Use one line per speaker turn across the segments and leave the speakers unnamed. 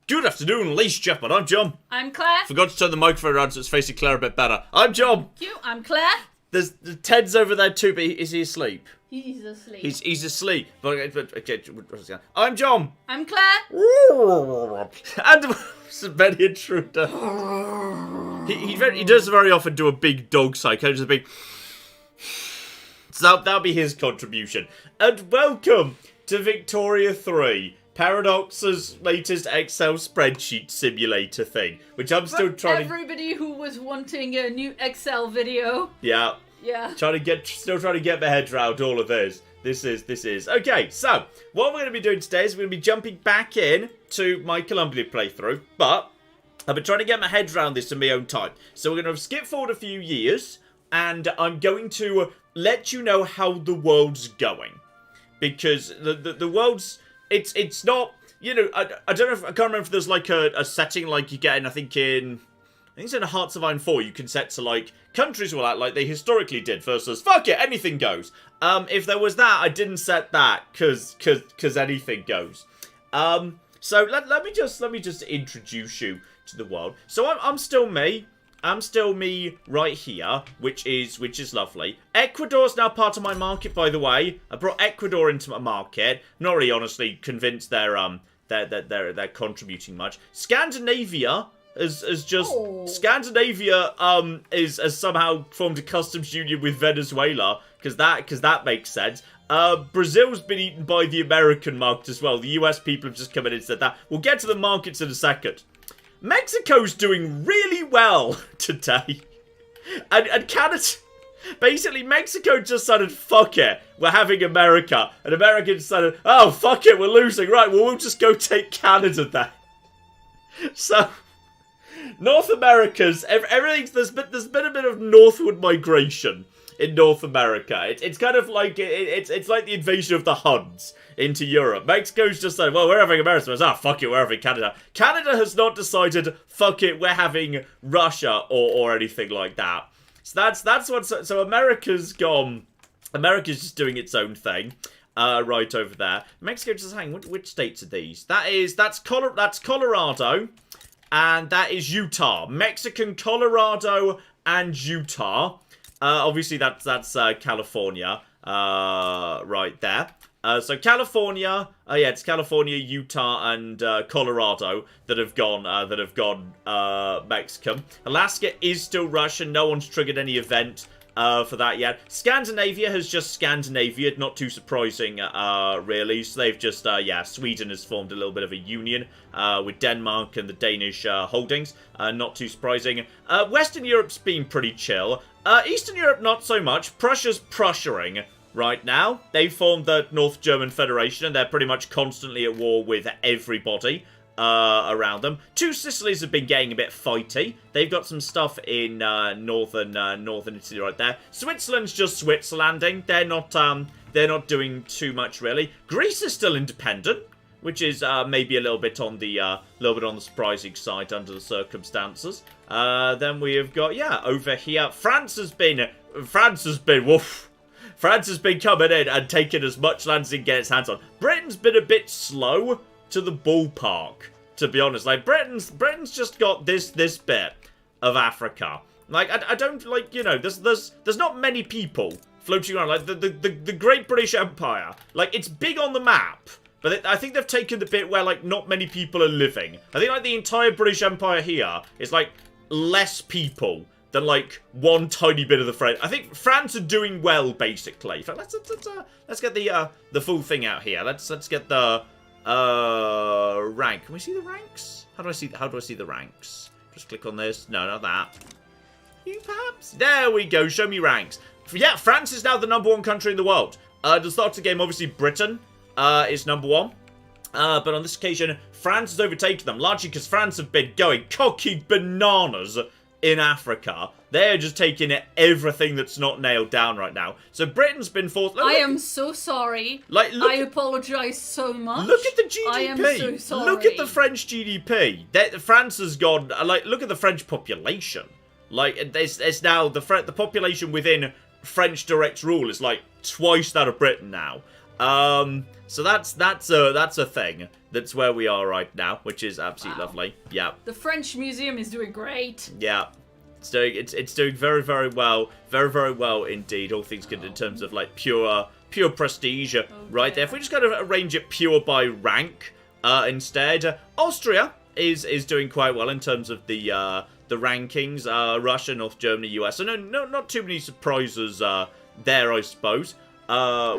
Good afternoon, ladies and gentlemen. I'm John.
I'm Claire.
Forgot to turn the microphone around so it's facing Claire a bit better. I'm John.
Thank you. I'm Claire.
There's Ted's over there too, but is he asleep?
He's asleep.
He's asleep. But I'm John.
I'm Claire.
And very intruder. He does very often do a big dog sigh, kind of just a big. So that'll be his contribution. And welcome to Victoria 3. Paradox's latest Excel spreadsheet simulator thing, which I'm still trying
everybody who was wanting a new Excel video.
Yeah. Still trying to get my head around all of this. This is. Okay, so, what we're going to be doing today is we're going to be jumping back in to my Columbia playthrough, but I've been trying to get my head around this in my own time. So we're going to skip forward a few years, and I'm going to let you know how the world's going. Because the world's... It's not, you know, I don't know if, I can't remember if there's like a setting like you get in, I think it's in Hearts of Iron 4, you can set to like, countries will act like they historically did versus, fuck it, anything goes. If there was that, I didn't set that, cause anything goes. So let me just introduce you to the world. So I'm still me. I'm still me right here, which is lovely. Ecuador's now part of my market, by the way. I brought Ecuador into my market. Not really, honestly, convinced they're contributing much. Scandinavia has somehow formed a customs union with Venezuela because that makes sense. Brazil's been eaten by the American market as well. The US people have just come in and said that. We'll get to the markets in a second. Mexico's doing really well today. And Canada... Basically, Mexico just decided, fuck it, we're having America. And America decided, oh, fuck it, we're losing. Right, well, we'll just go take Canada then. So, North America's... everything's... There's been a bit of northward migration in North America. It's kind of like... It's like the invasion of the Huns into Europe. Mexico's just like, well, we're having America. Ah, fuck it, we're having Canada. Canada has not decided, fuck it, we're having Russia or anything like that. So that's what. So America's gone. America's just doing its own thing, right over there. Mexico just hang. Which states are these? That's Colorado, and that is Utah. Mexican Colorado and Utah. Obviously that's California, right there. So California, it's California, Utah, and Colorado that have gone Mexican. Alaska is still Russian. No one's triggered any event for that yet. Scandinavia has just Scandinavia'd, not too surprising, really. So they've just, Sweden has formed a little bit of a union with Denmark and the Danish holdings. Not too surprising. Western Europe's been pretty chill. Eastern Europe, not so much. Prussia's Prussiaing. Right now, they've formed the North German Federation, and they're pretty much constantly at war with everybody around them. Two Sicilies have been getting a bit fighty. They've got some stuff in northern Italy right there. Switzerland's just Switzerlanding. They're not doing too much really. Greece is still independent, which is maybe a little bit on the surprising side under the circumstances. Then we have got over here, France has been woof. France has been coming in and taking as much land as it can get its hands on. Britain's been a bit slow to the ballpark, to be honest. Like, Britain's just got this bit of Africa. Like, I don't, like, you know, there's not many people floating around. Like, the Great British Empire, like, it's big on the map, but I think they've taken the bit where, like, not many people are living. I think, like, the entire British Empire here is, like, less people than, like, one tiny bit of the French. I think France are doing well, basically. In fact, let's get the full thing out here. Let's get the rank. Can we see the ranks? How do I see the ranks? Just click on this. No, not that. You perhaps. There we go. Show me ranks. Yeah, France is now the #1 country in the world. At the start of the game, obviously Britain is #1. But on this occasion, France has overtaken them, largely because France have been going cocky bananas in Africa. They're just taking everything that's not nailed down right now. So Britain's been forced...
I am so sorry.
Like,
I apologise so much.
Look at the GDP.
I am so sorry.
Look at the French GDP. France has gone... Like, look at the French population. Like, it's now... The population within French direct rule is, like, twice that of Britain now. So that's a thing. That's where we are right now, which is absolutely lovely. Yeah.
The French Museum is doing great.
Yeah. It's doing very, very well. Very, very well indeed. All things good in terms of like pure prestige right there. If we just kind of arrange it pure by rank instead. Austria is doing quite well in terms of the rankings. Russia, North Germany, US. So no, not too many surprises there, I suppose.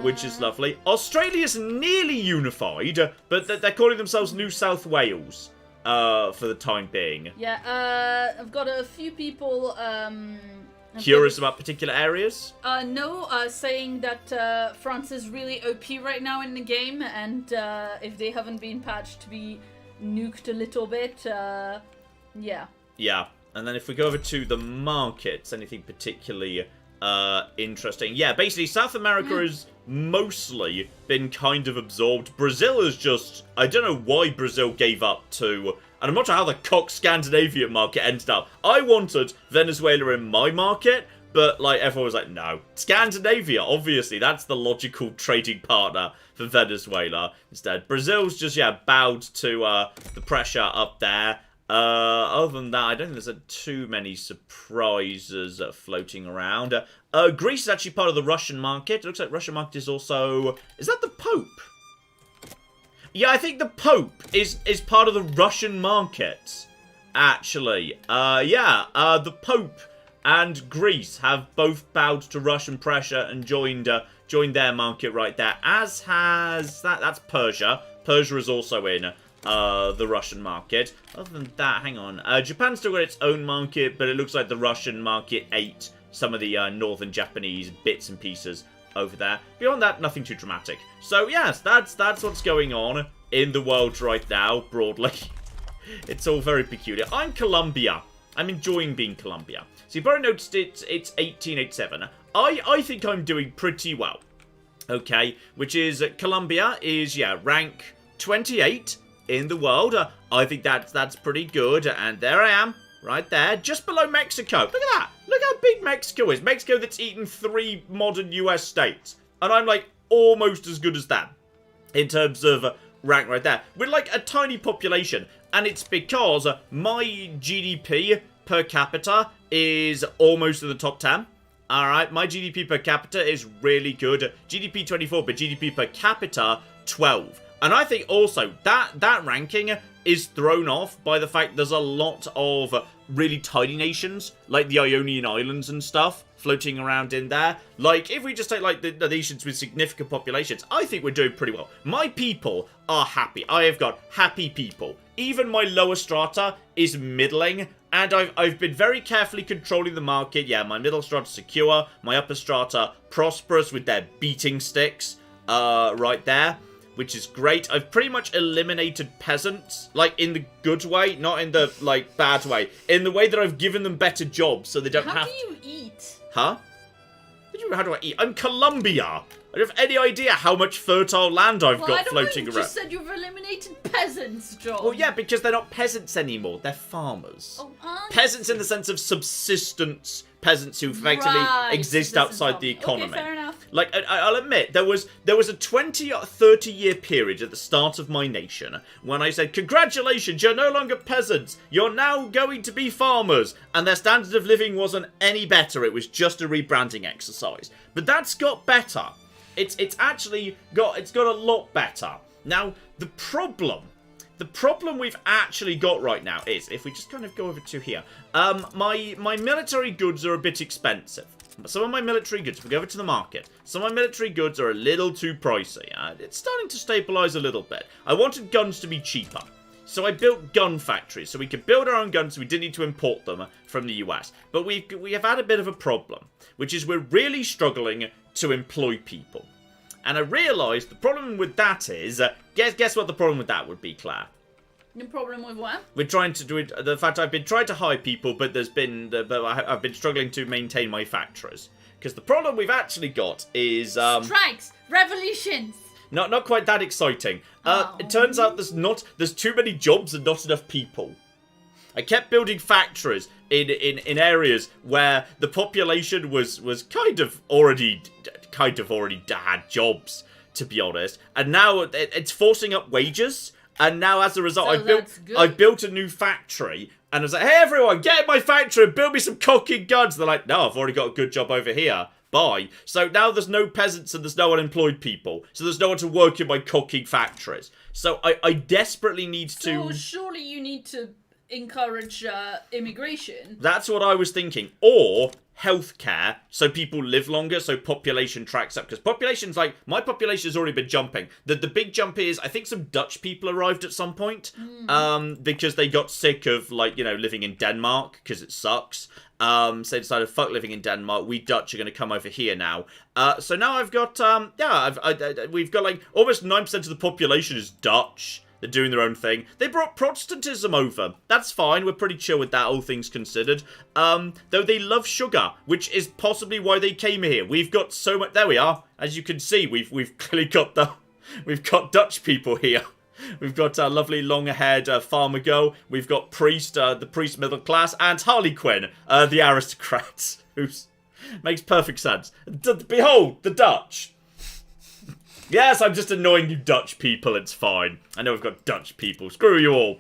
Which is lovely. Australia's nearly unified, but they're calling themselves New South Wales for the time being.
Yeah, I've got a few people
curious about particular areas?
No, saying that France is really OP right now in the game, and if they haven't been patched to be nuked a little bit, yeah. Yeah,
and then if we go over to the markets, anything particularly interesting? Yeah, basically South America has mostly been kind of absorbed. Brazil is just, I don't know why Brazil gave up to, and I'm not sure how the cock Scandinavian market ended up. I wanted Venezuela in my market, but like everyone was like, no. Scandinavia, obviously, that's the logical trading partner for Venezuela. Instead, Brazil's just, bowed to the pressure up there. Other than that, I don't think there's too many surprises floating around. Greece is actually part of the Russian market. It looks like Russian market is also... Is that the Pope? Yeah, I think the Pope is part of the Russian market, actually. The Pope and Greece have both bowed to Russian pressure and joined their market right there. As has... That's Persia. Persia is also in... the Russian market. Other than that, hang on. Japan's still got its own market, but it looks like the Russian market ate some of the northern Japanese bits and pieces over there. Beyond that, nothing too dramatic. So yes, that's what's going on in the world right now, broadly. It's all very peculiar. I'm Colombia. I'm enjoying being Colombia. So you've already noticed it's 1887. I think I'm doing pretty well. Okay, which is Colombia is rank 28 in the world. I think that's pretty good, and there I am, right there, just below Mexico. Look at that. Look how big Mexico is. Mexico that's eaten 3 modern US states, and I'm like almost as good as them in terms of rank right there. We're like a tiny population, and it's because my GDP per capita is almost in the top 10. Alright, my GDP per capita is really good. GDP 24, but GDP per capita 12. And I think also that ranking is thrown off by the fact there's a lot of really tiny nations, like the Ionian Islands and stuff, floating around in there. Like, if we just take, like, the nations with significant populations, I think we're doing pretty well. My people are happy. I have got happy people. Even my lower strata is middling, and I've been very carefully controlling the market. Yeah, my middle strata secure, my upper strata prosperous with their beating sticks, right there. Which is great. I've pretty much eliminated peasants, like, in the good way, not in the, like, bad way. In the way that I've given them better jobs, so they don't have to...
How do you eat?
Huh? How do I eat? I'm Colombia! I don't have any idea how much fertile land I've got floating around.
You just said you've eliminated peasants, John.
Well, yeah, because they're not peasants anymore. They're farmers.
Oh,
peasants in the sense of subsistence peasants who effectively exist outside the economy.
Okay, fair enough.
Like, I'll admit, there was a 20 or 30 year period at the start of my nation when I said, congratulations, you're no longer peasants, you're now going to be farmers, and their standard of living wasn't any better, it was just a rebranding exercise. But that's got better. It's actually got a lot better. Now, the problem we've actually got right now is, if we just kind of go over to here, my military goods are a bit expensive. Some of my military goods, if we go over to the market, some of my military goods are a little too pricey. It's starting to stabilize a little bit. I wanted guns to be cheaper. So I built gun factories, so we could build our own guns, so we didn't need to import them from the US. But we have had a bit of a problem, which is we're really struggling to employ people. And I realised the problem with that is, guess what the problem with that would be, Claire?
The problem with what?
We're trying to do it. The fact I've been trying to hire people, but I've been struggling to maintain my factories. Because the problem we've actually got is
strikes, revolutions.
Not quite that exciting. It turns out there's too many jobs and not enough people. I kept building factories in areas where the population was kind of already had jobs. to be honest. And now it's forcing up wages. And now, as a result,
So
I built a new factory. And I was like, hey, everyone, get in my factory and build me some cocking guns. They're like, no, I've already got a good job over here. Bye. So now there's no peasants and there's no unemployed people. So there's no one to work in my cocking factories. So I desperately need to...
So surely you need to encourage immigration.
That's what I was thinking. Or healthcare, so people live longer, so population tracks up. Because population's like, my population's already been jumping. The big jump is, I think some Dutch people arrived at some point. Because they got sick of, like, you know, living in Denmark, because it sucks. So they decided, fuck living in Denmark, we Dutch are going to come over here now. So now I've got, we've got, like, almost 9% of the population is Dutch. They're doing their own thing. They brought Protestantism over. That's fine. We're pretty chill with that, all things considered. Though they love sugar, which is possibly why they came here. We've got so much... There we are. As you can see, we've clearly got the... We've got Dutch people here. We've got a lovely long-haired farmer girl. We've got priest, the priest middle class, and Harley Quinn, the aristocrat, who's makes perfect sense. Behold, the Dutch. Yes, I'm just annoying you Dutch people, it's fine. I know we've got Dutch people, screw you all.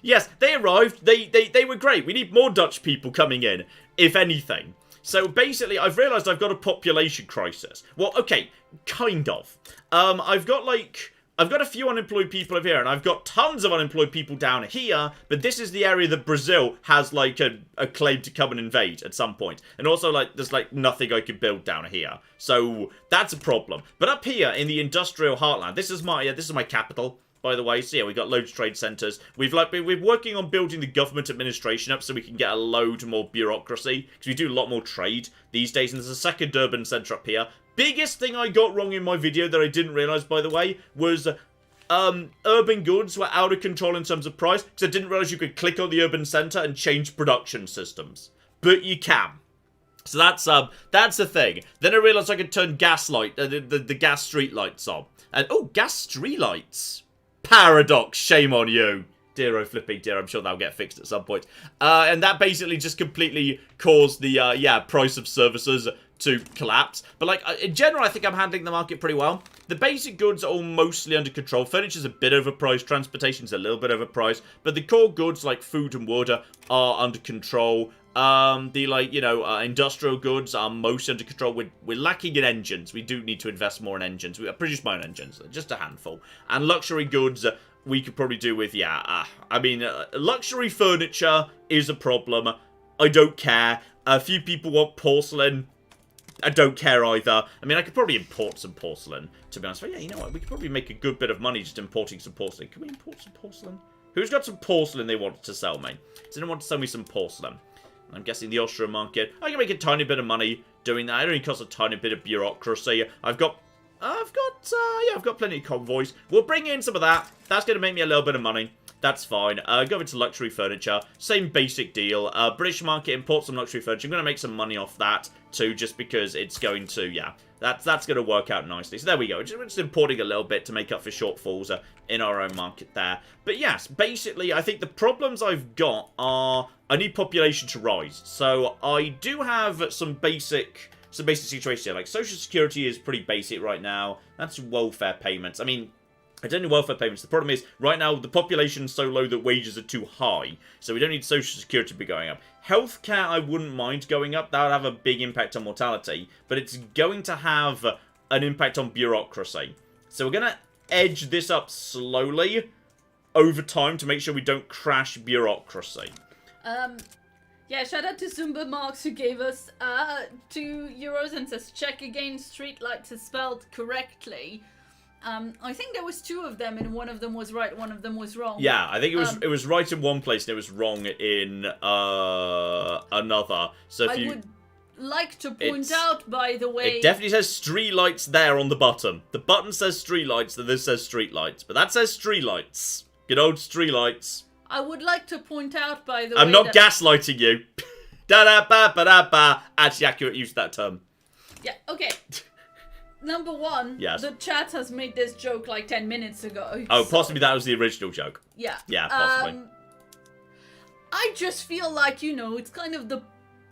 Yes, they arrived, they were great. We need more Dutch people coming in, if anything. So basically, I've realised I've got a population crisis. Well, okay, kind of. I've got a few unemployed people over here, and I've got tons of unemployed people down here, but this is the area that Brazil has, like, a claim to come and invade at some point. And also, like, there's, like, nothing I could build down here. So, that's a problem. But up here, in the industrial heartland, this is my capital, by the way. So, yeah, we've got loads of trade centres. We're working on building the government administration up so we can get a load more bureaucracy, because we do a lot more trade these days, and there's a second urban centre up here. Biggest thing I got wrong in my video that I didn't realise, by the way, was urban goods were out of control in terms of price, because I didn't realise you could click on the urban centre and change production systems. But you can. So that's the thing. Then I realised I could turn the gas street lights on. And, oh, gas street lights. Paradox, shame on you. Dear oh flipping dear, I'm sure that'll get fixed at some point. And that basically just completely caused the, price of services to collapse. But, like, in general, I think I'm handling the market pretty well. The basic goods are all mostly under control. Furniture's a bit overpriced. Transportation's a little bit overpriced. But the core goods, like food and water, are under control. Industrial goods are mostly under control. We're lacking in engines. We do need to invest more in engines. We produce my own engines. Just a handful. And luxury goods... we could probably do with, luxury furniture is a problem. I don't care. A few people want porcelain. I don't care either. I mean, I could probably import some porcelain, to be honest. But yeah, you know what? We could probably make a good bit of money just importing some porcelain. Can we import some porcelain? Who's got some porcelain they want to sell me? Does anyone want to sell me some porcelain? I'm guessing the Austrian market. I can make a tiny bit of money doing that. It only costs a tiny bit of bureaucracy. I've got plenty of convoys. We'll bring in some of that. That's going to make me a little bit of money. That's fine. Go into luxury furniture. Same basic deal. British market, import some luxury furniture. I'm going to make some money off that too, just because it's going to, that's going to work out nicely. So there we go. We're just importing a little bit to make up for shortfalls in our own market there. But yes, basically, I think the problems I've got are I need population to rise. So I do have some basic situations here. Like, Social Security is pretty basic right now. That's welfare payments. I mean, I don't need welfare payments. The problem is, right now, the population's so low that wages are too high. So we don't need Social Security to be going up. Healthcare, I wouldn't mind going up. That would have a big impact on mortality. But it's going to have an impact on bureaucracy. So we're going to edge this up slowly over time to make sure we don't crash bureaucracy.
Yeah, shout out to Zumba Marks who gave us €2 and says check again, streetlights is spelled correctly. I think there was 2 of them and one of them was right, one of them was wrong.
Yeah, I think it was right in one place and it was wrong in another. So if
I would like to point out, by the way...
It definitely says streetlights there on the bottom. The button says streetlights, and this says streetlights. But that says streetlights. Good old streetlights.
I would like to point out, by the way...
I'm not gaslighting you. Da-da-ba-ba-da-ba. Actually, accurate use of that term.
Yeah, okay. Number one,
yes.
The chat has made this joke like 10 minutes ago.
Oh, possibly that was the original joke.
Yeah.
Yeah, possibly.
I just feel like, it's kind of the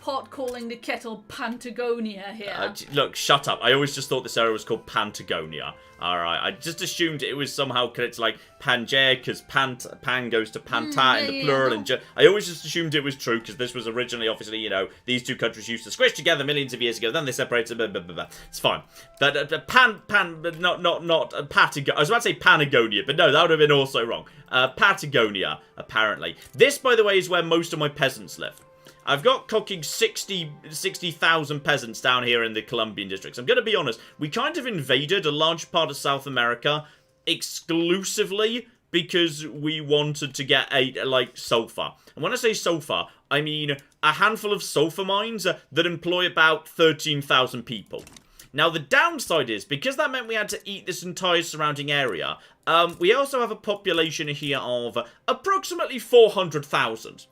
pot calling the kettle Patagonia here.
Look, shut up. I always just thought this area was called Patagonia. Alright, I just assumed it was somehow connected to, like, Pangea, because pan goes to Panta in the plural, and I always just assumed it was true, because this was originally, obviously, you know, these two countries used to squish together millions of years ago, then they separated, blah, blah, blah, blah. It's fine. But, not Patagonia. I was about to say Panagonia, but no, that would have been also wrong. Patagonia, apparently. This, by the way, is where most of my peasants live. I've got cooking 60,000 peasants down here in the Colombian districts. I'm going to be honest, we kind of invaded a large part of South America exclusively because we wanted to get sulfur. And when I say sulfur, I mean a handful of sulfur mines that employ about 13,000 people. Now, the downside is, because that meant we had to eat this entire surrounding area, we also have a population here of approximately 400,000.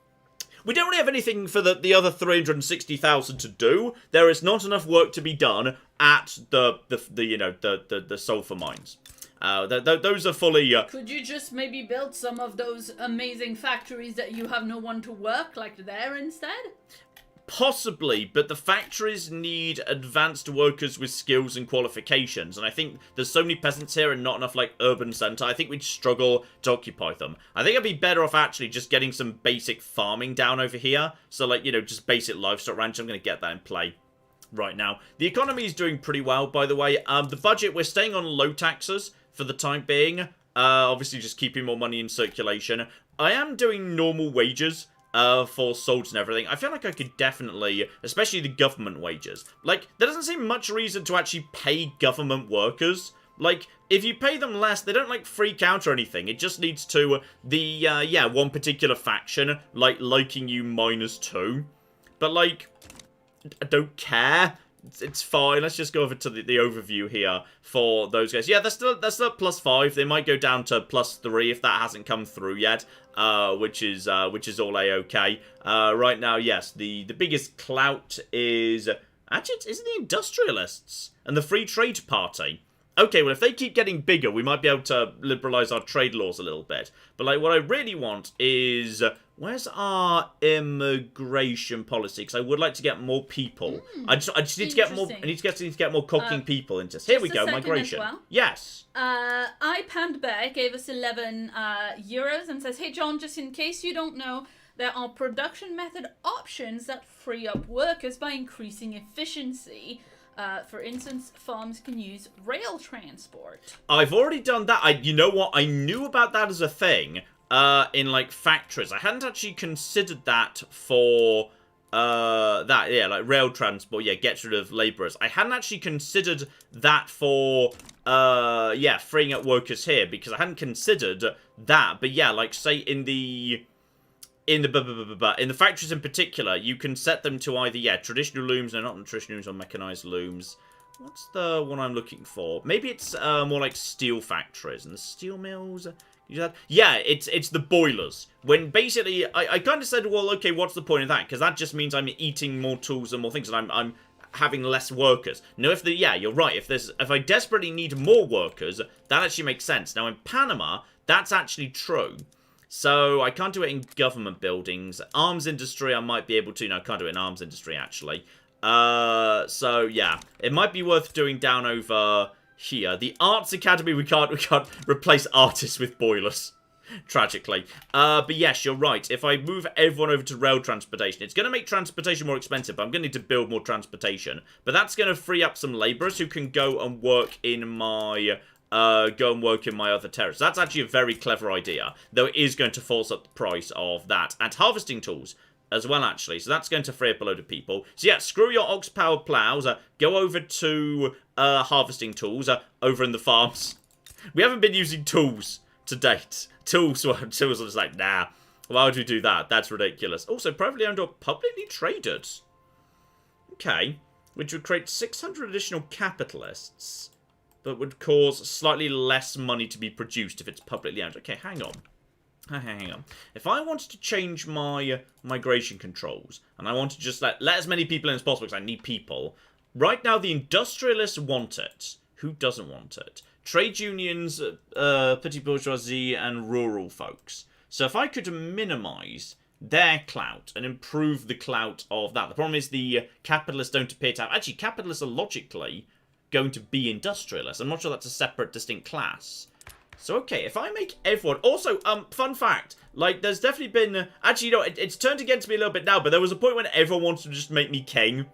We don't really have anything for the other 360,000 to do. There is not enough work to be done at the sulfur mines. Those are fully...
Could you just maybe build some of those amazing factories that you have no one to work, like there instead?
Possibly, but the factories need advanced workers with skills and qualifications, and I think there's so many peasants here and not enough, like, urban centre. I think we'd struggle to occupy them. I think I'd be better off actually just getting some basic farming down over here. So, like, you know, just basic livestock ranch. I'm going to get that in play right now. The economy is doing pretty well, by the way. The budget, we're staying on low taxes for the time being. Obviously, just keeping more money in circulation. I am doing normal wages for soldiers and everything. I feel like I could definitely, especially the government wages. Like, there doesn't seem much reason to actually pay government workers. Like, if you pay them less, they don't, like, freak out or anything. It just leads to one particular faction, like, liking you -2. But, like, I don't care. It's fine. Let's just go over to the overview here for those guys. Yeah, they're still at +5. They might go down to +3 if that hasn't come through yet. Which is all a-okay. Right now, yes, the biggest clout is actually it's the industrialists and the Free Trade Party. Okay, well, if they keep getting bigger, we might be able to liberalise our trade laws a little bit. But, like, what I really want is... where's our immigration policy? Because I would like to get more people. I just need to get more... I need to get more cooking people into this. Here we go, migration. Well. Yes.
iPandBear gave us 11 euros and says, hey, John, just in case you don't know, there are production method options that free up workers by increasing efficiency. For instance, farms can use rail transport.
I've already done that. You know what? I knew about that as a thing in, like, factories. I hadn't actually considered that for like rail transport. Yeah, gets rid of labourers. I hadn't actually considered that for freeing up workers here, because I hadn't considered that. But yeah, like, say in the factories in particular, you can set them to either, traditional looms, no, not traditional looms, or mechanized looms. What's the one I'm looking for? Maybe it's more like steel factories and the steel mills. Yeah, it's the boilers. When basically, I kind of said, well, okay, what's the point of that? Because that just means I'm eating more tools and more things, and I'm having less workers. No, you're right. If I desperately need more workers, that actually makes sense. Now in Panama, that's actually true. So, I can't do it in government buildings. Arms industry, I might be able to. No, I can't do it in arms industry, actually. So, yeah. It might be worth doing down over here. The Arts Academy, we can't replace artists with boilers. Tragically. But yes, you're right. If I move everyone over to rail transportation, it's going to make transportation more expensive, but I'm going to need to build more transportation. But that's going to free up some labourers who can go and work in my... other territories. That's actually a very clever idea, though it is going to force up the price of that. And harvesting tools as well, actually. So that's going to free up a load of people. So yeah, screw your ox-powered plows. Go over to harvesting tools over in the farms. We haven't been using tools to date. Tools are just like, nah. Why would we do that? That's ridiculous. Also, privately owned or publicly traded. Okay. Which would create 600 additional capitalists, but would cause slightly less money to be produced if it's publicly owned. Okay, hang on. Hang on. If I wanted to change my migration controls, and I want to just let as many people in as possible, because I need people, right now the industrialists want it. Who doesn't want it? Trade unions, petty bourgeoisie, and rural folks. So if I could minimise their clout and improve the clout of that. The problem is the capitalists don't appear to have... Actually, capitalists are logically going to be industrialists. I'm not sure that's a separate, distinct class. So, okay, if I make everyone... Also, fun fact, like, there's definitely been... Actually, you know, it's turned against me a little bit now, but there was a point when everyone wanted to just make me king.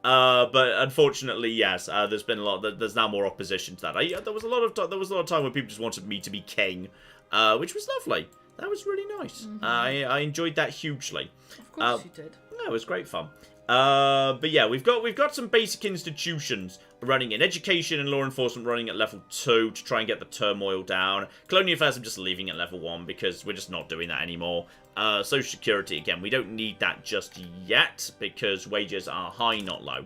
But unfortunately, yes, there's been a lot... There's now more opposition to that. There was a lot of time when people just wanted me to be king, which was lovely. That was really nice. I enjoyed that hugely.
Of course you did.
No, it was great fun. But yeah, we've got some basic institutions running in education and law enforcement running at level 2 to try and get the turmoil down. Colonial affairs I'm just leaving at level 1 because we're just not doing that anymore. Social security, again, we don't need that just yet because wages are high, not low.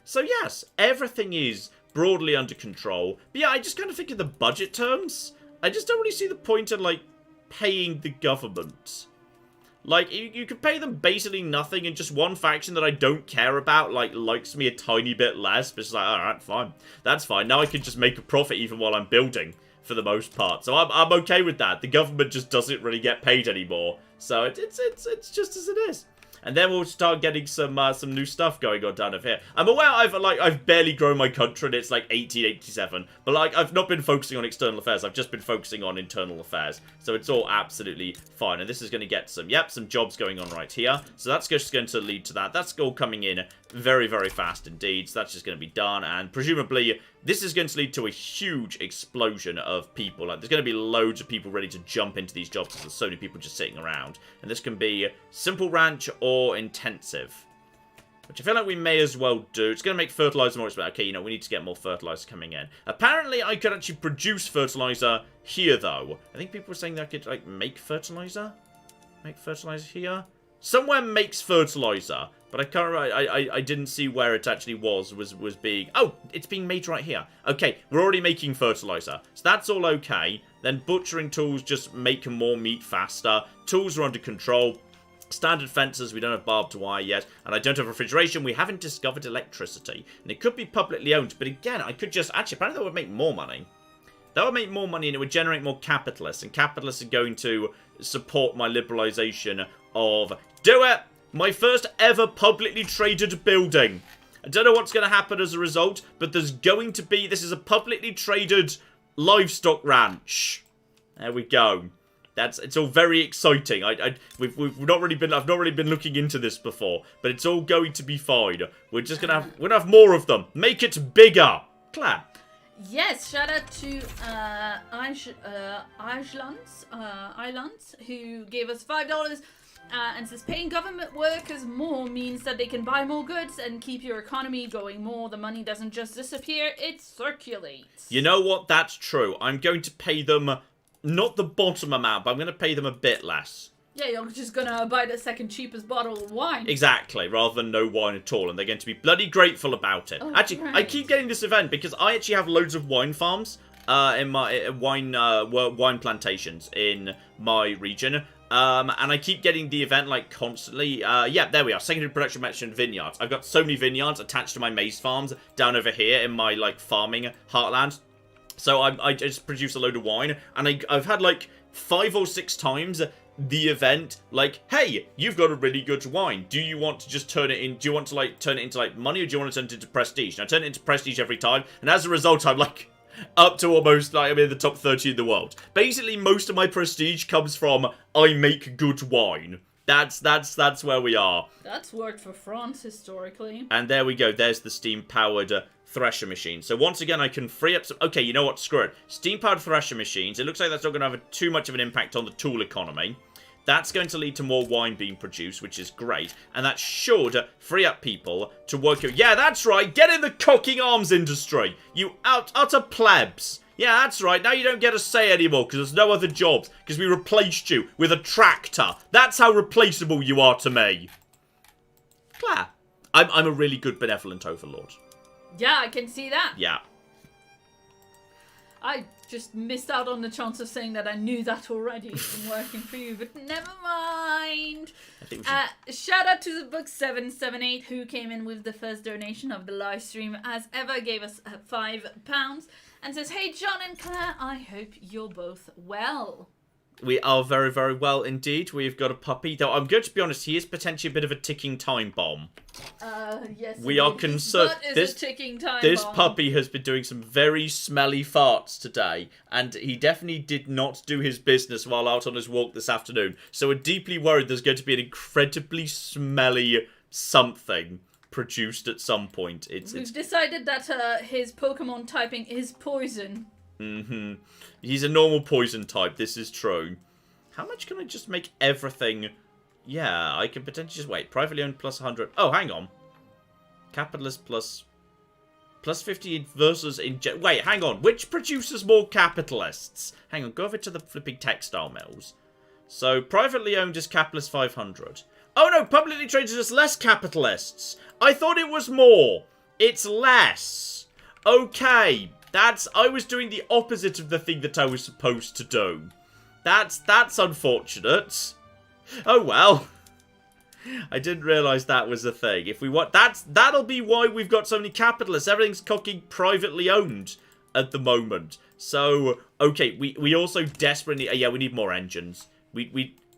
So yes, everything is broadly under control. But yeah, I just kind of think in the budget terms, I just don't really see the point in, like, paying the government. Like, you could pay them basically nothing, and just one faction that I don't care about, like, likes me a tiny bit less, but it's like, alright, fine. That's fine. Now I can just make a profit even while I'm building, for the most part. So I'm okay with that. The government just doesn't really get paid anymore. So it's just as it is. And then we'll start getting some new stuff going on down over here. I'm aware I've barely grown my country and it's like 1887. But like I've not been focusing on external affairs. I've just been focusing on internal affairs. So it's all absolutely fine. And this is going to get some jobs going on right here. So that's just going to lead to that. That's all coming in very, very fast indeed. So that's just going to be done. And presumably this is going to lead to a huge explosion of people. Like, there's going to be loads of people ready to jump into these jobs because there's so many people just sitting around. And this can be simple ranch or intensive, which I feel like we may as well do. It's going to make fertilizer more expensive. Okay, you know, we need to get more fertilizer coming in. Apparently, I could actually produce fertilizer here, though. I think people were saying that I could, like, make fertilizer? Make fertilizer here? Somewhere makes fertilizer. But I can't remember, I didn't see where it actually was being... Oh, it's being made right here. Okay, we're already making fertilizer. So that's all okay. Then butchering tools just make more meat faster. Tools are under control. Standard fences, we don't have barbed wire yet. And I don't have refrigeration. We haven't discovered electricity. And it could be publicly owned. But again, I could just... Actually, apparently that would make more money. That would make more money and it would generate more capitalists. And capitalists are going to support my liberalization of... Do it! My first ever publicly traded building. I don't know what's going to happen as a result, but there's going to be... This is a publicly traded livestock ranch. There we go. It's all very exciting. I've not really been looking into this before, but it's all going to be fine. We're gonna have more of them. Make it bigger. Claire.
Yes, shout out to Islands, who gave us $5. And says paying government workers more means that they can buy more goods and keep your economy going more. The money doesn't just disappear, it circulates.
You know what? That's true. I'm going to pay them, not the bottom amount, but I'm going to pay them a bit less.
Yeah, you're just going to buy the second cheapest bottle of wine.
Exactly, rather than no wine at all. And they're going to be bloody grateful about it.
Oh,
actually,
right.
I keep getting this event because I actually have loads of wine farms in my wine plantations in my region. And I keep getting the event, like, constantly. Yeah, there we are. Secondary production mentioned vineyards. I've got so many vineyards attached to my maize farms down over here in my, like, farming heartland. So I just produce a load of wine. And I've had, like, 5 or 6 times the event, like, hey, you've got a really good wine. Do you want to just turn it in? Do you want to, like, turn it into, like, money? Or do you want to turn it into prestige? And I turn it into prestige every time. And as a result, I'm, like... up to almost, like, I'm in the top 30 in the world. Basically, most of my prestige comes from I make good wine. That's where we are.
That's worked for France historically.
And there we go. There's the steam-powered thresher machine. So once again, I can free up some... Okay, you know what? Screw it. Steam-powered thresher machines. It looks like that's not going to have too much of an impact on the tool economy. That's going to lead to more wine being produced, which is great. And that should free up people to work... Yeah, that's right. Get in the cocking arms industry. You utter plebs. Yeah, that's right. Now you don't get a say anymore because there's no other jobs. Because we replaced you with a tractor. That's how replaceable you are to me. Claire. I'm a really good benevolent overlord.
Yeah, I can see that.
Yeah.
I just missed out on the chance of saying that I knew that already from working for you, but never mind.
I think we should...
Shout out to the book 778 who came in with the first donation of the live stream as ever, gave us £5 and says, hey John and Claire, I hope you're both well.
We are very, very well indeed. We've got a puppy. Though I'm going to be honest, he is potentially a bit of a ticking time bomb.
Yes.
We are concerned.
This a ticking time
This
bomb.
puppy has been doing some very smelly farts today, and he definitely did not do his business while out on his walk this afternoon. So we're deeply worried there's going to be an incredibly smelly something produced at some point.
We've decided that his Pokemon typing is poison.
He's a normal poison type, this is true. How much can I just make everything? Yeah, I can potentially just wait. Privately owned plus 100. Oh, hang on. Capitalist plus 50 versus wait, hang on. Which produces more capitalists? Hang on, go over to the flipping textile mills. So, privately owned is capitalist 500. Oh no, publicly traded is less capitalists. I thought it was more. It's less. Okay. I was doing the opposite of the thing that I was supposed to do. That's unfortunate. Oh well. I didn't realise that was a thing. If we want, that'll be why we've got so many capitalists. Everything's cooking privately owned at the moment. So, okay, we also desperately, yeah, we need more engines.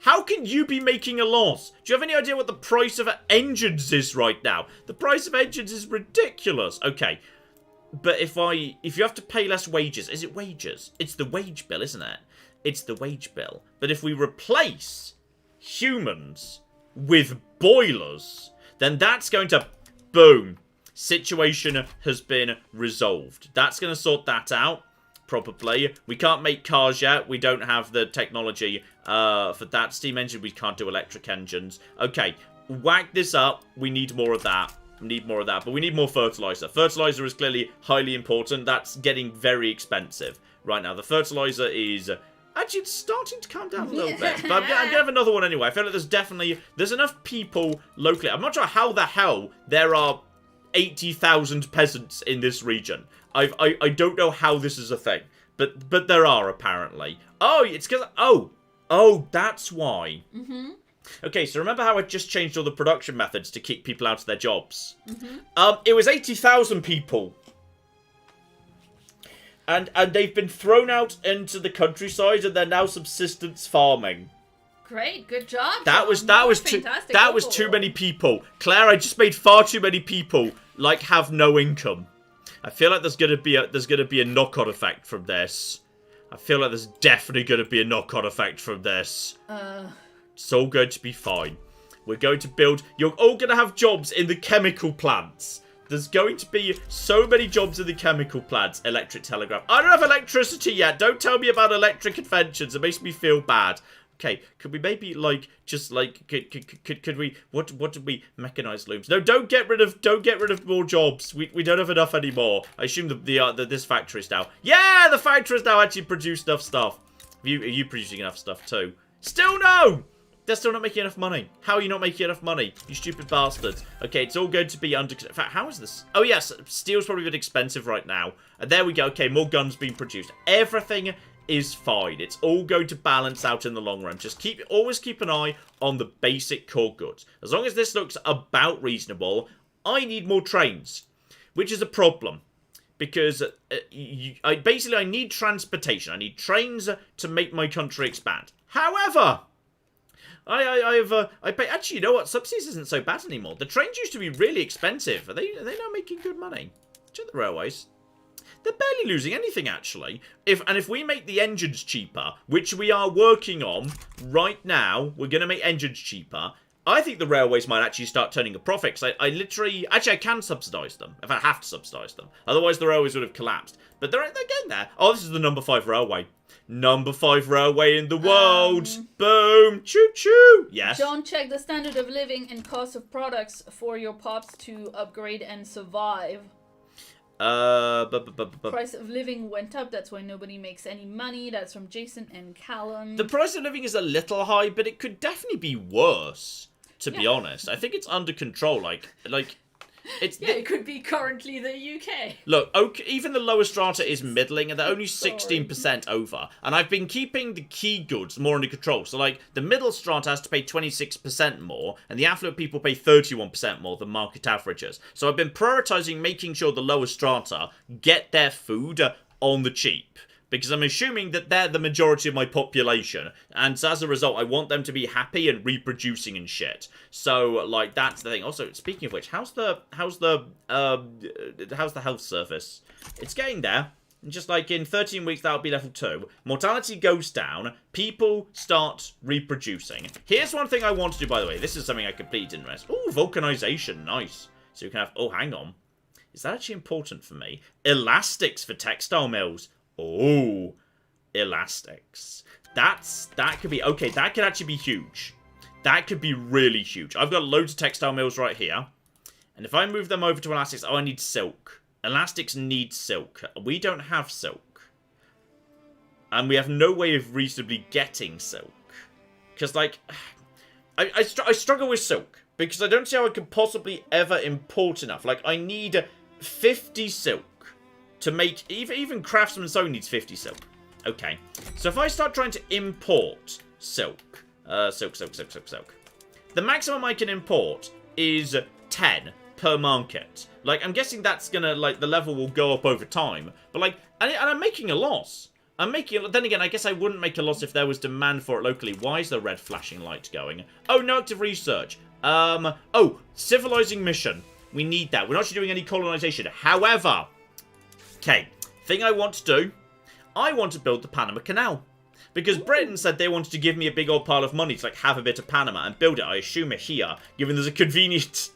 How can you be making a loss? Do you have any idea what the price of engines is right now? The price of engines is ridiculous. Okay. But if you have to pay less wages, is it wages? It's the wage bill, isn't it? It's the wage bill. But if we replace humans with boilers, then that's going to, boom, situation has been resolved. That's going to sort that out, probably. We can't make cars yet. We don't have the technology for that. Steam engine, we can't do electric engines. Okay, whack this up. We need more of that. Need more of that, but we need more fertilizer. Fertilizer is clearly highly important. That's getting very expensive right now. The fertilizer is actually it's starting to calm down a little bit, but I'm gonna have another one anyway. I feel like there's enough people locally. I'm not sure how the hell there are 80,000 peasants in this region. I don't know how this is a thing, but there are apparently. Oh, it's because that's why. Okay, so remember how I just changed all the production methods to kick people out of their jobs? It was 80,000 people. And they've been thrown out into the countryside and they're now subsistence farming.
Great, good job.
That was too many people. Claire, I just made far too many people have no income. I feel like there's gonna be a knock-on effect from this. I feel like there's definitely gonna be a knock-on effect from this. It's all going to be fine. We're going to build... You're all going to have jobs in the chemical plants. There's going to be so many jobs in the chemical plants. Electric telegraph. I don't have electricity yet. Don't tell me about electric inventions. It makes me feel bad. Okay, could we maybe, could we... What did we... Mechanized looms. No, don't get rid of more jobs. We don't have enough anymore. I assume this factory's now... Yeah, the factory's now actually produced enough stuff. Are you producing enough stuff too? Still no! They're still not making enough money. How are you not making enough money? You stupid bastards. Okay, it's all going to be under... In fact, how is this? Oh, yes. Steel's probably a bit expensive right now. And there we go. Okay, more guns being produced. Everything is fine. It's all going to balance out in the long run. Just always keep an eye on the basic core goods. As long as this looks about reasonable, I need more trains. Which is a problem. Because I need transportation. I need trains to make my country expand. However... Actually, you know what? Subsidies isn't so bad anymore. The trains used to be really expensive. Are they now making good money? Check the railways. They're barely losing anything, actually. If we make the engines cheaper, which we are working on right now, we're going to make engines cheaper. I think the railways might actually start turning a profit. Because I can subsidise them. If I have to subsidise them. Otherwise, the railways would have collapsed. But they're getting there. Oh, this is the number 5 railway. Number 5 railway in the world. Boom. Choo-choo. Yes.
Don't check the standard of living and cost of products for your pops to upgrade and survive. Price of living went up. That's why nobody makes any money. That's from Jason and Callum.
The price of living is a little high, but it could definitely be worse, to be honest. I think it's under control.
It could be currently the UK.
Look, even the lower strata is middling, and they're only 16% over. And I've been keeping the key goods more under control. So, the middle strata has to pay 26% more, and the affluent people pay 31% more than market averages. So I've been prioritising making sure the lower strata get their food on the cheap. because I'm assuming that they're the majority of my population, and so as a result, I want them to be happy and reproducing and shit. So, like, that's the thing. Also, speaking of which, how's the health service? It's getting there. Just like in 13 weeks, that'll be level 2. Mortality goes down. People start reproducing. Here's one thing I want to do, by the way. This is something I completely didn't realize. Ooh, vulcanization. Nice. So you can have... Oh, hang on. Is that actually important for me? Elastics for textile mills. Oh, elastics. That could be... Okay, that could actually be huge. That could be really huge. I've got loads of textile mills right here. And if I move them over to elastics... Oh, I need silk. Elastics need silk. We don't have silk. And we have no way of reasonably getting silk. Because, like... I struggle with silk. Because I don't see how I could possibly ever import enough. Like, I need 50 silk to make... Even Craftsman Sewing needs 50 silk. Okay. So if I start trying to import silk... silk. The maximum I can import is 10 per market. Like, I'm guessing that's gonna, like, the level will go up over time. But, like, and I'm making a loss. Then again, I guess I wouldn't make a loss if there was demand for it locally. Why is the red flashing light going? Oh, no active research. Oh, civilizing mission. We need that. We're not actually doing any colonization. However, okay, thing I want to do, I want to build the Panama Canal. Because Britain said they wanted to give me a big old pile of money to, like, have a bit of Panama and build it. I assume it here, given there's a convenient...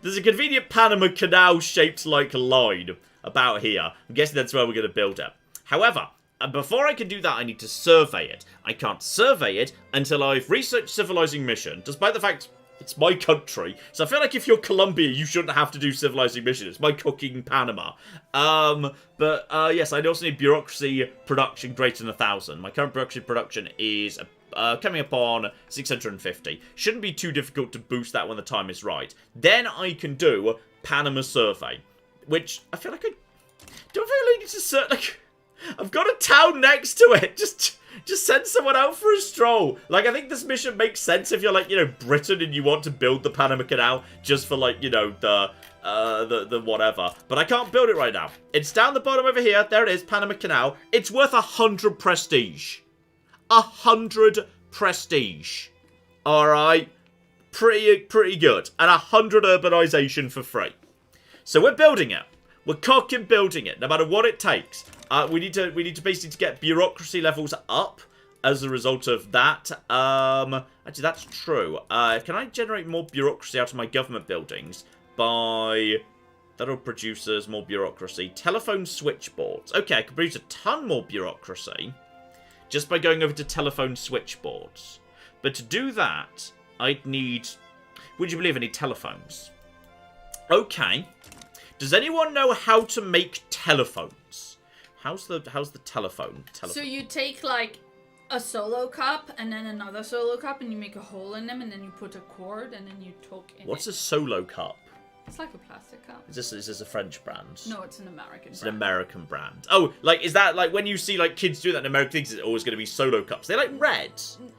There's a convenient Panama Canal shaped like line about here. I'm guessing that's where we're going to build it. However, before I can do that, I need to survey it. I can't survey it until I've researched Civilizing Mission, despite the fact it's my country. So I feel like if you're Colombia, you shouldn't have to do Civilizing Mission. It's my cooking Panama. Yes, I also need bureaucracy production greater than 1,000. My current bureaucracy production is... coming up on 650. Shouldn't be too difficult to boost that when the time is right. Then I can do Panama Survey, which I feel like I don't feel like it's a like I've got a town next to it. Just send someone out for a stroll. Like, I think this mission makes sense if you're, like, you know, Britain and you want to build the Panama Canal just for, like, you know, the whatever. But I can't build it right now. It's down the bottom over here. There it is, Panama Canal. It's worth 100 prestige. 100 prestige. Alright. Pretty good. And 100 urbanization for free. So we're building it. We're cocking building it, no matter what it takes. We need to basically get bureaucracy levels up as a result of that. Actually, that's true. Can I generate more bureaucracy out of my government buildings by... That'll produce us more bureaucracy. Telephone switchboards. Okay, I can produce a ton more bureaucracy just by going over to telephone switchboards. But to do that, I'd need... Would you believe I need telephones? Okay. Does anyone know how to make telephones? How's the telephone?
So you take, like, a solo cup and then another solo cup and you make a hole in them and then you put a cord and then you talk in
What's a solo cup?
It's like a plastic cup.
Is this a French brand?
No, it's an American brand.
It's an American brand. Oh, like, is that, like, when you see, like, kids do that in American things, it's always going to be solo cups. They're, like, red.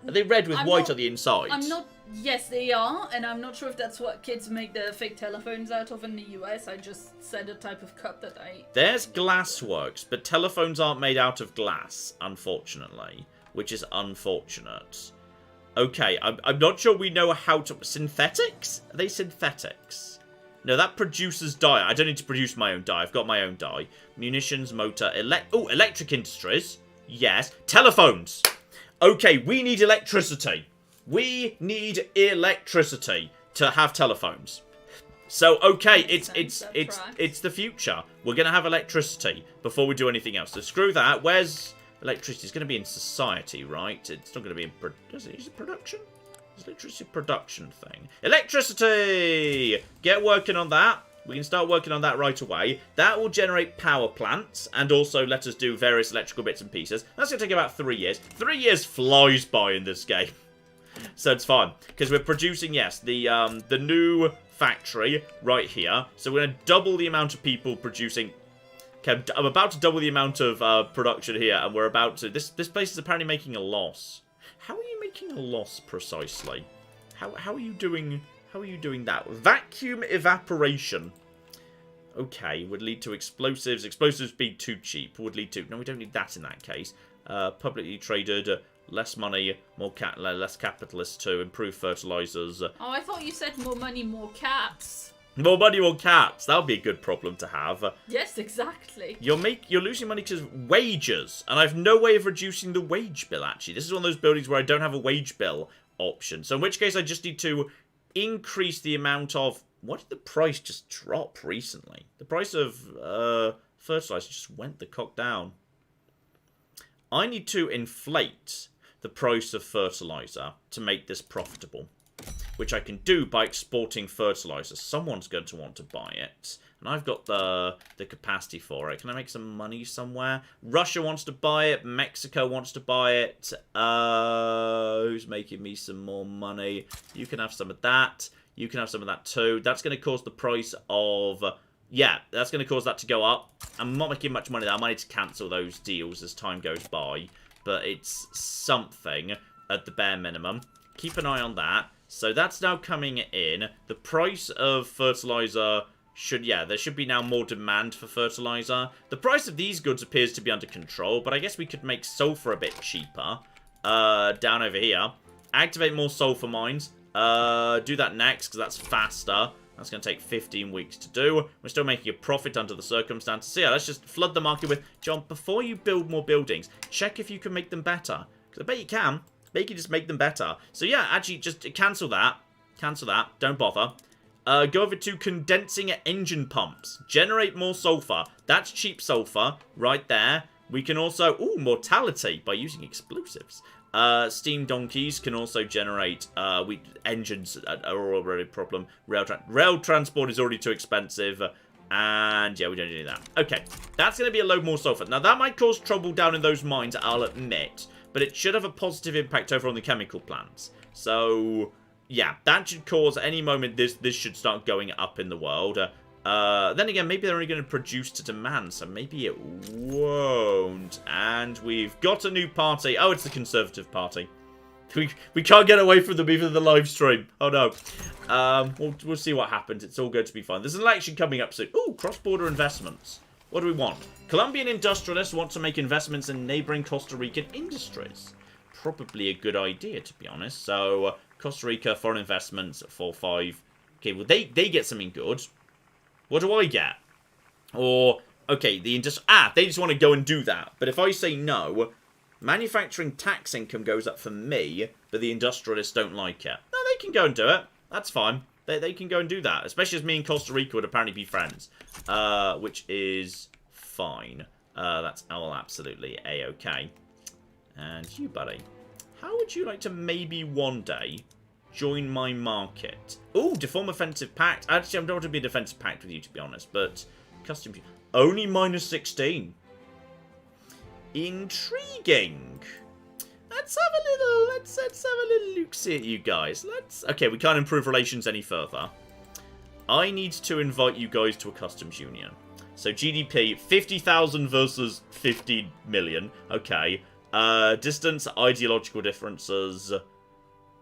Are they red with white on the inside?
I'm not... Yes, they are, and I'm not sure if that's what kids make the fake telephones out of in the US. I just said a type of cup that I...
There's glassworks, but telephones aren't made out of glass, unfortunately. Which is unfortunate. Okay, I'm not sure we know how to... Synthetics? Are they synthetics? No, that produces dye. I don't need to produce my own dye. I've got my own dye. Munitions, motor, electric industries. Yes. Telephones. Okay, we need electricity. We need electricity to have telephones. So, okay, it's the future. We're going to have electricity before we do anything else. So screw that. Where's electricity? It's going to be in society, right? It's not going to be in... Is it production? It's electricity production thing. Electricity! Get working on that. We can start working on that right away. That will generate power plants and also let us do various electrical bits and pieces. That's going to take about 3 years. 3 years flies by in this game. So it's fine. Because we're producing, yes, the new factory right here. So we're going to double the amount of people producing... Okay, I'm about to double the amount of production here. And we're about to... This place is apparently making a loss. How are you making a loss precisely? How are you doing... How are you doing that? Vacuum evaporation. Okay, would lead to explosives. Explosives being too cheap. Would lead to... No, we don't need that in that case. Publicly traded, less money, less capitalists to improve fertilizers.
Oh, I thought you said more money, more cats.
More money, more cats. That would be a good problem to have.
Yes, exactly.
You're losing money because of wages, and I have no way of reducing the wage bill, actually. This is one of those buildings where I don't have a wage bill option. So in which case I just need to increase the amount of... What did the price just drop recently? The price of fertilizer just went the cock down. I need to inflate the price of fertilizer to make this profitable, which I can do by exporting fertilizer. Someone's going to want to buy it, and I've got the capacity for it. Can I make some money somewhere? Russia wants to buy it. Mexico wants to buy it. Who's making me some more money? You can have some of that. You can have some of that too. That's going to cause the price of... Yeah, that's going to cause that to go up. I'm not making much money there. I might need to cancel those deals as time goes by. But it's something at the bare minimum. Keep an eye on that. So that's now coming in. The price of fertilizer should... Yeah, there should be now more demand for fertilizer. The price of these goods appears to be under control. But I guess we could make sulfur a bit cheaper. Down over here. Activate more sulfur mines. Do that next, because that's faster. That's going to take 15 weeks to do. We're still making a profit under the circumstances. So yeah, let's just flood the market with... John, before you build more buildings, check if you can make them better. Because I bet you can. I bet you can just make them better. So yeah, actually, just cancel that. Cancel that. Don't bother. Go over to condensing engine pumps. Generate more sulfur. That's cheap sulfur right there. We can also... Ooh, mortality by using explosives. Steam donkeys can also generate engines are already a problem. Rail transport is already too expensive. And yeah, we don't need that. Okay, that's going to be a load more sulfur. Now, that might cause trouble down in those mines, I'll admit. But it should have a positive impact over on the chemical plants. So, yeah, that should cause any moment this should start going up in the world. Then again, maybe they're only going to produce to demand, so maybe it won't. And we've got a new party. Oh, it's the Conservative Party. We can't get away from them even in the live stream. Oh, no. We'll see what happens. It's all going to be fine. There's an election coming up soon. Ooh, cross-border investments. What do we want? Colombian industrialists want to make investments in neighboring Costa Rican industries. Probably a good idea, to be honest. So, Costa Rica, foreign investments, 4-5. Okay, well, they get something good. What do I get? Or, okay, they just want to go and do that. But if I say no, manufacturing tax income goes up for me, but the industrialists don't like it. No, they can go and do it. That's fine. They can go and do that. Especially as me and Costa Rica would apparently be friends. Which is fine. That's all absolutely A-okay. And you, buddy. How would you like to maybe one day... join my market? Oh, deform offensive pact. Actually, I don't want to be a defensive pact with you, to be honest. But custom only -16. Intriguing. Let's have a little. Let's have a little look-see at you guys. Okay, we can't improve relations any further. I need to invite you guys to a customs union. So GDP 50,000 versus 50 million. Okay. Distance, ideological differences.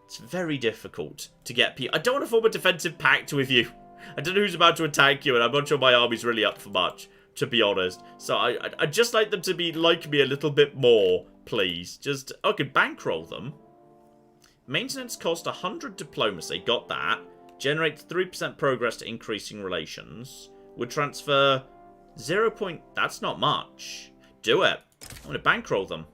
It's very difficult to get people... I don't want to form a defensive pact with you. I don't know who's about to attack you, and I'm not sure my army's really up for much, to be honest. So I'd just like them to be like me a little bit more, please. Just... I could bankroll them. Maintenance cost 100 diplomacy. Got that. Generates 3% progress to increasing relations. Would transfer 0. That's not much. Do it. I'm going to bankroll them.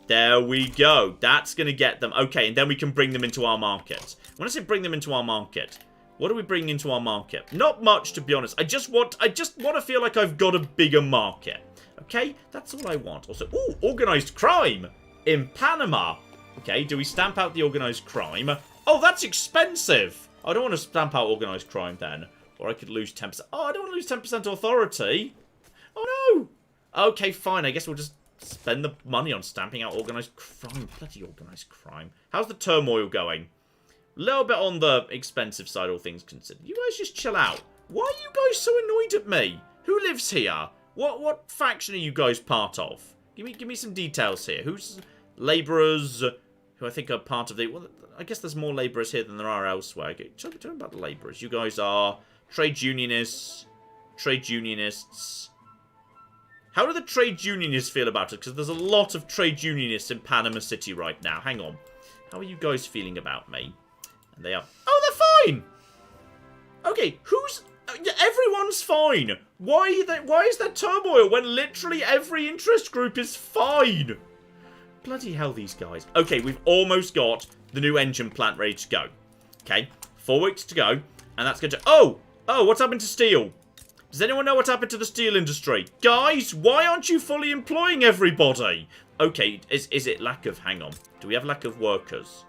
There we go. That's going to get them. Okay, and then we can bring them into our market. When I say bring them into our market, what do we bring into our market? Not much, to be honest. I just want to feel like I've got a bigger market. Okay? That's all I want. Also, ooh, organized crime in Panama. Okay, do we stamp out the organized crime? Oh, that's expensive. I don't want to stamp out organized crime then. Or I could lose 10%. Oh, I don't want to lose 10% authority. Oh, no. Okay, fine. I guess we'll just... spend the money on stamping out organised crime. Bloody organised crime. How's the turmoil going? A little bit on the expensive side, all things considered. You guys just chill out. Why are you guys so annoyed at me? Who lives here? What faction are you guys part of? Give me some details here. Who's labourers who I think are part of the... Well, I guess there's more labourers here than there are elsewhere. Okay, tell me about the labourers. You guys are trade unionists. trade unionists. How do the trade unionists feel about it? Because there's a lot of trade unionists in Panama City right now. Hang on. How are you guys feeling about me? And they are... Oh, they're fine! Okay, who's... Everyone's fine. Why is there turmoil when literally every interest group is fine? Bloody hell, these guys. Okay, we've almost got the new engine plant ready to go. Okay, 4 weeks to go. And that's going to... Oh, what's happened to steel? Does anyone know what happened to the steel industry? Guys, why aren't you fully employing everybody? Okay, is it lack of... Hang on. Do we have lack of workers?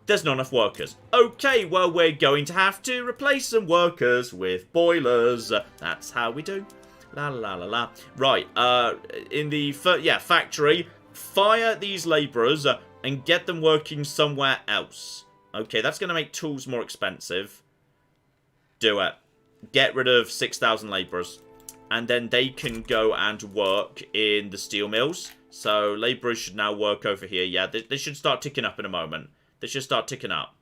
There's not enough workers. Okay, well, we're going to have to replace some workers with boilers. That's how we do. La la la la. Right, in the factory, fire these labourers and get them working somewhere else. Okay, that's going to make tools more expensive. Do it. Get rid of 6,000 labourers. And then they can go and work in the steel mills. So, labourers should now work over here. Yeah, they should start ticking up in a moment. They should start ticking up.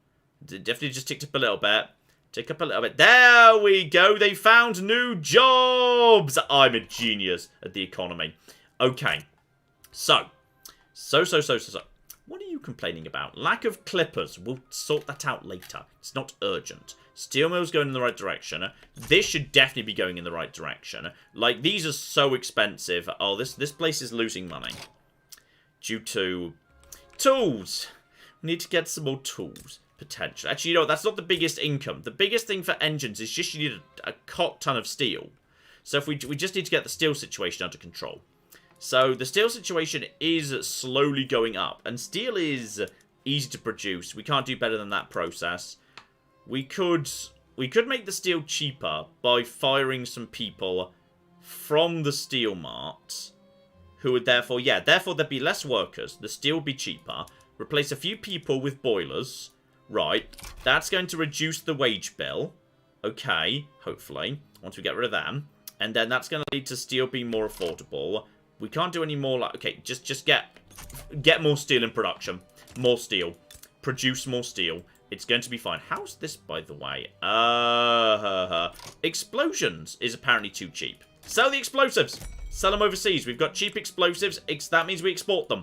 Definitely just ticked up a little bit. Tick up a little bit. There we go. They found new jobs. I'm a genius at the economy. Okay. So. What are you complaining about? Lack of clippers. We'll sort that out later. It's not urgent. Steel mill's going in the right direction. This should definitely be going in the right direction. Like, these are so expensive. Oh, this place is losing money. Due to tools. We need to get some more tools, potentially. Actually, you know, that's not the biggest income. The biggest thing for engines is just you need a cock ton of steel. So if we just need to get the steel situation under control. So the steel situation is slowly going up. And steel is easy to produce. We can't do better than that process. We could make the steel cheaper by firing some people from the steel mart. Who would therefore there'd be less workers. The steel would be cheaper. Replace a few people with boilers. Right. That's going to reduce the wage bill. Okay. Hopefully. Once we get rid of them. And then that's going to lead to steel being more affordable. We can't do any more like... Okay. Just get more steel in production. More steel. Produce more steel. It's going to be fine. How's this, by the way? Explosions is apparently too cheap. Sell the explosives. Sell them overseas. We've got cheap explosives. That means we export them.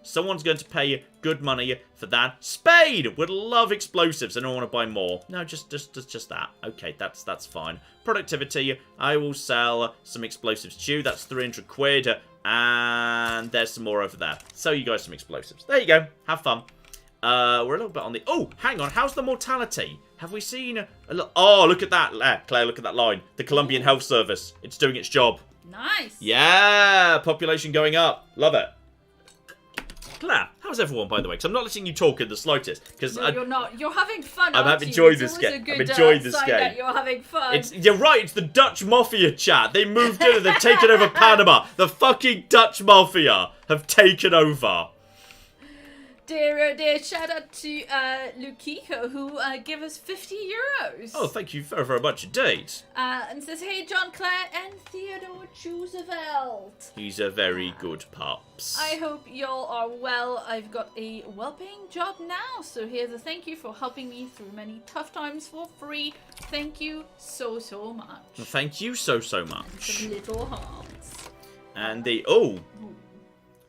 Someone's going to pay good money for that. Spade would love explosives and I want to buy more. No, just that. Okay, that's fine. Productivity. I will sell some explosives to you. That's 300 quid. And there's some more over there. Sell you guys some explosives. There you go. Have fun. We're a little bit on the... Oh, hang on. How's the mortality? Have we seen a little... Oh, look at that. Claire, look at that line. The Colombian Health Service. It's doing its job.
Nice.
Yeah. Population going up. Love it. Claire, how's everyone, by the way? Because I'm not letting you talk in the slightest.
No, you're not. You're having fun,
I'm enjoying this game. I'm enjoying this game.
That you're having fun.
You're right, it's the Dutch Mafia chat. They moved in and they've taken over Panama. The fucking Dutch Mafia have taken over.
Dear shout out to Lukiko, who gave us 50 euros.
Oh, thank you very, very much indeed.
And says, hey, John, Claire, and Theodore Roosevelt.
He's a very good pups.
I hope y'all are well. I've got a well-paying job now, so here's a thank you for helping me through many tough times for free. Thank you so much.
Thank you so much.
And some little hearts.
And the... Oh...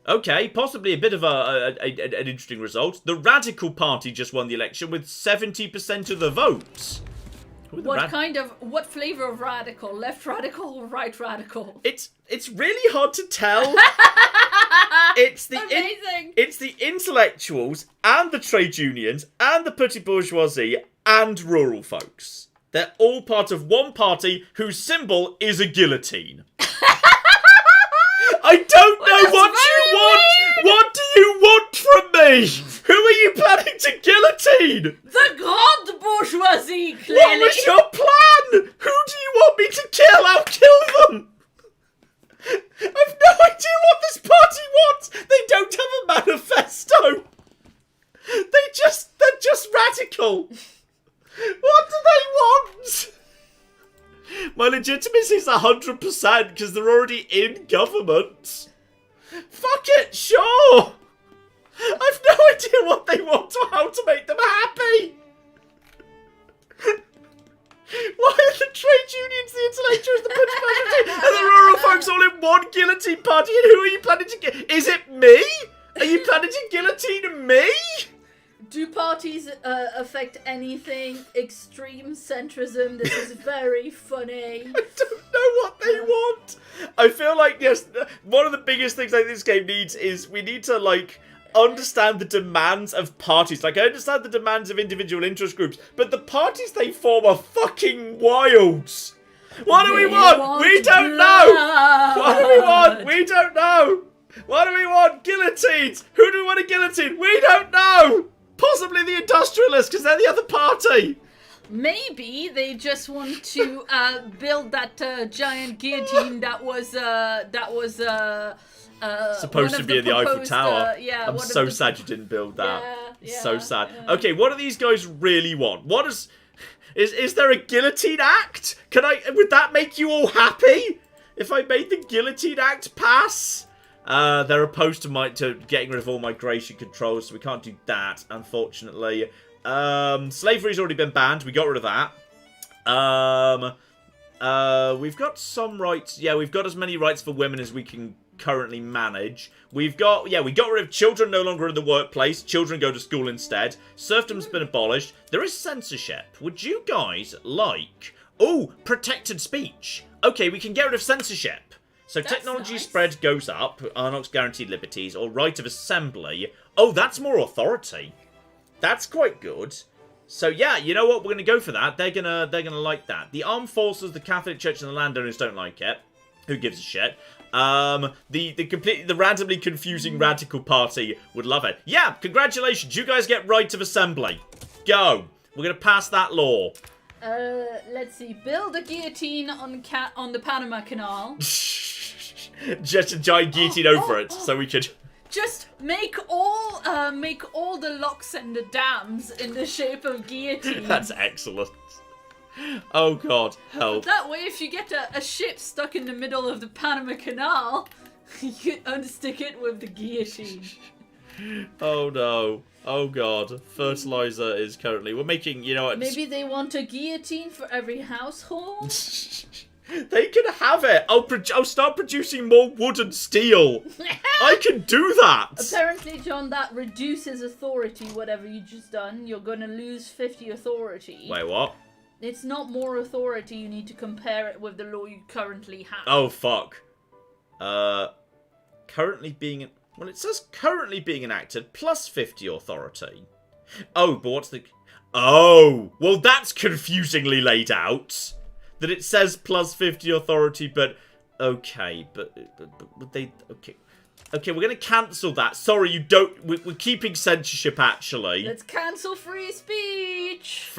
Okay, possibly a bit of an interesting result. The Radical Party just won the election with 70% of the votes.
What flavor of radical? Left radical or right radical?
It's really hard to tell. It's the intellectuals and the trade unions and the petty bourgeoisie and rural folks. They're all part of one party whose symbol is a guillotine. I don't know what you want! What do you want from me? Who are you planning to guillotine?
The Grande Bourgeoisie, clearly!
What was your plan? Who do you want me to kill? I'll kill them! I've no idea what this party wants! They don't have a manifesto! They're just radical! What do they want? My legitimacy is 100% because they're already in government. Fuck it, sure. I've no idea what they want or how to make them happy. Why are the trade unions the minutes later as the punch party, and the rural folks all in one guillotine party. And who are you planning to get? Is it me? Are you planning to guillotine me?
Do parties affect anything? Extreme centrism. This is very funny.
I don't know what they want. I feel like, yes, one of the biggest things I think this game needs is we need to, like, understand the demands of parties. Like, I understand the demands of individual interest groups, but the parties they form are fucking wild. What do we want? We don't know. What do we want? We don't know. What do we want? Guillotines. Who do we want to guillotine? We don't know. Possibly the industrialists, because they're the other party.
Maybe they just want to build that giant guillotine that was
supposed to be in the Eiffel Tower.
Yeah,
I'm so sad you didn't build that.
Yeah,
so sad.
Yeah.
Okay, what do these guys really want? What is there a guillotine act? Would that make you all happy? If I made the guillotine act pass? They're opposed to getting rid of all migration controls, so we can't do that, unfortunately. Slavery's already been banned. We got rid of that. We've got some rights. Yeah, we've got as many rights for women as we can currently manage. We got rid of children no longer in the workplace. Children go to school instead. Serfdom's been abolished. There is censorship. Would you guys like... Oh, protected speech. Okay, we can get rid of censorship. So
That's
technology
nice.
spread goes up, unlocks guaranteed liberties, or right of assembly. Oh, that's more authority. That's quite good. So yeah, you know what? We're gonna go for that. They're gonna like that. The armed forces, the Catholic Church, and the landowners don't like it. Who gives a shit? The randomly confusing radical party would love it. Yeah, congratulations. You guys get right of assembly. Go. We're gonna pass that law.
Let's see. Build a guillotine on the Panama Canal.
Just a giant guillotine over it, so we could...
Just make all the locks and the dams in the shape of guillotines.
That's excellent. Oh god, help.
That way, if you get a ship stuck in the middle of the Panama Canal, you can unstick it with the guillotine.
Oh no. Oh god. Fertilizer is currently... We're making, you know what...
Maybe they want a guillotine for every household?
They can have it. I'll start producing more wood and steel. I can do that.
Apparently, John, that reduces authority, whatever you just done. You're gonna lose 50 authority.
Wait, what?
It's not more authority, you need to compare it with the law you currently have.
Oh, fuck. Currently being... Well, it says currently being enacted plus 50 authority. Oh, but what's the... Oh! Well, that's confusingly laid out. That it says plus 50 authority, but... Okay, but would they... Okay. Okay, we're going to cancel that. Sorry, you don't... We're keeping censorship, actually.
Let's cancel free speech!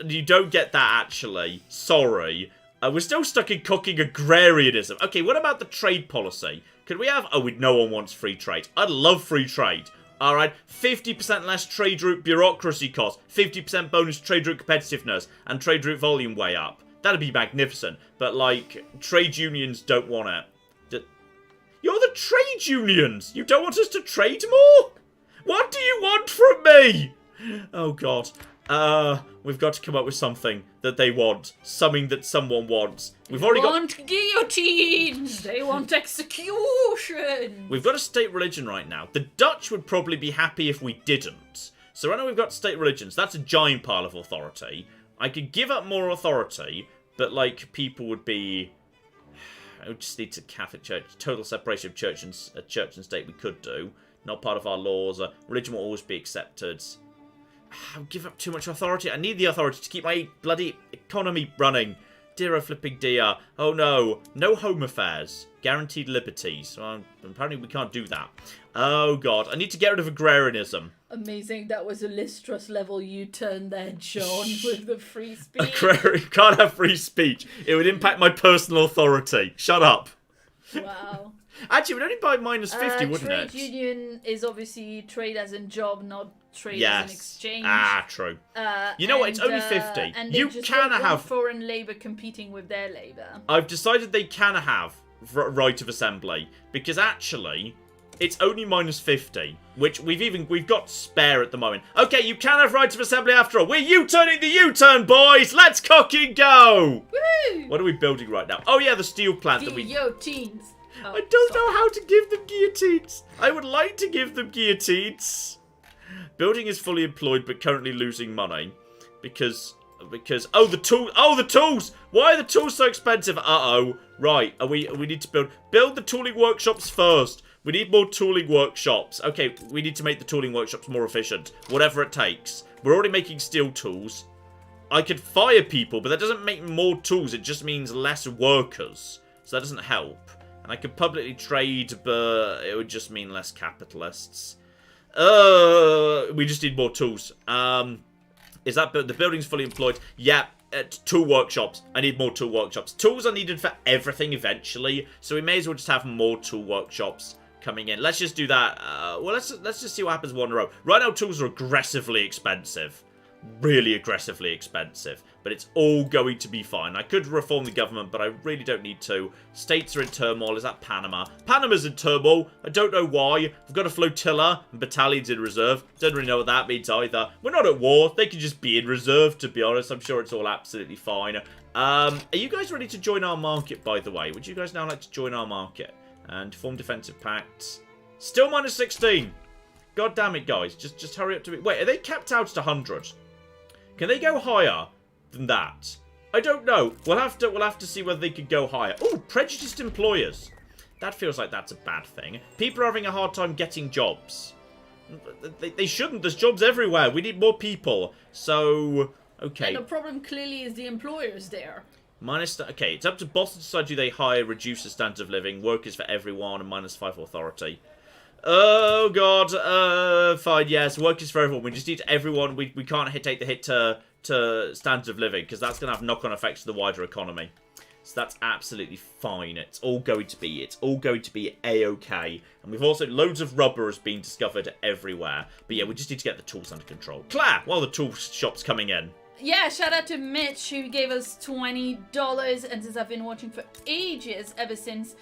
You don't get that, actually. Sorry. We're still stuck in cooking agrarianism. Okay, what about the trade policy? Could we have... Oh, no one wants free trade. I'd love free trade. Alright, 50% less trade route bureaucracy cost, 50% bonus trade route competitiveness, and trade route volume way up. That'd be magnificent. But, like, trade unions don't want it. You're the trade unions! You don't want us to trade more? What do you want from me? Oh, God. We've got to come up with something that they want. Something that someone wants. We've already got...
They want guillotines! They want execution!
We've got a state religion right now. The Dutch would probably be happy if we didn't. So right now we've got state religions. That's a giant pile of authority. I could give up more authority, but, like, people would be... I would just need to Catholic Church. Total separation of church and state we could do. Not part of our laws. Religion will always be accepted. I'll give up too much authority. I need the authority to keep my bloody economy running. Dear oh flipping dear. Oh no. No home affairs. Guaranteed liberties. Well, apparently we can't do that. Oh god. I need to get rid of agrarianism.
Amazing. That was a Listros level U-turn there, John, with the free speech.
Can't have free speech. It would impact my personal authority. Shut up.
Wow.
Actually, it would only buy minus 50, wouldn't it?
Trade union is obviously trade as in job, not trade as in exchange.
Ah, true. You know what? It's only 50.
And
you can have
foreign labour competing with their labour.
I've decided they can have right of assembly because actually, It's only -50, which we've got spare at the moment. Okay, you can have right of assembly after all. We're U-turning the U-turn, boys. Let's cock and go.
Woo!
What are we building right now? Oh yeah, the steel plant that we.
Guillotines. Oh,
I don't know how to give them guillotines. I would like to give them guillotines. Building is fully employed, but currently losing money because oh the tools. Why are the tools so expensive? Right. We need to build the tooling workshops first. We need more tooling workshops. Okay, we need to make the tooling workshops more efficient. Whatever it takes. We're already making steel tools. I could fire people, but that doesn't make more tools. It just means less workers. So that doesn't help. And I could publicly trade, but it would just mean less capitalists. We just need more tools. Is that the building's fully employed? Yeah. Tool workshops. I need more tool workshops. Tools are needed for everything eventually, so we may as well just have more tool workshops coming in. Let's just do that. Well, let's just see what happens one row. Right now, tools are aggressively expensive. Really aggressively expensive. But it's all going to be fine. I could reform the government, but I really don't need to. States are in turmoil. Is that Panama? Panama's in turmoil. I don't know why. We've got a flotilla and battalions in reserve. Don't really know what that means either. We're not at war. They can just be in reserve, to be honest. I'm sure it's all absolutely fine. Are you guys ready to join our market, by the way? Would you guys now like to join our market? And form defensive pacts. Still -16. God damn it, guys. Just hurry up to me. Wait, are they capped out at 100? Can they go higher than that? I don't know. We'll have to see whether they could go higher. Oh, prejudiced employers. That feels like that's a bad thing. People are having a hard time getting jobs. They shouldn't. There's jobs everywhere. We need more people. So, okay.
And the problem clearly is the employers there.
Okay, it's up to Boston to decide do they hire, reduce the standard of living, workers for everyone, and -5 authority. Oh, God. Fine, yes, workers for everyone. We just need everyone. We can't take the hit to standards of living, because that's going to have knock-on effects to the wider economy. So that's absolutely fine. It's all going to be A-okay. And we've also, loads of rubber has been discovered everywhere. But yeah, we just need to get the tools under control. Claire, while the tool shop's coming in.
Yeah, shout out to Mitch who gave us $20, and since I've been watching for ages, ever since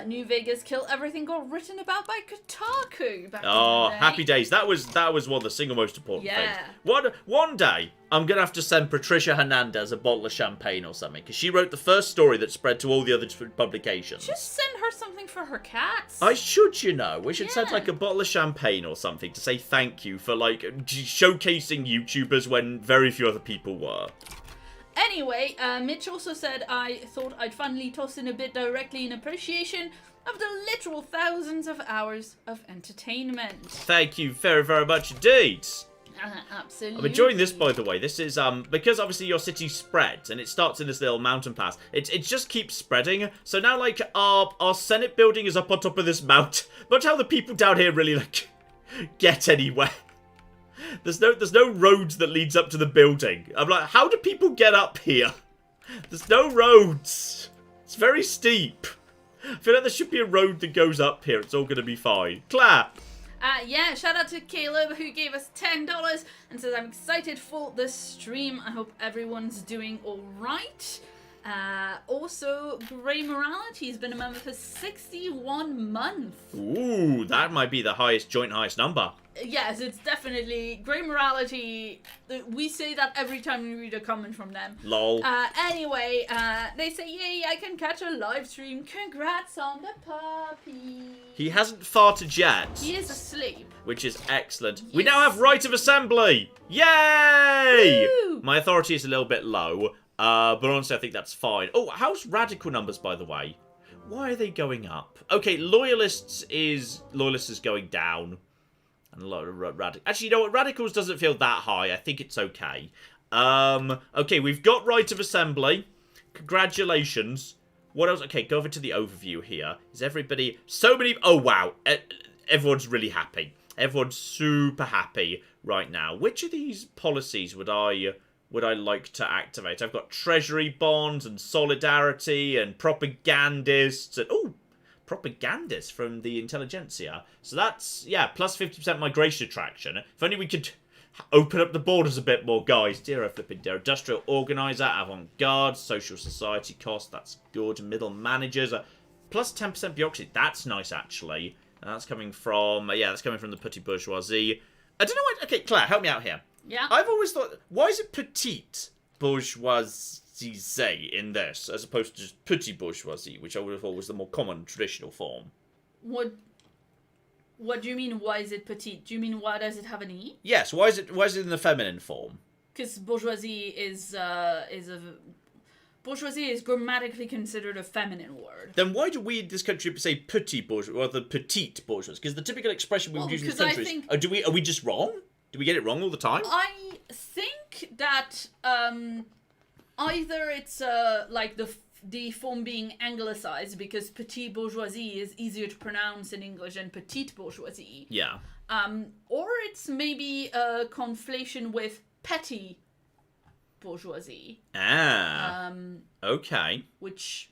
New Vegas Kill Everything got written about by Kotaku back in the day.
Happy days. That was one of the single most important things. One day, I'm going to have to send Patricia Hernandez a bottle of champagne or something, because she wrote the first story that spread to all the other publications.
Just send her something for her cats.
I should, you know. We should send, like, a bottle of champagne or something to say thank you for, like, showcasing YouTubers when very few other people were.
Anyway, Mitch also said, I thought I'd finally toss in a bit directly in appreciation of the literal thousands of hours of entertainment.
Thank you very, very much indeed.
Absolutely.
I'm enjoying this, by the way. This is, because obviously your city spreads, and it starts in this little mountain pass. It just keeps spreading. So now, like, our Senate building is up on top of this mountain. Watch how the people down here really, like, get anywhere. There's no roads that leads up to the building. I'm like, how do people get up here? There's no roads. It's very steep. I feel like there should be a road that goes up here. It's all going to be fine. Claire.
Yeah, shout out to Caleb who gave us $10 and says, I'm excited for the stream. I hope everyone's doing alright. Also, Grey Morality has been a member for 61 months.
Ooh, that might be the joint highest number.
Yes, it's definitely Grey Morality. We say that every time we read a comment from them.
Lol.
Anyway, they say, yay, I can catch a live stream. Congrats on the puppy.
He hasn't farted yet.
He is asleep.
Which is excellent.
Yes.
We now have right of assembly. Yay!
Woo!
My authority is a little bit low. But honestly, I think that's fine. Oh, how's radical numbers, by the way? Why are they going up? Okay, loyalists is going down. And a lot of radical. Actually, you know what? Radicals doesn't feel that high. I think it's okay. Okay, we've got right of assembly. Congratulations. What else? Okay, go over to the overview here. Is everybody... So many... Oh, wow. Everyone's really happy. Everyone's super happy right now. Which of these policies would I like to activate? I've got treasury bonds and solidarity and propagandists and... Oh, propagandists from the intelligentsia. So that's, yeah, plus 50% migration attraction. If only we could open up the borders a bit more, guys. Dear flipping dear. Industrial organizer, avant-garde, social society cost. That's good. Middle managers. Plus 10% bureaucracy. That's nice, actually. That's coming from, yeah, that's coming from the petit bourgeoisie. I don't know what, okay, Claire, help me out here.
Yeah.
I've always thought, why is it petite bourgeoisie in this, as opposed to just petit bourgeoisie, which I would have thought was the more common, traditional form?
What do you mean, why is it petite? Do you mean, why does it have an E?
Yes, why is it in the feminine form?
Because bourgeoisie is grammatically considered a feminine word.
Then why do we in this country say petit bourgeois rather than petite bourgeois? Because the typical expression we would use in this country is, are we just wrong? Do we get it wrong all the time?
I think that either it's like the form being anglicized because petit bourgeoisie is easier to pronounce in English than petite bourgeoisie.
Yeah.
Or it's maybe a conflation with petty bourgeoisie.
Okay.
Which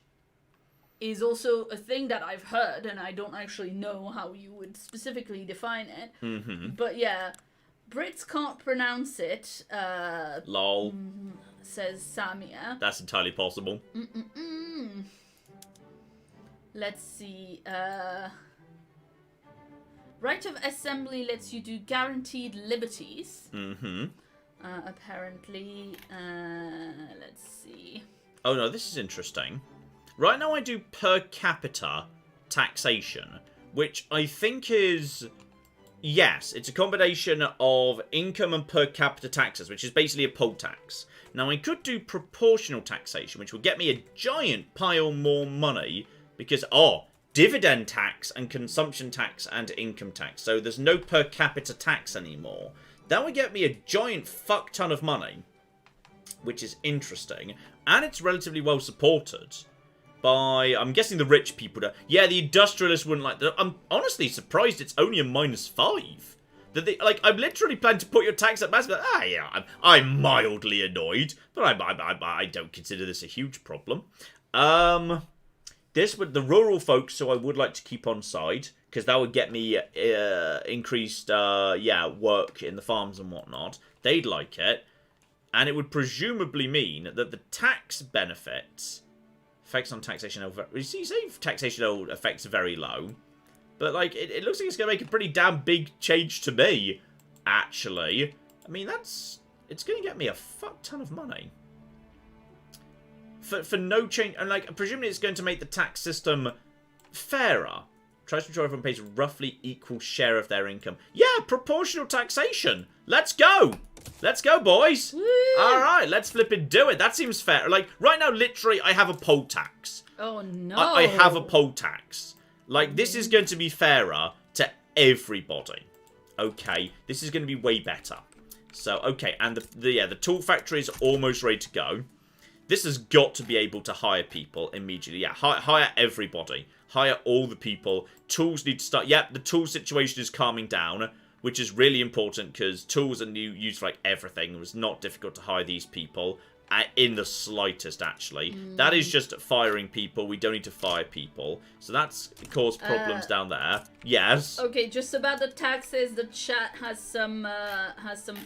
is also a thing that I've heard, and I don't actually know how you would specifically define it.
Mm-hmm.
But yeah, Brits can't pronounce it.
Lol.
Says Samia.
That's entirely possible.
Let's see. Right of assembly lets you do guaranteed liberties.
Mm-hmm.
Apparently. Let's see.
Oh no, this is interesting. Right now I do per capita taxation, which I think is... Yes, it's a combination of income and per capita taxes, which is basically a poll tax. Now, I could do proportional taxation, which would get me a giant pile more money, because, dividend tax and consumption tax and income tax. So there's no per capita tax anymore. That would get me a giant fuck ton of money, which is interesting. And it's relatively well supported by, I'm guessing, the rich people. Yeah, the industrialists wouldn't like that. I'm honestly surprised it's only a -5. That they, like, I'm literally planning to put your tax up massively. Yeah, I'm mildly annoyed, but I don't consider this a huge problem. This would, the rural folks, so I would like to keep on side, because that would get me increased, work in the farms and whatnot. They'd like it, and it would presumably mean that the tax benefits, effects on taxation, you see, taxation effects are very low. But, like, it looks like it's going to make a pretty damn big change to me, actually. I mean, it's going to get me a fuck ton of money. For no change, and, like, presumably it's going to make the tax system fairer. Tries to ensure everyone pays a roughly equal share of their income. Yeah, proportional taxation. Let's go. Let's go, boys. All right, let's flip and do it. That seems fair. Like, right now, literally, I have a poll tax.
Oh, no.
I have a poll tax. Like, this is going to be fairer to everybody. Okay, this is going to be way better. So, okay, and the tool factory is almost ready to go. This has got to be able to hire people immediately. Yeah, hire everybody. Hire all the people. Tools need to start. Yep, the tool situation is calming down, which is really important because tools are used for, like, everything. It was not difficult to hire these people. In the slightest, actually. That is just firing people. We don't need to fire people. So that's caused problems down there. Yes.
Okay, just about the taxes, the chat has some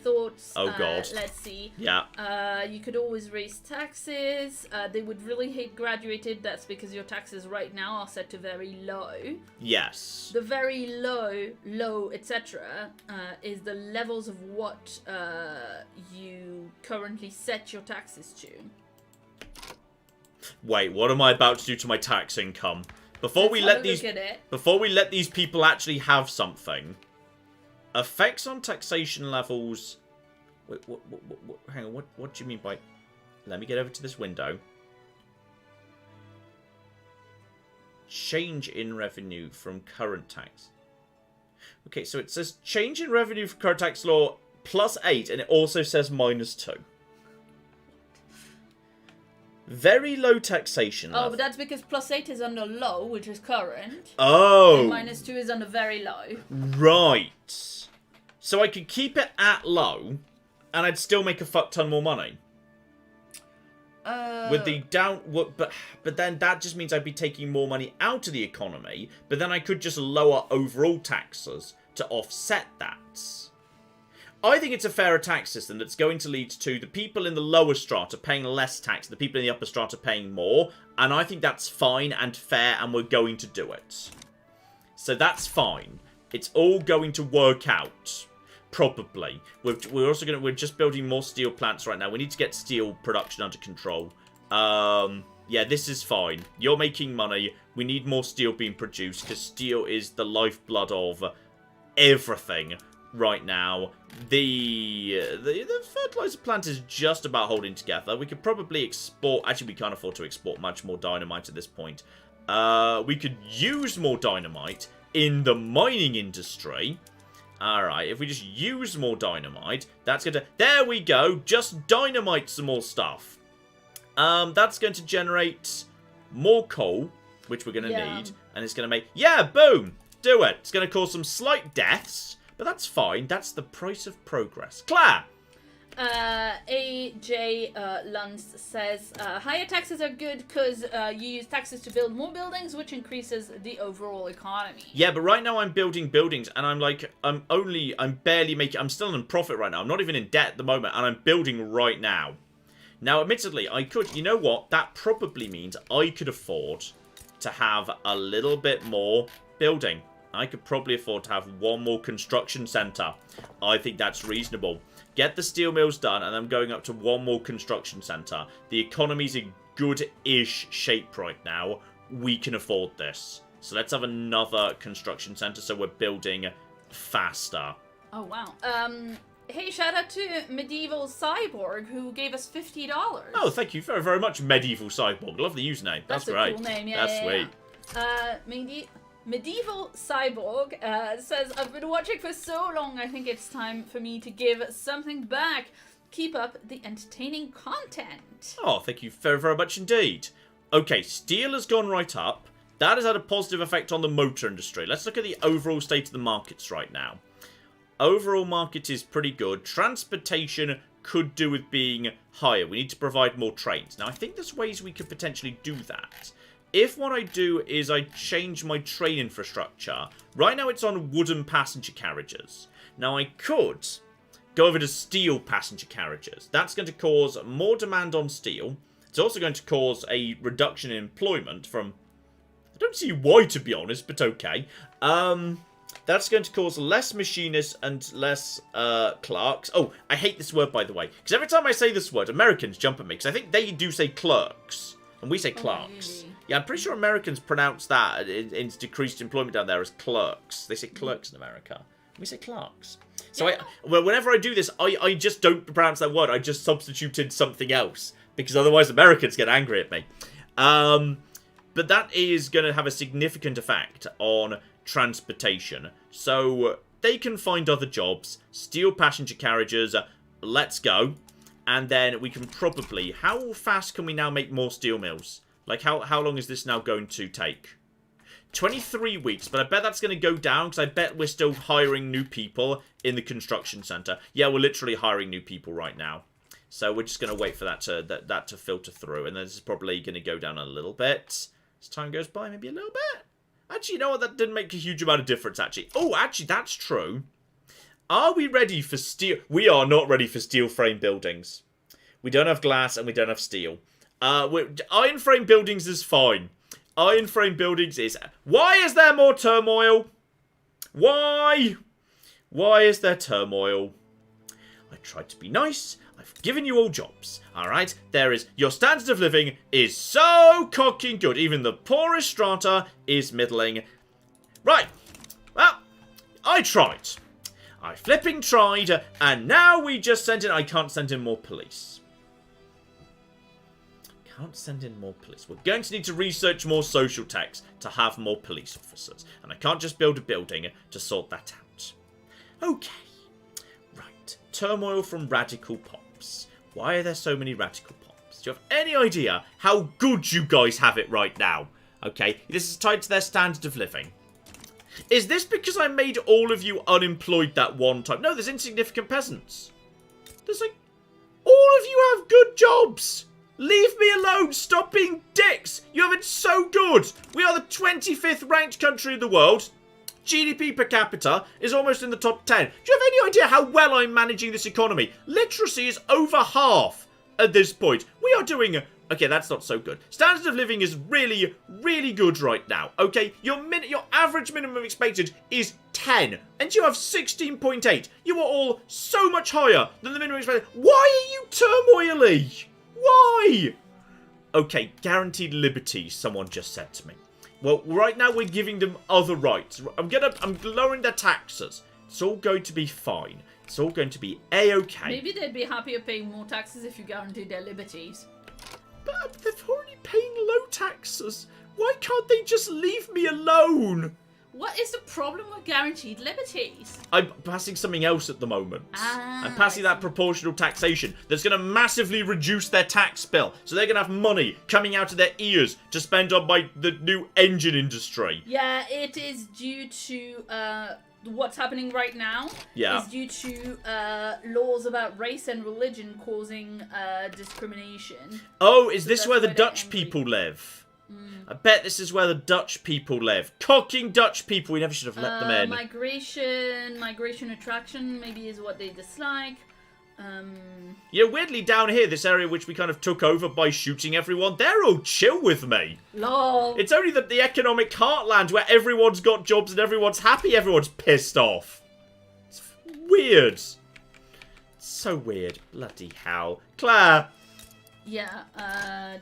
thoughts.
Oh, God.
Let's see.
Yeah.
You could always raise taxes. They would really hate graduated. That's because your taxes right now are set to very low.
Yes.
The very low, etc. Is the levels of what you currently set your taxes to.
Wait, what am I about to do to my tax income? Before we let these people actually have something. Effects on taxation levels. Wait, what hang on, what do you mean by... Let me get over to this window. Change in revenue from current tax. Okay, so it says change in revenue from current tax law +8, and it also says -2. Very low taxation level.
Oh, but that's because +8 is under low, which is current.
Oh.
And -2 is under very low.
Right. So I could keep it at low, and I'd still make a fuck ton more money. With the but then that just means I'd be taking more money out of the economy, but then I could just lower overall taxes to offset that. I think it's a fairer tax system that's going to lead to the people in the lower strata paying less tax, the people in the upper strata paying more, and I think that's fine and fair, and we're going to do it. So that's fine. It's all going to work out. Probably. We're also we're just building more steel plants right now. We need to get steel production under control. Yeah, this is fine. You're making money. We need more steel being produced because steel is the lifeblood of everything right now. The fertilizer plant is just about holding together. We could probably export... Actually, we can't afford to export much more dynamite at this point. We could use more dynamite in the mining industry. Alright, if we just use more dynamite, that's going to... There we go! Just dynamite some more stuff. That's going to generate more coal, which we're going to need. And it's going to make... Yeah, boom! Do it! It's going to cause some slight deaths, but that's fine. That's the price of progress. Claire!
AJ Luns says, higher taxes are good because you use taxes to build more buildings, which increases the overall economy.
Yeah, but right now I'm building buildings, and I'm like, I'm barely making... I'm still in profit right now. I'm not even in debt at the moment, and I'm building right now. Now, admittedly, I could... You know what? That probably means I could afford to have a little bit more building. I could probably afford to have one more construction centre. I think that's reasonable. Get the steel mills done, and I'm going up to one more construction centre. The economy's in good-ish shape right now. We can afford this. So let's have another construction centre so we're building faster.
Oh, wow. Hey, shout out to Medieval Cyborg, who gave us $50.
Oh, thank you very, very much, Medieval Cyborg. Love the username. That's great.
That's a cool name, yeah.
That's sweet.
Medieval Cyborg says, I've been watching for so long, I think it's time for me to give something back. Keep up the entertaining content.
Oh, thank you very, very much indeed. Okay, steel has gone right up. That has had a positive effect on the motor industry. Let's look at the overall state of the markets right now. Overall market is pretty good. Transportation could do with being higher. We need to provide more trains. Now, I think there's ways we could potentially do that. If what I do is I change my train infrastructure, right now it's on wooden passenger carriages. Now I could go over to steel passenger carriages. That's going to cause more demand on steel. It's also going to cause a reduction in employment from... I don't see why, to be honest, but okay. That's going to cause less machinists and less clerks. Oh, I hate this word, by the way. Because every time I say this word, Americans jump at me. Because I think they do say clerks. And we say clerks.
Really?
Yeah, I'm pretty sure Americans pronounce that in decreased employment down there as clerks. They say clerks in America. We say clerks. So
Yeah.
well, whenever I do this, I just don't pronounce that word. I just substituted something else. Because otherwise Americans get angry at me. But that is going to have a significant effect on transportation. So they can find other jobs. Steel passenger carriages. Let's go. And then we can probably... How fast can we now make more steel mills? Like, how long is this now going to take? 23 weeks, but I bet that's going to go down, because I bet we're still hiring new people in the construction centre. Yeah, we're literally hiring new people right now. So we're just going to wait for that to filter through, and then this is probably going to go down a little bit. As time goes by, maybe a little bit. Actually, you know what? That didn't make a huge amount of difference, actually. Oh, actually, that's true. Are we ready for steel? We are not ready for steel frame buildings. We don't have glass, and we don't have steel. Iron frame buildings is fine. Iron frame buildings is... Why is there more turmoil? Why? Why is there turmoil? I tried to be nice. I've given you all jobs. Alright? Your standard of living is so cocking good. Even the poorest strata is middling. Right. Well, I tried. I flipping tried. And now we just sent in... I can't send in more police. Can't send in more police. We're going to need to research more social techs to have more police officers. And I can't just build a building to sort that out. Okay. Right. Turmoil from radical pops. Why are there so many radical pops? Do you have any idea how good you guys have it right now? Okay. This is tied to their standard of living. Is this because I made all of you unemployed that one time? No, there's insignificant peasants. There's like... All of you have good jobs. Leave me alone! Stop being dicks! You have it so good! We are the 25th ranked country in the world. GDP per capita is almost in the top 10. Do you have any idea how well I'm managing this economy? Literacy is over half at this point. We are doing Okay, that's not so good. Standard of living is really, really good right now. Okay, your average minimum expected is 10, and you have 16.8. You are all so much higher than the minimum expected. Why are you turmoily? Why? Okay, guaranteed liberties, someone just said to me. Well, right now we're giving them other rights. I'm lowering their taxes. It's all going to be fine. It's all going to be A-okay.
Maybe they'd be happier paying more taxes if you guaranteed their liberties.
But they're already paying low taxes. Why can't they just leave me alone?
What is the problem with guaranteed liberties?
I'm passing something else at the moment. I'm passing
I
that proportional taxation that's going to massively reduce their tax bill. So they're going to have money coming out of their ears to spend on the new engine industry.
Yeah, it is due to what's happening right now.
Yeah.
Is due to laws about race and religion causing discrimination.
Oh, is
So
this
that's
where the
why they're
Dutch
angry.
people live? I bet this is where the Dutch people live. Cocking Dutch people. We never should have let them in.
Migration attraction maybe is what they dislike.
Yeah, weirdly down here, this area which we kind of took over by shooting everyone, they're all chill with me.
Lol.
It's only the economic heartland where everyone's got jobs and everyone's happy, everyone's pissed off. It's weird. It's so weird. Bloody hell. Claire.
Yeah,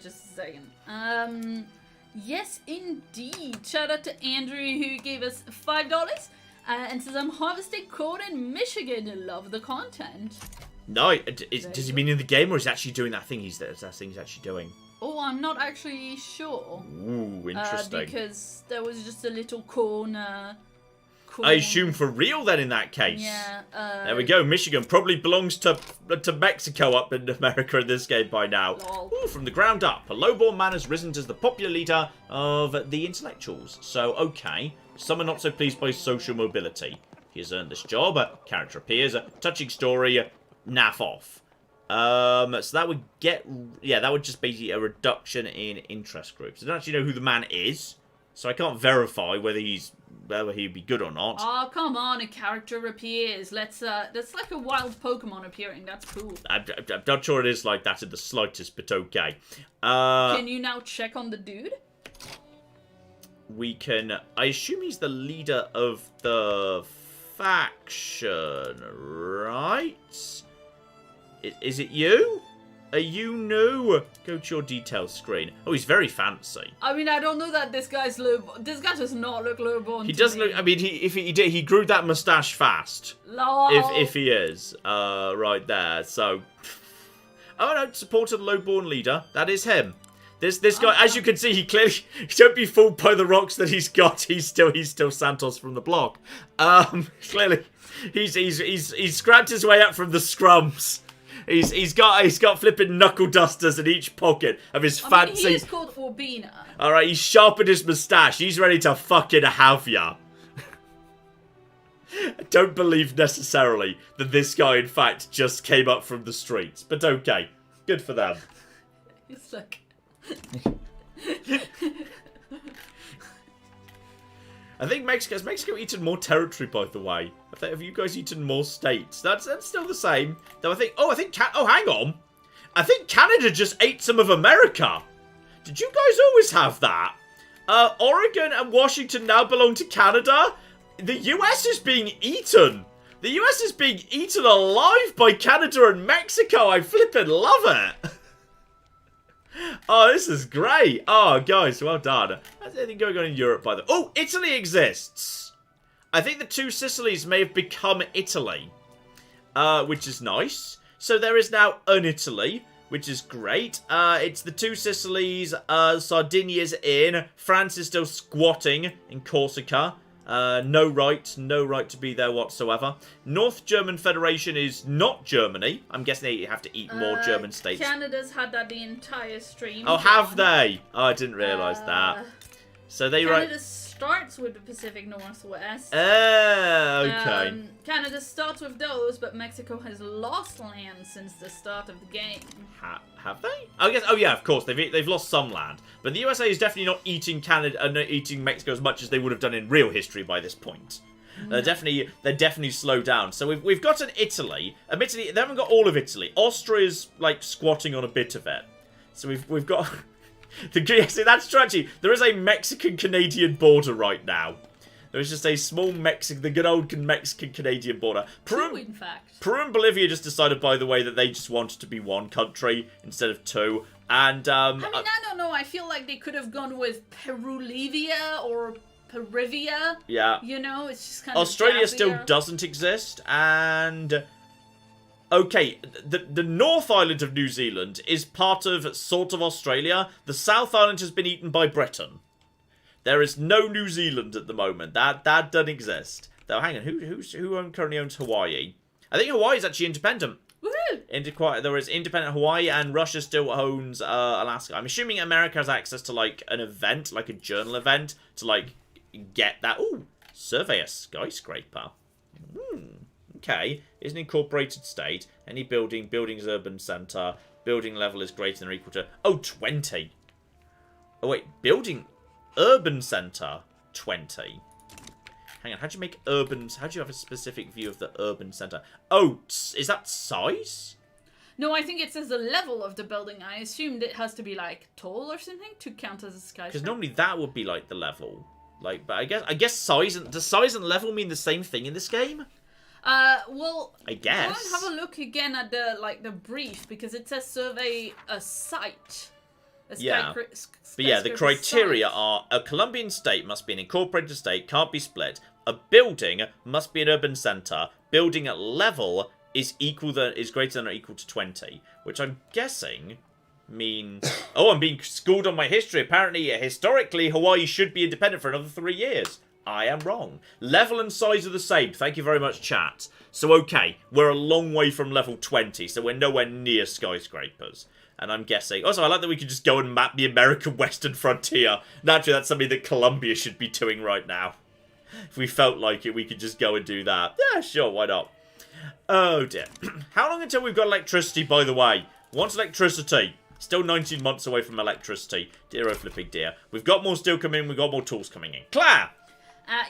just a second. Yes, indeed. Shout out to Andrew who gave us $5 and says, I'm harvesting corn in Michigan. Love the content.
No, does he mean in the game or is he actually doing that thing he's actually doing?
Oh, I'm not actually sure.
Ooh, interesting.
Because there was just a little corn.
I assume for real then in that case.
Yeah.
There we go. Michigan probably belongs to Mexico up in America in this game by now.
Lol.
Ooh, from the ground up, a lowborn man has risen as the popular leader of the intellectuals. So, okay. Some are not so pleased by social mobility. He has earned this job. Character appears. Touching story. Naff off. So that would get... Yeah, that would just be a reduction in interest groups. I don't actually know who the man is. So I can't verify whether he'd be good or not.
Oh, come on, a character appears. That's like a wild Pokemon appearing. That's cool.
I'm not sure it is like that in the slightest, but okay.
Can you now check on the dude?
We can... I assume he's the leader of the faction, right? Is it you? Are you new? Go to your details screen. Oh, he's very fancy.
I mean, I don't know that this guy's low. This guy does not look lowborn.
He doesn't look... I mean, if he did, he grew that mustache fast.
Lol.
If he is. Right there. So... Oh, no. Supported lowborn leader. That is him. This guy, as you can see, he clearly... Don't be fooled by the rocks that he's got. He's still Santos from the block. Clearly, he's scrapped his way up from the scrums. He's got flipping knuckle dusters in each pocket of his fancy...
he is called Orbina.
Alright, he's sharpened his moustache. He's ready to fucking have ya. I don't believe necessarily that this guy, in fact, just came up from the streets. But okay. Good for them.
It's like...
I think has Mexico eaten more territory, by the way? Have you guys eaten more states? That's still the same. Though I think hang on. I think Canada just ate some of America. Did you guys always have that? Oregon and Washington now belong to Canada. The US is being eaten. The US is being eaten alive by Canada and Mexico. I flippin' love it. Oh, this is great. Oh, guys, well done. How's anything going on in Europe, by the way? Oh, Italy exists. I think the two Sicilies may have become Italy, which is nice. So there is now an Italy, which is great. It's the two Sicilies. Sardinia's in. France is still squatting in Corsica. No right to be there whatsoever. North German Federation is not Germany. I'm guessing they have to eat more German states.
Canada's had that the entire stream.
Oh, have they? Oh, I didn't realise that. So they
Canada starts with the Pacific Northwest.
Okay.
Canada starts with those, but Mexico has lost land since the start of the game.
Have they? I guess. Oh yeah, of course they've lost some land, but the USA is definitely not eating Canada and eating Mexico as much as they would have done in real history by this point. They're definitely slowed down. So we've got an Italy. Admittedly, they haven't got all of Italy. Austria's like squatting on a bit of it. So we've got... See, that's true, actually. There is a Mexican-Canadian border right now. There is just a small the good old Mexican-Canadian border.
Two, in fact.
Peru and Bolivia just decided, by the way, that they just wanted to be one country instead of two. And,
I mean, I don't know. I feel like they could have gone with Perulivia or Perivia.
Yeah.
You know, it's just kind
Australia
of
still doesn't exist, and... Okay, the North Island of New Zealand is part of sort of Australia. The South Island has been eaten by Britain. There is no New Zealand at the moment. That doesn't exist. Though, hang on, who currently owns Hawaii? I think Hawaii is actually independent.
Woohoo!
There is independent Hawaii, and Russia still owns Alaska. I'm assuming America has access to, like, an event, like a journal event, to, like, get that. Ooh, survey a skyscraper. Okay, is an incorporated state. Any buildings urban centre. Building level is greater than or equal to... Oh, 20. Oh, wait, building urban centre, 20. Hang on, how do you make urban... How do you have a specific view of the urban centre? Oh, is that size?
No, I think it says the level of the building. I assumed it has to be, like, tall or something to count as a skyscraper.
Because normally that would be, like, the level. Like, but I guess size... Does size and level mean the same thing in this game?
Well,
I guess.
go and have a look again at the brief, because it says survey a site.
But yeah, the criteria are a Colombian state must be an incorporated state, can't be split. A building must be an urban centre. Building at level is greater than or equal to 20, which I'm guessing means... Oh, I'm being schooled on my history. Apparently, historically, Hawaii should be independent for another 3 years. I am wrong. Level and size are the same. Thank you very much, chat. So, okay, we're a long way from level 20, so we're nowhere near skyscrapers. And I'm guessing... Also, I like that we could just go and map the American Western frontier. Naturally, that's something that Colombia should be doing right now. If we felt like it, we could just go and do that. Yeah, sure, why not? Oh, dear. How long until we've got electricity, by the way? What's electricity? Still 19 months away from electricity. Dear oh flipping dear. We've got more steel coming in, we've got more tools coming in. Claire!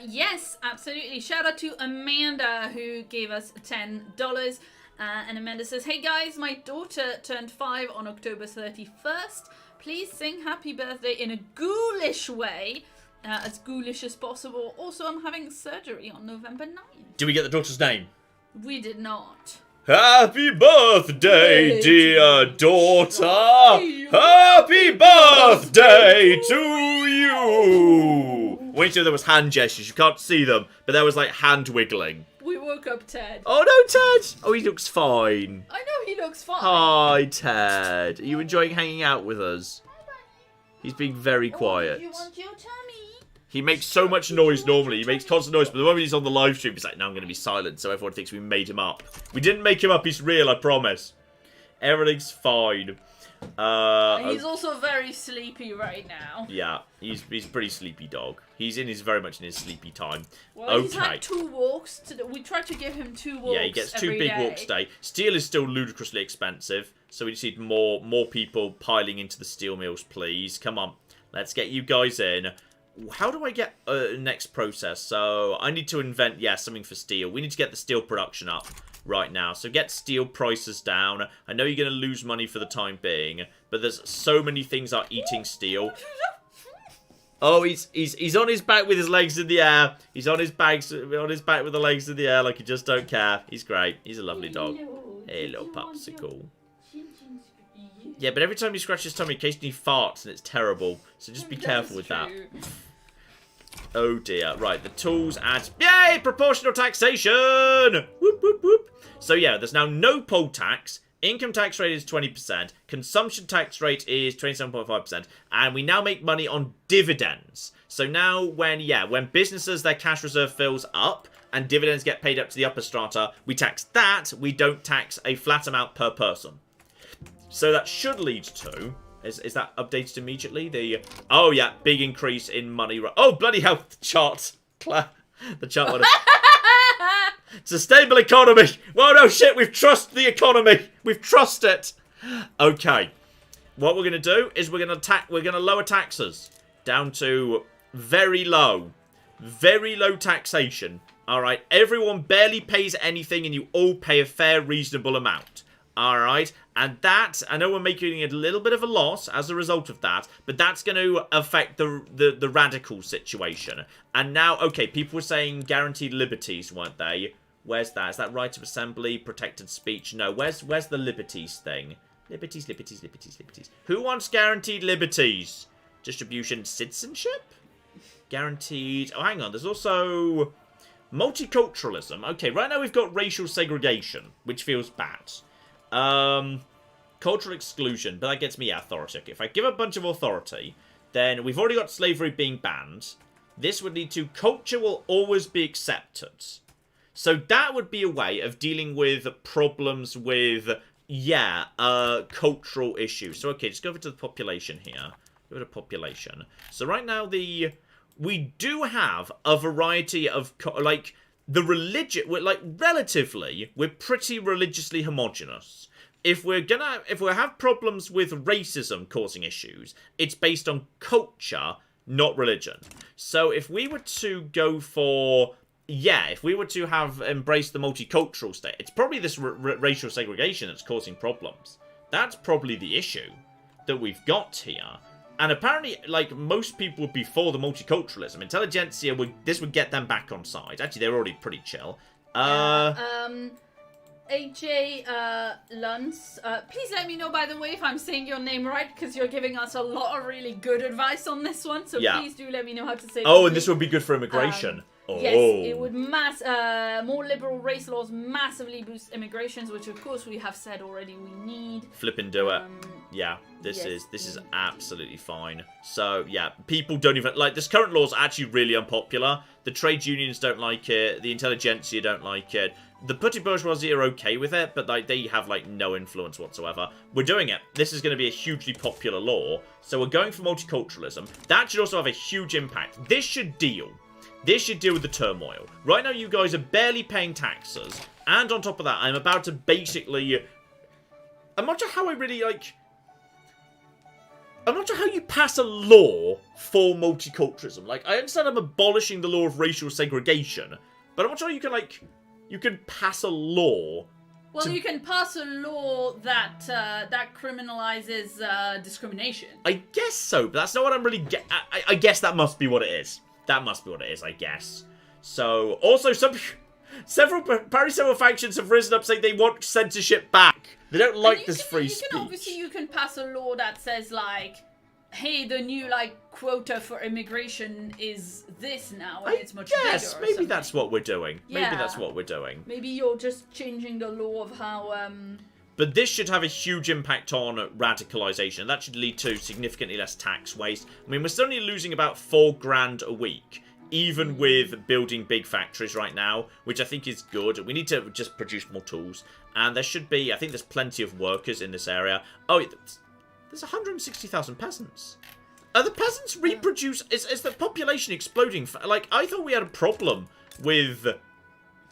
Yes, absolutely. Shout out to Amanda, who gave us $10. And Amanda says, hey guys, my daughter turned 5 on October 31st. Please sing happy birthday in a ghoulish way, as ghoulish as possible. Also, I'm having surgery on November 9th.
Do we get the daughter's name?
We did not.
Happy birthday, dear daughter! Happy birthday to you! Wait till there was hand gestures. You can't see them, but there was like hand wiggling.
We woke up Ted.
Oh no, Ted! Oh, he looks fine.
I know he looks fine.
Hi, Ted. Are you enjoying hanging out with us? He's being very quiet.
You want your tummy?
He makes so much noise normally. He makes constant noise, but the moment he's on the live stream, he's like, no, I'm going to be silent, so everyone thinks we made him up. We didn't make him up. He's real, I promise. Everything's fine.
He's also very sleepy right now.
Yeah, he's pretty sleepy dog. He's very much in his sleepy time.
Well,
okay.
He's had 2 walks. We tried to give him 2 walks.
Yeah, he gets 2 big walks a day. Steel is still ludicrously expensive, so we just need more people piling into the steel mills, please. Come on, let's get you guys in. How do I get next process? So I need to invent, something for steel. We need to get the steel production up right now. So get steel prices down. I know you're going to lose money for the time being, but there's so many things are eating steel. Oh, he's on his back with his legs in the air. He's on his back with the legs in the air like he just don't care. He's great. He's a lovely dog. Hey, little popsicle. Yeah, but every time he scratches his tummy, occasionally he farts, and it's terrible. So just be careful with that. Oh dear. Right, the tools add... Yay! Proportional taxation! Whoop, whoop, whoop. So yeah, there's now no poll tax. Income tax rate is 20%. Consumption tax rate is 27.5%. And we now make money on dividends. So now when businesses, their cash reserve fills up, and dividends get paid up to the upper strata, we tax that. We don't tax a flat amount per person. So that should lead to... Is that updated immediately? Oh, yeah. Big increase in money. Oh, bloody hell. The chart. The chart went... It's a stable economy. Well, no, shit. We've trusted the economy. We've trusted it. Okay. What we're going to do is we're going to lower taxes down to very low. Very low taxation. All right. Everyone barely pays anything and you all pay a fair, reasonable amount. Alright, And that, I know we're making a little bit of a loss as a result of that, but that's going to affect the radical situation. And now, okay, people were saying guaranteed liberties, weren't they? Where's that? Is that right of assembly, protected speech? No, where's the liberties thing? Liberties, liberties, liberties, liberties. Who wants guaranteed liberties? Distribution, citizenship? Guaranteed. Oh, hang on. There's also multiculturalism. Okay, right now we've got racial segregation, which feels bad. Cultural exclusion, but that gets me authority. Okay, if I give a bunch of authority, then we've already got slavery being banned. This would lead to culture will always be accepted. So that would be a way of dealing with problems with, yeah, cultural issues. So, okay, just go over to the population here. Go over to population. So right now, we do have a variety of, like, the religion, relatively, we're pretty religiously homogenous. If we have problems with racism causing issues, it's based on culture, not religion. So if we were to go for, yeah, if we were to have embraced the multicultural state, it's probably this racial segregation that's causing problems. That's probably the issue that we've got here. And apparently, like, most people would be for the multiculturalism. Intelligentsia, this would get them back on side. Actually, they're already pretty chill.
AJ Luns, please let me know, by the way, if I'm saying your name right, because you're giving us a lot of really good advice on this one, so please do let me know how to say it.
Oh, and this would be good for immigration.
Yes, it would more liberal race laws massively boost immigrations, which of course we have said already we need.
Flippin' do it. Yeah, this is absolutely fine. So, yeah, people don't even, like, this current law is actually really unpopular. The trade unions don't like it. The intelligentsia don't like it. The petty bourgeoisie are okay with it, but like they have like no influence whatsoever. We're doing it. This is going to be a hugely popular law. So we're going for multiculturalism. That should also have a huge impact. This should deal with the turmoil. Right now you guys are barely paying taxes. And on top of that, I'm about to basically... I'm not sure how I really like... I'm not sure how you pass a law for multiculturalism. Like, I understand I'm abolishing the law of racial segregation, but I'm not sure you can like... You can pass a law.
Well, you can pass a law that that criminalizes discrimination.
I guess so, but that's not what I'm really I guess that must be what it is. That must be what it is, I guess. So, also, several factions have risen up saying they want censorship back. They don't like this free speech.
Obviously, you can pass a law that says, like, hey, the new, like, quota for immigration is this now, and it's much bigger. Yes,
maybe that's what we're doing. Yeah. Maybe that's what we're doing.
Maybe you're just changing the law of how,
But this should have a huge impact on radicalization. That should lead to significantly less tax waste. I mean, we're still only losing about $4,000 a week, even with building big factories right now, which I think is good. We need to just produce more tools. And there should be, I think there's plenty of workers in this area. Oh, there's 160,000 peasants. Are the peasants reproduce? Is the population exploding? Like, I thought we had a problem with...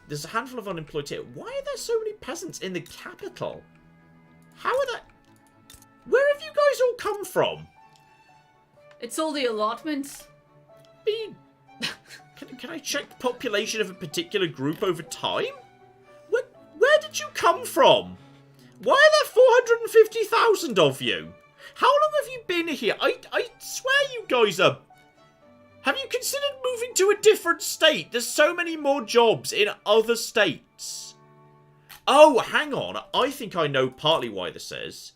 There's a handful of unemployed here. Why are there so many peasants in the capital? How are they... Where have you guys all come from?
It's all the allotments.
Can I check the population of a particular group over time? Where did you come from? Why are there 450,000 of you? How long have you been here? I swear you guys are... Have you considered moving to a different state? There's so many more jobs in other states. Oh, hang on. I think I know partly why this is.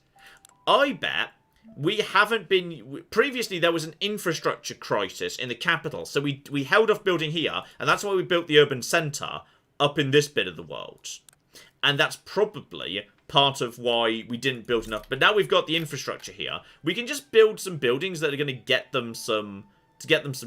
I bet we haven't been... Previously, there was an infrastructure crisis in the capital, so we held off building here, and that's why we built the urban centre up in this bit of the world. And that's probably part of why we didn't build enough. But now we've got the infrastructure here. We can just build some buildings that are going to get them some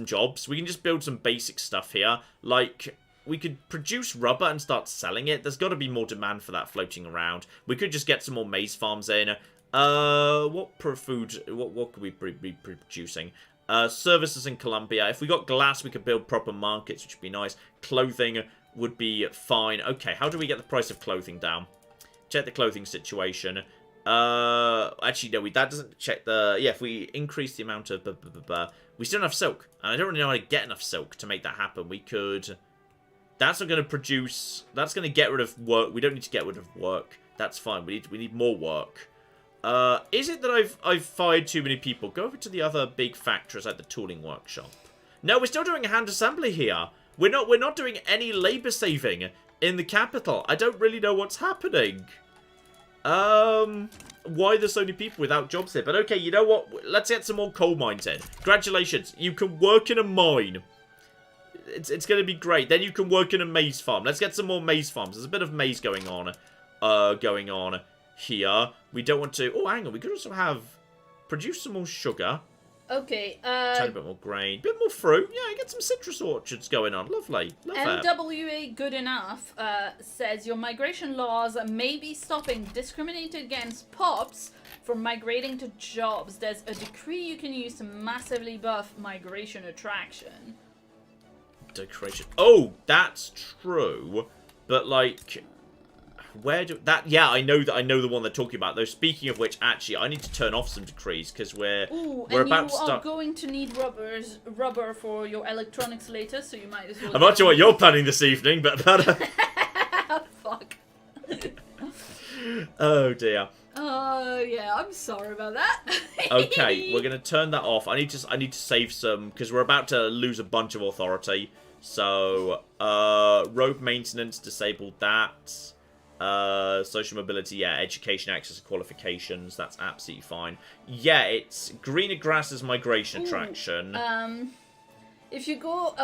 jobs. We can just build some basic stuff here. Like, we could produce rubber and start selling it. There's got to be more demand for that floating around. We could just get some more maize farms in. What could we be producing? Services in Colombia. If we got glass, we could build proper markets, which would be nice. Clothing would be fine. Okay, how do we get the price of clothing down? Check the clothing situation. Actually, no, that doesn't check the... Yeah, if we increase the amount of... we still don't have silk. And I don't really know how to get enough silk to make that happen. We could... That's not going to produce... That's going to get rid of work. We don't need to get rid of work. That's fine. We need more work. Is it that I've fired too many people? Go over to the other big factories like the tooling workshop. No, we're still doing hand assembly here. We're not doing any labor saving in the capital. I don't really know what's happening. Why there's so many people without jobs here? But okay, you know what? Let's get some more coal mines in. Congratulations, you can work in a mine. It's going to be great. Then you can work in a maize farm. Let's get some more maize farms. There's a bit of maize going on here. We don't want to... Oh, hang on. We could also have... Produce some more sugar.
Okay,
Tiny bit more grain. Bit more fruit. Yeah, get some citrus orchards going on. Lovely. Love it.
MWA Good Enough says your migration laws may be stopping discriminated against pops from migrating to jobs. There's a decree you can use to massively buff migration attraction.
Decoration. Oh, that's true. But like... Where do that? Yeah, I know the one they're talking about. Though, speaking of which, actually, I need to turn off some decrees because we're about to start.
You are going to need rubber for your electronics later, so you might as well.
I'm not sure what you're planning this evening, but
fuck.
Oh dear.
Yeah, I'm sorry about that.
Okay, we're gonna turn that off. I need to save some because we're about to lose a bunch of authority. So, road maintenance, disabled that. Social mobility, yeah, education, access, and qualifications, that's absolutely fine. Yeah, it's greener grasses, migration attraction.
If you go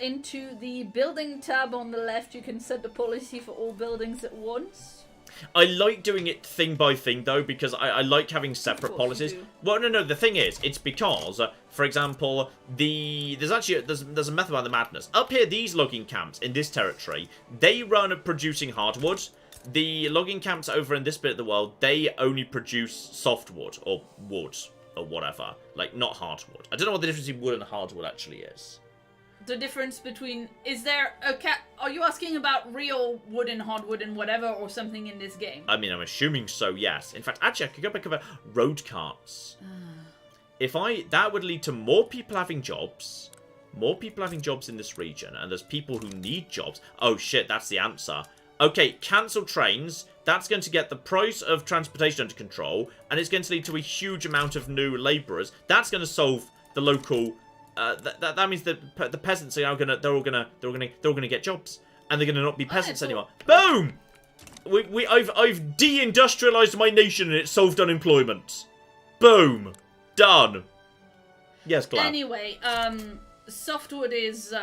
into the building tab on the left, you can set the policy for all buildings at once.
I like doing it thing by thing, though, because I like having separate policies. Well, no, the thing is, it's because, for example, there's a method about the madness. Up here, these logging camps in this territory, they run producing hardwood. The logging camps over in this bit of the world, they only produce softwood, or wood, or whatever. Like, not hardwood. I don't know what the difference between wood and hardwood actually is.
The difference between... Is there a Are you asking about real wood and hardwood and whatever, or something in this game?
I mean, I'm assuming so, yes. In fact, actually, I could go back over road carts. That would lead to more people having jobs. More people having jobs in this region, and there's people who need jobs. Oh, shit, that's the answer. Okay, cancel trains. That's going to get the price of transportation under control, and it's going to lead to a huge amount of new labourers. That's going to solve the local. That means that the peasants are now they're all gonna get jobs, and they're gonna not be peasants anymore. Boom! I've deindustrialized my nation, and it's solved unemployment. Boom, done. Yes, Claire.
Anyway, softwood is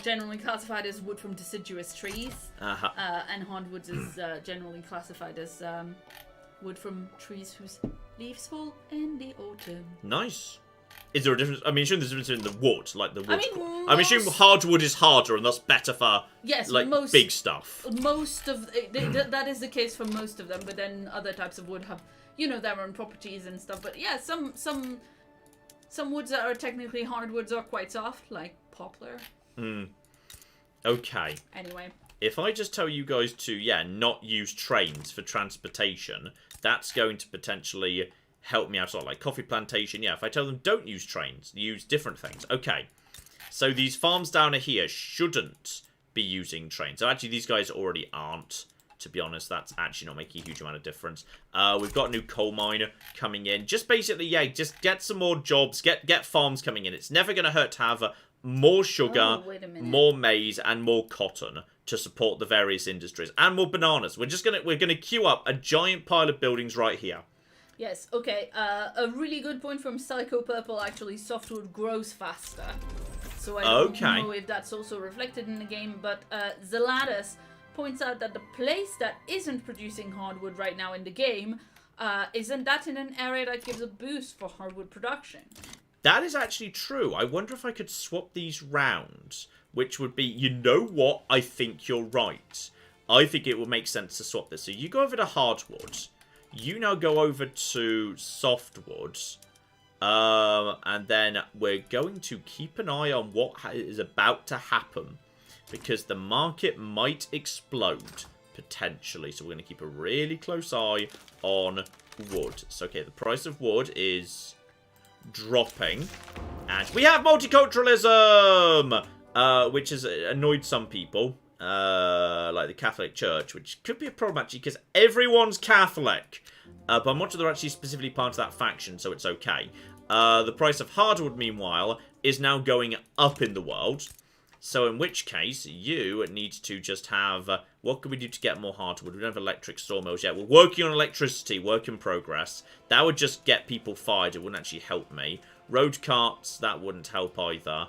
generally classified as wood from deciduous trees, and hardwoods is generally classified as wood from trees whose leaves fall in the autumn.
Nice. Is there a difference? I mean, assume there's a difference in the wood, like the wood.
I
assume hardwood is harder and thus better for big stuff.
Most of that is the case for most of them, but then other types of wood have their own properties and stuff. But yeah, some woods that are technically hardwoods are quite soft, like poplar.
Okay.
Anyway.
If I just tell you guys to, not use trains for transportation, that's going to potentially help me out a lot. Like coffee plantation, if I tell them don't use trains, use different things. Okay. So these farms down here shouldn't be using trains. So actually these guys already aren't. To be honest, that's actually not making a huge amount of difference. We've got a new coal mine coming in. Just basically, just get some more jobs. Get farms coming in. It's never going to hurt to have more sugar, more maize, and more cotton to support the various industries. And more bananas. We're gonna queue up a giant pile of buildings right here.
Yes, okay. A really good point from Psycho Purple, actually, softwood grows faster. So I don't know if that's also reflected in the game, but Zelatus points out that the place that isn't producing hardwood right now in the game, isn't that in an area that gives a boost for hardwood production?
That is actually true. I wonder if I could swap these round, which would be, you know what? I think you're right. I think it would make sense to swap this. So you go over to hardwood. You now go over to softwood. And then we're going to keep an eye on what is about to happen. Because the market might explode, potentially. So we're going to keep a really close eye on wood. So, okay, the price of wood is dropping. And we have multiculturalism! Which has annoyed some people. like the Catholic Church, which could be a problem actually because everyone's Catholic. But I'm not sure they're actually specifically part of that faction, so it's okay. The price of hardwood, meanwhile, is now going up in the world. So in which case, you need to just have... what can we do to get more hardwood? We don't have electric sawmills yet. We're working on electricity, work in progress. That would just get people fired. It wouldn't actually help me. Road carts, that wouldn't help either.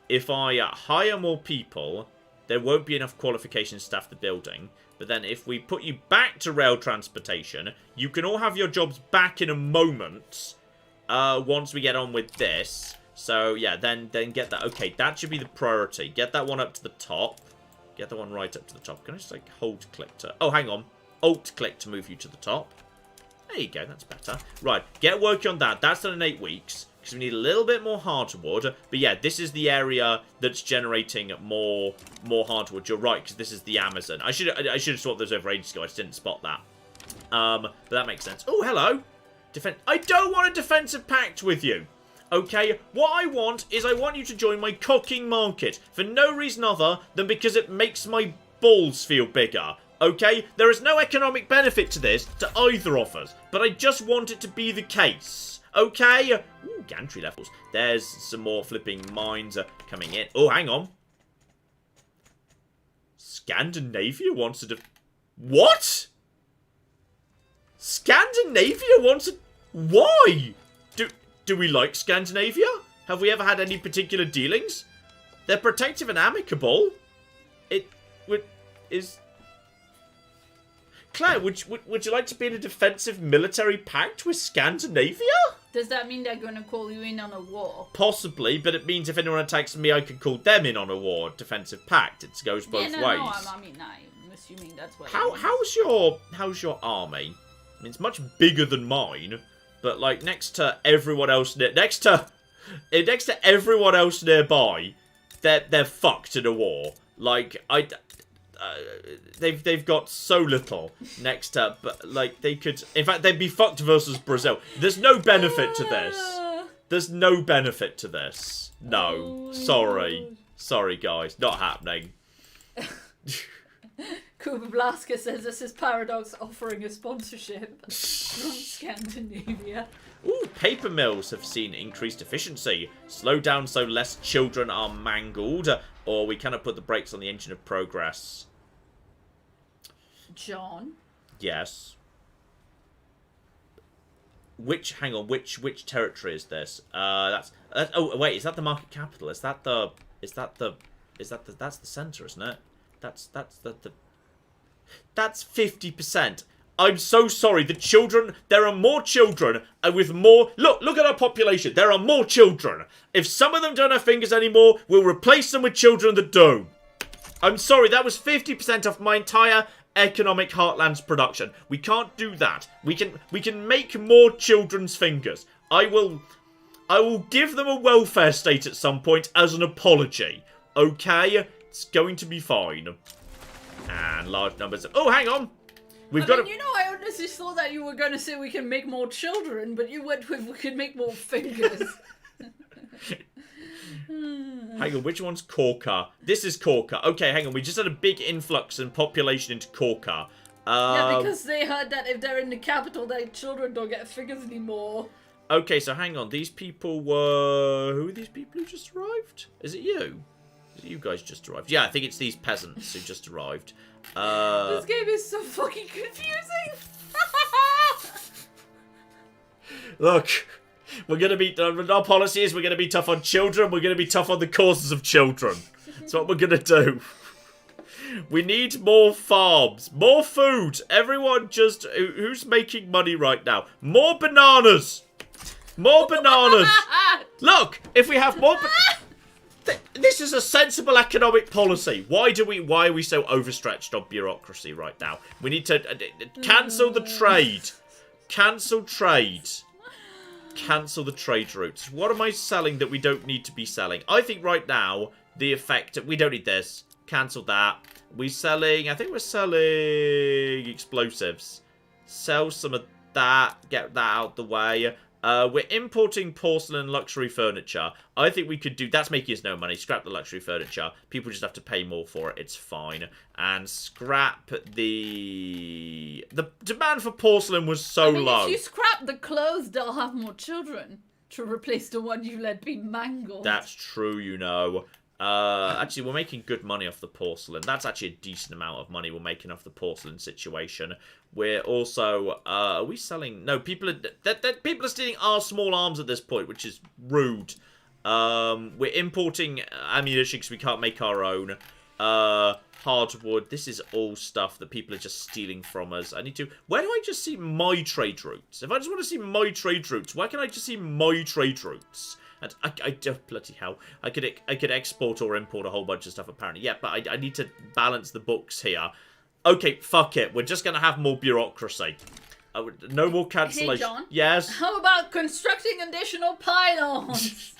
If I hire more people, there won't be enough qualification to staff the building. But then if we put you back to rail transportation, you can all have your jobs back in a moment once we get on with this. So, yeah, then get that. Okay, that should be the priority. Get that one up to the top. Get that one right up to the top. Can I just, like, hold-click to... Oh, hang on. Alt-click to move you to the top. There you go. That's better. Right, get working on that. That's done in 8 weeks. Because we need a little bit more hardwood. But, yeah, this is the area that's generating more hardwood. You're right, because this is the Amazon. I should have swapped those over ages ago. I just didn't spot that. But that makes sense. Oh, hello. I don't want a defensive pact with you. Okay, what I want is I want you to join my cocking market for no reason other than because it makes my balls feel bigger. Okay, there is no economic benefit to this to either of us, but I just want it to be the case. Okay, ooh, gantry levels. There's some more flipping mines coming in. Oh, hang on. Scandinavia wants to... What? Scandinavia wants to... Why? Do we like Scandinavia? Have we ever had any particular dealings? They're protective and amicable. Claire, would you like to be in a defensive military pact with Scandinavia?
Does that mean they're going to call you in on a war?
Possibly, but it means if anyone attacks me, I can call them in on a war. Defensive pact. It goes both ways.
No, I mean, I'm assuming that's what.
How's your army? I mean, it's much bigger than mine. But, like, next to everyone else... Next to everyone else nearby, they're fucked in a war. Like, they've got so little next to... But, like, they could... In fact, they'd be fucked versus Brazil. There's no benefit to this. There's no benefit to this. No. Sorry. Sorry, guys. Not happening.
Kuba Blaska says this is Paradox offering a sponsorship from Scandinavia.
Ooh, paper mills have seen increased efficiency. Slow down so less children are mangled. Or we cannot put the brakes on the engine of progress.
John?
Yes. Hang on, which territory is this? That's oh wait, is that the market capital? That's the center, isn't it? That's 50%. I'm so sorry. There are more children with more... Look at our population. There are more children. If some of them don't have fingers anymore, we'll replace them with children that do. I'm sorry. That was 50% of my entire economic heartland's production. We can't do that. We can make more children's fingers. I will give them a welfare state at some point as an apology. Okay? It's going to be fine. And large numbers of... Oh, hang on!
You know, I honestly thought that you were going to say we can make more children, but you went with we can make more fingers.
Hang on, which one's Corker? This is Corker. Okay, hang on, we just had a big influx in population into Corker.
Yeah, because they heard that if they're in the capital, their children don't get fingers anymore.
Okay, so hang on, these people were... Who are these people who just arrived? Is it you? You guys just arrived. Yeah, I think it's these peasants who just arrived.
This game is so fucking confusing.
Look, we're going to be... Our policy is we're going to be tough on children. We're going to be tough on the causes of children. That's what we're going to do. We need more farms. More food. Everyone just... Who's making money right now? More bananas. More bananas. Look, if we have more... This is a sensible economic policy. Why are we so overstretched on bureaucracy right now? We need to cancel the trade. Cancel trade. Cancel the trade routes. What am I selling that we don't need to be selling? I think right now, the effect... We don't need this. Cancel that. I think we're selling explosives. Sell some of that. Get that out the way. We're importing porcelain luxury furniture. I think we could do... That's making us no money. Scrap the luxury furniture. People just have to pay more for it. It's fine. And scrap the... The demand for porcelain was so low.
If you scrap the clothes, they'll have more children to replace the one you let be mangled.
That's true, you know. Actually, we're making good money off the porcelain. That's actually a decent amount of money we're making off the porcelain situation. We're also, are we selling? No, people are stealing our small arms at this point, which is rude. We're importing ammunition because we can't make our own. Hardwood. This is all stuff that people are just stealing from us. I need to... Where do I just see my trade routes? If I just want to see my trade routes, why can't I just see my trade routes? And I don't... Bloody hell. I could export or import a whole bunch of stuff, apparently. Yeah, but I need to balance the books here. Okay, fuck it. We're just going to have more bureaucracy. No more cancellation.
Hey, John.
Yes?
How about constructing additional pylons?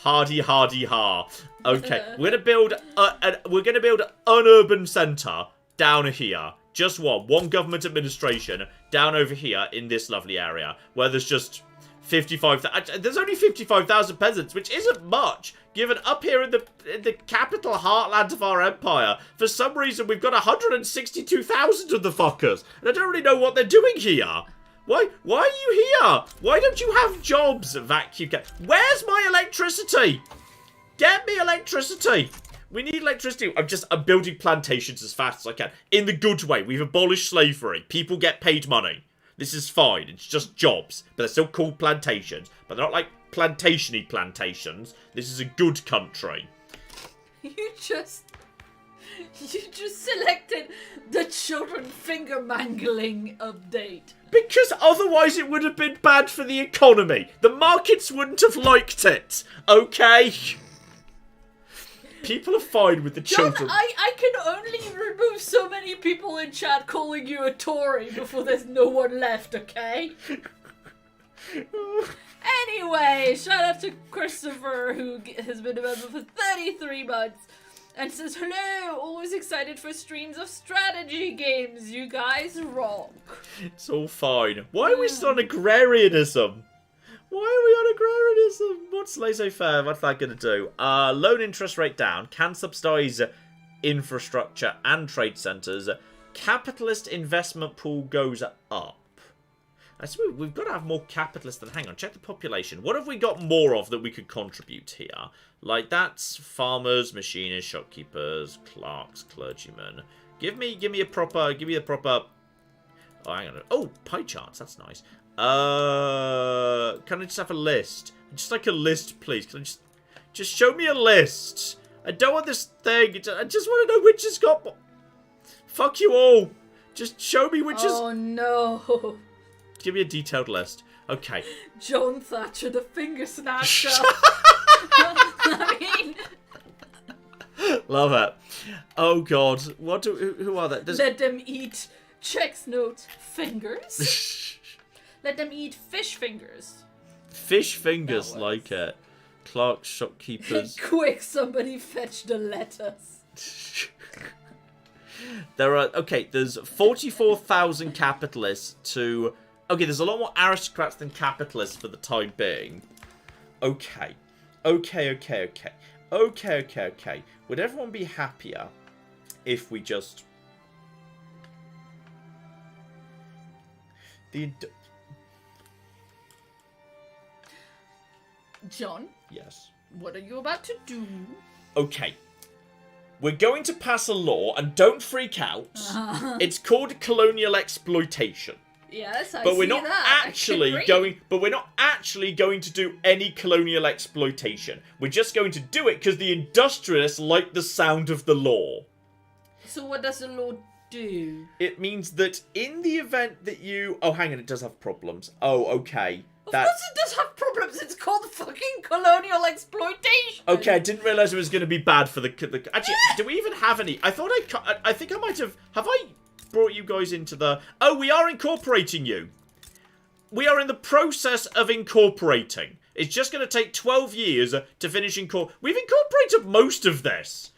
Hardy, hardy, ha. Okay, we're gonna build an urban centre down here. Just one government administration down over here in this lovely area where there's just 55,000. There's only 55,000 peasants, which isn't much. Given up here in the capital heartland of our empire, for some reason we've got 162,000 of the fuckers, and I don't really know what they're doing here. Why are you here? Why don't you have jobs, vacuum cat? Where's my electricity? Get me electricity. We need electricity. I'm building plantations as fast as I can. In the good way. We've abolished slavery. People get paid money. This is fine. It's just jobs. But they're still called plantations. But they're not like plantation-y plantations. This is a good country.
You just selected the children finger mangling update.
Because otherwise it would have been bad for the economy. The markets wouldn't have liked it. Okay? People are fine with the children.
John, I can only remove so many people in chat calling you a Tory before there's no one left, okay? Anyway, shout out to Christopher, who has been a member for 33 months. And says, hello, always excited for streams of strategy games. You guys rock.
It's all fine. Why are we still on agrarianism? Why are we on agrarianism? What's laissez-faire? What's that going to do? Loan interest rate down. Can subsidise infrastructure and trade centres. Capitalist investment pool goes up. I suppose we've got to have more capitalists than... Hang on, check the population. What have we got more of that we could contribute here? Like, that's farmers, machinists, shopkeepers, clerks, clergymen. Give me a proper... Oh, hang on. Oh, pie charts. That's nice. Can I just have a list? Just like a list, please. Can I just show me a list? I don't want this thing. I just want to know which has got... Fuck you all. Just show me which is...
Oh, no.
Give me a detailed list. Okay.
Joan Thatcher, the finger snatcher. I mean...
Love it. Oh, God. Who are they?
Let them eat checks notes fingers. Let them eat fish fingers.
Fish fingers, like it. Clerks, shopkeepers.
Quick, somebody fetch the letters.
There's 44,000 capitalists to... Okay, there's a lot more aristocrats than capitalists for the time being. Okay. Would everyone be happier if we just...
John?
Yes?
What are you about to do?
Okay. We're going to pass a law, and don't freak out. It's called colonial exploitation.
Yes,
but we're not actually going to do any colonial exploitation. We're just going to do it because the industrialists like the sound of the law.
So what does the law do?
It means that in the event that you... Oh, hang on, it does have problems. Oh, okay.
Of course it does have problems. It's called fucking colonial exploitation.
Okay, I didn't realise it was going to be bad for the... Actually, do we even have any? I think I might have... Have I brought you guys into the... Oh, we are incorporating you. We are in the process of incorporating. It's just going to take 12 years to finish We've incorporated most of this.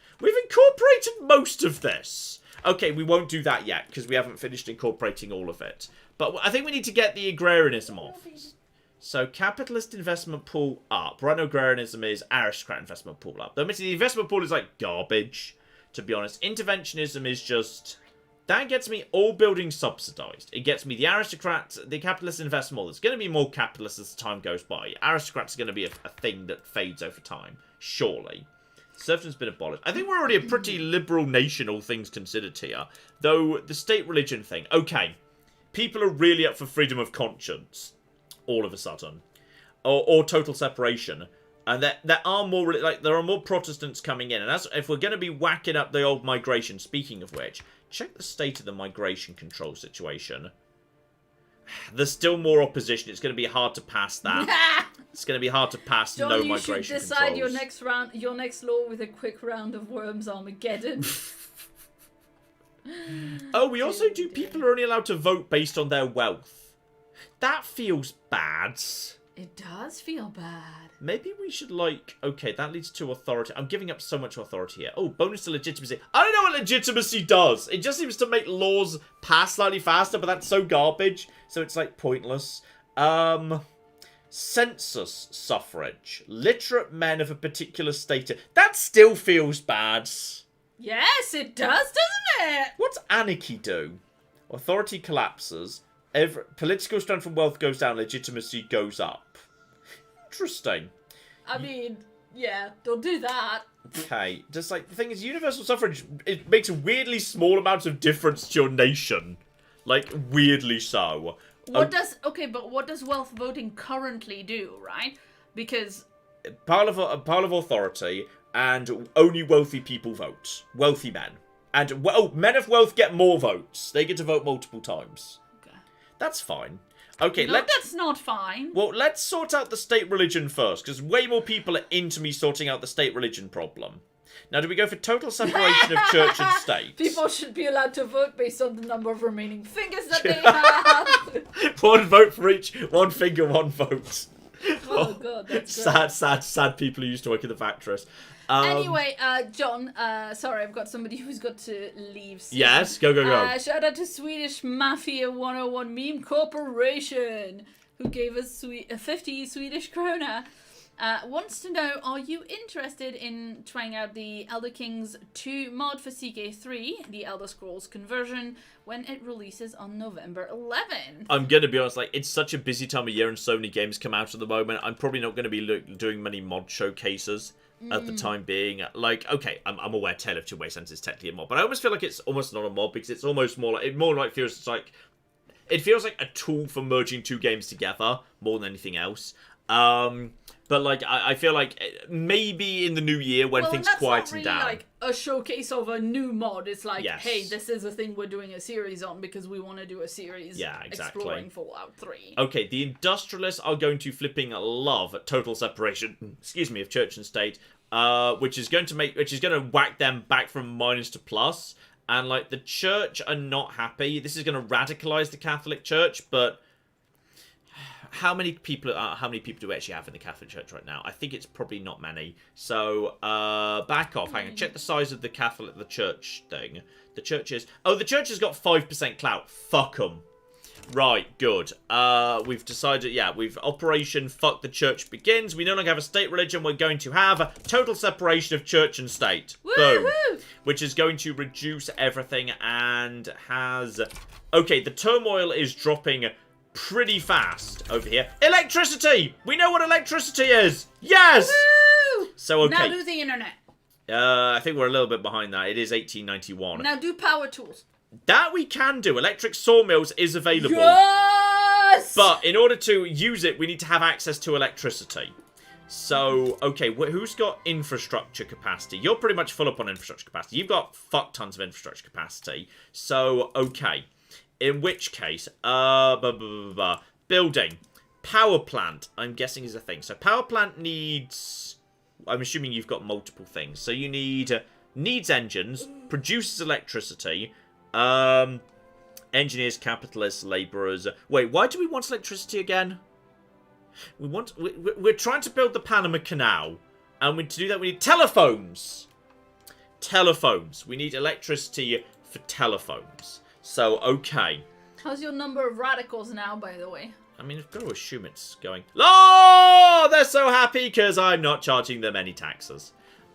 Okay, we won't do that yet, because we haven't finished incorporating all of it. But I think we need to get the agrarianism off. So, capitalist investment pool up. Rhino-agrarianism is aristocrat investment pool up. Though, admittedly, the investment pool is like garbage, to be honest. Interventionism is just... That gets me all buildings subsidised. It gets me the aristocrats, the capitalist investment model. There's going to be more capitalists as time goes by. Aristocrats are going to be a thing that fades over time. Surely. Serfdom's been abolished. I think we're already a pretty liberal nation, all things considered here. Though, the state religion thing. Okay. People are really up for freedom of conscience. All of a sudden. Or total separation. And there are more Protestants coming in. And if we're going to be whacking up the old migration, speaking of which... Check the state of the migration control situation. There's still more opposition. It's going to be hard to pass that. It's going to be hard to pass
John,
no
you
migration
should decide
controls.
your next law with a quick round of Worms Armageddon.
Oh, we also do. People are only allowed to vote based on their wealth. That feels bad.
It does feel bad.
Maybe we should, like... Okay, that leads to authority. I'm giving up so much authority here. Oh, bonus to legitimacy. I don't know what legitimacy does. It just seems to make laws pass slightly faster, but that's so garbage. So it's, like, pointless. Census suffrage. Literate men of a particular status. That still feels bad.
Yes, it does, doesn't it?
What's anarchy do? Authority collapses. Political strength and wealth goes down. Legitimacy goes up. Interesting.
I mean, yeah, don't do that.
Okay, just like, the thing is, universal suffrage, it makes weirdly small amounts of difference to your nation. Like, weirdly so.
But what does wealth voting currently do, right? Because...
Pile of authority, and only wealthy people vote. Wealthy men. And, men of wealth get more votes. They get to vote multiple times.
Okay.
That's fine. Okay,
no, that's not fine.
Well, let's sort out the state religion first, because way more people are into me sorting out the state religion problem. Now, do we go for total separation of church and state?
People should be allowed to vote based on the number of remaining fingers that they have.
One vote for each. One finger, one vote.
Oh, God, that's great.
Sad people who used to work in the factories.
Anyway, John, sorry, I've got somebody who's got to leave soon.
Yes, go.
Shout out to Swedish Mafia 101 Meme Corporation, who gave us 50 Swedish krona. Wants to know, are you interested in trying out the Elder Kings 2 mod for CK3, the Elder Scrolls conversion, when it releases on November 11th? I'm
going to be honest, like, it's such a busy time of year and so many games come out at the moment. I'm probably not going to be doing many mod showcases at the time being. Like, okay, I'm aware Tale of Two Wastelands is technically a mod, but I almost feel like it's almost not a mod because it's almost more like, it feels like a tool for merging two games together more than anything else. But, like, I feel like maybe in the new year when things quieten down.
Well, that's not really like a showcase of a new mod. It's like, hey, this is a thing we're doing a series on because we want to do a series exploring Fallout 3.
Okay, the industrialists are going to flipping love total separation, of church and state, which is going to whack them back from minus to plus. And, like, the church are not happy. This is going to radicalize the Catholic Church, but... How many people do we actually have in the Catholic Church right now? I think it's probably not many. So, back off. Hang on. Check the size of the church thing. The church has got 5% clout. Fuck them. Right, good. We've decided, Operation Fuck the Church begins. We no longer have a state religion. We're going to have a total separation of church and state. Boom. Which is going to reduce everything and has... Okay, the turmoil is dropping... pretty fast over here. Electricity! We know what electricity is! Yes!
Woo!
So, okay.
Now do the internet.
I think we're a little bit behind that. It is 1891.
Now do power tools.
That we can do. Electric sawmills is available.
Yes!
But in order to use it, we need to have access to electricity. So, okay, who's got infrastructure capacity? You're pretty much full up on infrastructure capacity. You've got fuck tons of infrastructure capacity. So, okay. In which case, building. Power plant, I'm guessing is a thing. So power plant needs... I'm assuming you've got multiple things. So you needs engines, produces electricity, engineers, capitalists, labourers. Wait, why do we want electricity again? We're trying to build the Panama Canal. And to do that, we need telephones. Telephones. We need electricity for telephones. So, okay.
How's your number of radicals now, by the way?
I mean, I've got to assume it's going... Oh, they're so happy because I'm not charging them any taxes.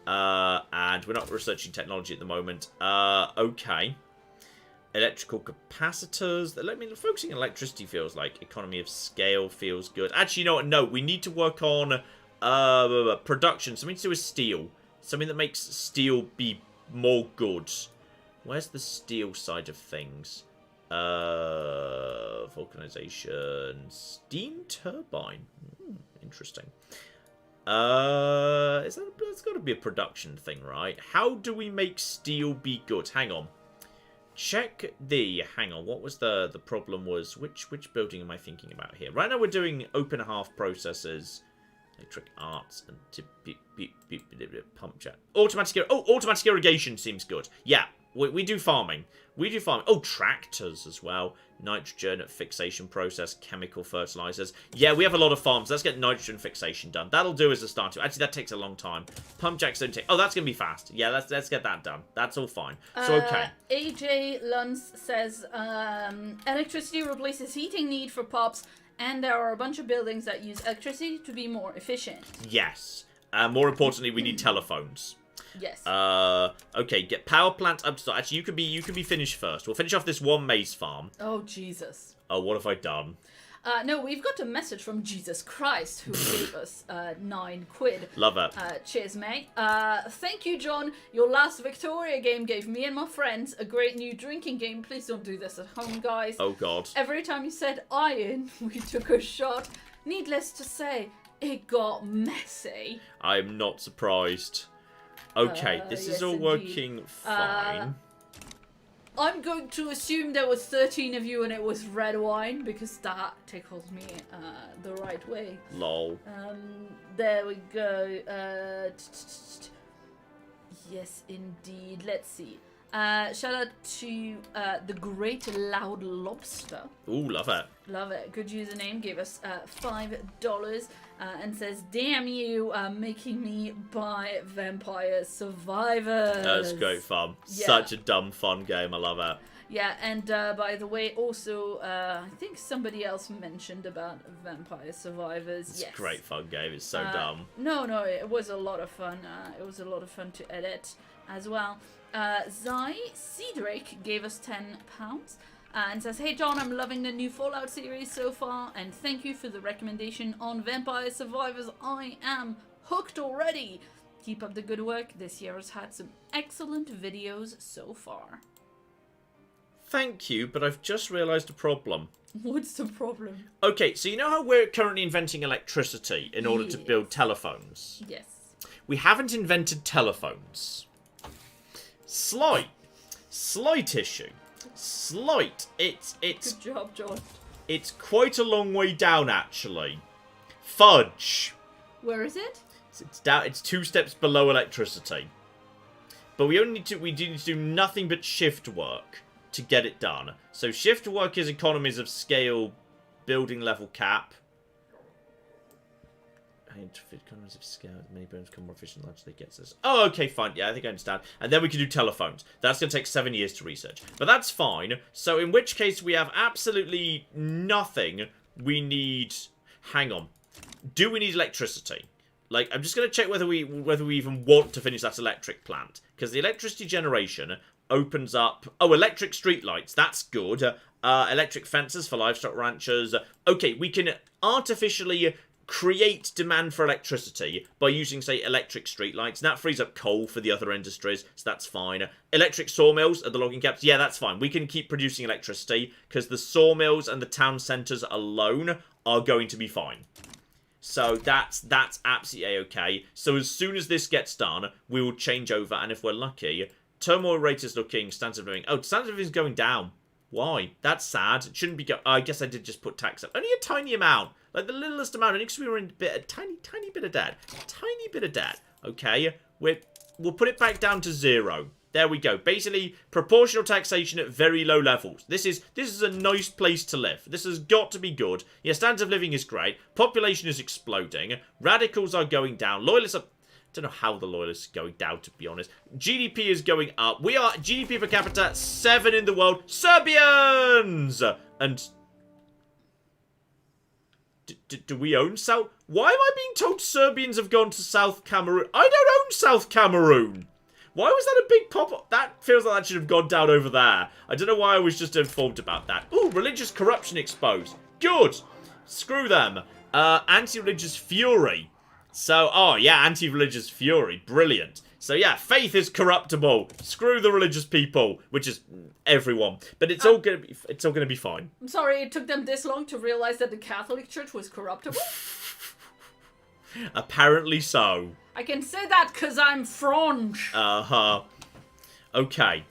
And we're not researching technology at the moment. Okay. Electrical capacitors. I mean, focusing on electricity feels like economy of scale feels good. Actually, you know what? No, we need to work on production. Something to do with steel. Something that makes steel be more good. Where's the steel side of things? Vulcanization. Steam turbine. Interesting. That's got to be a production thing, right? How do we make steel be good? Hang on. Check the... Hang on, what was the problem was... Which building am I thinking about here? Right now we're doing open half processes, electric arts, and pump jet. Automatic irrigation seems good. Yeah, we do farming. We do farming. Oh, tractors as well. Nitrogen fixation process, chemical fertilizers. Yeah, we have a lot of farms. Let's get nitrogen fixation done. That'll do as a start. Actually, that takes a long time. Pump jacks don't take... Oh, that's going to be fast. Yeah, let's get that done. That's all fine. So, okay.
AJ Luns says, electricity replaces heating need for pops, and there are a bunch of buildings that use electricity to be more efficient.
Yes. More importantly, we need telephones.
Yes.
Okay, get power plant up to start. Actually, you can be finished first. We'll finish off this one maize farm.
Oh, Jesus.
Oh, what have I done?
No, we've got a message from Jesus Christ who gave us 9 quid.
Love it.
Cheers, mate. Thank you, John. Your last Victoria game gave me and my friends a great new drinking game. Please don't do this at home, guys.
Oh, God.
Every time you said iron, we took a shot. Needless to say, it got messy.
I'm not surprised. Okay, this is all working fine.
I'm going to assume there was 13 of you and it was red wine because that tickles me the right way.
Lol.
There we go. Yes, indeed. Let's see. Shout out to the Great Loud Lobster.
Ooh, love it.
Love it. Good username. Gave us $5 and says, "Damn you, making me buy Vampire Survivors."
That's great fun. Yeah. Such a dumb fun game. I love it.
Yeah, and by the way, also, I think somebody else mentioned about Vampire Survivors.
It's a great fun game. It's so dumb.
No, it was a lot of fun. It was a lot of fun to edit as well. Zai Cedric gave us £10 and says, "Hey John, I'm loving the new Fallout series so far, and thank you for the recommendation on Vampire Survivors. I am hooked already. Keep up the good work. This year has had some excellent videos so far."
Thank you, but I've just realised a problem.
What's the problem?
Okay, so you know how we're currently inventing electricity in order to build telephones?
Yes.
We haven't invented telephones. Slight issue. Slight. It's
Good job, John.
It's quite a long way down, actually. Fudge.
Where is it?
It's down. It's 2 steps below electricity. But we need to do nothing but shift work to get it done. So shift work is economies of scale, building level cap. Economies of scale, many bones become more efficient, largely gets us. Oh, okay, fine. Yeah, I think I understand. And then we can do telephones. That's going to take 7 years to research. But that's fine. So in which case we have absolutely nothing. We need... Hang on. Do we need electricity? Like, I'm just going to check whether we even want to finish that electric plant. Because the electricity generation opens up... Oh, electric streetlights. That's good. Electric fences for livestock ranchers. Okay, we can artificially create demand for electricity by using, say, electric streetlights. That frees up coal for the other industries, so that's fine. Electric sawmills at the logging camps, yeah, that's fine. We can keep producing electricity because the sawmills and the town centres alone are going to be fine. So that's absolutely a-okay. So as soon as this gets done, we will change over, and if we're lucky, turmoil rate is looking, standard of living. Oh, standard of living is going down. Why? That's sad. It shouldn't be I guess I did just put tax up. Only a tiny amount. Like the littlest amount. Only because we were in a tiny bit of debt. Tiny bit of debt. Okay. We'll put it back down to 0. There we go. Basically, proportional taxation at very low levels. This is a nice place to live. This has got to be good. Yeah, standard of living is great. Population is exploding. Radicals are going down. Loyalists are... Don't know how the loyalists are going down, to be honest. GDP is going up. We are GDP per capita 7 in the world. Serbians! And Do we own South? Why am I being told Serbians have gone to South Cameroon? I don't own South Cameroon. Why was that a big pop-up? That feels like that should have gone down over there. I don't know why I was just informed about that. Ooh, religious corruption exposed. Good. Screw them. Anti-religious fury. So, oh yeah, anti-religious fury. Brilliant. So yeah, faith is corruptible. Screw the religious people, which is everyone. But it's all gonna be fine.
I'm sorry it took them this long to realize that the Catholic Church was corruptible.
Apparently so.
I can say that because I'm French.
Uh-huh. Okay.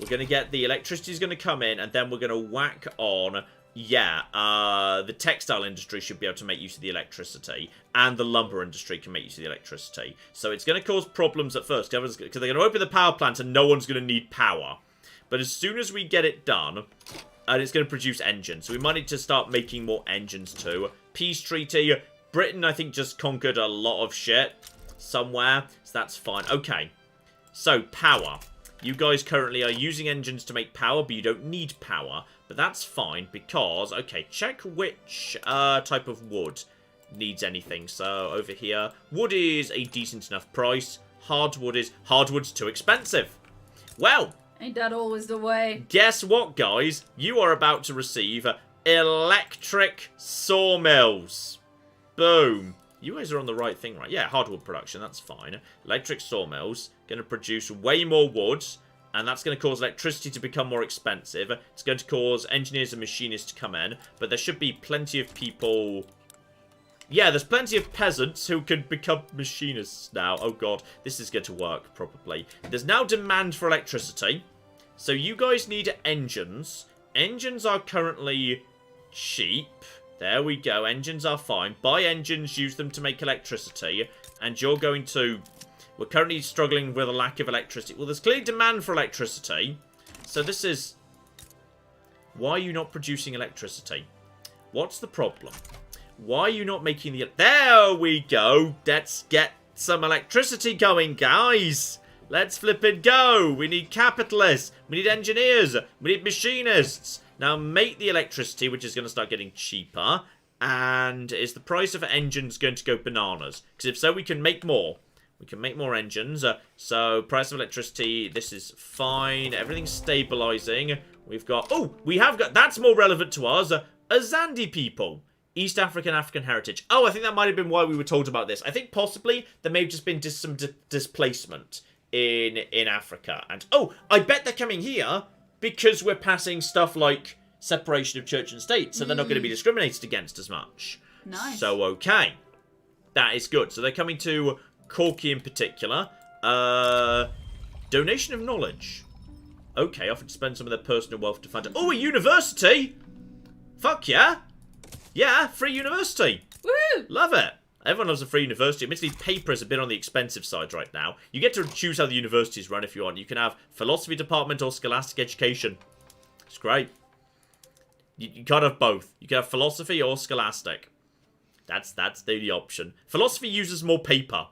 We're going to get the electricity's going to come in, and then we're going to whack on, the textile industry should be able to make use of the electricity, and the lumber industry can make use of the electricity. So it's going to cause problems at first, because they're going to open the power plant and no one's going to need power. But as soon as we get it done, and it's going to produce engines, so we might need to start making more engines too. Peace treaty. Britain, I think, just conquered a lot of shit somewhere, so that's fine. Okay, so power. You guys currently are using engines to make power, but you don't need power. But that's fine because, okay, check which type of wood needs anything. So over here, wood is a decent enough price. Hardwood's too expensive. Well,
ain't that always the way?
Guess what, guys? You are about to receive electric sawmills. Boom. You guys are on the right thing, right? Yeah, hardwood production, that's fine. Electric sawmills, going to produce way more wood, and that's going to cause electricity to become more expensive. It's going to cause engineers and machinists to come in, but there should be plenty of people... Yeah, there's plenty of peasants who can become machinists now. Oh god, this is going to work, probably. There's now demand for electricity, so you guys need engines. Engines are currently cheap. There we go. Engines are fine. Buy engines, use them to make electricity. And you're going to... We're currently struggling with a lack of electricity. Well, there's clearly demand for electricity. So this is... Why are you not producing electricity? What's the problem? Why are you not making the... There we go. Let's get some electricity going, guys. Let's flip it go. We need capitalists. We need engineers. We need machinists. Now make the electricity, which is going to start getting cheaper. And is the price of engines going to go bananas? Because if so, we can make more. We can make more engines. So price of electricity, this is fine. Everything's stabilizing. We've got... Oh, we have got... That's more relevant to us. Azandi people. East African heritage. Oh, I think that might have been why we were told about this. I think possibly there may have just been some displacement in Africa. And, oh, I bet they're coming here... Because we're passing stuff like separation of church and state, so they're not going to be discriminated against as much.
Nice.
So, okay. That is good. So they're coming to Corky in particular. Donation of knowledge. Okay, often to spend some of their personal wealth to fund... Oh, a university! Fuck yeah! Yeah, free university!
Woo!
Love it! Everyone loves a free university. Admittedly, paper is a bit on the expensive side right now. You get to choose how the universities run if you want. You can have philosophy department or scholastic education. It's great. You can't have both. You can have philosophy or scholastic. That's the only option. Philosophy uses more paper.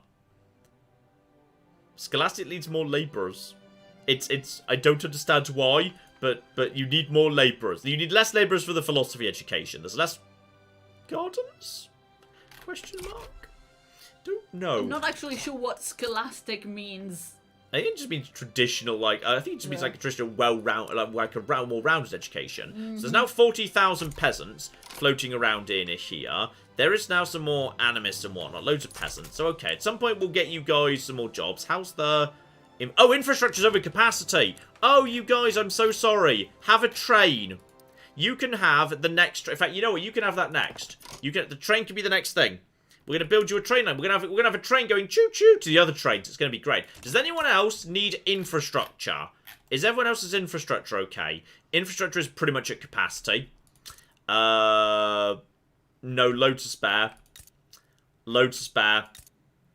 Scholastic needs more labourers. I don't understand why, but you need more labourers. You need less labourers for the philosophy education. There's less gardens? Question mark? Don't know.
I'm not actually sure what scholastic means.
I think it just means traditional, I think it just means like a traditional, more rounded education. So there's now 40,000 peasants floating around in here. There is now some more animists and whatnot, loads of peasants. So okay, at some point we'll get you guys some more jobs. How's the... Oh, infrastructure's over capacity. Oh, you guys, I'm so sorry. Have a train. You can have the next... In fact, you know what? You can have that next. The train can be the next thing. We're going to build you a train line. We're going to have a train going choo-choo to the other trains. It's going to be great. Does anyone else need infrastructure? Is everyone else's infrastructure okay? Infrastructure is pretty much at capacity. No, loads to spare. Loads to spare.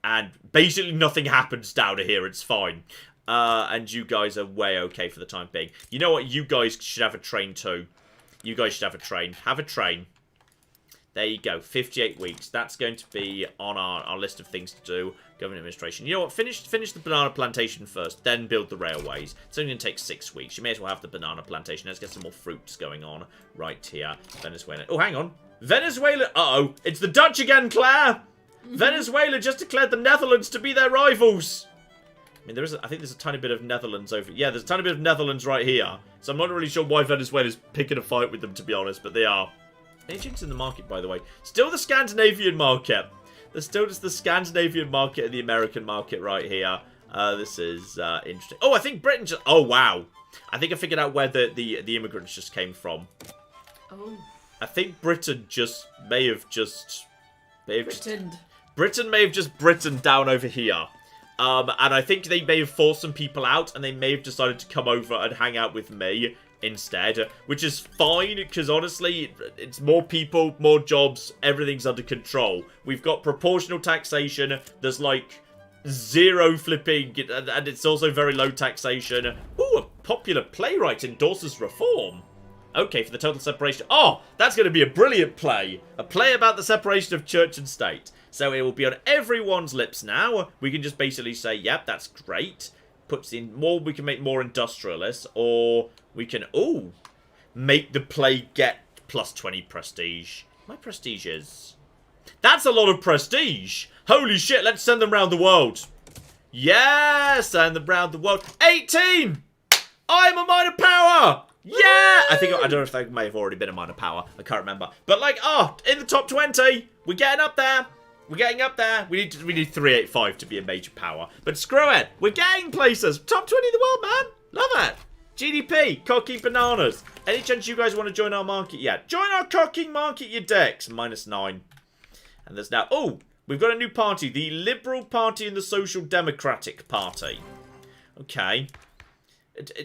And basically nothing happens down here. It's fine. And you guys are way okay for the time being. You know what? You guys should have a train too. You guys should have a train. Have a train. There you go. 58 weeks. That's going to be on our list of things to do. Government administration. You know what? Finish the banana plantation first, then build the railways. It's only going to take 6 weeks. You may as well have the banana plantation. Let's get some more fruits going on right here. Venezuela. Oh, hang on. Venezuela... Uh-oh. It's the Dutch again, Claire! Venezuela just declared the Netherlands to be their rivals. I mean, I think there's a tiny bit of Netherlands over... Yeah, there's a tiny bit of Netherlands right here. So I'm not really sure why Venezuela's picking a fight with them, to be honest, but they are. Agents in the market, by the way. Still the Scandinavian market. There's still just the Scandinavian market and the American market right here. This is interesting. Oh, I think Britain just... Oh, wow. I think I figured out where the immigrants just came from.
Oh.
I think Britain may have just... Britain may have just Britain down over here. And I think they may have forced some people out, and they may have decided to come over and hang out with me instead, which is fine, because honestly, it's more people, more jobs, everything's under control. We've got proportional taxation, there's like zero flipping, and it's also very low taxation. Ooh, a popular playwright endorses reform. Okay, for the total separation. Oh, that's going to be a brilliant play. A play about the separation of church and state. So it will be on everyone's lips now. We can just basically say, yep, that's great. Puts in more, we can make more industrialists, or we can, ooh, make the play get plus 20 prestige. My prestige is... That's a lot of prestige. Holy shit, let's send them around the world. Yeah, send them around the world. 18! I'm a minor power! Yeah! I don't know if that may have already been a minor power. I can't remember. But like, in the top 20. We're getting up there. We're getting up there. We need 385 to be a major power. But screw it. We're getting places. Top 20 in the world, man. Love it. GDP. Cocky bananas. Any chance you guys want to join our market yet? Join our cocking market, you dicks. -9. And there's now... Oh, we've got a new party. The Liberal Party and the Social Democratic Party. Okay.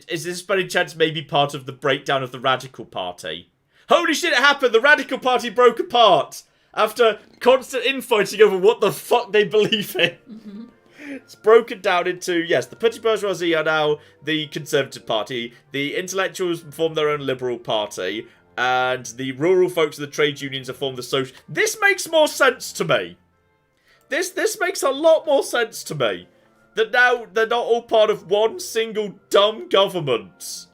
Is this by any chance maybe part of the breakdown of the Radical Party? Holy shit, it happened! The Radical Party broke apart! After constant infighting over what the fuck they believe in. It's broken down into, yes, the petty bourgeoisie are now the Conservative Party, the intellectuals form their own Liberal Party, and the rural folks of the trade unions have formed the social... This makes more sense to me! This makes a lot more sense to me. That now they're not all part of one single dumb government.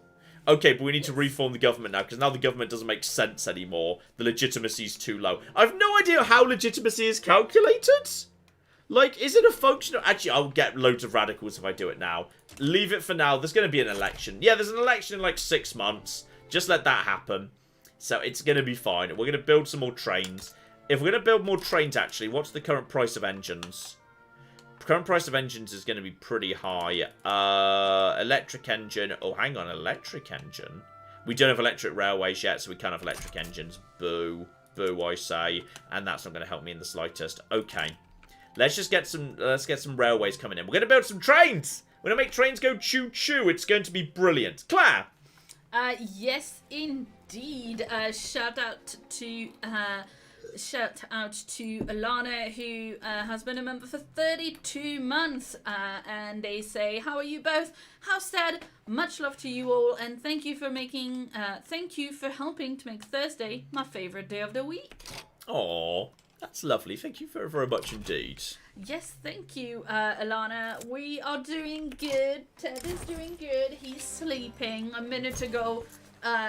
Okay, but we need to reform the government now, because now the government doesn't make sense anymore. The legitimacy is too low. I've no idea how legitimacy is calculated. Like, is it a function of... Actually, I'll get loads of radicals if I do it now. Leave it for now. There's going to be an election. Yeah, there's an election in like 6 months. Just let that happen. So it's going to be fine. We're going to build some more trains. If we're going to build more trains, actually, what's the current price of engines? Current price of engines is going to be pretty high. Electric engine. Oh, hang on. Electric engine. We don't have electric railways yet, so we can't have electric engines. Boo. Boo, I say. And that's not going to help me in the slightest. Okay. Let's just get some... Let's get some railways coming in. We're going to build some trains. We're going to make trains go choo-choo. It's going to be brilliant. Claire?
Yes, indeed. Shout out to Alana, who has been a member for 32 months, and they say, how are you both? House Dad, much love to you all, and thank you for helping to make Thursday my favorite day of the week.
Aww, that's lovely. Thank you very, very much indeed.
Yes, thank you, Alana. We are doing good. Ted is doing good. He's sleeping. A minute ago,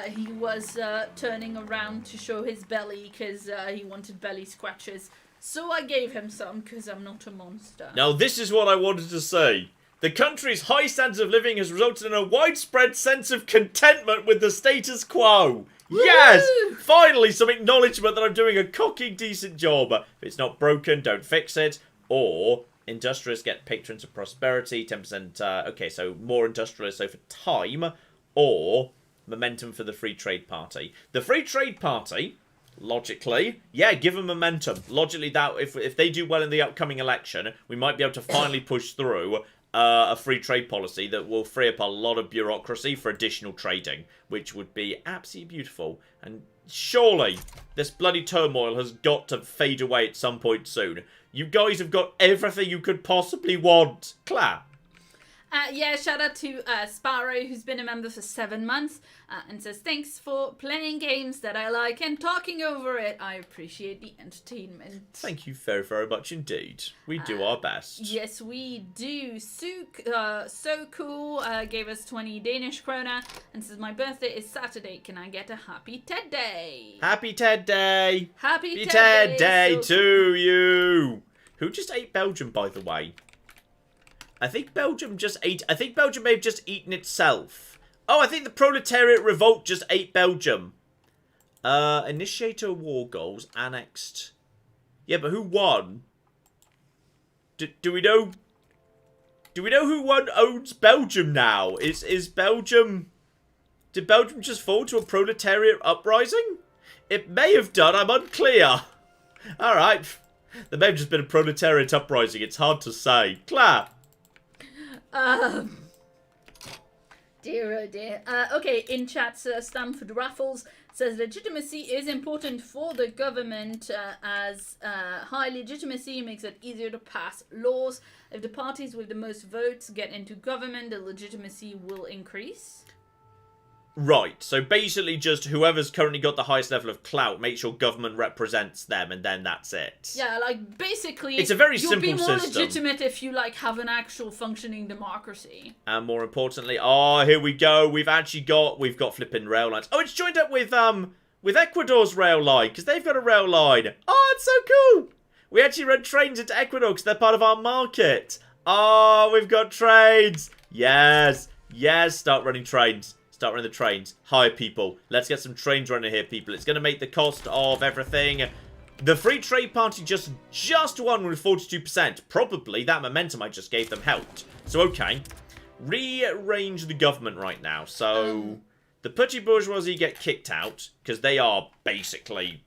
he was turning around to show his belly because he wanted belly scratches. So I gave him some because I'm not a monster.
Now this is what I wanted to say. The country's high standard of living has resulted in a widespread sense of contentment with the status quo. Woo! Yes! Finally some acknowledgement that I'm doing a cocky decent job. If it's not broken, don't fix it. Or industrialists get patrons of prosperity, 10%, okay, so more industrialists over time. Or... momentum for the Free Trade Party. The Free Trade Party, logically, yeah, give them momentum. Logically, that if they do well in the upcoming election, we might be able to finally push through a free trade policy that will free up a lot of bureaucracy for additional trading, which would be absolutely beautiful. And surely, this bloody turmoil has got to fade away at some point soon. You guys have got everything you could possibly want. Claire?
Yeah, shout out to Sparrow, who's been a member for 7 months, and says, thanks for playing games that I like and talking over it. I appreciate the entertainment.
Thank you very, very much indeed. We do our best.
Yes, we do. So cool, gave us 20 Danish krona and says, my birthday is Saturday. Can I get a happy Ted Day?
Happy Ted Day!
Happy
Ted Day
so
to you! Who just ate Belgium, by the way? I think Belgium may have just eaten itself. Oh, I think the proletariat revolt just ate Belgium. Initiator war goals annexed. Yeah, but who won? Do we know? Do we know who owns Belgium now? Is Belgium? Did Belgium just fall to a proletariat uprising? It may have done. I'm unclear. All right, there may have just been a proletariat uprising. It's hard to say. Claire.
Dear oh dear. Okay, in chat, Stamford Raffles says legitimacy is important for the government as high legitimacy makes it easier to pass laws. If the parties with the most votes get into government, the legitimacy will increase.
Right, so basically just whoever's currently got the highest level of clout, make sure government represents them, and then that's it.
Yeah, like, basically,
it's a very simple
you'll be more
system.
legitimate if you, like, have an actual functioning democracy.
And more importantly, here we go, we've got flipping rail lines. Oh, it's joined up with Ecuador's rail line, because they've got a rail line. Oh, it's so cool! We actually run trains into Ecuador, because they're part of our market. Oh, we've got trains! Yes, start running trains. Start running the trains. Hire people. Let's get some trains running here, people. It's going to make the cost of everything. The Free Trade Party just won with 42%. Probably that momentum I just gave them helped. So, okay. Rearrange the government right now. So, the petty bourgeoisie get kicked out. Because they basically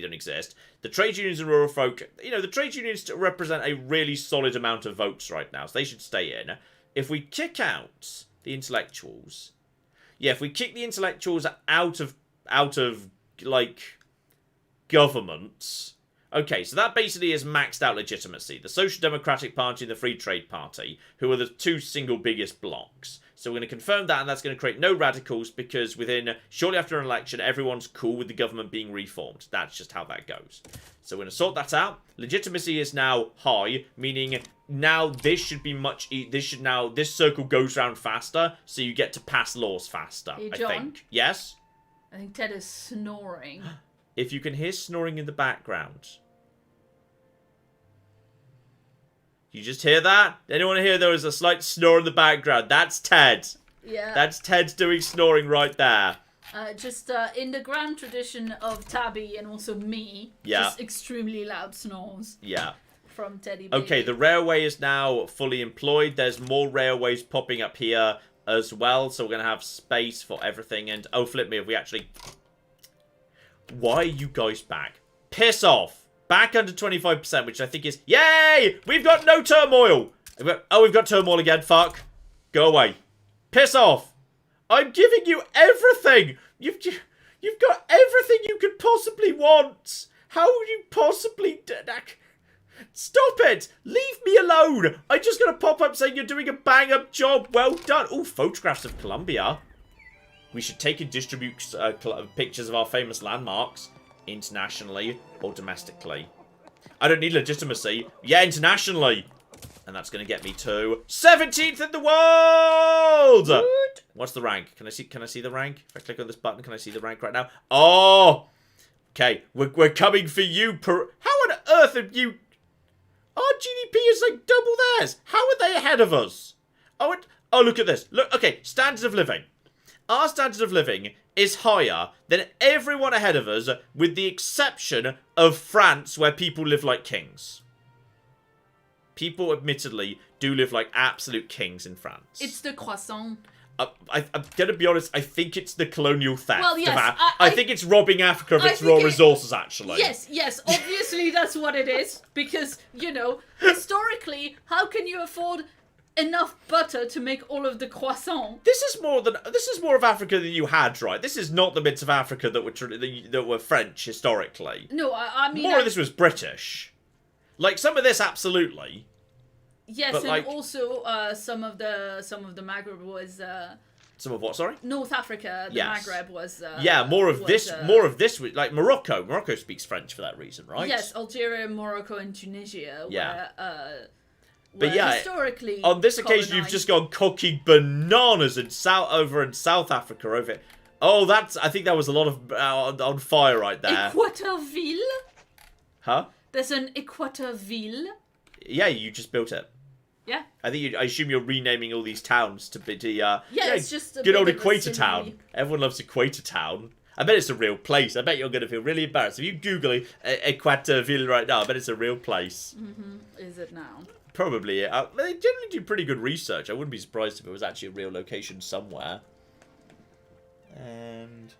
don't exist. The trade unions and rural folk, the trade unions represent a really solid amount of votes right now. So, they should stay in. If we kick out the intellectuals... Yeah, if we kick the intellectuals out of like, governments... Okay, so that basically is maxed out legitimacy. The Social Democratic Party and the Free Trade Party, who are the two single biggest blocks. So we're going to confirm that, and that's going to create no radicals, because shortly after an election, everyone's cool with the government being reformed. That's just how that goes. So we're going to sort that out. Legitimacy is now high, meaning... Now this should be this circle goes round faster, so you get to pass laws faster.
Hey,
I
John?
think. Yes?
I think Ted is snoring.
If you can hear snoring in the background. You just hear that? Anyone hear there was a slight snore in the background? That's Ted.
Yeah.
That's Ted doing snoring right there.
Just in the grand tradition of Tabby and also me, just extremely loud snores.
Yeah.
From Teddy Baby.
Okay, the railway is now fully employed. There's more railways popping up here as well, so we're going to have space for everything. And, oh, flip me, if we actually... Why are you guys back? Piss off! Back under 25%, which I think is... Yay! We've got no turmoil! We've got turmoil again, fuck. Go away. Piss off! I'm giving you everything! You've got everything you could possibly want! How would you possibly... Stop it! Leave me alone! I'm just going to pop up saying you're doing a bang-up job. Well done. Oh, photographs of Colombia. We should take and distribute pictures of our famous landmarks internationally or domestically. I don't need legitimacy. Yeah, internationally. And that's going to get me to 17th in the world! What? What's the rank? Can I see the rank? If I click on this button, can I see the rank right now? Oh! Okay, we're coming for you. How on earth have you... Our GDP is like double theirs. How are they ahead of us? Oh, look at this. Look, okay, standard of living. Our standard of living is higher than everyone ahead of us, with the exception of France, where people live like kings. People, admittedly, do live like absolute kings in France.
It's the croissant.
I'm going to be honest, I think it's the colonial theft.
Well, yes,
I think it's robbing Africa of its raw resources, actually.
Yes, obviously that's what it is. Because, historically, how can you afford enough butter to make all of the croissant?
This is more of Africa than you had, right? This is not the bits of Africa that were French, historically.
No, I mean...
More of this was British. Like, some of this, absolutely.
Yes,
But,
and
like,
also some of the Maghreb was
some of what? Sorry.
North Africa. The
Yes.
Maghreb was
More of
was,
this. More of this. Like Morocco. Morocco speaks French for that reason, right?
Yes, Algeria, Morocco, and Tunisia.
Yeah.
But
yeah,
historically
on this occasion, you've just gone cooking bananas in South Africa over it. Oh, I think that was a lot of on fire right there.
Equatorville.
Huh?
There's an Equatorville.
Yeah, you just built it.
Yeah.
I assume you're renaming all these towns to be
it's just a
good old
bit of a
Equator
silly-
Town. Everyone loves Equator Town. I bet it's a real place. I bet you're going to feel really embarrassed if you Google Equatorville right now. I bet it's a real place.
Is it now?
Probably. They generally do pretty good research. I wouldn't be surprised if it was actually a real location somewhere. And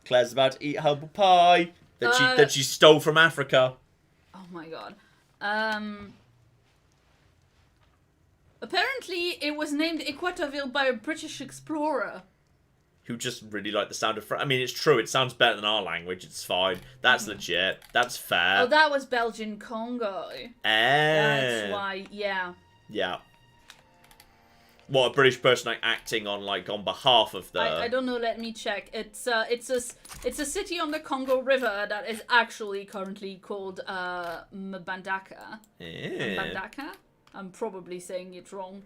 Claire's about to eat humble pie that she stole from Africa.
Oh my god. Apparently, it was named Equatorville by a British explorer.
Who just really like the sound of I mean, it's true. It sounds better than our language. It's fine. That's legit. That's fair.
Oh, that was Belgian Congo. That's why, yeah.
Yeah. What, a British person acting on behalf of the...
I don't know, let me check. It's a city on the Congo River that is actually currently called Mbandaka.
Yeah.
Mbandaka? I'm probably saying it wrong.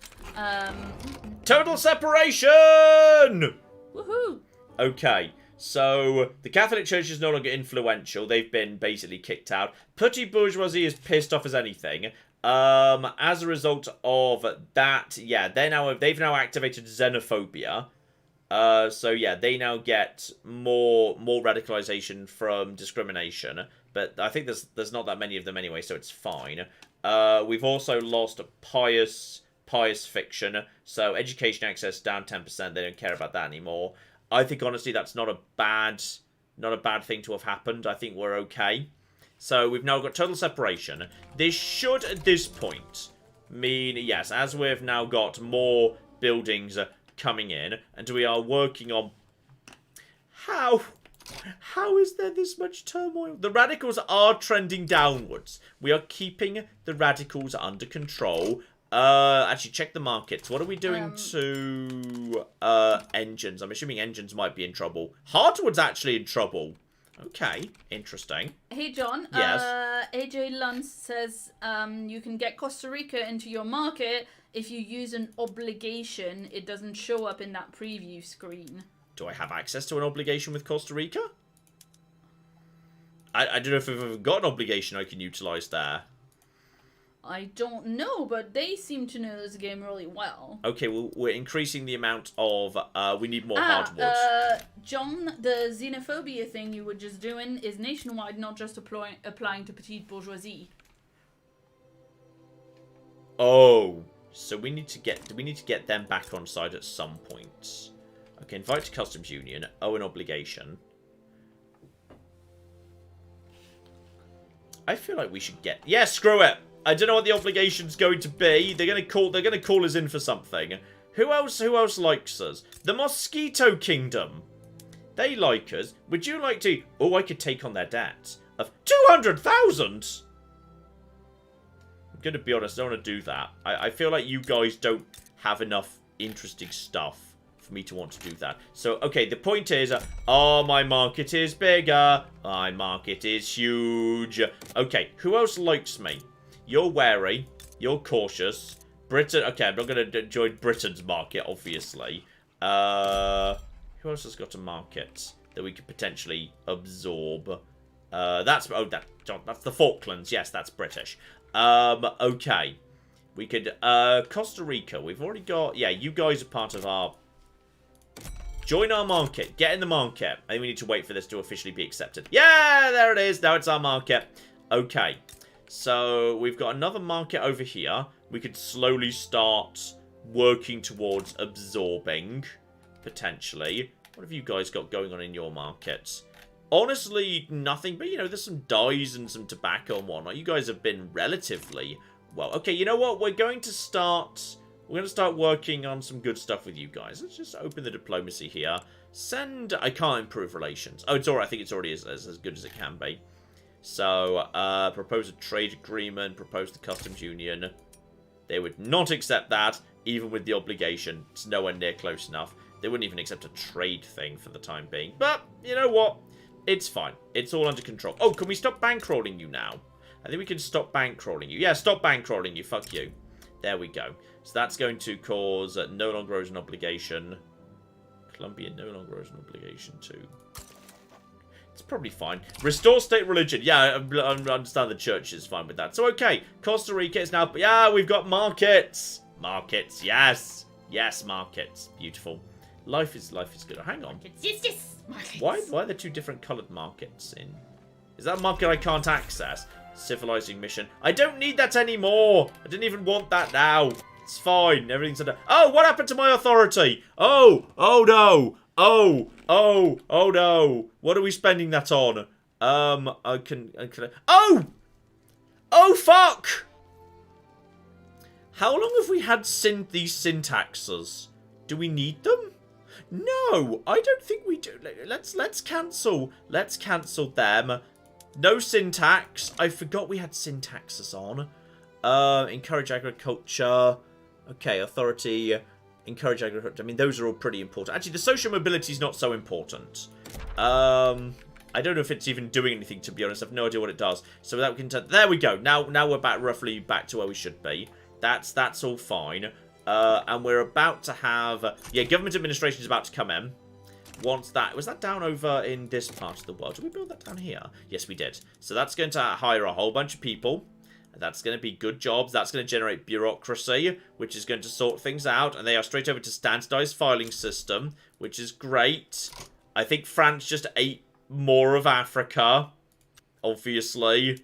Total separation!
Woohoo!
Okay, so the Catholic Church is no longer influential. They've been basically kicked out. Petit bourgeoisie is pissed off as anything. As a result of that, yeah, they've now activated xenophobia. So yeah, they now get more radicalization from discrimination. But I think there's not that many of them anyway, so it's fine. We've also lost pious fiction. So education access down 10%. They don't care about that anymore. I think honestly that's not a bad thing to have happened. I think we're okay. So we've now got total separation. This should, at this point, mean, yes, as we've now got more buildings coming in, and we are working on... How is there this much turmoil? The radicals are trending downwards. We are keeping the radicals under control. Actually, check the markets. What are we doing to engines? I'm assuming engines might be in trouble. Hardwood's actually in trouble. Okay, interesting.
Hey John,
yes.
AJ Luntz says you can get Costa Rica into your market if you use an obligation. It doesn't show up in that preview screen.
Do I have access to an obligation with Costa Rica? I don't know if I've ever got an obligation I can utilize there.
I don't know, but they seem to know this game really well.
Okay, well, we're increasing the amount of... we need more hardwood.
John, the xenophobia thing you were just doing is nationwide, not just applying to petite bourgeoisie.
Oh, so we need to get them back on side at some point. Okay, invite to customs union. Oh, an obligation. I feel like we should get... Yeah, screw it. I don't know what the obligation's going to be. They're gonna call us in for something. Who else likes us? The Mosquito Kingdom. They like us. Would you like to... Oh, I could take on their debt of 200,000. I'm gonna be honest, I don't want to do that. I feel like you guys don't have enough interesting stuff for me to want to do that. So, okay, the point is, oh, my market is bigger. My market is huge. Okay, who else likes me? You're wary. You're cautious. Britain. Okay, I'm not going to join Britain's market, obviously. Who else has got a market that we could potentially absorb? That's the Falklands. Yes, that's British. Okay. We could, Costa Rica. We've already got, yeah, you guys are part of our... Join our market. Get in the market. I think we need to wait for this to officially be accepted. Yeah, there it is. Now it's our market. Okay. So, we've got another market over here. We could slowly start working towards absorbing, potentially. What have you guys got going on in your markets? Honestly, nothing. But, you know, there's some dyes and some tobacco and whatnot. You guys have been relatively well. Okay, you know what? We're going to start working on some good stuff with you guys. Let's just open the diplomacy here. Send... I can't improve relations. Oh, it's alright. I think it's already as good as it can be. So, propose a trade agreement, propose the customs union. They would not accept that, even with the obligation. It's nowhere near close enough. They wouldn't even accept a trade thing for the time being. But, you know what? It's fine. It's all under control. Oh, can we stop bankrolling you now? I think we can stop bankrolling you. Yeah, stop bankrolling you. Fuck you. There we go. So that's going to cause no longer owes an obligation. Colombia no longer owes an obligation to... It's probably fine. Restore state religion. Yeah, I understand the church is fine with that. So, okay. Costa Rica is now... Yeah, we've got markets. Markets, yes. Yes, markets. Beautiful. Life is good. Oh, hang on.
Yes. Markets.
Why are there two different coloured markets in... Is that a market I can't access? Civilizing mission. I don't need that anymore. I didn't even want that now. It's fine. Everything's under... Oh, what happened to my authority? Oh no. Oh no. What are we spending that on? I can... Oh, fuck! How long have we had these syntaxes? Do we need them? No, I don't think we do. Let's cancel. Let's cancel them. No syntax. I forgot we had syntaxes on. Encourage agriculture. Okay, authority. Encourage agriculture. I mean, those are all pretty important. Actually, the social mobility is not so important. I don't know if it's even doing anything, to be honest. I have no idea what it does. So that we can... There we go. Now we're roughly back to where we should be. That's all fine. And we're about to have... Yeah, government administration is about to come in. Once that... Was that down over in this part of the world? Did we build that down here? Yes, we did. So that's going to hire a whole bunch of people. That's going to be good jobs. That's going to generate bureaucracy, which is going to sort things out. And they are straight over to standardized filing system, which is great. I think France just ate more of Africa, obviously.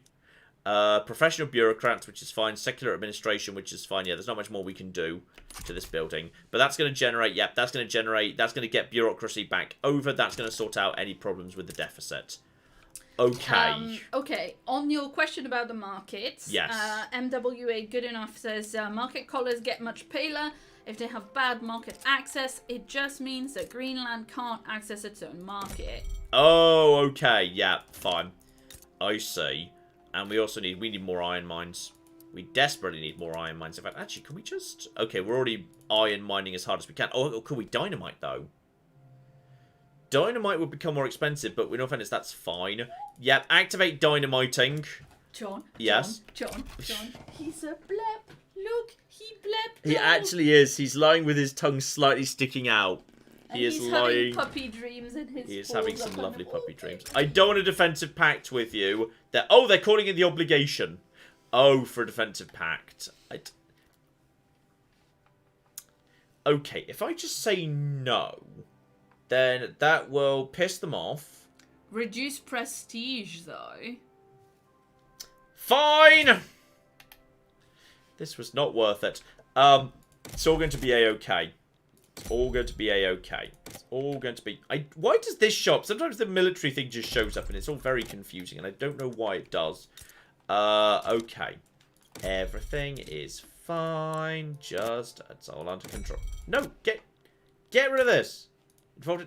Professional bureaucrats, which is fine. Secular administration, which is fine. Yeah, there's not much more we can do to this building. But that's going to generate... Yep, that's going to get bureaucracy back over. That's going to sort out any problems with the deficit. Okay.
Okay, on your question about the markets,
yes.
MWA Good Enough says market callers get much paler if they have bad market access. It just means that Greenland can't access its own market.
Oh, okay. Yeah, fine. I see. And we also need more iron mines. We desperately need more iron mines. In fact, actually, can we just... Okay, we're already iron mining as hard as we can. Oh, could we dynamite, though? Dynamite would become more expensive, but in all fairness, that's fine. Yep, activate dynamiting.
John.
Yes.
John. He's a blep. Look, he blepped.
He actually is. He's lying with his tongue slightly sticking out.
He is lying. Having puppy dreams in his...
He is having some lovely puppy dreams. I don't want a defensive pact with you. They're calling it the obligation. Oh, for a defensive pact. Okay, if I just say no, then that will piss them off.
Reduce prestige, though.
Fine! This was not worth it. It's all going to be a-okay. It's all going to be a-okay. It's all going to be... Why does this shop... Sometimes the military thing just shows up and it's all very confusing and I don't know why it does. Okay. Everything is fine. It's all under control. No, get rid of this.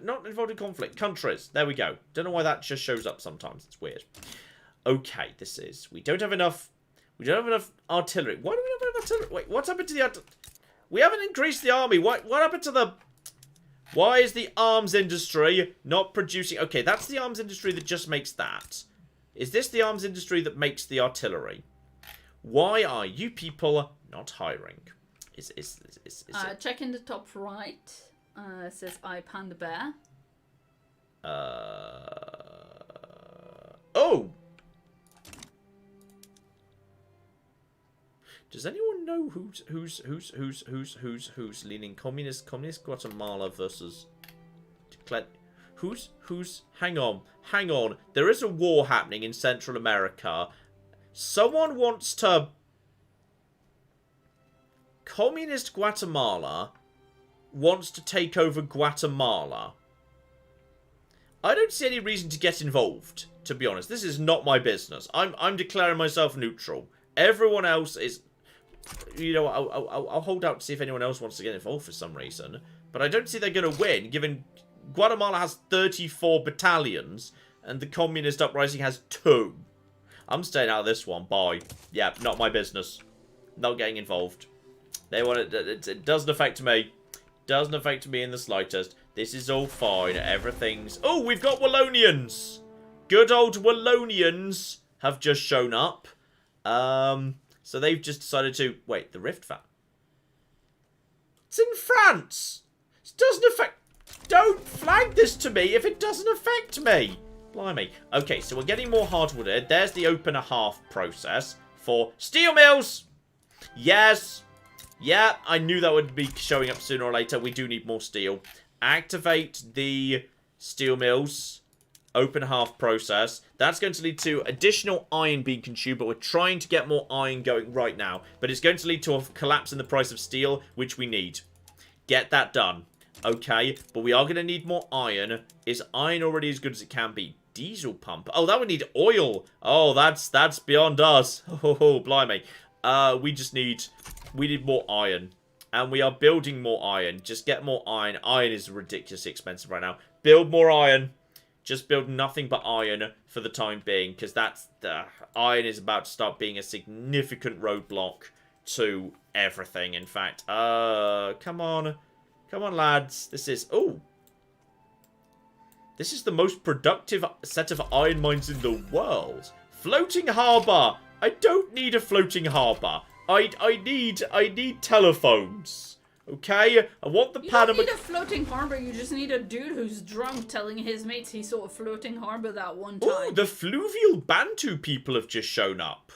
Not involved in conflict. Countries. There we go. Don't know why that just shows up sometimes. It's weird. Okay, this is... We don't have enough artillery. Why do we not have enough artillery? Wait, what's happened to the artillery? We haven't increased the army. What happened to the... Why is the arms industry not producing... Okay, that's the arms industry that just makes that. Is this the arms industry that makes the artillery? Why are you people not hiring? Is it...
Check in the top right. It says I Panda Bear.
Oh! Does anyone know who's leaning communist Guatemala versus declared hang on. There is a war happening in Central America. Someone wants to communist Guatemala wants to take over Guatemala. I don't see any reason to get involved, to be honest. This is not my business. I'm declaring myself neutral. Everyone else is... You know, I'll hold out to see if anyone else wants to get involved for some reason. But I don't see they're going to win, given Guatemala has 34 battalions, and the communist uprising has 2. I'm staying out of this one. Bye. Yeah, not my business. Not getting involved. They want it doesn't affect me. Doesn't affect me in the slightest. This is all fine. Everything's... Oh, we've got Wallonians. Good old Wallonians have just shown up. So they've just decided to... Wait, the Rift Valley. It's in France. It doesn't affect... Don't flag this to me if it doesn't affect me. Blimey. Okay, so we're getting more hardwood here. There's the open a half process for steel mills. Yes. Yeah, I knew that would be showing up sooner or later. We do need more steel. Activate the steel mills. Open half process. That's going to lead to additional iron being consumed, but we're trying to get more iron going right now. But it's going to lead to a collapse in the price of steel, which we need. Get that done. Okay, but we are going to need more iron. Is iron already as good as it can be? Diesel pump. Oh, that would need oil. Oh, that's beyond us. Oh, blimey. We need more iron. And we are building more iron. Just get more iron. Iron is ridiculously expensive right now. Build more iron. Just build nothing but iron for the time being. Because iron is about to start being a significant roadblock to everything, in fact. Come on. Come on, lads. This is... Oh. This is the most productive set of iron mines in the world. Floating harbour. I don't need a floating harbour. I need telephones. Okay? I want the Panama...
You don't need a floating harbour, you just need a dude who's drunk telling his mates he saw a floating harbour that one time.
Ooh, the fluvial Bantu people have just shown up.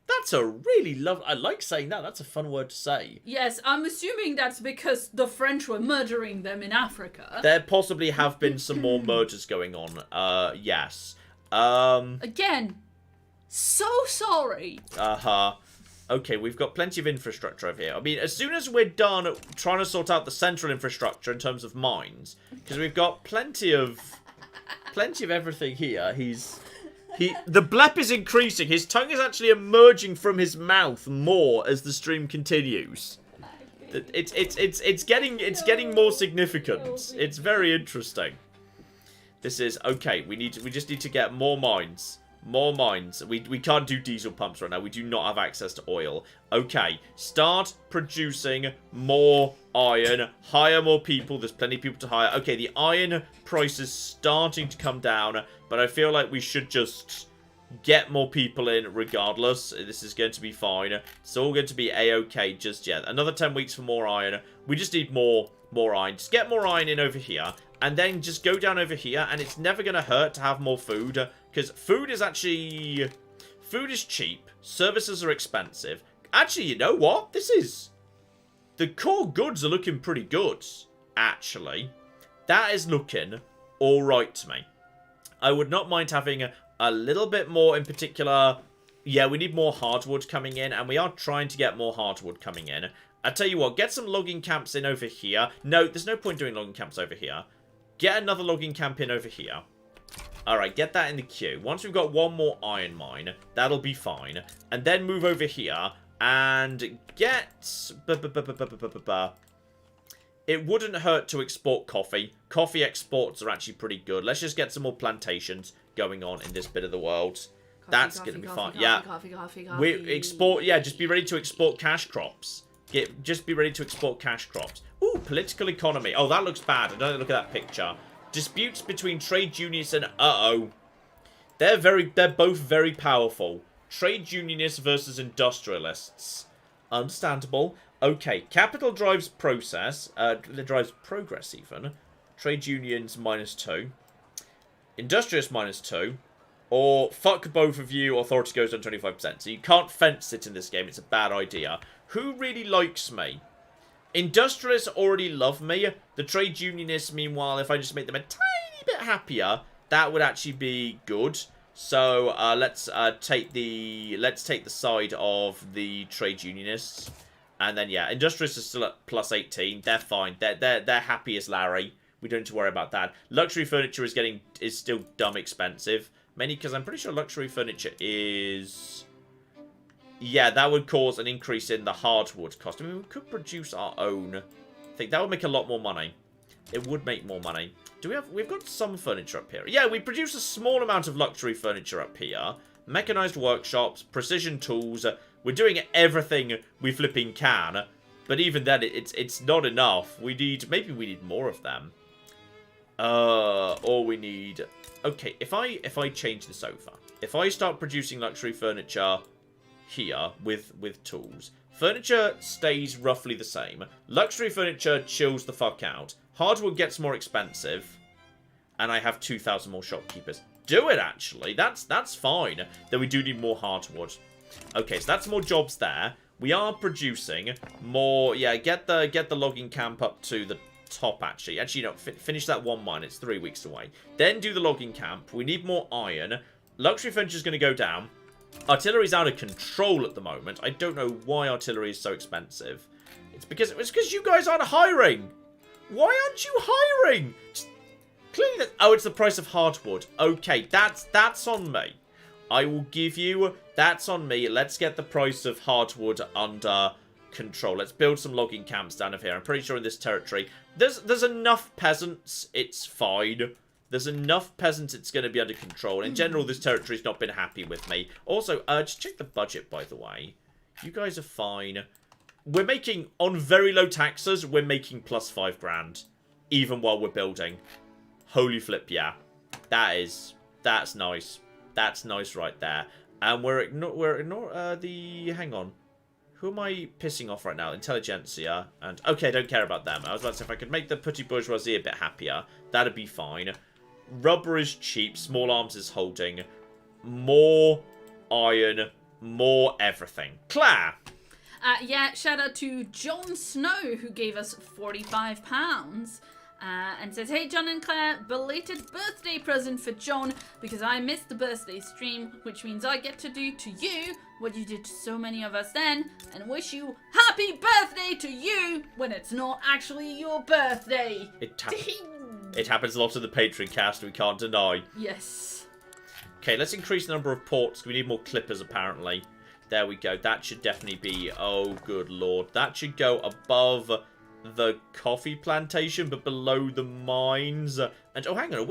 That's a really lovely... I like saying that. That's a fun word to say.
Yes, I'm assuming that's because the French were murdering them in Africa.
There possibly have been some more murders going on. Yes.
Again, so sorry.
Uh-huh. Okay, we've got plenty of infrastructure over here. I mean, as soon as we're done trying to sort out the central infrastructure in terms of mines, because we've got plenty of everything here. The blep is increasing. His tongue is actually emerging from his mouth more as the stream continues. It's getting more significant. It's very interesting. This is okay. We just need to get more mines. More mines. We can't do diesel pumps right now. We do not have access to oil. Okay. Start producing more iron. Hire more people. There's plenty of people to hire. Okay, the iron price is starting to come down, but I feel like we should just get more people in regardless. This is going to be fine. It's all going to be a-okay just yet. Another 10 weeks for more iron. We just need more iron. Just get more iron in over here, and then just go down over here, and it's never going to hurt to have more food. Because food is cheap. Services are expensive. Actually, you know what? The core goods are looking pretty good, actually. That is looking alright to me. I would not mind having a little bit more in particular. Yeah, we need more hardwood coming in, and we are trying to get more hardwood coming in. I tell you what, get some logging camps in over here. No, there's no point doing logging camps over here. Get another logging camp in over here. Alright, get that in the queue. Once we've got one more iron mine, that'll be fine. And then move over here and get... It wouldn't hurt to export coffee. Coffee exports are actually pretty good. Let's just get some more plantations going on in this bit of the world. That's going to be fine. Yeah. We export... Yeah, just be ready to export cash crops. Just be ready to export cash crops. Ooh, political economy. Oh, that looks bad. I don't look at that picture. Disputes between trade unionists and they're both very powerful. Trade unionists versus industrialists. Understandable. Okay, capital drives process. Drives progress even. Trade unions -2. Industrialists -2. Or fuck both of you, authority goes down 25%. So you can't fence it in this game. It's a bad idea. Who really likes me? Industrialists already love me. The trade unionists, meanwhile, if I just make them a tiny bit happier, that would actually be good. So let's take the side of the trade unionists, and then yeah, industrialists are still at +18. They're fine. They're happy as Larry. We don't need to worry about that. Luxury furniture is still dumb expensive. Mainly because I'm pretty sure luxury furniture is... Yeah, that would cause an increase in the hardwood cost. I mean, we could produce our own. I think that would make a lot more money. It would make more money. We've got some furniture up here. Yeah, we produce a small amount of luxury furniture up here. mechanized workshops, precision tools. We're doing everything we flipping can. But even then, it's not enough. Maybe we need more of them. Or we need... Okay, if I change this over. If I start producing luxury furniture here with tools. Furniture stays roughly the same. Luxury furniture chills the fuck out. Hardwood gets more expensive. And I have 2,000 more shopkeepers. Do it, actually. That's fine. Then we do need more hardwood. Okay, so that's more jobs there. We are producing more... Yeah, get the logging camp up to the top, actually. Actually, no, finish that one mine. It's 3 weeks away. Then do the logging camp. We need more iron. Luxury furniture is going to go down. Artillery's out of control at the moment. I don't know why artillery is so expensive. It's because you guys aren't hiring. Why aren't you hiring? Just clearly oh, it's the price of hardwood. Okay, that's on me. I will give you... That's on me. Let's get the price of hardwood under control. Let's build some logging camps down here. I'm pretty sure in this territory... There's enough peasants. It's fine. There's enough peasants, it's going to be under control. In general, this territory's not been happy with me. Also, just check the budget, by the way. You guys are fine. We're making, on very low taxes, we're making plus 5 grand. Even while we're building. Holy flip, yeah. That's nice. That's nice right there. And hang on. Who am I pissing off right now? Intelligentsia. And, okay, don't care about them. I was about to say, if I could make the petty bourgeoisie a bit happier, that'd be fine. Rubber is cheap. Small arms is holding. More iron. More everything. Claire!
Yeah, shout out to Jon Snow, who gave us £45. And says, hey, John and Claire, belated birthday present for John, because I missed the birthday stream, which means I get to do to you what you did to so many of us then, and wish you happy birthday to you when it's not actually your birthday.
It happens a lot in the Patreon cast, we can't deny.
Yes.
Okay, let's increase the number of ports. We need more clippers, apparently. There we go. That should definitely be... Oh, good lord. That should go above the coffee plantation, but below the mines. And, oh, hang on.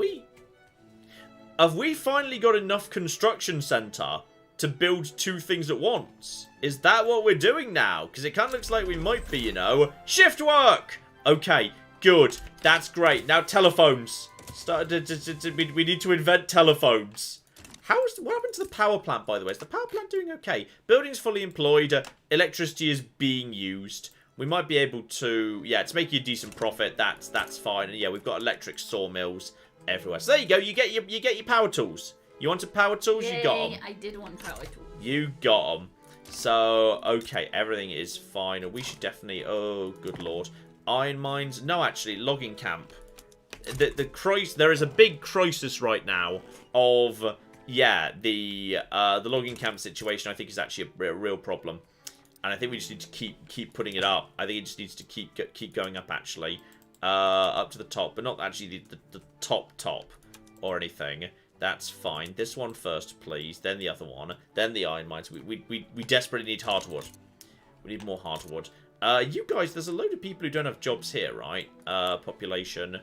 Have we finally got enough construction centre to build 2 things at once? Is that what we're doing now? Because it kind of looks like we might be, you know. Shift work! Okay. Good. That's great. Now telephones. We need to invent telephones. What happened to the power plant, by the way? Is the power plant doing okay? Building's fully employed. Electricity is being used. We might be able to... Yeah, it's making a decent profit. That's fine. And yeah, we've got electric sawmills everywhere. So there you go. You get your power tools. You wanted power tools?
Yay,
you got them.
I did want power tools.
You got them. So, okay. Everything is fine. We should definitely... Oh, good lord. Iron mines? No, actually, logging camp. There is a big crisis right now of, yeah, the logging camp situation. I think is actually a real problem, and I think we just need to keep putting it up. I think it just needs to keep going up, actually, up to the top, but not actually the top or anything. That's fine. This one first, please. Then the other one. Then the iron mines. We desperately need hardwood. We need more hardwood. You guys, there's a load of people who don't have jobs here, right? Population.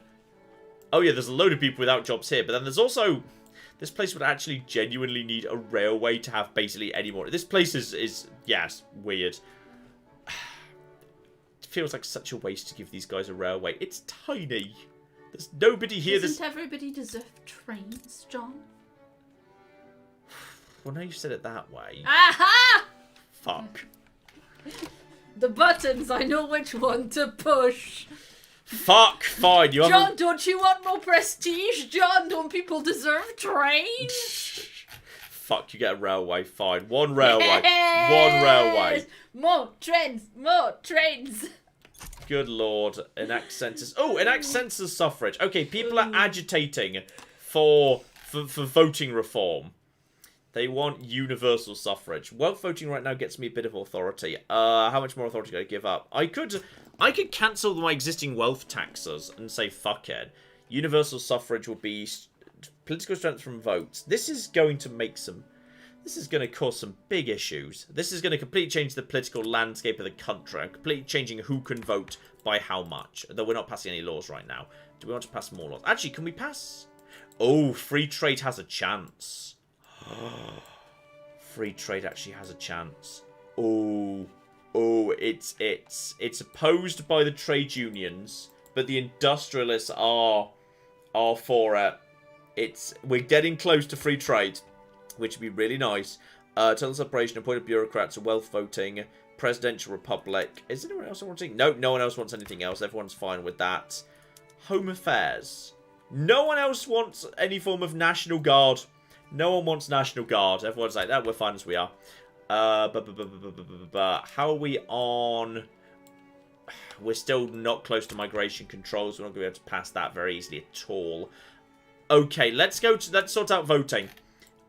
Oh, yeah, there's a load of people without jobs here. But then there's also... This place would actually genuinely need a railway to have basically any more... This place is yes, weird. It feels like such a waste to give these guys a railway. It's tiny. There's nobody here.
Doesn't everybody deserve trains, John?
Well, now you said it that way.
Aha!
Fuck.
The buttons, I know which one to push.
Fuck, fine. You
John, don't you want more prestige? John, don't people deserve trains?
Fuck, you get a railway, fine. One railway.
Yes!
One railway.
More trains, more trains.
Good lord. Enact census. Oh, enact census suffrage. Okay, people are agitating for voting reform. They want universal suffrage. Wealth voting right now gets me a bit of authority. How much more authority do I give up? I could cancel my existing wealth taxes and say fuck it. Universal suffrage will be political strength from votes. This is going to make some... This is going to cause some big issues. This is going to completely change the political landscape of the country. I'm completely changing who can vote by how much. Though we're not passing any laws right now. Do we want to pass more laws? Actually, can we pass... Oh, free trade has a chance. Free trade actually has a chance. Oh, it's opposed by the trade unions, but the industrialists are for it. We're getting close to free trade, which would be really nice. Total separation, appointed bureaucrats, wealth voting, presidential republic. Is anyone else wanting? No, no one else wants anything else. Everyone's fine with that. Home affairs. No one else wants any form of National Guard. No one wants National Guard. Everyone's like, that, we're fine as we are. How are we on? We're still not close to migration controls. We're not going to be able to pass that very easily at all. Okay, let's sort out voting.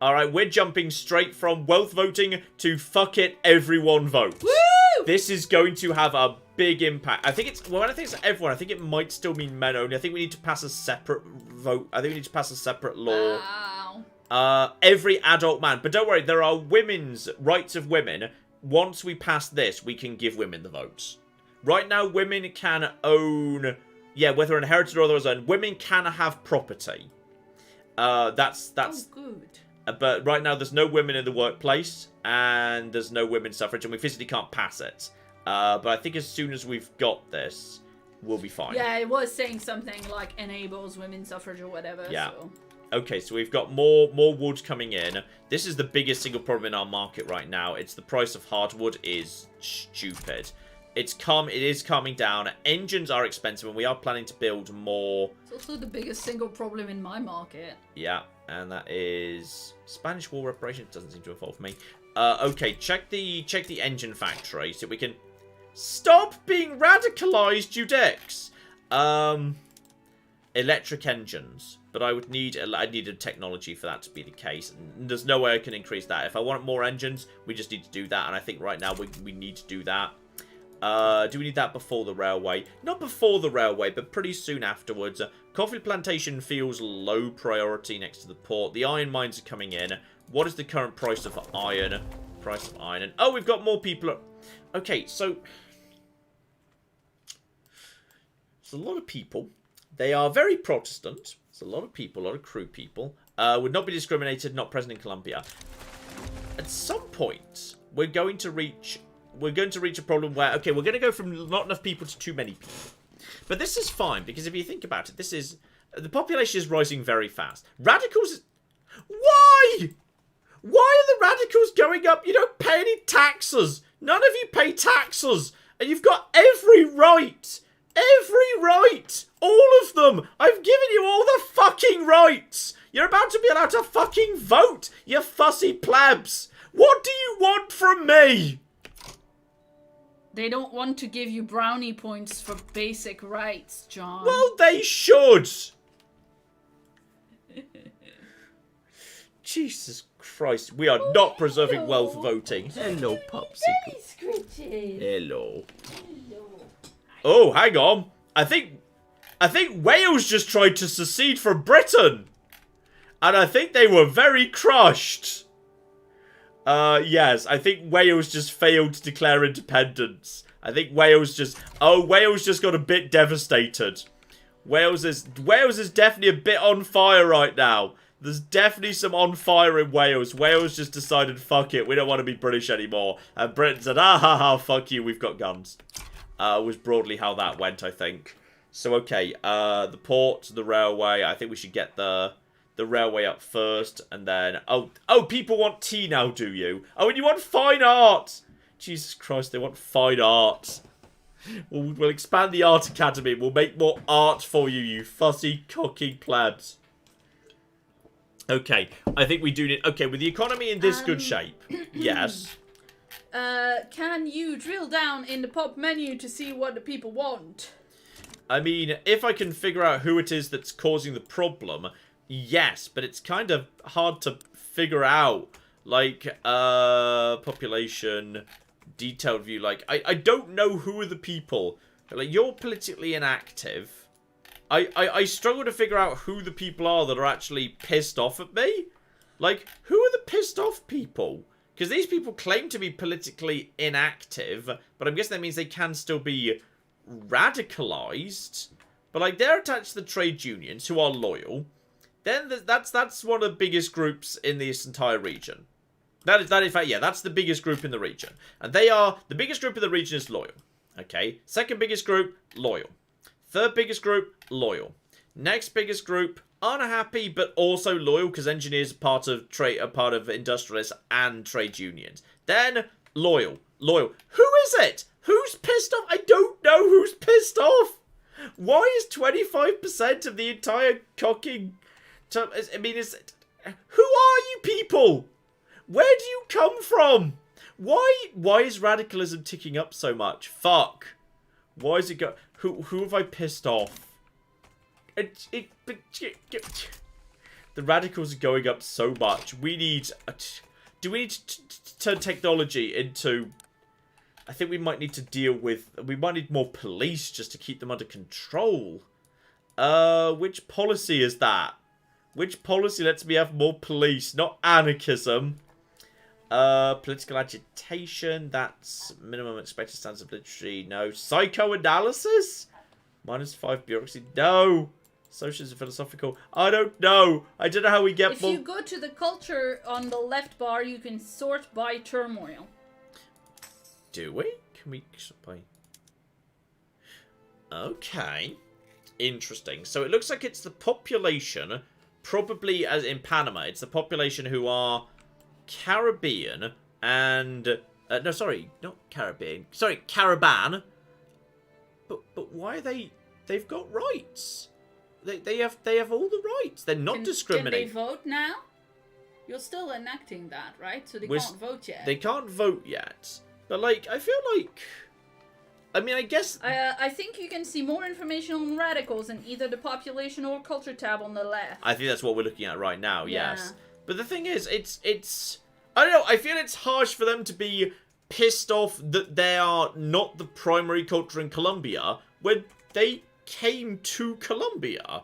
Alright, we're jumping straight from wealth voting to fuck it, everyone vote.
Woo!
This is going to have a big impact. I think it's, well, when I think it's everyone, I think it might still mean men only. I think we need to pass a separate vote. I think we need to pass a separate law.
Wow.
Every adult man. But don't worry, there are women's rights of women. Once we pass this, we can give women the votes. Right now, women can own, yeah, whether inherited or otherwise owned, women can have property. That's
oh, good.
But right now, there's no women in the workplace, and there's no women's suffrage, and we physically can't pass it. But I think as soon as we've got this, we'll be fine.
Yeah, it was saying something like enables women's suffrage or whatever.
Yeah.
So.
Okay, so we've got more wood coming in. This is the biggest single problem in our market right now. It's the price of hardwood is stupid. It is calming down. Engines are expensive, and we are planning to build more.
It's also the biggest single problem in my market.
Yeah, and that is Spanish War reparations. Doesn't seem to involve me. Okay, check the engine factory so we can stop being radicalized, you dicks. Electric engines, but I need a technology for that to be the case. And there's no way I can increase that. If I want more engines, we just need to do that, and I think right now we need to do that. Do we need that before the railway? Not before the railway, but pretty soon afterwards. Coffee plantation feels low priority next to the port. The iron mines are coming in. What is the current price of iron? Price of iron. And, oh, we've got more people. Okay, so it's a lot of people. They are very Protestant. It's a lot of people, a lot of crew people. Would not be discriminated, not present in Colombia. At some point, we're going to reach a problem where, okay, we're going to go from not enough people to too many people. But this is fine, because if you think about it, the population is rising very fast. Radicals, why? Why are the radicals going up? You don't pay any taxes. None of you pay taxes. And you've got every right. Every right. All of them. I've given you all the fucking rights. You're about to be allowed to fucking vote, you fussy plebs. What do you want from me?
They don't want to give you brownie points for basic rights, John.
Well, they should. Jesus Christ, we are not preserving wealth voting. Hello, Popsicle. Hello. Oh, hang on. I think Wales just tried to secede from Britain. And I think they were very crushed. Yes, I think Wales just failed to declare independence. I think Wales just got a bit devastated. Wales is definitely a bit on fire right now. There's definitely some on fire in Wales. Wales just decided, fuck it, we don't want to be British anymore. And Britain said, ah ha ha, fuck you, we've got guns. Was broadly how that went, I think. So, okay, the port, the railway, I think we should get the railway up first, and then... Oh, people want tea now, do you? Oh, and you want fine art! Jesus Christ, they want fine art. We'll expand the art academy. We'll make more art for you, you fussy, cocky plebs. Okay, I think we do need... Okay, with the economy in this good shape, yes.
Can you drill down in the pop menu to see what the people want?
I mean, if I can figure out who it is that's causing the problem, yes, but it's kind of hard to figure out. Like, population, detailed view, like, I don't know who are the people. Like, you're politically inactive. I struggle to figure out who the people are that are actually pissed off at me. Like, who are the pissed off people? Because these people claim to be politically inactive, but I'm guessing that means they can still be radicalized. But, like, they're attached to the trade unions who are loyal. Then that's one of the biggest groups in this entire region. That is in fact, yeah, that's the biggest group in the region. And the biggest group in the region is loyal. Okay, second biggest group, loyal. Third biggest group, loyal. Next biggest group, unhappy but also loyal because engineers are part of industrialists and trade unions. Then loyal. Who is it? Who's pissed off? I don't know who's pissed off. Why is 25% of the entire cocking... who are you people? Where do you come from? Why is radicalism ticking up so much? Fuck. Why is it go... Who have I pissed off? The radicals are going up so much. We need... Do we need to turn technology into... I think we might need to deal with... We might need more police just to keep them under control. Which policy is that? Which policy lets me have more police? Not anarchism. Political agitation. That's minimum expected standards of literacy. No. Psychoanalysis? -5 bureaucracy. No. Socialism, philosophical. I don't know. I don't know how we get
If you go to the culture on the left bar, you can sort by turmoil.
Do we? Can we sort by... Okay. Interesting. So it looks like it's the population, probably as in Panama, it's the population who are Caribbean and... no, sorry, not Caribbean. Sorry, Caravan. But why are they... They've got rights. They have all the rights. They're not discriminating.
Can they vote now? You're still enacting that, right? So they can't vote yet.
They can't vote yet. But, like, I feel like... I mean, I guess...
I think you can see more information on radicals in either the population or culture tab on the left.
I think that's what we're looking at right now,
Yeah.
yes. But the thing is, it's... I don't know, I feel it's harsh for them to be pissed off that they are not the primary culture in Colombia when they came to Colombia.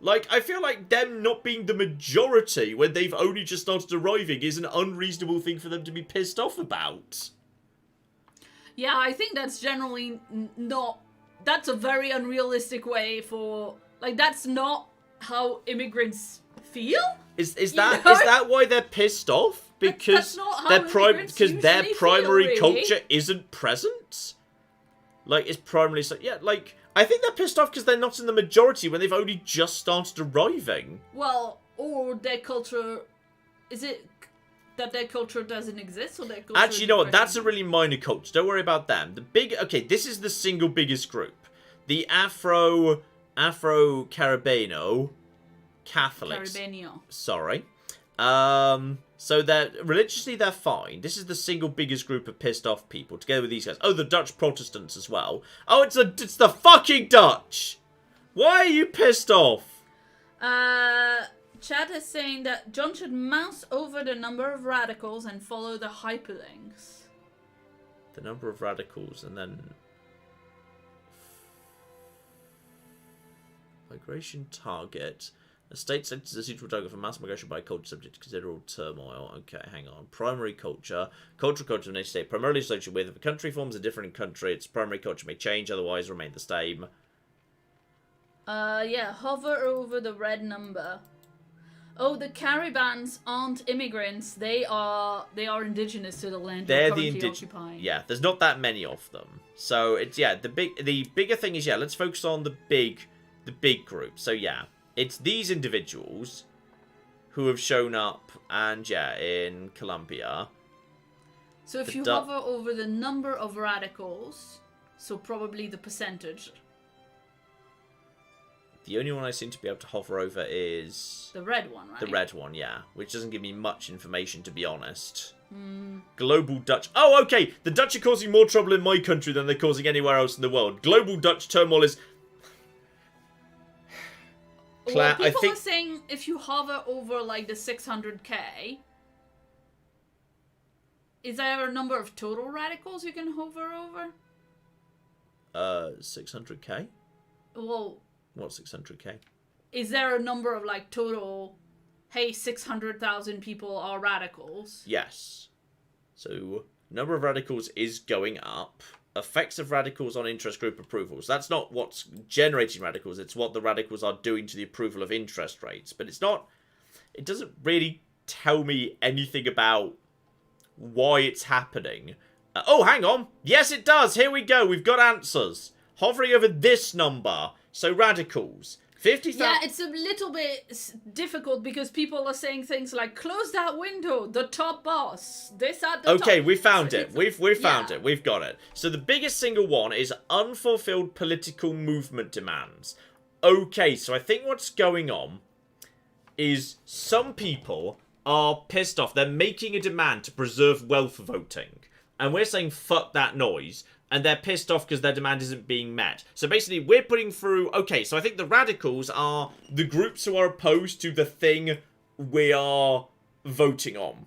Like, I feel like them not being the majority when they've only just started arriving is an unreasonable thing for them to be pissed off about.
Yeah, I think that's generally not... That's a very unrealistic way for... Like, that's not how immigrants feel?
Is that why they're pissed off? Because
that's not how
their primary
feel, really.
culture isn't present? Like, it's primarily... So, yeah, like... I think they're pissed off because they're not in the majority when they've only just started arriving.
Well, or their culture... Is it that their culture doesn't exist, or their culture...
Actually, you know what? That's a really minor culture. Don't worry about them. The big... Okay, this is the single biggest group. The Afro-Caribbeano Catholics.
Caribbeano.
Sorry. So they're religiously they're fine. This is the single biggest group of pissed off people, together with these guys. Oh, the Dutch Protestants as well. Oh, it's the fucking Dutch. Why are you pissed off?
Chad is saying that John should mouse over the number of radicals and follow the hyperlinks.
The number of radicals and then migration target. A state sentence is a suitable target for mass migration by a culture subject to considerable turmoil. Okay, hang on. Primary culture. Culture of a state primarily associated with. If a country forms a different country, its primary culture may change, otherwise remain the same.
Yeah, hover over the red number. Oh, the Caribans aren't immigrants. They are indigenous to the land they're currently occupying.
Yeah, there's not that many of them. So it's the bigger thing is let's focus on the big group. So yeah. It's these individuals who have shown up and, in Colombia.
So if you hover over the number of radicals, so probably the percentage.
The only one I seem to be able to hover over is...
The red one, right?
The red one, yeah. Which doesn't give me much information, to be honest.
Mm.
Global Dutch... Oh, okay! The Dutch are causing more trouble in my country than they're causing anywhere else in the world. Global Dutch turmoil is...
Well, people are saying if you hover over, like, the 600k, is there a number of total radicals you can hover over?
600k?
Well...
What 600k?
Is there a number of, like, total, hey, 600,000 people are radicals?
Yes. So, number of radicals is going up. Effects of radicals on interest group approvals. That's not what's generating radicals, it's what the radicals are doing to the approval of interest rates. But it's not... It doesn't really tell me anything about why it's happening. Oh, hang on. Yes, it does. Here we go. We've got answers. Hovering over this number. So radicals. 50,000.
Yeah, it's a little bit difficult because people are saying things like, close that window, the top boss, this at the top.
Okay, we found it. We've found it. We've got it. So the biggest single one is unfulfilled political movement demands. Okay, so I think what's going on is some people are pissed off. They're making a demand to preserve wealth voting. And we're saying, fuck that noise. And they're pissed off because their demand isn't being met. So basically, we're putting through... Okay, so I think the radicals are the groups who are opposed to the thing we are voting on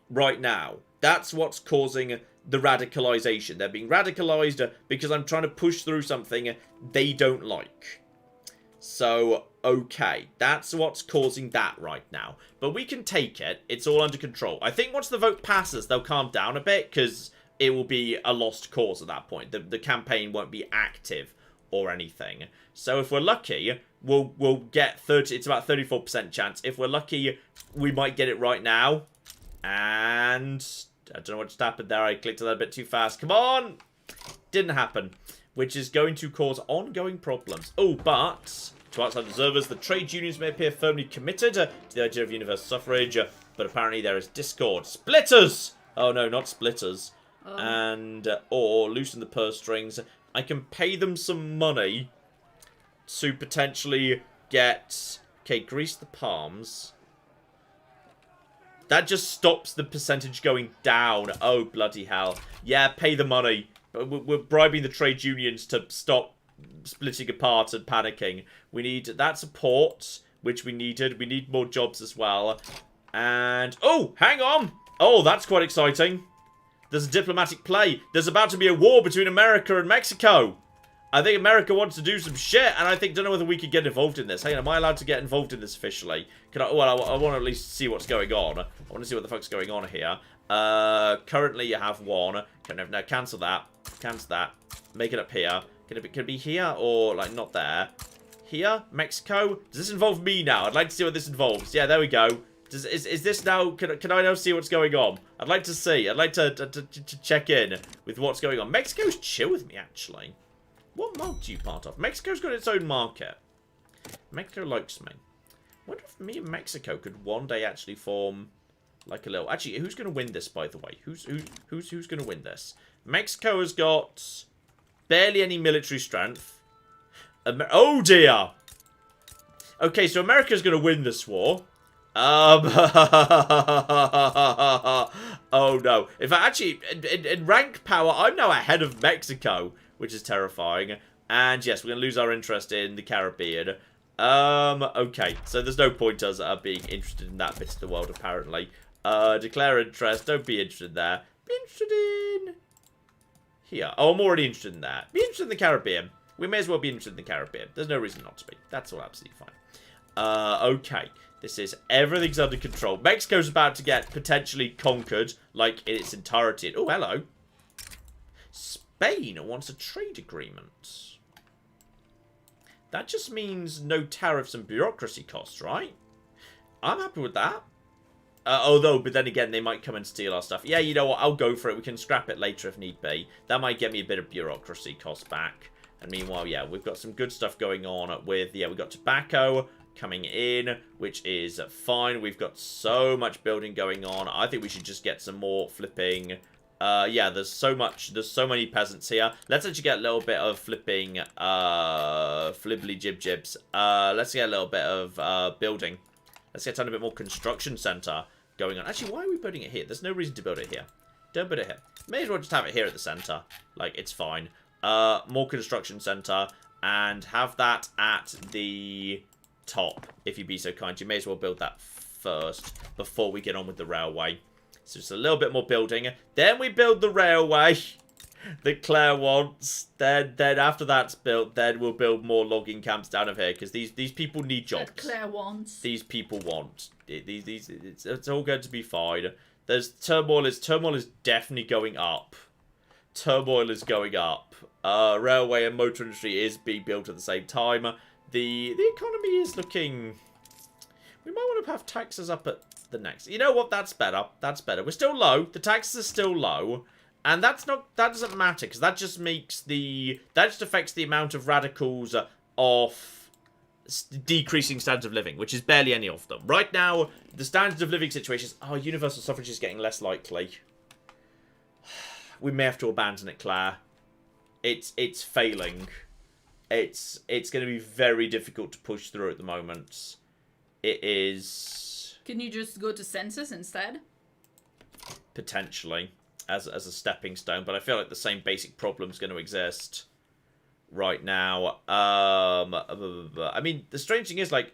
right now. That's what's causing the radicalization. They're being radicalized because I'm trying to push through something they don't like. So, okay, that's what's causing that right now. But we can take it. It's all under control. I think once the vote passes, they'll calm down a bit because... it will be a lost cause at that point. The campaign won't be active or anything. So if we're lucky, we'll get 30. It's about 34% chance. If we're lucky, we might get it right now. And I don't know what just happened there. I clicked on that a bit too fast. Come on! Didn't happen. Which is going to cause ongoing problems. Oh, but to outside observers, the trade unions may appear firmly committed to the idea of universal suffrage, but apparently there is discord. Splitters! Oh no, not splitters. And, or loosen the purse strings. I can pay them some money to potentially get... Okay, grease the palms. That just stops the percentage going down. Oh, bloody hell. Yeah, pay the money. We're bribing the trade unions to stop splitting apart and panicking. We need that support, which we needed. We need more jobs as well. And... oh, hang on! Oh, that's quite exciting. There's a diplomatic play. There's about to be a war between America and Mexico. I think America wants to do some shit, and I don't know whether we could get involved in this. Hang on, am I allowed to get involved in this officially? Can I? Well, I want to at least see what's going on. I want to see what the fuck's going on here. Currently you have one. Now cancel that. Cancel that. Make it up here. Can it be here or like not there? Here, Mexico. Does this involve me now? I'd like to see what this involves. Yeah, there we go. Is this now... Can I now see what's going on? I'd like to see. I'd like to check in with what's going on. Mexico's chill with me, actually. What market are you part of? Mexico's got its own market. Mexico likes me. I wonder if me and Mexico could one day actually form like a little... Actually, who's going to win this, by the way? Who's going to win this? Mexico has got barely any military strength. Oh, dear! Okay, so America's going to win this war. Oh no. In fact, actually, in rank power, I'm now ahead of Mexico, which is terrifying. And yes, we're going to lose our interest in the Caribbean. Okay. So there's no point us being interested in that bit of the world, apparently. Declare interest. Don't be interested there. Be interested in... here. Oh, I'm already interested in that. Be interested in the Caribbean. We may as well be interested in the Caribbean. There's no reason not to be. That's all absolutely fine. Okay. This is... everything's under control. Mexico's about to get potentially conquered, like, in its entirety. Oh, hello. Spain wants a trade agreement. That just means no tariffs and bureaucracy costs, right? I'm happy with that. Although, but then again, they might come and steal our stuff. Yeah, you know what? I'll go for it. We can scrap it later if need be. That might get me a bit of bureaucracy costs back. And meanwhile, yeah, we've got some good stuff going on with... yeah, we've got tobacco coming in, which is fine. We've got so much building going on. I think we should just get some more flipping... yeah, there's so many peasants here. Let's actually get a little bit of flipping, flibbly jib jibs. Let's get a little bit of, building. Let's get a tiny bit more construction center going on. Actually, why are we building it here? There's no reason to build it here. Don't build it here. May as well just have it here at the center. Like, it's fine. More construction center, and have that at the top, if you'd be so kind. You may as well build that first, before we get on with the railway. So just a little bit more building. Then we build the railway that Claire wants. Then after that's built, then we'll build more logging camps down over here, because these people need jobs.
That Claire wants.
These people want. It's all going to be fine. There's turmoil is definitely going up. Turmoil is going up. Railway and motor industry is being built at the same time. The economy is looking... we might want to have taxes up at the next. You know what? That's better. That's better. We're still low. The taxes are still low. And that doesn't matter, because that just makes that just affects the amount of radicals of decreasing standards of living, which is barely any of them. Right now, the standards of living situations, universal suffrage is getting less likely. We may have to abandon it, Claire. It's failing. It's going to be very difficult to push through at the moment. It is.
Can you just go to census instead?
Potentially. As a stepping stone, but I feel like the same basic problem's going to exist right now. I mean, the strange thing is, like,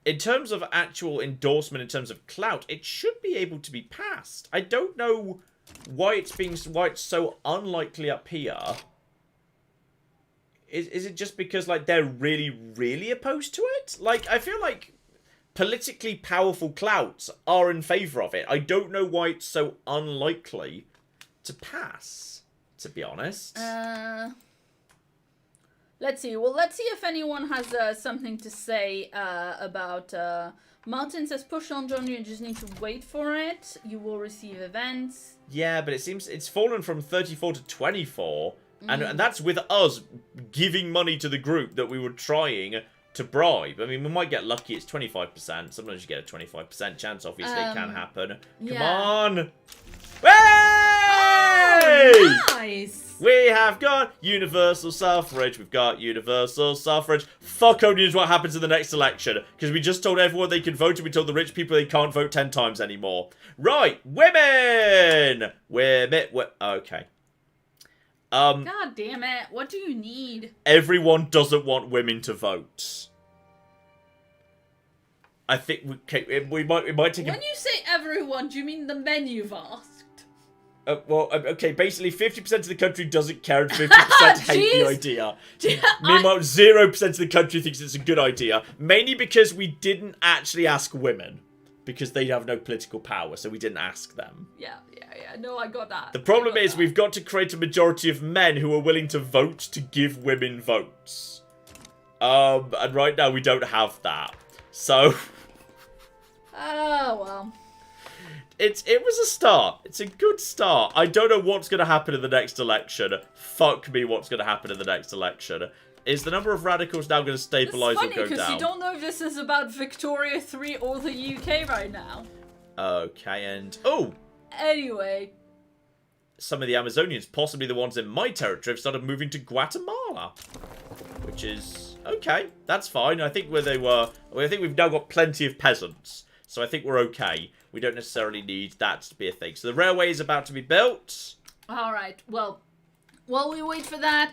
in terms of actual endorsement, in terms of clout, it should be able to be passed. I don't know why it's so unlikely up here. Is it just because, like, they're really, really opposed to it? Like, I feel like politically powerful clouts are in favour of it. I don't know why it's so unlikely to pass, to be honest.
Let's see. Well, let's see if anyone has something to say about... Martin says, push on, John, you just need to wait for it. You will receive events.
Yeah, but it seems it's fallen from 34 to 24. And that's with us giving money to the group that we were trying to bribe. I mean, we might get lucky. It's 25%. Sometimes you get a 25% chance. Obviously, it can happen. Come on. Hey!
Oh, nice.
We have got universal suffrage. We've got universal suffrage. Fuck only knows what happens in the next election. Because we just told everyone they can vote and we told the rich people they can't vote 10 times anymore. Right. Women. Okay.
God damn it. What do you need?
Everyone doesn't want women to vote. I think we might take.
When you say everyone, do you mean the men you've asked?
Okay. Basically, 50% of the country doesn't care, and 50% hate the idea. Meanwhile, 0% of the country thinks it's a good idea. Mainly because we didn't actually ask women, because they have no political power, so we didn't ask them.
Yeah. No, I got that.
The problem is we've got to create a majority of men who are willing to vote to give women votes. And right now we don't have that. So.
Oh, well.
It was a start. It's a good start. I don't know what's going to happen in the next election. Fuck me, what's going to happen in the next election. Is the number of radicals now going to stabilise or go down?
It's funny because you don't know if this is about Victoria 3 or the UK right now.
Okay, and... Oh!
Anyway.
Some of the Amazonians, possibly the ones in my territory, have started moving to Guatemala. Which is... Okay, that's fine. I think we've now got plenty of peasants. So I think we're okay. We don't necessarily need that to be a thing. So the railway is about to be built.
Alright, well... While we wait for that,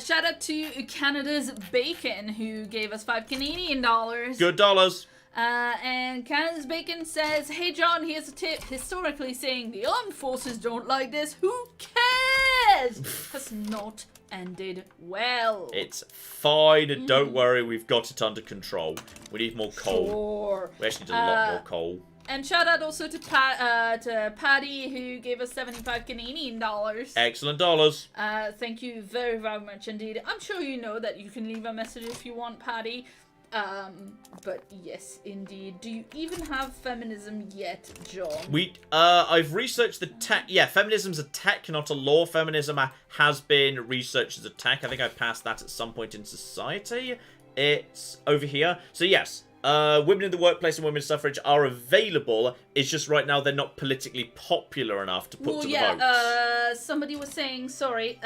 shout out to Canada's Bacon, who gave us $5 Canadian.
Good dollars.
And Canada's Bacon says, hey John, here's a tip. Historically saying the armed forces don't like this, who cares? Has not ended well.
It's fine, don't worry, we've got it under control. We need more coal.
Sure.
We actually need a lot more coal.
And shout out also to Patty, who gave us $75 Canadian.
Excellent dollars.
Thank you very, very much indeed. I'm sure you know that you can leave a message if you want, Patty. But yes, indeed. Do you even have feminism yet, John?
I've researched the tech. Yeah, feminism's a tech, not a law. Feminism has been researched as a tech. I think I passed that at some point in society. It's over here. So yes. Women in the workplace and women's suffrage are available. It's just right now they're not politically popular enough to put to the vote.
Somebody was saying, sorry,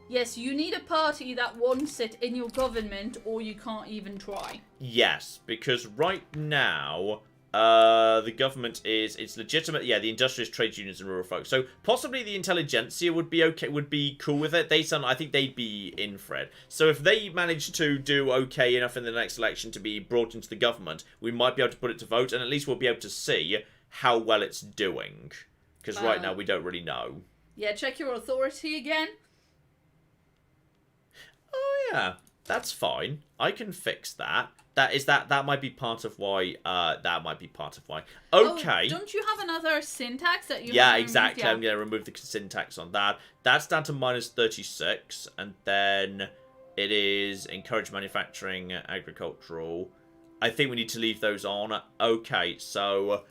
yes, you need a party that wants it in your government or you can't even try.
Yes, because right now, the government it's legitimate. Yeah, the industrialist, trade unions, and rural folk. So possibly the intelligentsia would be okay, would be cool with it. I think they'd be in for it. So if they manage to do okay enough in the next election to be brought into the government, we might be able to put it to vote, and at least we'll be able to see how well it's doing. Because right now we don't really know.
Yeah, check your authority again.
Oh yeah, that's fine. I can fix that. That might be part of why. Okay.
Oh, don't you have another syntax that you?
Yeah, exactly. I'm gonna remove the syntax on that. That's down to -36, and then It is encourage manufacturing, agricultural. I think we need to leave those on. Okay, so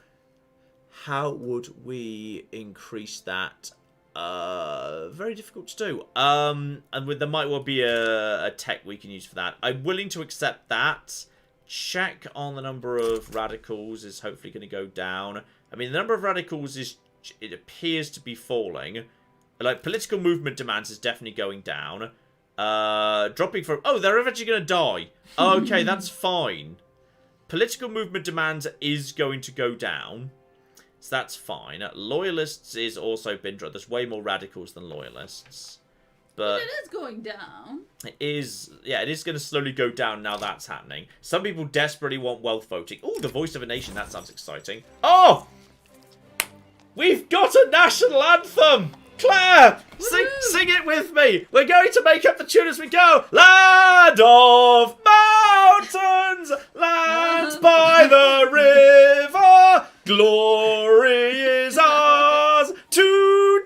how would we increase that? Very difficult to do. And there might well be a tech we can use for that. I'm willing to accept that. Check on the number of radicals is hopefully going to go down. I mean, the number of radicals it appears to be falling. Like, political movement demands is definitely going down. Dropping from... Oh, they're eventually going to die. Okay, that's fine. Political movement demands is going to go down. So that's fine. Loyalists is also been dropped. There's way more radicals than loyalists. But
it is going down.
It is... Yeah, it is going to slowly go down now that's happening. Some people desperately want wealth voting. Oh, the voice of a nation. That sounds exciting. Oh! We've got a national anthem! Claire! Sing it with me! We're going to make up the tune as we go! Land of mountains! Lands by the river! Glory is ours to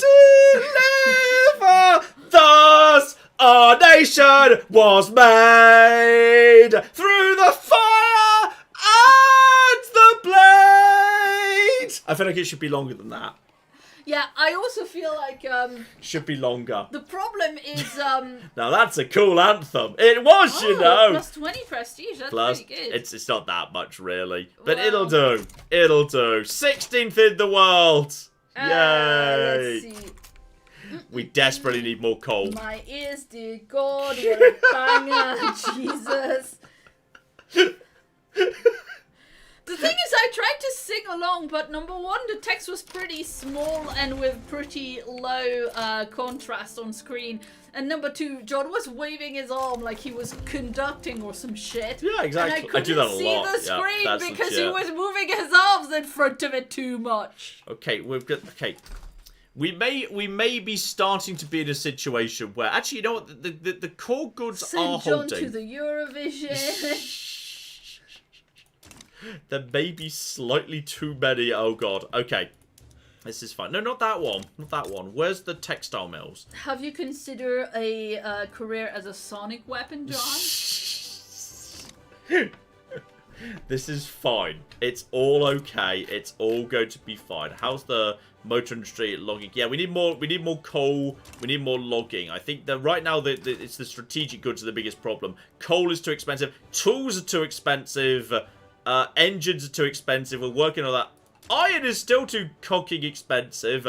deliver! Thus our nation was made through the fire and the blade! I feel like it should be longer than that.
Yeah, I also feel like
Should be longer.
the problem is
Now that's a cool anthem. It was, you know.
plus 20 prestige. That's
Plus,
pretty good.
it's not that much really, but
Well.
it'll do. It'll do. 16th in the world. Yay!
Let's see.
We desperately need more coal.
My ears, dear God, what a banger, Jesus. The thing is, I tried to sing along, but number one, the text was pretty small and with pretty low contrast on screen. And number two, John was waving his arm like he was conducting or some shit.
Yeah, exactly.
And I
do that a
couldn't
lot.
see the
Yeah,
screen
that's
because he
legit.
was moving his arms in front of it too much.
Okay, we've got. Okay, we may be starting to be in a situation where actually, you know what, the core goods are
Send John
holding.
to the Eurovision.
There may be slightly too many. Oh god. Okay. This is fine. No, not that one. Not that one. Where's the textile mills?
Have you considered a career as a sonic weapon, John?
This is fine. It's all okay. It's all going to be fine. How's the motor industry logging? Yeah, we need more coal. We need more logging. I think that right now it's the strategic goods are the biggest problem. Coal is too expensive. Tools are too expensive. Engines are too expensive. We're working on that. Iron is still too cocking expensive.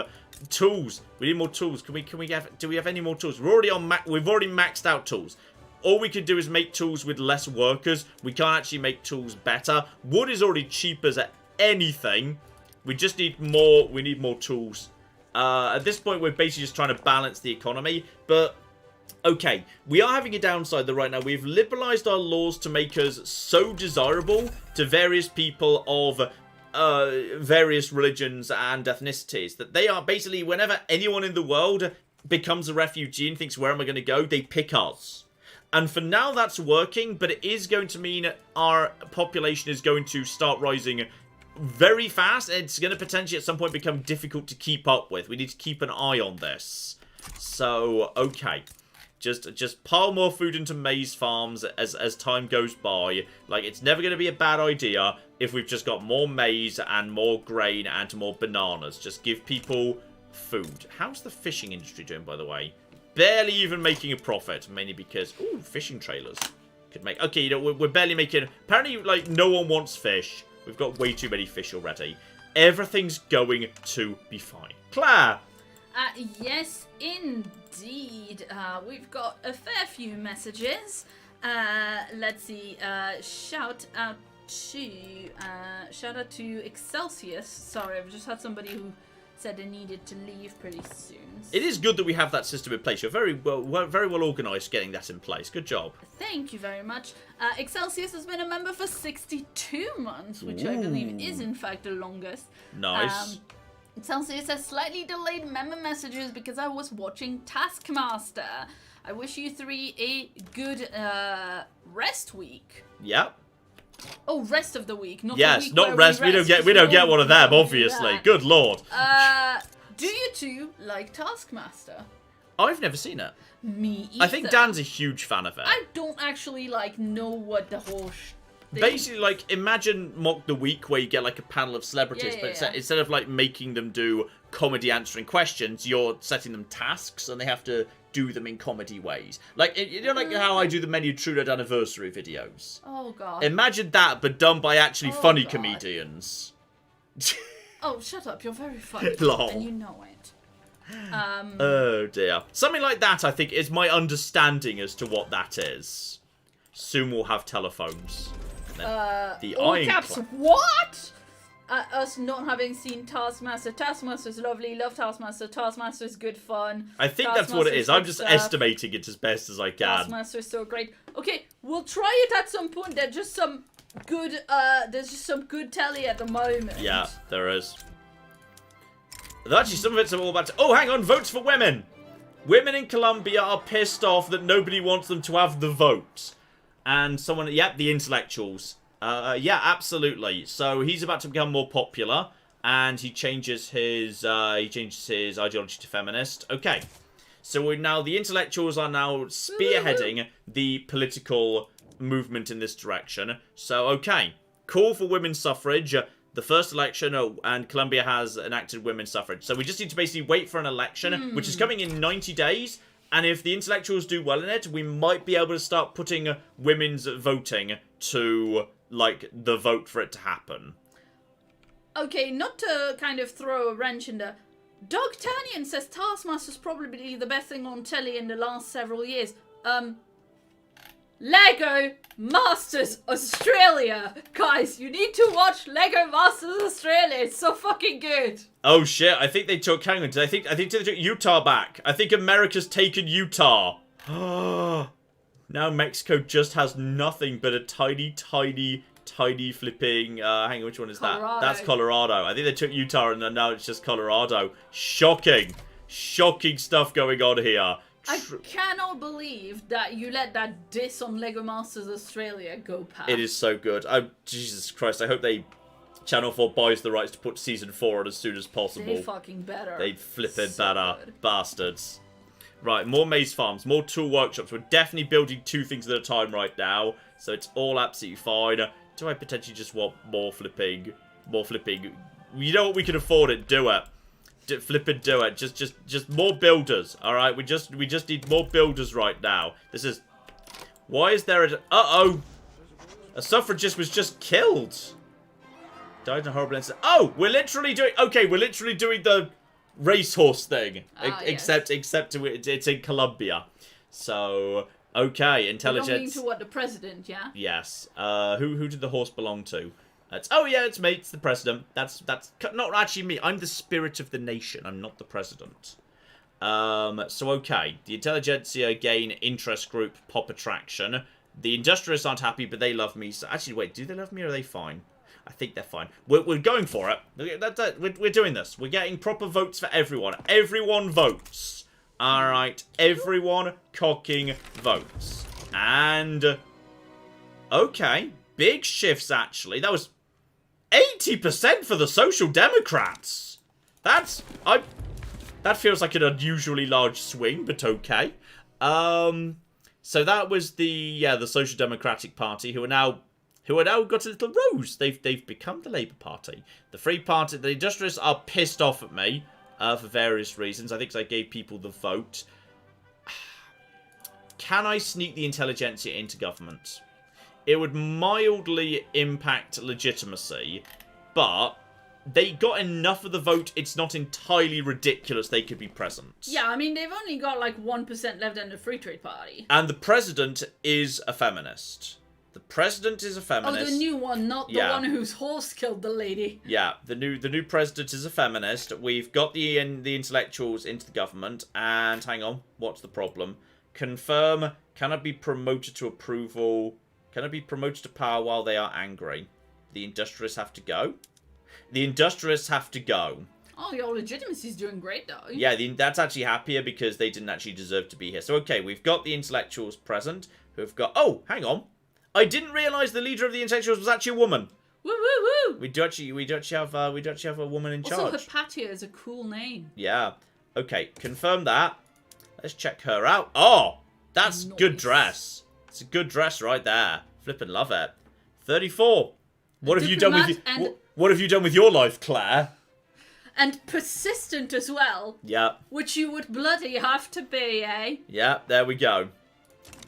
Tools. We need more tools. Do we have any more tools? We're already on we've already maxed out tools. All we can do is make tools with less workers. We can't actually make tools better. Wood is already cheap as anything. We just need more. We need more tools. At this point, we're basically just trying to balance the economy. But okay, we are having a downside though right now. We've liberalized our laws to make us so desirable to various people of various religions and ethnicities that they are basically, whenever anyone in the world becomes a refugee and thinks, where am I going to go? They pick us. And for now that's working, but it is going to mean our population is going to start rising very fast. It's going to potentially at some point become difficult to keep up with. We need to keep an eye on this. So, okay. Just pile more food into maize farms as time goes by. Like, it's never going to be a bad idea if we've just got more maize and more grain and more bananas. Just give people food. How's the fishing industry doing, by the way? Barely even making a profit, mainly because, ooh, fishing trailers could make... Okay, you know, we're barely making... Apparently, like, no one wants fish. We've got way too many fish already. Everything's going to be fine. Claire!
Yes, indeed. We've got a fair few messages. Let's see. Shout out to Excelsius. Sorry, I've just had somebody who said they needed to leave pretty soon.
It is good that we have that system in place. You're very well organised getting that in place. Good job.
Thank you very much. Excelsius has been a member for 62 months, which I believe is in fact the longest.
Nice.
Excelsius has slightly delayed member messages because I was watching Taskmaster. I wish you three a good rest week.
Yep.
Oh, rest of the week, not
yes,
the week
not
where
rest. We don't get one of them, obviously.
Yeah.
Good lord.
Do you two like Taskmaster?
I've never seen it.
Me either.
I think Dan's a huge fan of it.
I don't actually, like, know what the whole thing...
Basically, like, imagine Mock the Week where you get, like, a panel of celebrities, but instead of, like, making them do comedy answering questions, you're setting them tasks, and they have to do them in comedy ways. Like, you know, like how I do the Menu Trudeau anniversary videos?
Oh, God.
Imagine that, but done by actually funny comedians.
Oh, shut up. You're very funny.
Lol.
And you know it.
Oh, dear. Something like that, I think, is my understanding as to what that is. Soon we'll have telephones. The
all
Iron
caps,
Clan.
what? Us not having seen Taskmaster. Taskmaster's lovely. Love Taskmaster. Taskmaster's good fun.
I think that's what it is. I'm just estimating it as best as I can.
Taskmaster's so great. Okay, we'll try it at some point. There's just some good, telly at the moment.
Yeah, there is. Actually, some of it's all about... Oh, hang on. Votes for women. Women in Colombia are pissed off that nobody wants them to have the vote. And someone... Yep, the intellectuals. Yeah, absolutely. So he's about to become more popular. And he changes his ideology to feminist. Okay. So now the intellectuals are now spearheading the political movement in this direction. So, okay. Call for women's suffrage. The first election, and Colombia has enacted women's suffrage. So we just need to basically wait for an election, which is coming in 90 days. And if the intellectuals do well in it, we might be able to start putting women's voting to, like, the vote for it to happen.
Okay, not to kind of throw a wrench in the... Doug Tanyan says Taskmaster's probably the best thing on telly in the last several years. Lego Masters Australia! Guys, you need to watch Lego Masters Australia. It's so fucking good.
Oh shit, I think they took... Hang on, I think they took Utah back. I think America's taken Utah. Now Mexico just has nothing but a tiny flipping... hang on, which one is
Colorado.
that? That's Colorado. I think they took Utah and now it's just Colorado. Shocking. Shocking stuff going on here.
I cannot believe that you let that diss on Lego Masters Australia go past.
It is so good. Jesus Christ, I hope Channel 4 buys the rights to put Season 4 on as soon as possible.
They fucking better.
They'd flip it
So
better.
good.
Bastards. Right, more maze farms, more tool workshops. We're definitely building 2 things at a time right now, so it's all absolutely fine. Do I potentially just want more flipping? You know what, we can afford it, do it. Flip and do it. Just more builders. All right, we just need more builders right now. This is... Why is there a... Uh-oh. A suffragist was just killed. Died in a horrible incident. Oh, we're literally doing... Okay, we're literally doing the racehorse thing. Except it's in Colombia. So, okay, intelligence...
Belonging to what, the president, yeah?
Yes. Who did the horse belong to? Oh yeah, it's me. It's the president. That's not actually me. I'm the spirit of the nation. I'm not the president. So okay. The intelligentsia gain interest group pop attraction. The industrialists aren't happy, but they love me. So actually, wait. Do they love me or are they fine? I think they're fine. We're going for it. We're doing this. We're getting proper votes for everyone. Everyone votes. All right. Everyone cocking votes. And okay, big shifts actually. That was 80% for the Social Democrats. That feels like an unusually large swing, but okay. So that was the Social Democratic Party, who are now got a little rose. They've become the Labour Party. The Free Party, the industrialists are pissed off at me for various reasons. I think 'cause I gave people the vote. Can I sneak the intelligentsia into government? It would mildly impact legitimacy, but they got enough of the vote, it's not entirely ridiculous they could be present.
Yeah, I mean, they've only got like 1% left in the Free Trade Party.
And the president is a feminist. The president is a feminist.
Oh, the new one, not the one whose horse killed the lady.
Yeah, the new president is a feminist. We've got the intellectuals into the government, and hang on, what's the problem? Confirm, can I be promoted to approval? Can I be promoted to power while they are angry? The industrialists have to go. The industrialists have to go.
Oh, your legitimacy's doing great, though.
Yeah, that's actually happier because they didn't actually deserve to be here. So, okay, we've got the intellectuals present who've got... Oh, hang on. I didn't realise the leader of the intellectuals was actually a woman.
Woo, woo, woo!
We do actually have a woman in charge.
Also, Hypatia is a cool name.
Yeah. Okay, confirm that. Let's check her out. Oh, that's
Nice.
good dress. It's a good dress right there. Flippin' love it. 34. What have you done with what have you done with your life, Claire?
And persistent as well.
Yeah.
Which you would bloody have to be, eh?
Yeah, there we go.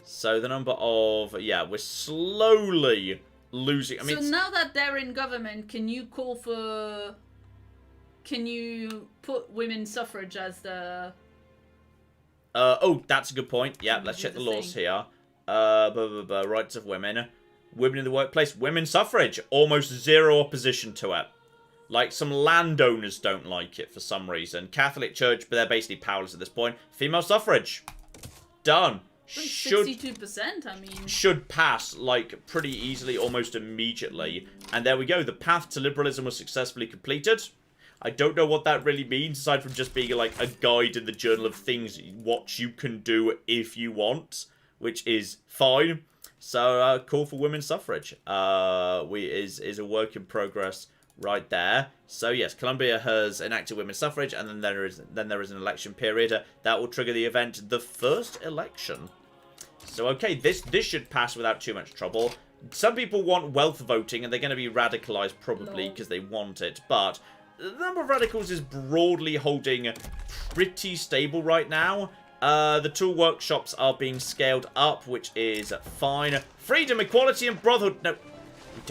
So the number of... Yeah, we're slowly losing... I mean,
so now that they're in government, can you call for... Can you put women's suffrage as the...
oh, that's a good point. Yeah, let's check the laws here. Rights of women. Women in the workplace. Women's suffrage. Almost zero opposition to it. Like, some landowners don't like it for some reason. Catholic Church, but they're basically powerless at this point. Female suffrage. Done.
62%, I mean.
Should pass, like, pretty easily, almost immediately. And there we go. The path to liberalism was successfully completed. I don't know what that really means, aside from just being, like, a guide in the journal of things, what you can do if you want, which is fine. So, call for women's suffrage is a work in progress right there. So yes, Colombia has enacted women's suffrage, and then there is an election period that will trigger the event, the first election. So okay, this should pass without too much trouble. Some people want wealth voting, and they're going to be radicalized probably because they want it, but the number of radicals is broadly holding pretty stable right now. The tool workshops are being scaled up, which is fine. Freedom, equality, and brotherhood. No, we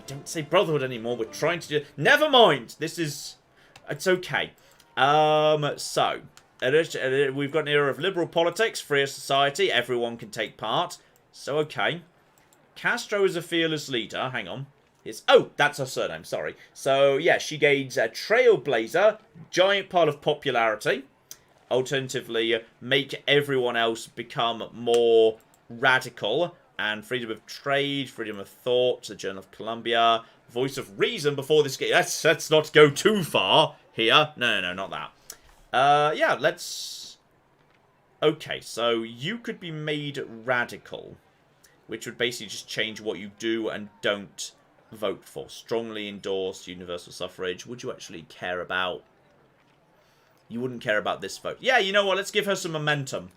don't say brotherhood anymore. We're trying to do... Never mind. It's okay. So, we've got an era of liberal politics, freer society. Everyone can take part. So, okay. Castro is a fearless leader. Hang on. Oh, that's her surname. Sorry. So, yeah, she gains a trailblazer, giant pile of popularity. Alternatively, make everyone else become more radical. And freedom of trade, freedom of thought, the Journal of Columbia, voice of reason before this game. Let's not go too far here. No, not that. Yeah, let's... Okay, so you could be made radical, which would basically just change what you do and don't vote for. Strongly endorsed universal suffrage. Would you actually care about... You wouldn't care about this vote. Yeah, you know what? Let's give her some momentum.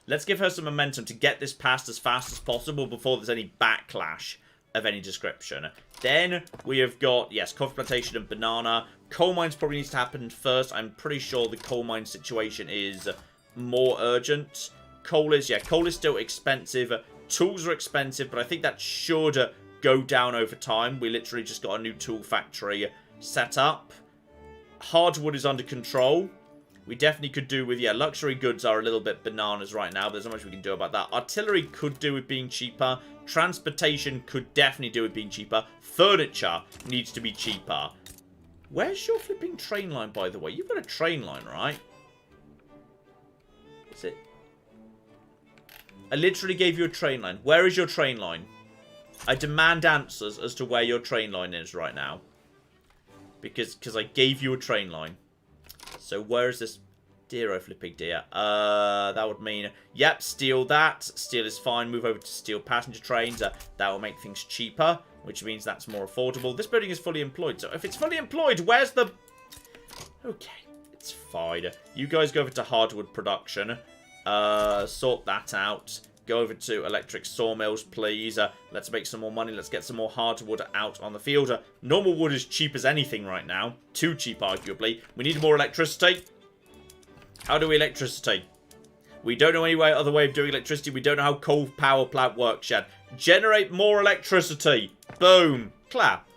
Let's give her some momentum to get this passed as fast as possible before there's any backlash of any description. Then we have got, yes, coffee plantation and banana. Coal mines probably needs to happen first. I'm pretty sure the coal mine situation is more urgent. Coal is still expensive. Tools are expensive, but I think that should go down over time. We literally just got a new tool factory set up. Hardwood is under control. We definitely could do with, yeah, luxury goods are a little bit bananas right now, but there's not much we can do about that. Artillery could do with being cheaper. Transportation could definitely do with being cheaper. Furniture needs to be cheaper. Where's your flipping train line, by the way? You've got a train line, right? Is it? I literally gave you a train line. Where is your train line? I demand answers as to where your train line is right now. Because I gave you a train line. So where is this? Dear, oh flipping dear. That would mean, yep, steal that. Steel is fine. Move over to steel passenger trains. That will make things cheaper, which means that's more affordable. This building is fully employed. So if it's fully employed, where's the... Okay, it's fine. You guys go over to hardwood production. Sort that out. Go over to electric sawmills, please. Let's make some more money. Let's get some more hardwood out on the field. Normal wood is cheap as anything right now. Too cheap, arguably. We need more electricity. How do we electricity? We don't know any other way of doing electricity. We don't know how coal power plant works yet. Generate more electricity. Boom. Clap.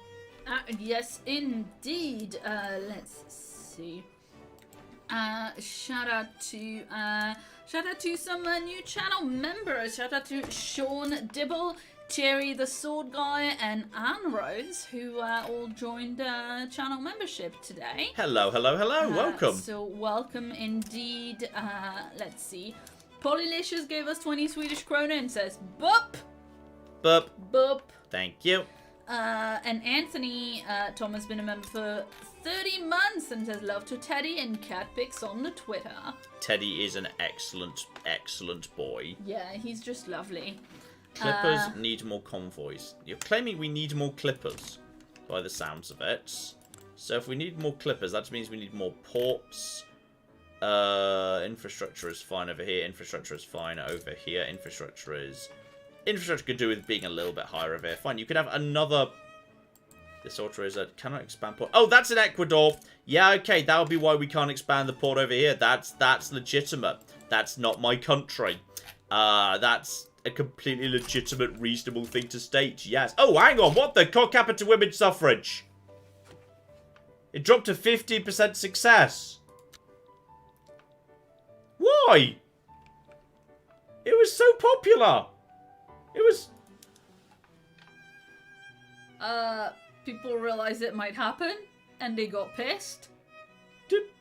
Yes, indeed. Let's see. Shout out to some new channel members. Shout out to Sean Dibble, Terry the Sword Guy, and Anne Rose, who all joined channel membership today.
Hello. Welcome.
So welcome indeed. Let's see. Polylicious gave us 20 Swedish krona and says, "Boop,
boop,
boop."
Thank you.
And Anthony, Tom has been a member for 30 months and says love to Teddy and cat pics on the Twitter.
Teddy is an excellent boy.
Yeah, he's just lovely.
Clippers need more convoys. You're claiming we need more clippers, by the sounds of it. So if we need more clippers, that means we need more ports. Infrastructure is fine over here. Infrastructure is fine over here. Infrastructure could do with being a little bit higher over here. Fine, you could have another... This auto is a cannot expand port. Oh, that's in Ecuador. Yeah, okay, that would be why we can't expand the port over here. That's legitimate. That's not my country. That's a completely legitimate, reasonable thing to state. Yes. Oh, hang on. What the cock happened to women's suffrage? It dropped to 50% success. Why? It was so popular. It was...
People realized it might happen, and they got pissed.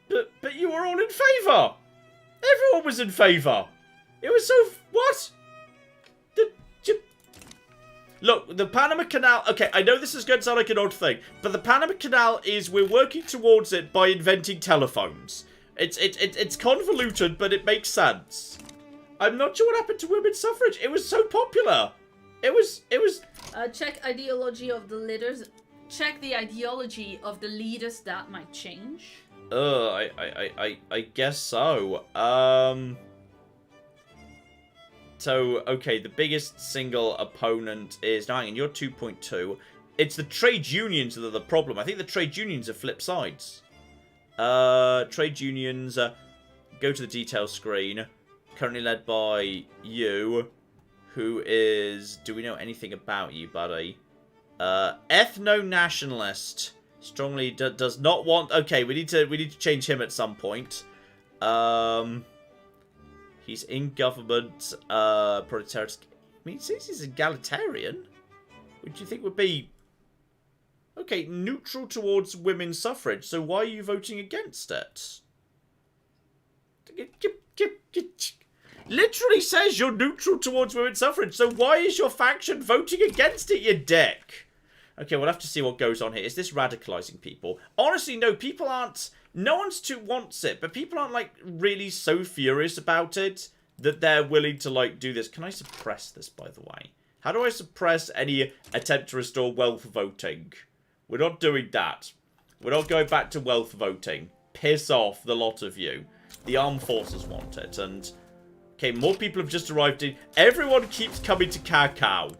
But you were all in favour. Everyone was in favour. It was so... What? Look, the Panama Canal... Okay, I know this is going to sound like an odd thing, but the Panama Canal is... We're working towards it by inventing telephones. It's convoluted, but it makes sense. I'm not sure what happened to women's suffrage. It was so popular. It was...
Check ideology of the leaders. Check the ideology of the leaders that might change.
I guess so. So, okay, the biggest single opponent is... Now, hang on, you're 2.2. It's the trade unions that are the problem. I think the trade unions are flip sides. Trade unions, go to the details screen. Currently led by you, who is... Do we know anything about you, buddy? Ethno-nationalist. Strongly does not want... Okay, we need to change him at some point. He's in government. Proletariat. I mean, since he's egalitarian, which you think would be... Okay, neutral towards women's suffrage. So why are you voting against it? Literally says you're neutral towards women's suffrage. So why is your faction voting against it, you dick? Okay, we'll have to see what goes on here. Is this radicalizing people? Honestly, no. People aren't... No one's too wants it, but people aren't, like, really so furious about it that they're willing to, like, do this. Can I suppress this, by the way? How do I suppress any attempt to restore wealth voting? We're not doing that. We're not going back to wealth voting. Piss off, the lot of you. The armed forces want it, and... Okay, more people have just arrived in... Everyone keeps coming to Cacao.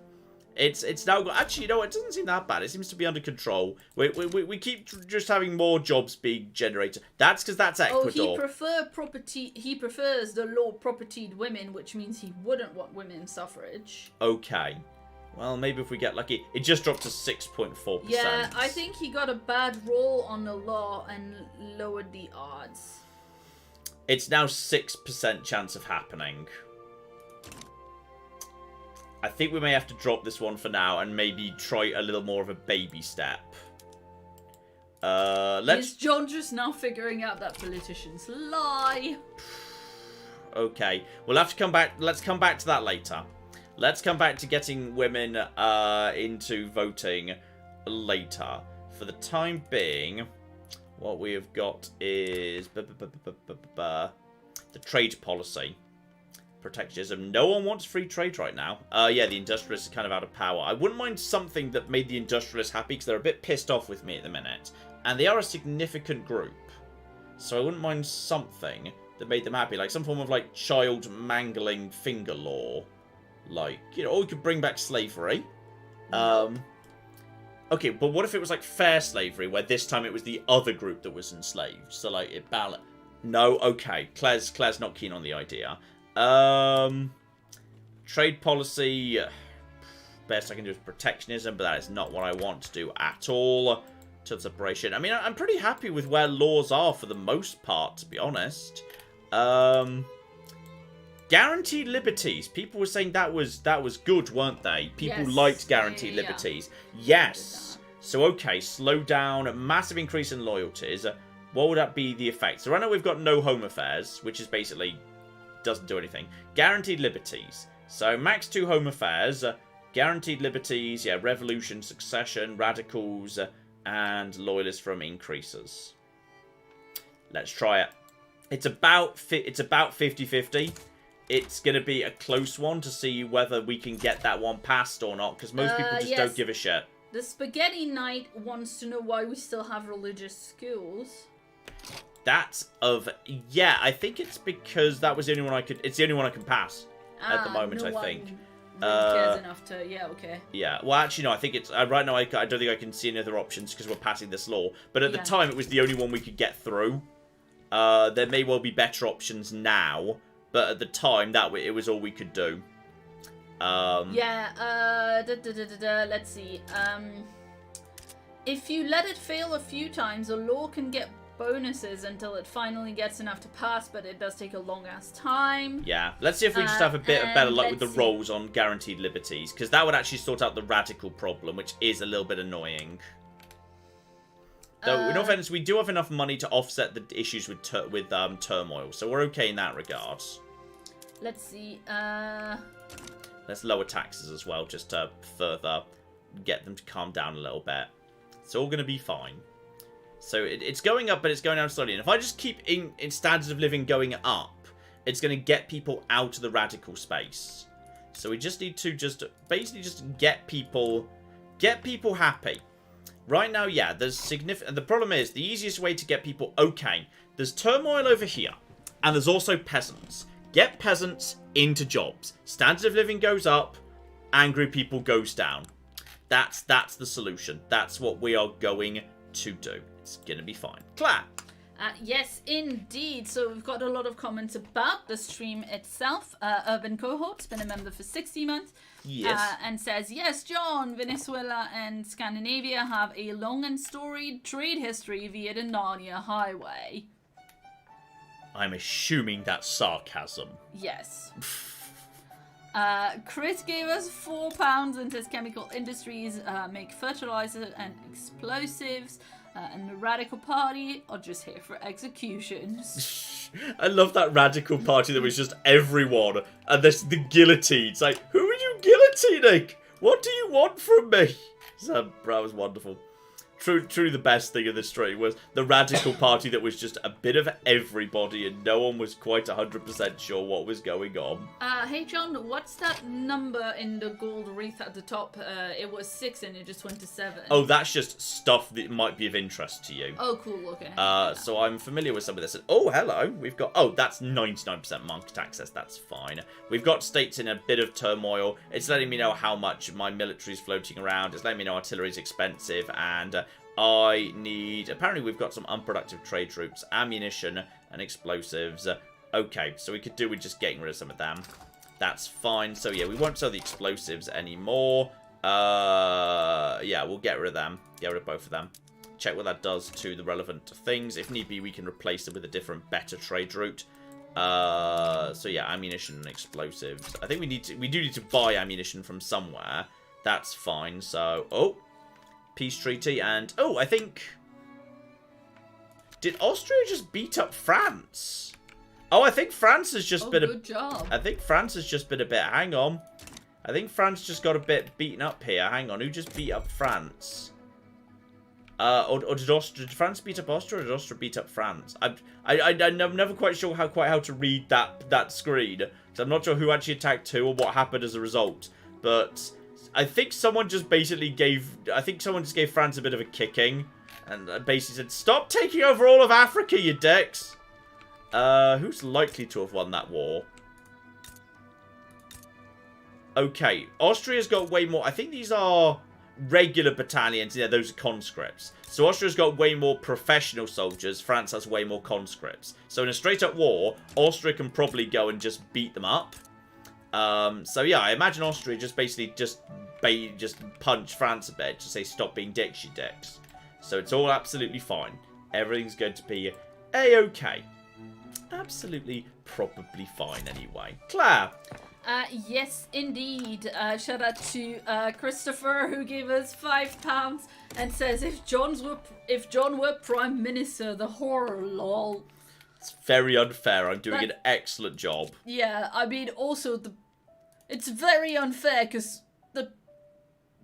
It's now... Actually, you know, it doesn't seem that bad. It seems to be under control. We keep just having more jobs being generated. That's because that's Ecuador.
Oh, he prefers the low propertied women, which means he wouldn't want women's suffrage.
Okay. Well, maybe if we get lucky. It just dropped to 6.4%.
Yeah, I think he got a bad roll on the law and lowered the odds.
It's now 6% chance of happening. I think we may have to drop this one for now and maybe try a little more of a baby step.
Is John just now figuring out that politicians lie?
Okay, we'll have to come back. Let's come back to that later. Let's come back to getting women into voting later. For the time being, what we have got is the trade policy. Protectionism. No one wants free trade right now. Yeah, the industrialists are kind of out of power. I wouldn't mind something that made the industrialists happy because they're a bit pissed off with me at the minute. And they are a significant group. So I wouldn't mind something that made them happy. Like some form of, like, child mangling finger law. Like, you know, or we could bring back slavery. Okay, but what if it was, like, fair slavery, where this time it was the other group that was enslaved? So, like, it balanced. No, okay. Claire's not keen on the idea. Trade policy, best I can do is protectionism, but that is not what I want to do at all. To separation. I mean, I'm pretty happy with where laws are for the most part, to be honest. Guaranteed liberties. People were saying that was good, weren't they? People liked guaranteed liberties. Yes. So okay, slow down, massive increase in loyalties. What would that be the effect? So right now we've got no home affairs, which is basically doesn't do anything. Guaranteed liberties. So max 2 home affairs, guaranteed liberties, yeah, revolution, succession, radicals, and loyalists from increases. Let's try it. It's about 50-50. It's going to be a close one to see whether we can get that one passed or not, because most people just don't give a shit.
The Spaghetti Knight wants to know why we still have religious schools.
Yeah, I think it's because that was the only one I could... It's the only one I can pass at the moment,
no
I think.
Really cares enough to... Yeah, okay.
Yeah, well, actually, no, I think it's... right now, I don't think I can see any other options because we're passing this law. But at the time, it was the only one we could get through. There may well be better options now, but at the time, it was all we could do.
Let's see. If you let it fail a few times, a law can get bonuses until it finally gets enough to pass, but it does take a long-ass time.
Yeah, let's see if we just have a bit of better luck with the rolls on guaranteed liberties, because that would actually sort out the radical problem, which is a little bit annoying. Though, in all fairness, we do have enough money to offset the issues with turmoil, so we're okay in that regard.
Let's see.
Let's lower taxes as well, just to further get them to calm down a little bit. It's all going to be fine. So it's going up, but it's going down slowly. And if I just keep in standards of living going up, it's going to get people out of the radical space. So we just need to basically get people happy. Right now, yeah, there's significant... The problem is, the easiest way to get people... Okay, there's turmoil over here. And there's also peasants. Get peasants into jobs. Standard of living goes up. Angry people goes down. That's the solution. That's what we are going to do. It's going to be fine. Claire.
Yes, indeed. So we've got a lot of comments about the stream itself. Urban Cohort's been a member for 60 months.
Yes.
And says, yes, John, Venezuela and Scandinavia have a long and storied trade history via the Narnia Highway.
I'm assuming that's sarcasm.
Yes. Chris gave us £4 and says chemical industries make fertilizer and explosives. And the Radical Party are just here for executions.
I love that Radical Party that was just everyone. And there's the guillotines. Like, who are you guillotining? What do you want from me? So, that was wonderful. True, the best thing of this stream was the Radical Party that was just a bit of everybody and no one was quite 100% sure what was going on.
Hey John, what's that number in the gold wreath at the top? It was 6 and it just went to 7.
Oh, that's just stuff that might be of interest to you.
Oh, cool, okay.
So I'm familiar with some of this. Oh, hello. We've got... Oh, that's 99% market access. That's fine. We've got states in a bit of turmoil. It's letting me know how much my military's floating around. It's letting me know artillery's expensive and... I need... Apparently we've got some unproductive trade routes, ammunition, and explosives. Okay, so we could do with just getting rid of some of them. That's fine. So yeah, we won't sell the explosives anymore. Yeah, we'll get rid of them. Get rid of both of them. Check what that does to the relevant things. If need be, we can replace it with a different, better trade route. So yeah, ammunition and explosives. I think we do need to buy ammunition from somewhere. That's fine. So, oh... Peace treaty and... Oh, I think... Did Austria just beat up France? Oh, I think France has just been...
Good job.
I think France has just been a bit... Hang on. I think France just got a bit beaten up here. Hang on. Who just beat up France? Or did France beat up Austria or did Austria beat up France? I'm never quite sure how to read that screen. So I'm not sure who actually attacked who or what happened as a result. But... I think someone just basically gave... I think someone just gave France a bit of a kicking. And basically said, stop taking over all of Africa, you dicks. Who's likely to have won that war? Okay. Austria's got way more... I think these are regular battalions. Yeah, those are conscripts. So Austria's got way more professional soldiers. France has way more conscripts. So in a straight-up war, Austria can probably go and just beat them up. So yeah, I imagine Austria just basically just punch France a bit, just say stop being dicks, you dicks. So it's all absolutely fine. Everything's going to be a-okay. Absolutely, probably fine anyway. Claire.
Yes, indeed. Shout out to Christopher who gave us £5 and says if John were Prime Minister, the horror, lol.
It's very unfair. I'm doing an excellent job.
Yeah, I mean, also, it's very unfair because the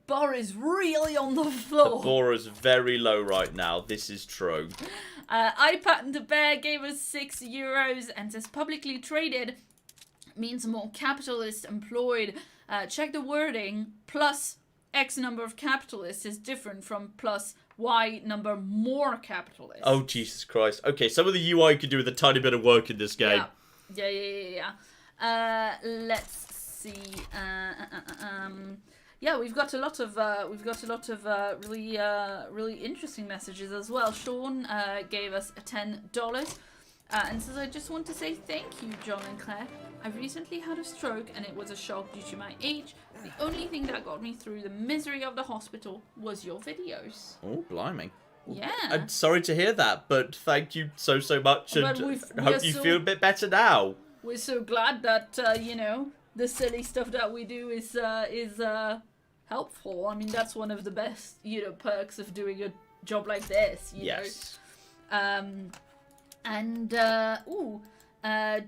bar is really on the floor.
The bar is very low right now. This is true.
iPatent the Bear gave us €6 and says publicly traded means more capitalists employed. Check the wording. Plus X number of capitalists is different from plus Y number more capitalists.
Oh, Jesus Christ. Okay, some of the UI could do with a tiny bit of work in this game.
Yeah. Let's see. Yeah, we've got a lot of really interesting messages as well. Sean gave us $10 and says, I just want to say thank you, John and Claire. I recently had a stroke and it was a shock due to my age. The only thing that got me through the misery of the hospital was your videos.
Oh, blimey.
Yeah.
I'm sorry to hear that, but thank you so much, and I hope you feel a bit better now.
We're so glad that, the silly stuff that we do is helpful. I mean, that's one of the best, perks of doing a job like this, you know.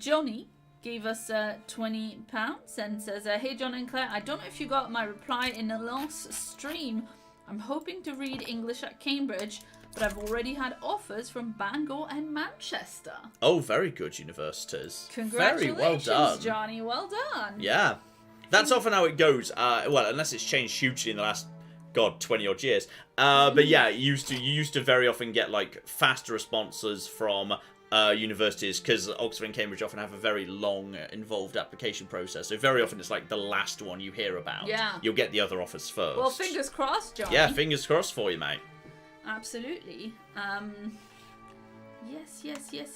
Johnny gave us £20 and says, hey John and Claire, I don't know if you got my reply in the last stream. I'm hoping to read English at Cambridge, but I've already had offers from Bangor and Manchester.
Oh, very good universities.
Congratulations,
very well done.
Johnny. Well done.
Yeah. That's often how it goes. Well, unless it's changed hugely in the last, 20 odd years. But yeah, you used to very often get like faster responses from universities, because Oxford and Cambridge often have a very long, involved application process. So very often it's like the last one you hear about.
Yeah.
You'll get the other offers first.
Well, fingers crossed, Johnny.
Yeah, fingers crossed for you, mate.
Absolutely. Yes,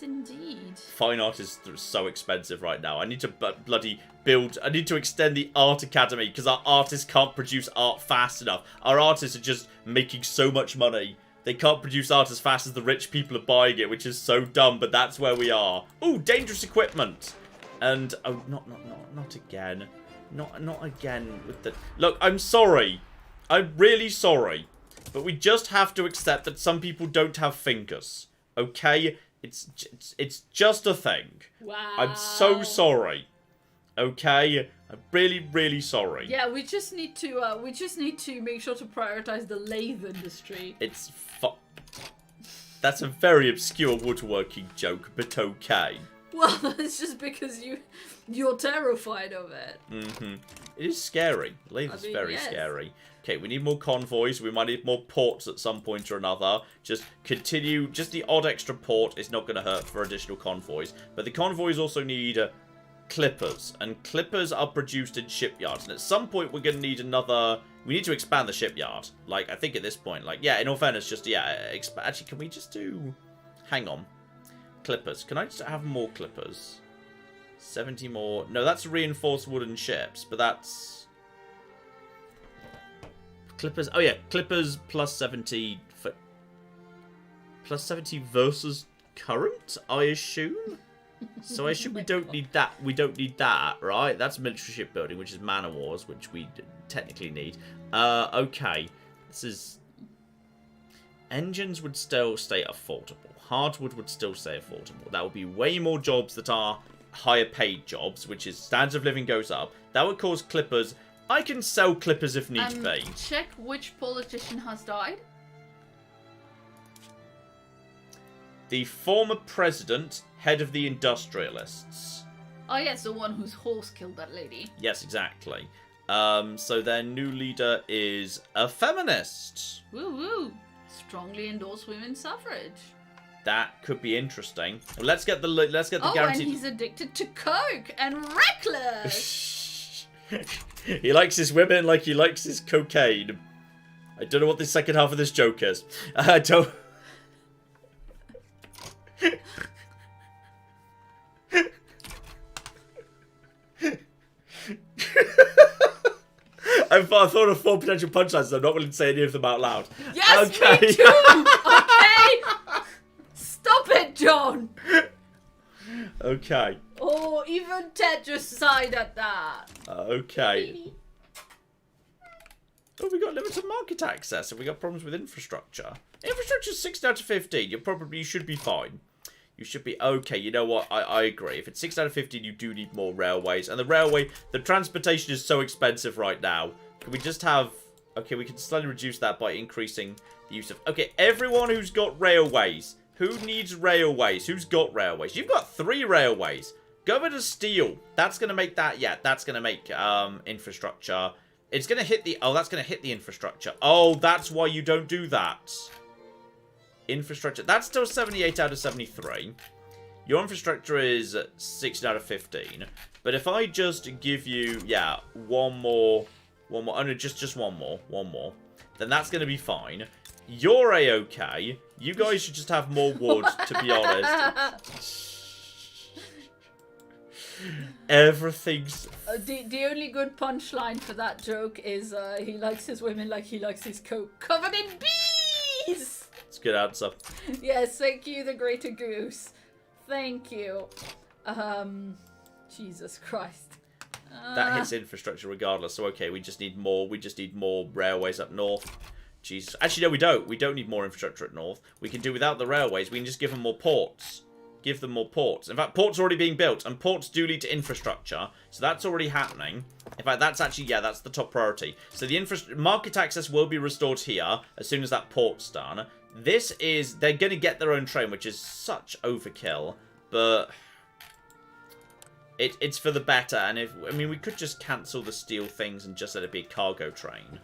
indeed.
Fine art is so expensive right now. I need to bloody build... I need to extend the art academy, because our artists can't produce art fast enough. Our artists are just making so much money. They can't produce art as fast as the rich people are buying it, which is so dumb, but that's where we are. Ooh, dangerous equipment. And, oh, not again. Not again with the... Look, I'm sorry. I'm really sorry. But we just have to accept that some people don't have fingers. Okay? It's just a thing.
Wow.
I'm so sorry. Okay? I'm really, really sorry.
Yeah, we just need to make sure to prioritize the lathe industry.
That's a very obscure woodworking joke, but okay.
Well, it's just because you're terrified of it.
Mm-hmm. It is scary. Lathe is very scary. Okay, we need more convoys. We might need more ports at some point or another. Just continue. Just the odd extra port is not going to hurt for additional convoys. But the convoys also need clippers. And clippers are produced in shipyards. And at some point, we're going to need another... We need to expand the shipyard. Like, I think at this point, like, yeah, in all fairness, just, yeah, actually, can we just do... Hang on. Clippers. Can I just have more clippers? 70 more. No, that's reinforced wooden ships, but that's... Clippers. Oh, yeah. Clippers plus 70... Plus 70 versus current, I assume? So I assume we don't need that. We don't need that, right? That's military shipbuilding, which is man o' wars, which we technically need. Okay. This is... Engines would still stay affordable. Hardwood would still stay affordable. That would be way more jobs that are higher paid jobs, which is standard of living goes up. That would cause clippers. I can sell clippers if need be.
Check which politician has died.
The former president, head of the industrialists.
Oh yes, the one whose horse killed that lady.
Yes, exactly. So their new leader is a feminist.
Woo woo. Strongly endorse women's suffrage.
That could be interesting. Well, let's get the guaranteed.
Oh, and he's addicted to coke and reckless.
He likes his women like he likes his cocaine. I don't know what the second half of this joke is. I don't. I thought of 4 potential punchlines, so I'm not willing to say any of them out loud.
Yes,
okay.
Me too! Okay! Stop it, John!
Okay.
Oh, even Ted just sighed at that.
Okay. Oh, we got limited market access, and we got problems with infrastructure. Infrastructure's 6 out of 15. You should be fine. You should be okay. You know what? I agree. If it's 6 out of 15, you do need more railways. And the transportation is so expensive right now. Can we just have... Okay, we can slightly reduce that by increasing the use of... Okay, everyone who's got railways. Who needs railways? Who's got railways? You've got 3 railways. Go over to steel. That's going to make that... Yeah, that's going to make infrastructure It's going to hit the... Oh, that's going to hit the infrastructure. Oh, that's why you don't do that. Infrastructure. That's still 78 out of 73. Your infrastructure is 16 out of 15. But if I just give you, yeah, one more. Oh, no, just one more. Then that's going to be fine. You're A-okay. You guys should just have more wood, to be honest. Everything's...
The only good punchline for that joke is he likes his women like he likes his coat covered in bees!
It's a good answer.
Yes, thank you, the greater goose. Thank you. Jesus Christ.
That hits infrastructure regardless, so okay, we just need more railways up north. Jesus. Actually, no, we don't. We don't need more infrastructure at north. We can do without the railways. We can just give them more ports. Give them more ports. In fact, ports are already being built, and ports do lead to infrastructure, so that's already happening. In fact, that's actually, yeah, that's the top priority. So the market access will be restored here as soon as that port's done. This is, they're going to get their own train, which is such overkill, but it's for the better. And we could just cancel the steel things and just let it be a cargo train.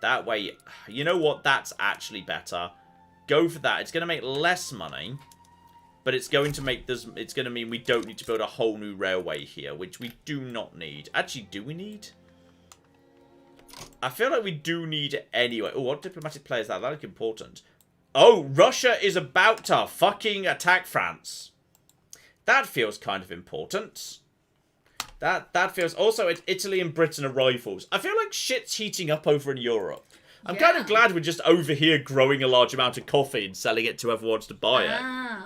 That way, you know what? That's actually better. Go for that. It's going to make less money. But it's going to make this... It's going to mean we don't need to build a whole new railway here, which we do not need. Actually, do we need? I feel like we do need it anyway. Oh, what diplomatic play is that? That looks important. Oh, Russia is about to fucking attack France. That feels kind of important. That feels... Also, Italy and Britain are rivals. I feel like shit's heating up over in Europe. I'm kind of glad we're just over here growing a large amount of coffee and selling it to whoever wants to buy it.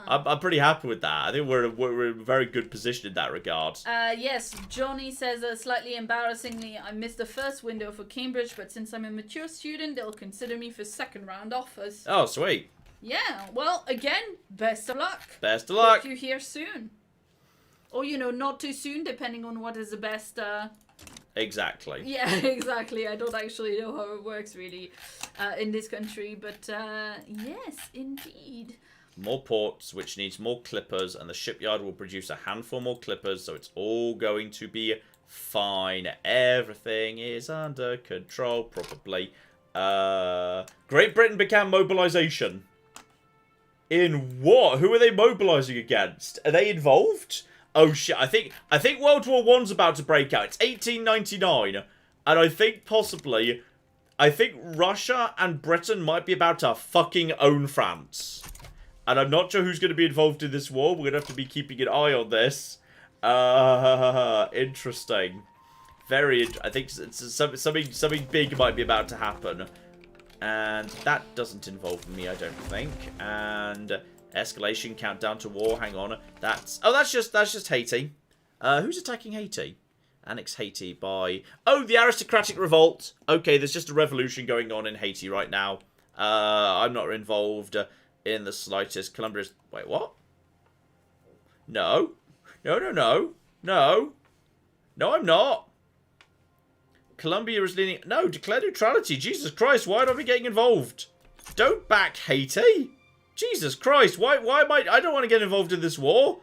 I'm pretty happy with that. I think we're in a very good position in that regard.
Yes, Johnny says, slightly embarrassingly, I missed the first window for Cambridge, but since I'm a mature student, they'll consider me for second round offers.
Oh, sweet.
Yeah, well, again, best of luck.
Best of luck.
Hope you hear soon. Or, not too soon, depending on what is the best...
Exactly.
Yeah, exactly. I don't actually know how it works, really, in this country. But, yes, indeed.
More ports, which needs more clippers, and the shipyard will produce a handful more clippers, so it's all going to be fine. Everything is under control, probably. Great Britain began mobilization. In what? Who are they mobilizing against? Are they involved? Oh shit, I think World War I's about to break out. It's 1899. And I think possibly... I think Russia and Britain might be about to fucking own France. And I'm not sure who's going to be involved in this war. We're going to have to be keeping an eye on this. Interesting. I think something big might be about to happen. And that doesn't involve me, I don't think. And... Escalation, countdown to war, hang on. That's just Haiti. Who's attacking Haiti? Annex Haiti by... Oh, the aristocratic revolt. Okay, there's just a revolution going on in Haiti right now. I'm not involved in the slightest. Colombia's... Wait, what? No. No, I'm not. Colombia is leaning... No, declare neutrality. Jesus Christ, why am I getting involved? Don't back Haiti. Jesus Christ, why am I... I don't want to get involved in this war.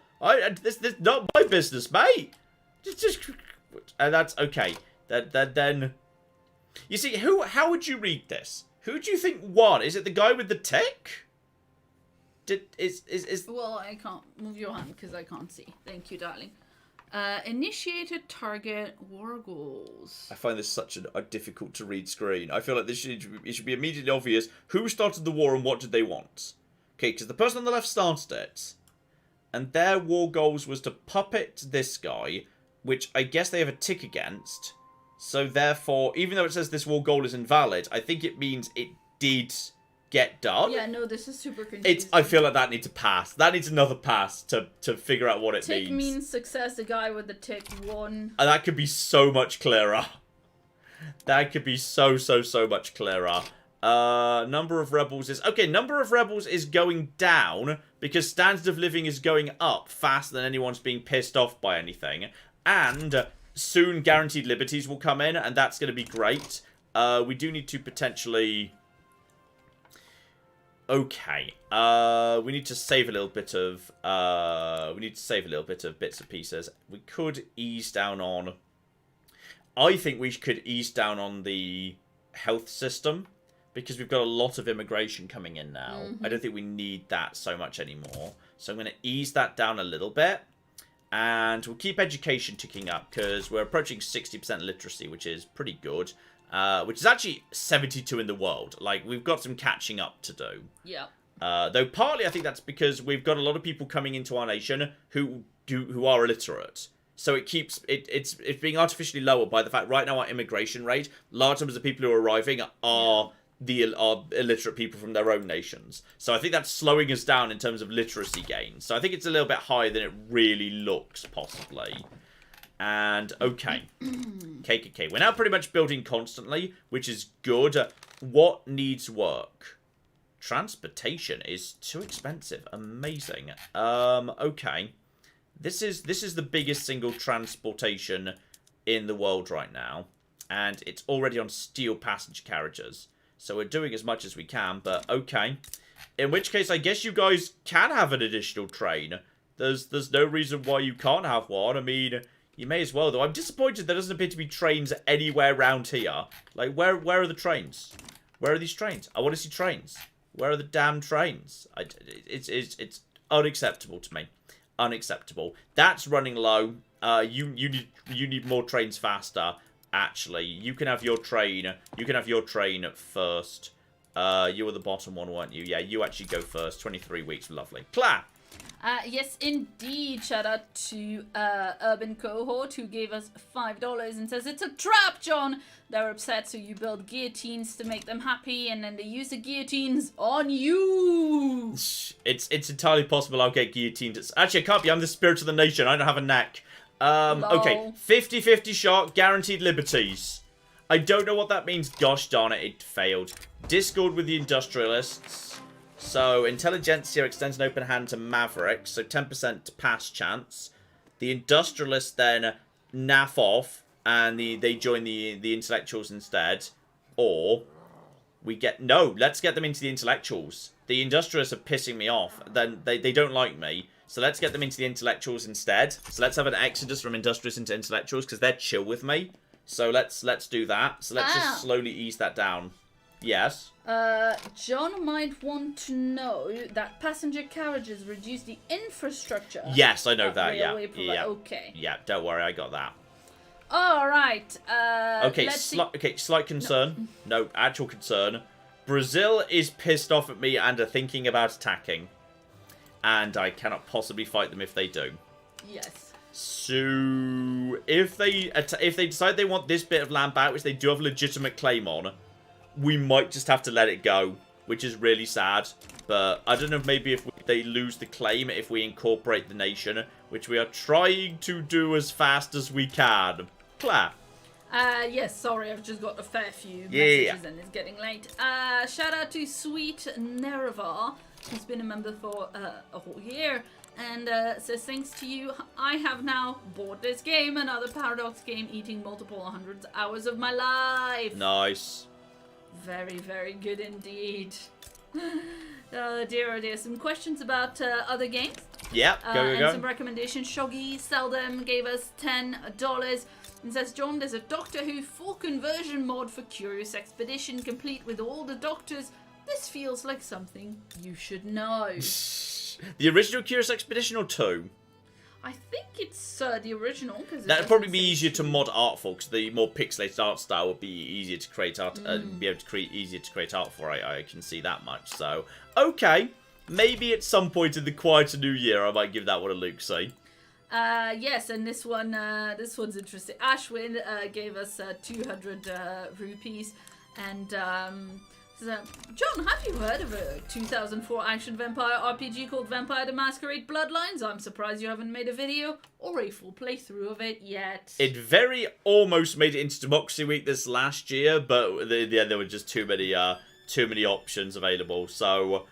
This is not my business, mate. And that's okay. Then... You see, how would you read this? Who do you think won? Is it the guy with the tick?
Well, I can't move your hand because I can't see. Thank you, darling. Initiated target war goals.
I find this such a difficult to read screen. I feel like it should be immediately obvious who started the war and what did they want. Okay, because the person on the left started it, and their war goals was to puppet this guy, which I guess they have a tick against. So therefore, even though it says this war goal is invalid, I think it means it did get done.
Yeah, no, this is super confusing.
I feel like that needs a pass. That needs another pass to figure out what it means.
Tick means success. The guy with the tick won.
And that could be so much clearer. That could be so much clearer. Number of rebels is... Okay, number of rebels is going down because standard of living is going up faster than anyone's being pissed off by anything. And soon guaranteed liberties will come in, and that's going to be great. We do need to potentially... Okay. We need to save a little bit of... bits and pieces. We could ease down on... I think we could ease down on the health system because we've got a lot of immigration coming in now. I don't think we need that so much anymore. So I'm going to ease that down a little bit. And we'll keep education ticking up because we're approaching 60% literacy, which is pretty good. Which is actually 72 in the world. Like, we've got some catching up to do.
Yeah.
Though partly I think that's because we've got a lot of people coming into our nation who are illiterate. So it keeps it's being artificially lowered by the fact right now our immigration rate, large numbers of people who are arriving are illiterate people from their own nations. So I think that's slowing us down in terms of literacy gains. So I think it's a little bit higher than it really looks, possibly. And okay. Okay. We're now pretty much building constantly, which is good. What needs work? Transportation is too expensive. Amazing. Okay. This is the biggest single transportation in the world right now. And it's already on steel passenger carriages. So we're doing as much as we can, but okay. In which case, I guess you guys can have an additional train. There's no reason why you can't have one. I mean, you may as well, though. I'm disappointed there doesn't appear to be trains anywhere around here. Like, where are the trains? Where are these trains? I want to see trains. Where are the damn trains? It's unacceptable to me. Unacceptable. That's running low. You need more trains faster. Actually, you can have your train. You can have your train first. You were the bottom one, weren't you? Yeah, you actually go first. 23 weeks. Lovely. Clap.
Yes, indeed. Shout out to Urban Cohort, who gave us $5 and says, it's a trap, John. They're upset, so you build guillotines to make them happy, and then they use the guillotines on you.
It's entirely possible I'll get guillotined. Actually, I can't be. I'm the spirit of the nation. I don't have a neck. Okay. 50-50 shot, guaranteed liberties. I don't know what that means. Gosh darn it, it failed. Discord with the industrialists. So, Intelligentsia extends an open hand to Mavericks, so 10% pass chance. The industrialists then naff off, and they join the intellectuals instead. Or, we get... No, let's get them into the intellectuals. The industrialists are pissing me off. Then they don't like me. So let's get them into the intellectuals instead. So let's have an exodus from industrialists into intellectuals, because they're chill with me. So let's do that. So let's just slowly ease that down. Yes.
John might want to know that passenger carriages reduce the infrastructure.
Yes, I know that. Yeah.
Okay.
Yeah. Don't worry, I got that.
All right.
Okay. Slight concern. No, actual concern. Brazil is pissed off at me and are thinking about attacking, and I cannot possibly fight them if they do.
Yes.
So if they decide they want this bit of land back, which they do have a legitimate claim on, we might just have to let it go, which is really sad. But I don't know, maybe if they lose the claim, if we incorporate the nation, which we are trying to do as fast as we can. Claire.
Yes, sorry, I've just got a fair few messages and it's getting late. Shout out to Sweet Nerevar, who's been a member for a whole year, and says, thanks to you, I have now bought this game, another Paradox game, eating multiple hundreds of hours of my life.
Nice.
Very, very good indeed. Oh dear. Some questions about other games.
Yeah, go.
And some recommendations. Shoggy Seldom gave us $10 and says, John, there's a Doctor Who full conversion mod for Curious Expedition, complete with all the Doctors. This feels like something you should know.
The original Curious Expedition or 2?
I think it's the original.
That'd probably be easier to mod art for, because the more pixelated art style would be easier to create art, easier to create art for. I can see that much. So, okay, maybe at some point in the quieter new year, I might give that one a look. See.
Yes, and this one's interesting. Ashwin gave us 200 rupees, and so, John, have you heard of a 2004 action vampire RPG called Vampire the Masquerade Bloodlines? I'm surprised you haven't made a video or a full playthrough of it yet.
It very almost made it into Democracy Week this last year, but there were just too many options available. So,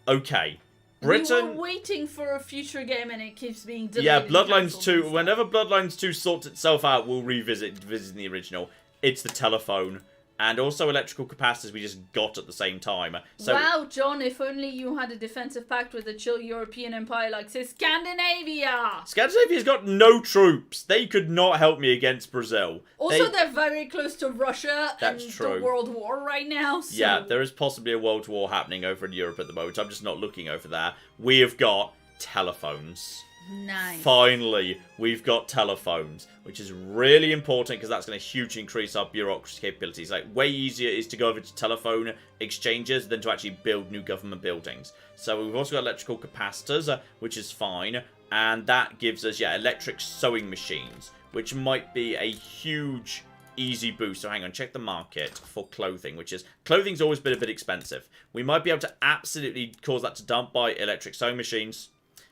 okay. Britain...
We were waiting for a future game and it keeps being delayed.
Yeah, Bloodlines 2. Whenever Bloodlines 2 sorts itself out, we'll revisit the original. It's the telephone. And also electrical capacitors we just got at the same time. So,
wow, John, if only you had a defensive pact with a chill European empire like, say, Scandinavia!
Scandinavia's got no troops. They could not help me against Brazil.
Also, they're very close to Russia and
true.
the World War right now. So.
Yeah, there is possibly a world war happening over in Europe at the moment. I'm just not looking over there. We have got telephones.
Nice.
Finally, we've got telephones, which is really important because that's going to hugely increase our bureaucracy capabilities. Like, way easier is to go over to telephone exchanges than to actually build new government buildings. So we've also got electrical capacitors, which is fine. And that gives us, electric sewing machines, which might be a huge, easy boost. So hang on, check the market for clothing, which is, clothing's always been a bit expensive. We might be able to absolutely cause that to dump by electric sewing machines.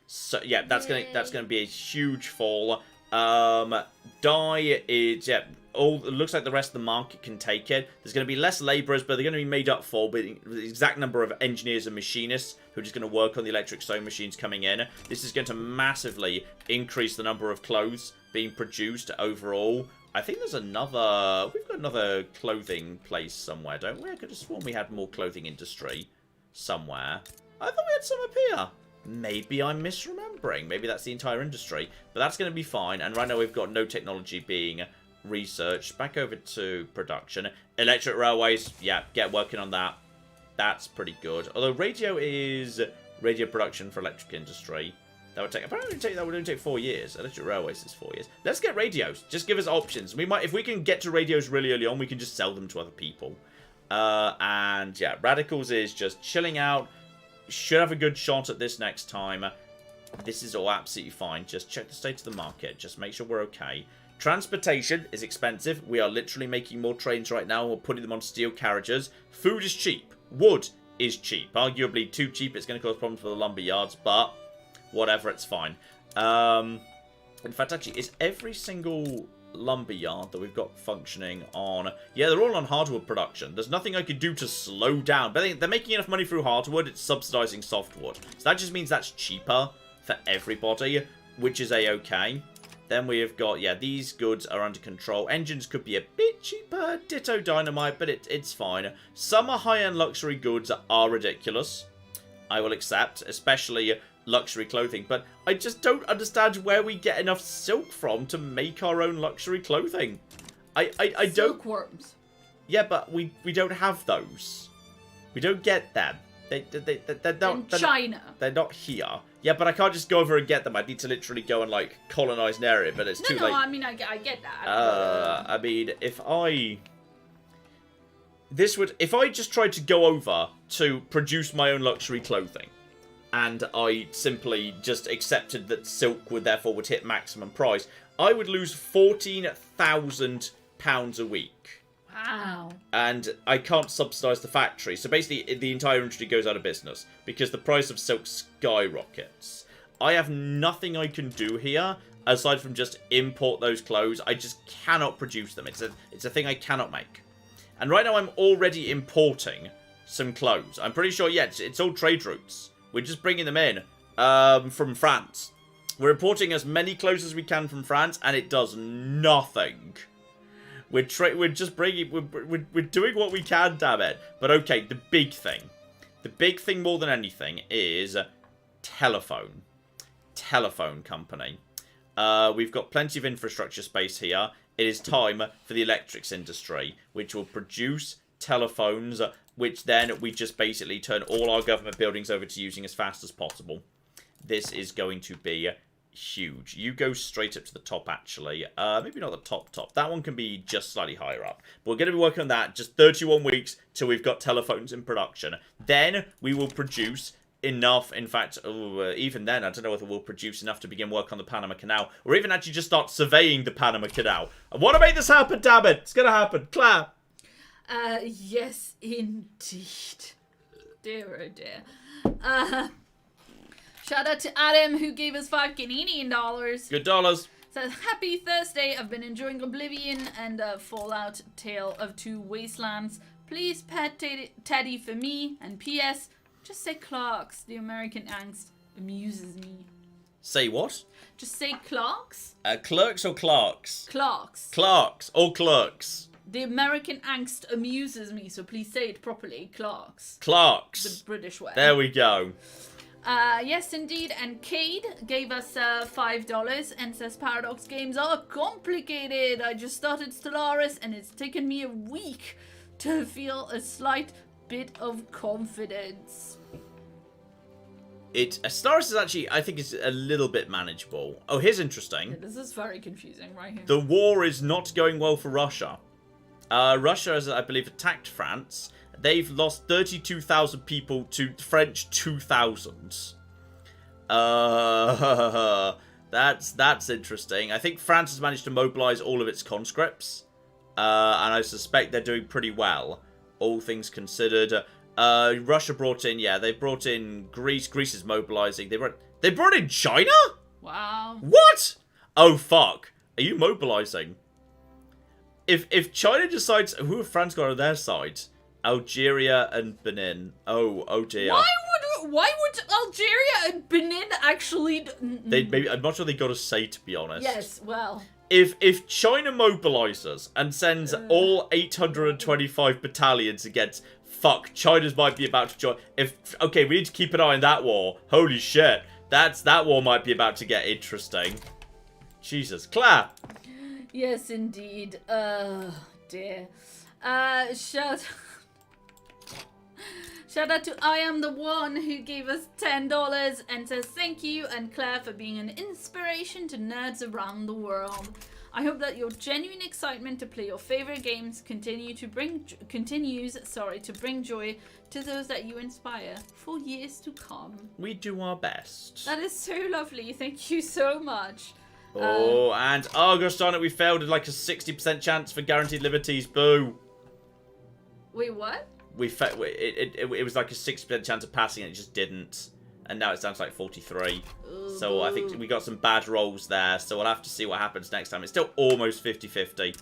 So yeah, that's gonna be a huge fall. Dye is it looks like the rest of the market can take it. There's gonna be less labourers, but they're gonna be made up for by the exact number of engineers and machinists who are just gonna work on the electric sewing machines coming in. This is going to massively increase the number of clothes being produced overall. I think we've got another clothing place somewhere, don't we? I could have sworn we had more clothing industry somewhere. I thought we had some up here. Maybe I'm misremembering. Maybe that's the entire industry. But that's going to be fine. And right now we've got no technology being researched. Back over to production. Electric railways. Yeah, get working on that. That's pretty good. Although radio production for electric industry. That would only take 4 years. Electric railways is 4 years. Let's get radios. Just give us options. If we can get to radios really early on, we can just sell them to other people. And yeah, radicals is just chilling out. Should have a good shot at this next time. This is all absolutely fine. Just check the state of the market. Just make sure we're okay. Transportation is expensive. We are literally making more trains right now. We're putting them on steel carriages. Food is cheap. Wood is cheap. Arguably too cheap. It's going to cause problems for the lumber yards, but whatever, it's fine. In fact, actually, is every single lumber yard that we've got functioning on, yeah, they're all on hardwood production. There's nothing I could do to slow down, but they're making enough money through hardwood. It's subsidizing softwood, so that just means that's cheaper for everybody, which is a-okay. Then we have got, yeah, these goods are under control. Engines could be a bit cheaper, ditto dynamite, but it's fine. Some high-end luxury goods are ridiculous, I will accept, especially luxury clothing, but I just don't understand where we get enough silk from to make our own luxury clothing. I don't...
Silkworms.
Yeah, but we don't have those. We don't get them. They're not...
In China.
They're not here. Yeah, but I can't just go over and get them. I need to literally go and, like, colonize an area, but it's too late.
No, I mean, I get that.
I mean, if I just tried to go over to produce my own luxury clothing, and I simply just accepted that silk would hit maximum price, I would lose £14,000 a week.
Wow.
And I can't subsidise the factory. So basically, the entire industry goes out of business because the price of silk skyrockets. I have nothing I can do here aside from just import those clothes. I just cannot produce them. It's a thing I cannot make. And right now I'm already importing some clothes. I'm pretty sure, yeah, it's all trade routes. We're just bringing them in from France. We're importing as many clothes as we can from France, and it does nothing. We're just bringing... We're doing what we can, damn it. But okay, the big thing more than anything is telephone. Telephone company. We've got plenty of infrastructure space here. It is time for the electrics industry, which will produce telephones, which then we just basically turn all our government buildings over to using as fast as possible. This is going to be huge. You go straight up to the top, actually. Maybe not the top. That one can be just slightly higher up. But we're going to be working on that just 31 weeks till we've got telephones in production. Then we will produce enough. In fact, even then, I don't know whether we'll produce enough to begin work on the Panama Canal, or even actually just start surveying the Panama Canal. I want to make this happen, damn it! It's going to happen. Claire!
Yes, indeed. Dear, oh dear. Shout out to Adam, who gave us $5 Canadian.
Good dollars.
Says, happy Thursday. I've been enjoying Oblivion and Fallout Tale of Two Wastelands. Please pet Teddy for me. And P.S. Just say Clarks. The American angst amuses me.
Say what?
Just say Clarks.
Clerks or Clarks?
Clarks.
Clarks or Clerks.
The American angst amuses me, so please say it properly. Clark's.
Clark's.
The British way.
There we go.
Yes, indeed. And Cade gave us $5 and says Paradox games are complicated. I just started Stellaris and it's taken me a week to feel a slight bit of confidence.
Stellaris is actually, I think, is a little bit manageable. Oh, here's interesting.
Yeah, this is very confusing right here.
The war is not going well for Russia. Russia has, I believe, attacked France. They've lost 32,000 people to French 2,000. That's interesting. I think France has managed to mobilize all of its conscripts. And I suspect they're doing pretty well, all things considered. Russia brought in, they brought in Greece. Greece is mobilizing. They brought in China?
Wow.
What? Oh, fuck. Are you mobilizing? If China decides... Who have France got on their side? Algeria and Benin. Oh dear.
Why would Algeria and Benin actually...
I'm not sure they got a say, to be honest.
Yes, well...
If China mobilizes and sends all 825 battalions against... Fuck, China's might be about to join... Okay, we need to keep an eye on that war. Holy shit. That war might be about to get interesting. Jesus. Claire.
Yes, indeed. Dear. Shout out to I Am The One, who gave us $10 and says thank you, and Claire for being an inspiration to nerds around the world. I hope that your genuine excitement to play your favorite games continues to bring joy to those that you inspire for years to come.
We do our best.
That is so lovely. Thank you so much.
Oh, and gosh darn it, we failed at like a 60% chance for guaranteed liberties. Boo.
Wait, what?
It was like a 60% chance of passing and it just didn't. And now it's down to like 43.
Ooh.
So I think we got some bad rolls there. So we'll have to see what happens next time. It's still almost 50-50.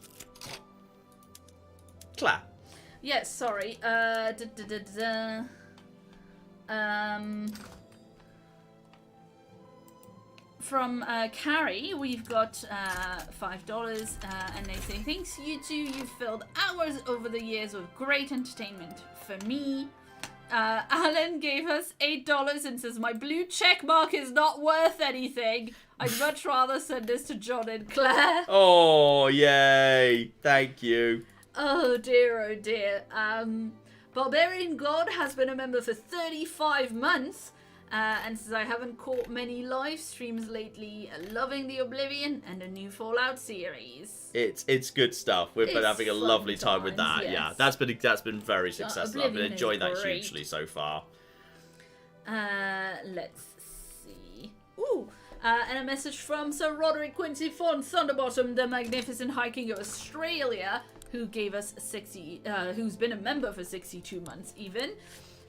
Claire.
Yes, sorry. From Carrie, we've got $5, and they say, thanks you two, you've filled hours over the years with great entertainment. For me, Alan gave us $8 and says, my blue check mark is not worth anything. I'd much rather send this to John and Claire.
Oh, yay. Thank you.
Oh dear. Barbarian God has been a member for 35 months. And says, I haven't caught many live streams lately. Loving the Oblivion and a new Fallout series.
It's good stuff. We've been having a lovely time with that.
Yes.
Yeah, that's been very successful. I've been enjoying that hugely so far.
Let's see. Ooh. And a message from Sir Roderick Quincy von Thunderbottom, the magnificent High King of Australia, who gave us who's been a member for 62 months even.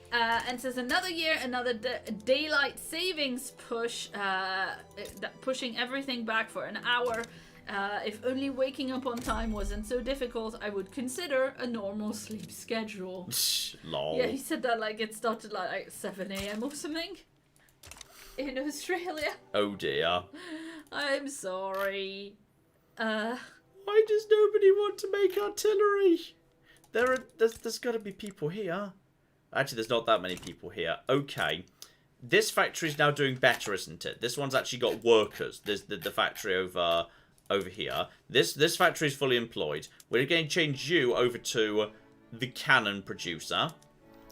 And says another year, another daylight savings push, pushing everything back for an hour. If only waking up on time wasn't so difficult, I would consider a normal sleep schedule.
Lol.
Yeah, he said that like it started like 7 a.m. or something in Australia.
Oh dear.
I'm sorry.
Why does nobody want to make artillery? There's got to be people here. Actually, there's not that many people here. Okay. This factory's now doing better, isn't it? This one's actually got workers. There's the factory over here. This factory is fully employed. We're going to change you over to the cannon producer.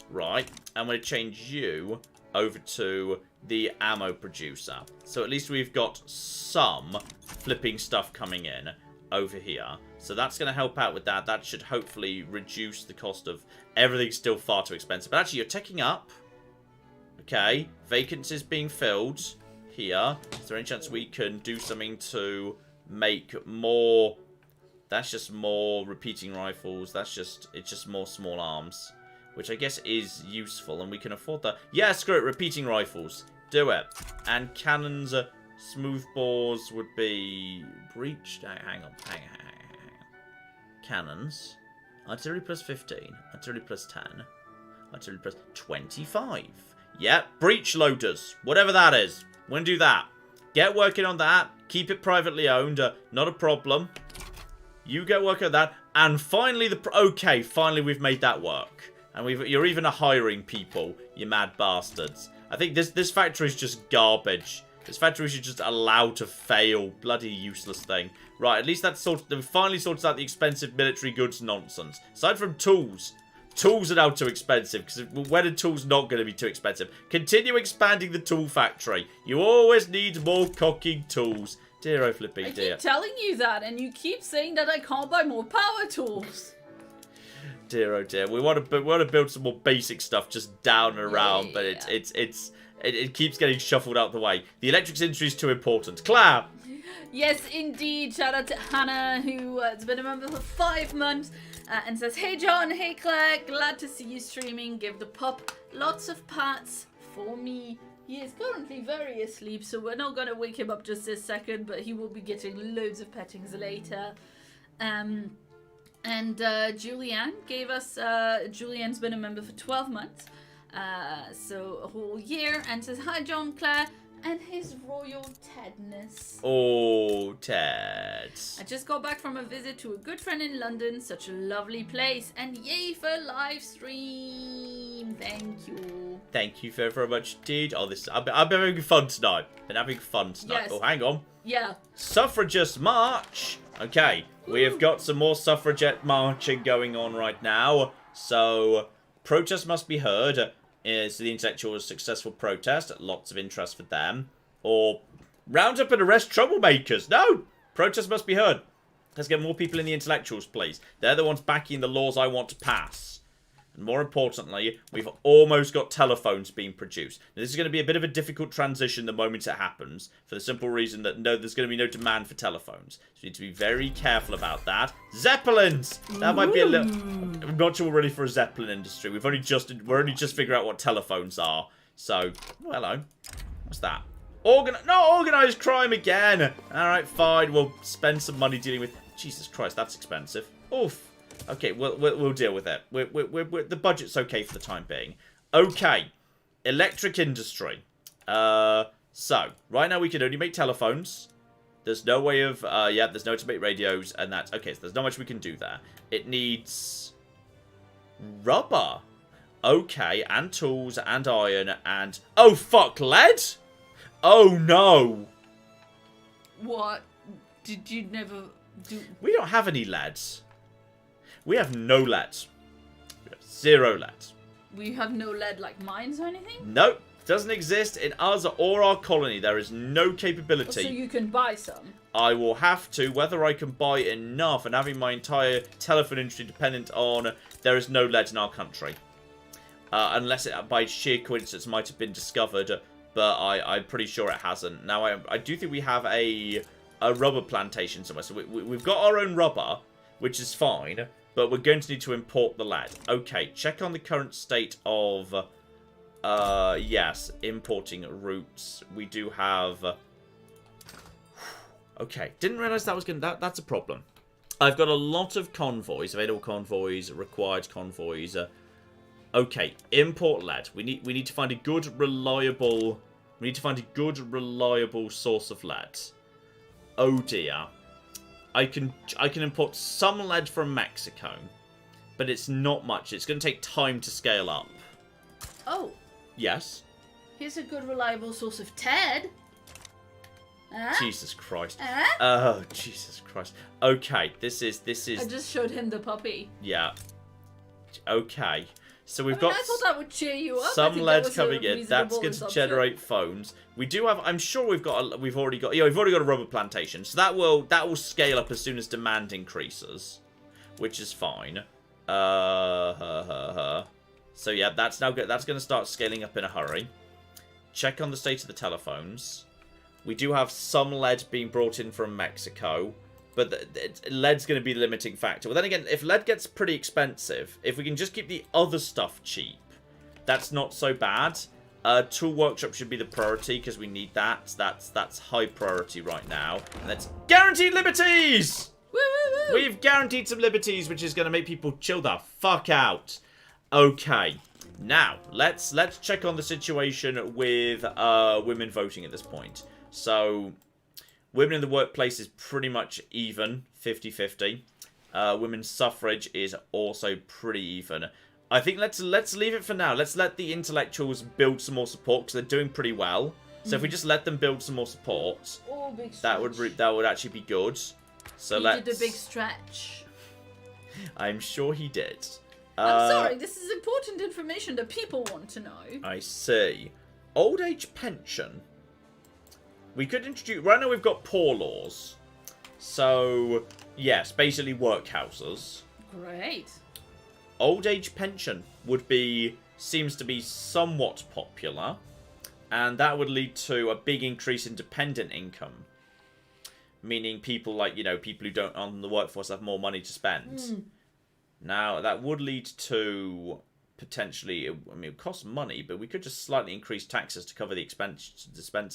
Right. And we're going to change you over to the ammo producer. So at least we've got some flipping stuff coming in over here. So that's going to help out with that. That should hopefully reduce the cost of everything's still far too expensive. But actually, you're ticking up. Okay. Vacancies being filled here. Is there any chance we can do something to make more... That's just more repeating rifles. It's just more small arms. Which I guess is useful. And we can afford that. Yeah, screw it. Repeating rifles. Do it. And cannons, smoothbores would be breached. Hang on. Cannons. Artillery plus 15. Artillery plus 10. Artillery plus 25. Yep. Breach loaders. Whatever that is. We're going to do that. Get working on that. Keep it privately owned. Not a problem. You get working on that. And finally, finally we've made that work. And you're even hiring people, you mad bastards. I think this factory is just garbage. This factory should just allow to fail. Bloody useless thing. Right, at least we finally sorted out the expensive military goods nonsense. Aside from tools. Tools are now too expensive, because when are tools not going to be too expensive? Continue expanding the tool factory. You always need more cocking tools. Dear oh flipping dear.
I keep telling you that, and you keep saying that I can't buy more power tools.
Dear oh dear. We want to build some more basic stuff just down and around, but it keeps getting shuffled out the way. The electrics industry is too important. Claire!
Yes, indeed. Shout out to Hannah, who has been a member for 5 months. And says, hey John, hey Claire, glad to see you streaming. Give the pup lots of pats for me. He is currently very asleep, so we're not going to wake him up just this second, but he will be getting loads of pettings later. And Julianne gave us, Julianne's been a member for 12 months, so a whole year, and says, hi John, Claire, and his royal Tedness.
Oh, Ted.
I just got back from a visit to a good friend in London. Such a lovely place. And yay for Livestream. Thank you.
Thank you very, very much indeed. Oh, I've been having fun tonight. Been having fun tonight.
Yes.
Oh, hang on.
Yeah.
Suffragist march. Okay. We have got some more suffragette marching going on right now. So, protest must be heard. Is the intellectual successful protest? Lots of interest for them. Or round up and arrest troublemakers. No! Protest must be heard. Let's get more people in the intellectuals, please. They're the ones backing the laws I want to pass. And more importantly, we've almost got telephones being produced. Now, this is going to be a bit of a difficult transition the moment it happens, for the simple reason that there's going to be no demand for telephones. So you need to be very careful about that. Zeppelins! That might be a little... I'm not sure we're ready for a Zeppelin industry. We're only just figuring out what telephones are. So, oh, hello. What's that? Organised crime again! Alright, fine. We'll spend some money dealing with... Jesus Christ, that's expensive. Oof. Okay, we'll deal with it. The budget's okay for the time being. Okay, electric industry. So right now we can only make telephones. There's no way of there's no way to make radios, and that's okay. So there's not much we can do there. It needs rubber. Okay, and tools and iron and oh fuck, lead. Oh no.
What? Did you never do?
We don't have any leads. We have no lead. We have 0 lead.
We have no lead like mines or anything?
Nope. Doesn't exist in us or our colony. There is no capability.
So you can buy some?
I will have to. Whether I can buy enough and having my entire telephone industry dependent on there is no lead in our country. Unless it, by sheer coincidence, might have been discovered. But I'm pretty sure it hasn't. Now, I do think we have a rubber plantation somewhere. So we've got our own rubber, which is fine. But we're going to need to import the lead. Okay, check on the current state of... yes, importing routes. We do have... Okay, didn't realise that was going to... That's a problem. I've got a lot of convoys, available convoys, required convoys. Okay, import lead. We need to find a good, reliable... We need to find a good, reliable source of lead. Oh dear. I can import some lead from Mexico, but it's not much. It's going to take time to scale up.
Oh.
Yes?
Here's a good, reliable source of Ted.
Jesus Christ. Oh, Jesus Christ. Okay, this is...
I just showed him the puppy.
Yeah. Okay. So we've got...
I thought that would cheer you up.
Some lead coming in. That's going to generate phones. We do have... I'm sure we've already got a rubber plantation. So that will scale up as soon as demand increases, which is fine. So yeah, that's going to start scaling up in a hurry. Check on the state of the telephones. We do have some lead being brought in from Mexico. But lead's going to be the limiting factor. Well, then again, if lead gets pretty expensive, if we can just keep the other stuff cheap, that's not so bad. Tool workshop should be the priority because we need that. That's high priority right now. And that's guaranteed liberties!
Woo, woo, woo.
We've guaranteed some liberties, which is going to make people chill the fuck out. Okay. Now, let's check on the situation with women voting at this point. So... Women in the workplace is pretty much even, 50-50. Women's suffrage is also pretty even. I think let's leave it for now. Let's let the intellectuals build some more support because they're doing pretty well. So if we just let them build some more support, that would actually be good. So
he did a big stretch.
I'm sure he did.
I'm sorry, this is important information that people want to know.
I see. Old age pension. We could introduce... Right now we've got poor laws. So, yes, basically workhouses.
Great.
Old age pension would be... Seems to be somewhat popular. And that would lead to a big increase in dependent income. Meaning people like, people who don't on the workforce have more money to spend. Now, that would lead to potentially, it would cost money, but we could just slightly increase taxes to cover the expense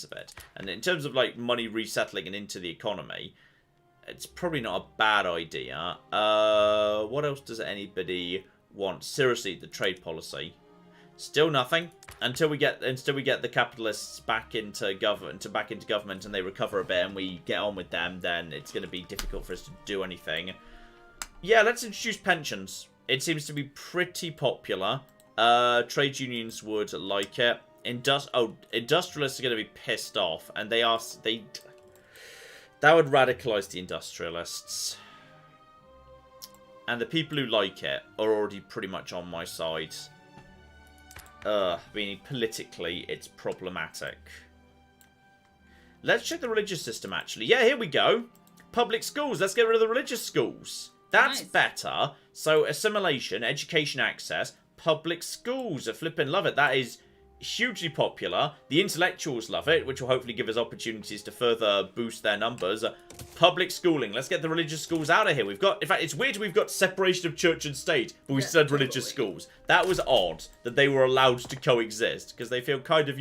of it. And in terms of, money resettling and into the economy, it's probably not a bad idea. What else does anybody want? Seriously, the trade policy. Still nothing until we get the capitalists back into government and they recover a bit and we get on with them. Then it's going to be difficult for us to do anything. Yeah, let's introduce pensions. It seems to be pretty popular. Trade unions would like it. Industrialists are going to be pissed off, and that would radicalize the industrialists. And the people who like it are already pretty much on my side. Meaning politically, it's problematic. Let's check the religious system, actually. Yeah, here we go. Public schools. Let's get rid of the religious schools. That's nice. Better. So, assimilation, education access, public schools. I flippin' love it. That is hugely popular. The intellectuals love it, which will hopefully give us opportunities to further boost their numbers. Public schooling. Let's get the religious schools out of here. In fact, it's weird we've got separation of church and state, but we said religious schools. That was odd that they were allowed to coexist, because they feel kind of,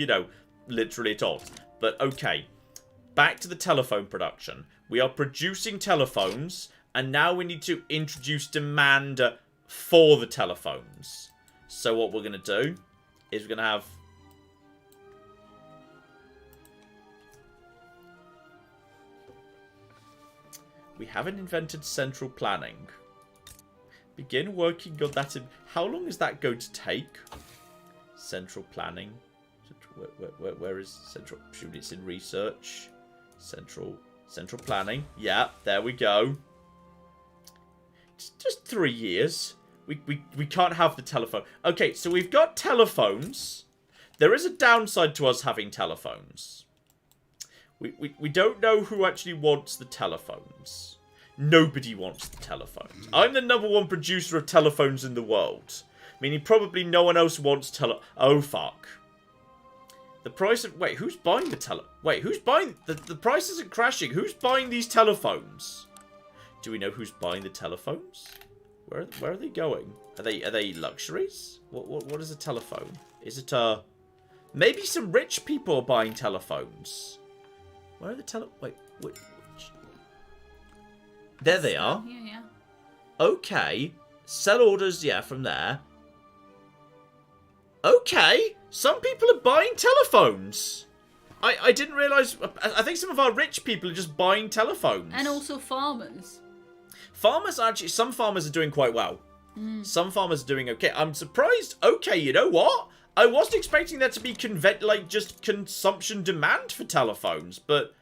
literally at odds. But, okay. Back to the telephone production. We are producing telephones, and now we need to introduce demand for the telephones. So what we're going to do is we're going to have... We haven't invented central planning. Begin working on that. How long is that going to take? Central planning. Where is central? Shoot, it's in research. Central planning. Yeah, there we go. It's just 3 years. We can't have the telephone. Okay, so we've got telephones. There is a downside to us having telephones. We don't know who actually wants the telephones. Nobody wants the telephones. I'm the #1 producer of telephones in the world. Meaning probably no one else wants Oh, fuck. The price of... Wait, who's buying the Wait, who's buying... The price isn't crashing. Who's buying these telephones? Do we know who's buying the telephones? Where are they going? Are they luxuries? What is a telephone? Is it maybe some rich people are buying telephones? Where are the Wait. There they are.
Yeah.
Okay. Sell orders, yeah, from there. Okay. Some people are buying telephones. I didn't realise... I think some of our rich people are just buying telephones.
And also farmers.
Some farmers are doing quite well. Some farmers are doing okay. I'm surprised. Okay, you know what? I wasn't expecting there to be just consumption demand for telephones, but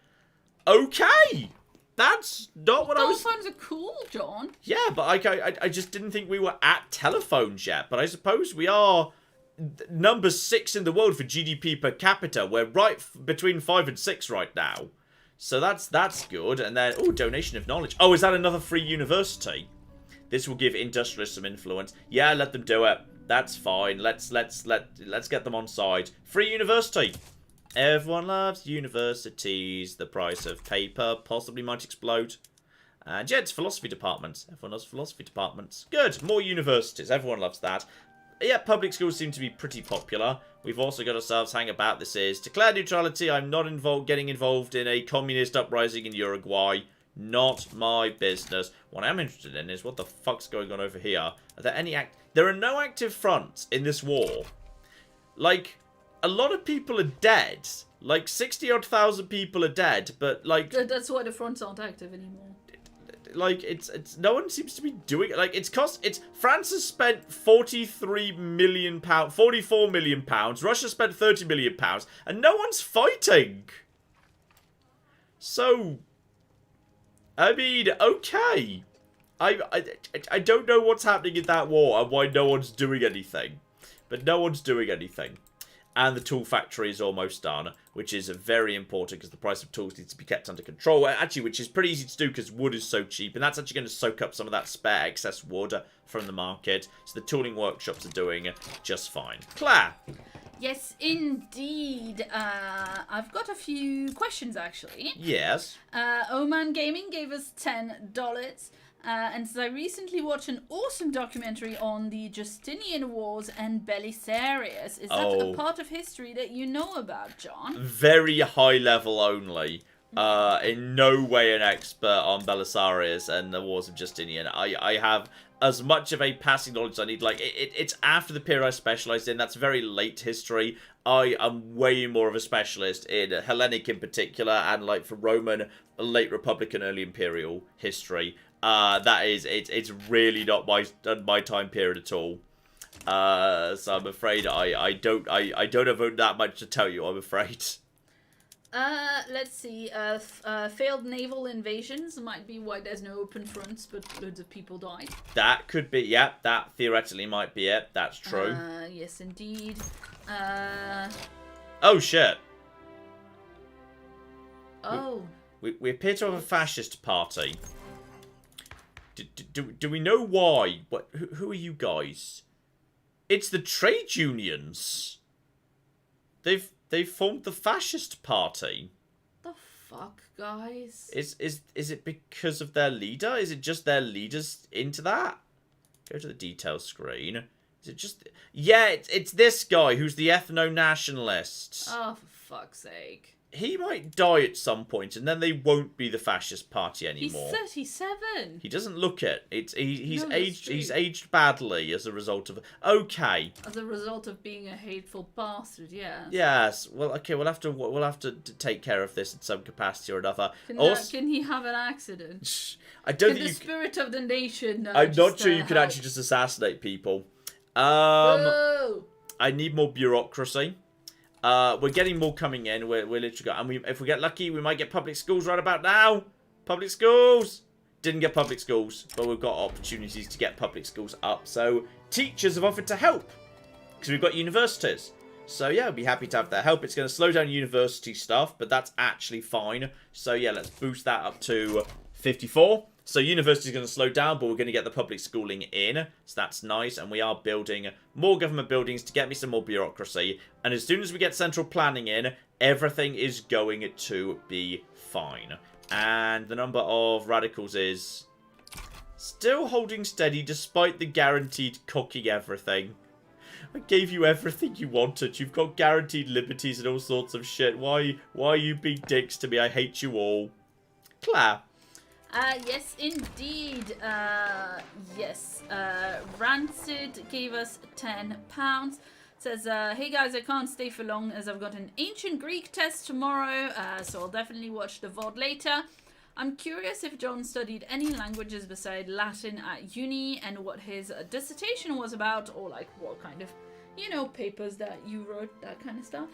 okay. That's not what I was...
Telephones are cool, John.
Yeah, but I just didn't think we were at telephones yet. But I suppose we are number 6 in the world for GDP per capita. We're right between 5 and 6 right now. So that's good. And then, donation of knowledge. Oh, is that another free university? This will give industrialists some influence. Yeah, let them do it. That's fine. Let's get them on side. Free university. Everyone loves universities. The price of paper possibly might explode. And yeah, it's philosophy departments. Everyone loves philosophy departments. Good. More universities. Everyone loves that. Yeah, public schools seem to be pretty popular. We've also got ourselves hang about. This is declare neutrality. I'm not getting involved in a communist uprising in Uruguay. Not my business. What I'm interested in is what the fuck's going on over here. Are there any There are no active fronts in this war. Like, a lot of people are dead. Like, 60-odd thousand people are dead, but like...
That's why the fronts aren't active anymore.
like, it's no one seems to be doing it. Like, France has spent 43 million pounds, 44 million pounds. Russia spent 30 million pounds, and no one's fighting. So, I mean, okay. I don't know what's happening in that war and why no one's doing anything. But no one's doing anything. And the tool factory is almost done, which is very important because the price of tools needs to be kept under control. Actually, which is pretty easy to do because wood is so cheap, and that's actually going to soak up some of that spare excess wood from the market. So the tooling workshops are doing just fine. Claire!
Yes, indeed. I've got a few questions, actually.
Yes?
Oman Gaming gave us $10. And so I recently watched an awesome documentary on the Justinian Wars and Belisarius. Is that a part of history that you know about, John?
Very high level only. In no way an expert on Belisarius and the Wars of Justinian. I have as much of a passing knowledge as I need. Like, it's after the period I specialised in. That's very late history. I am way more of a specialist in Hellenic in particular, and like for Roman, late Republican, early Imperial history. It's really not my time period at all. So I'm afraid I don't have that much to tell you, I'm afraid.
Let's see. Failed naval invasions might be why there's no open fronts, but loads of people died.
That could be, yeah, that theoretically might be it. That's true.
Yes, indeed.
Oh, shit.
Oh.
We appear to have a fascist party. Do we know why? Who are you guys? It's the trade unions. They've formed the fascist party.
The fuck, guys?
Is it because of their leader? Is it just their leaders into that? Go to the details screen. Is it just... Yeah, it's this guy who's the ethno-nationalist.
Oh, for fuck's sake.
He might die at some point, and then they won't be the fascist party anymore.
He's 37.
He doesn't look it. He's
No,
aged. He's aged badly as a result of. Okay.
As a result of being a hateful bastard, yeah.
Yes. Well, okay. We'll have to take care of this in some capacity or another.
Can he have an accident?
I don't
think the spirit of the nation.
I'm not sure you can actually just assassinate people.
Whoa.
I need more bureaucracy. We're getting more coming in. We're literally and if we get lucky, we might get public schools right about now. Public schools. Didn't get public schools, but we've got opportunities to get public schools up. So teachers have offered to help because we've got universities. So yeah, I'd be happy to have their help. It's going to slow down university stuff, but that's actually fine. So yeah, let's boost that up to 54. So university is going to slow down, but we're going to get the public schooling in. So that's nice. And we are building more government buildings to get me some more bureaucracy. And as soon as we get central planning in, everything is going to be fine. And the number of radicals is still holding steady despite the guaranteed cocking everything. I gave you everything you wanted. You've got guaranteed liberties and all sorts of shit. Why are you being dicks to me? I hate you all. Claire.
Yes, indeed. Yes. Rancid gave us £10. Says, hey guys, I can't stay for long as I've got an ancient Greek test tomorrow, so I'll definitely watch the VOD later. I'm curious if John studied any languages beside Latin at uni and what his dissertation was about, or like what kind of, papers that you wrote, that kind of stuff.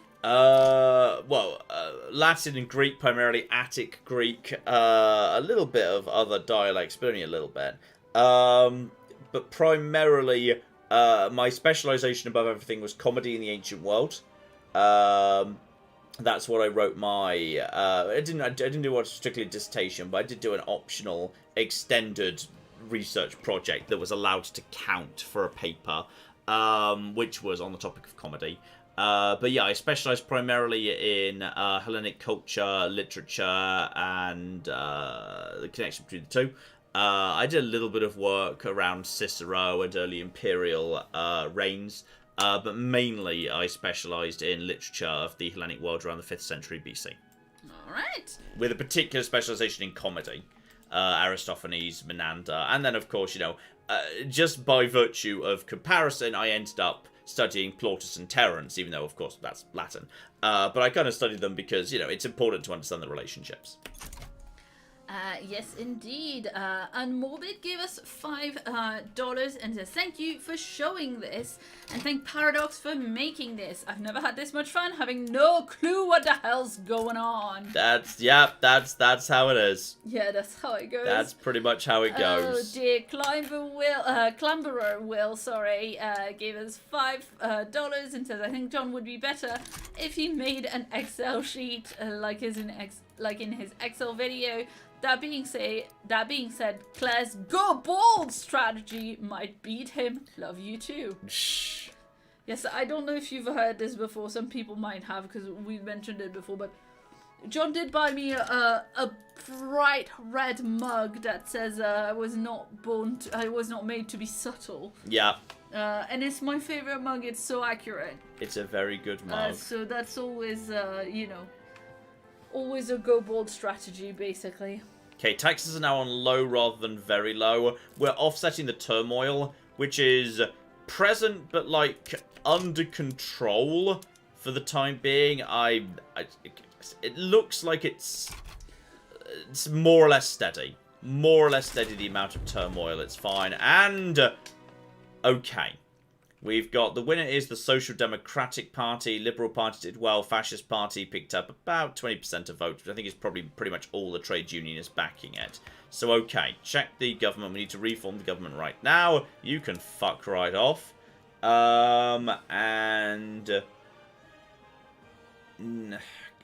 Latin and Greek, primarily Attic Greek, a little bit of other dialects, but only a little bit. But primarily, my specialization above everything was comedy in the ancient world. That's what I wrote my, I didn't do a particular dissertation, but I did do an optional extended research project that was allowed to count for a paper, which was on the topic of comedy. But yeah, I specialised primarily in Hellenic culture, literature, and the connection between the two. I did a little bit of work around Cicero and early imperial reigns, but mainly I specialised in literature of the Hellenic world around the 5th century BC. Alright.
With a particular specialisation in comedy. Aristophanes, Menander, and then of course, just by virtue of comparison, I ended up studying Plautus and Terence, even though, of course, that's Latin. But I kind of studied them because, it's important to understand the relationships.
Yes, indeed. Unmorbid gave us $5 and says, thank you for showing this, and thank Paradox for making this. I've never had this much fun, having no clue what the hell's going on.
That's how it is.
Yeah, that's how it goes.
That's pretty much how it goes.
Oh dear, Clamberer Will, gave us $5 and says, I think John would be better if he made an Excel sheet like in his Excel video. That being said, Claire's go bold strategy might beat him. Love you too.
Shh.
Yes, I don't know if you've heard this before. Some people might have because we mentioned it before, but John did buy me a bright red mug that says I was not made to be subtle.
Yeah.
And it's my favorite mug. It's so accurate.
It's a very good mug.
So that's always, always a go bold strategy, basically.
Okay, taxes are now on low rather than very low. We're offsetting the turmoil, which is present but, like, under control for the time being. It looks like it's more or less steady. More or less steady, the amount of turmoil. It's fine. And, okay. We've got the winner is the Social Democratic Party. Liberal Party did well. Fascist Party picked up about 20% of votes, which I think is probably pretty much all the trade unionists backing it. So, okay, check the government. We need to reform the government right now. You can fuck right off.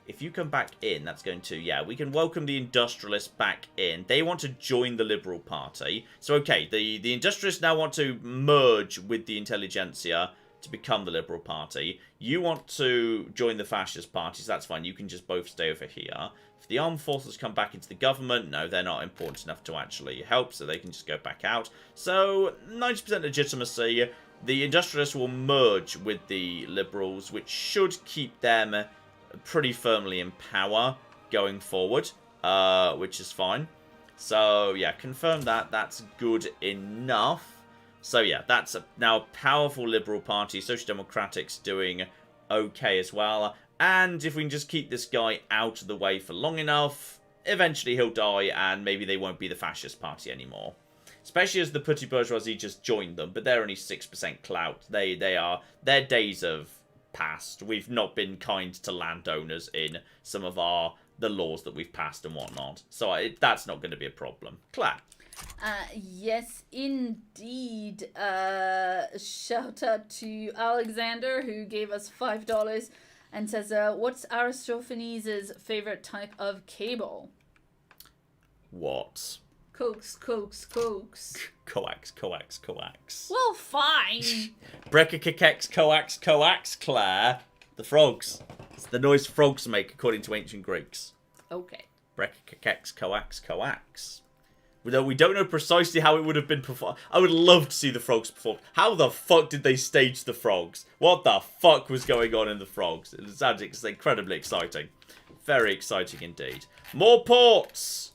If you come back in, that's going to... Yeah, we can welcome the industrialists back in. They want to join the Liberal Party. So, okay, the industrialists now want to merge with the intelligentsia to become the Liberal Party. You want to join the fascist parties. That's fine. You can just both stay over here. If the armed forces come back into the government, no, they're not important enough to actually help, so they can just go back out. So, 90% legitimacy. The industrialists will merge with the Liberals, which should keep them pretty firmly in power going forward, which is fine. So, yeah, confirm that. That's good enough. So, yeah, that's now a powerful Liberal Party. Social Democratic's doing okay as well. And if we can just keep this guy out of the way for long enough, eventually he'll die and maybe they won't be the Fascist Party anymore. Especially as the petty bourgeoisie just joined them, but they're only 6% clout. Their days of past. We've not been kind to landowners in some of the laws that we've passed and whatnot. So that's not going to be a problem. Claire.
Yes, indeed. Shout out to Alexander, who gave us $5 and says, what's Aristophanes' favorite type of cable?
What?
Coax.
Coax.
Well, fine.
Brekkekekex, coax, Claire. The frogs. It's the noise frogs make, according to ancient Greeks.
Okay.
Brekkekekex, coax. Though we don't know precisely how it would have been performed. I would love to see the frogs performed. How the fuck did they stage the frogs? What the fuck was going on in the frogs? It sounds incredibly exciting. Very exciting indeed. More ports!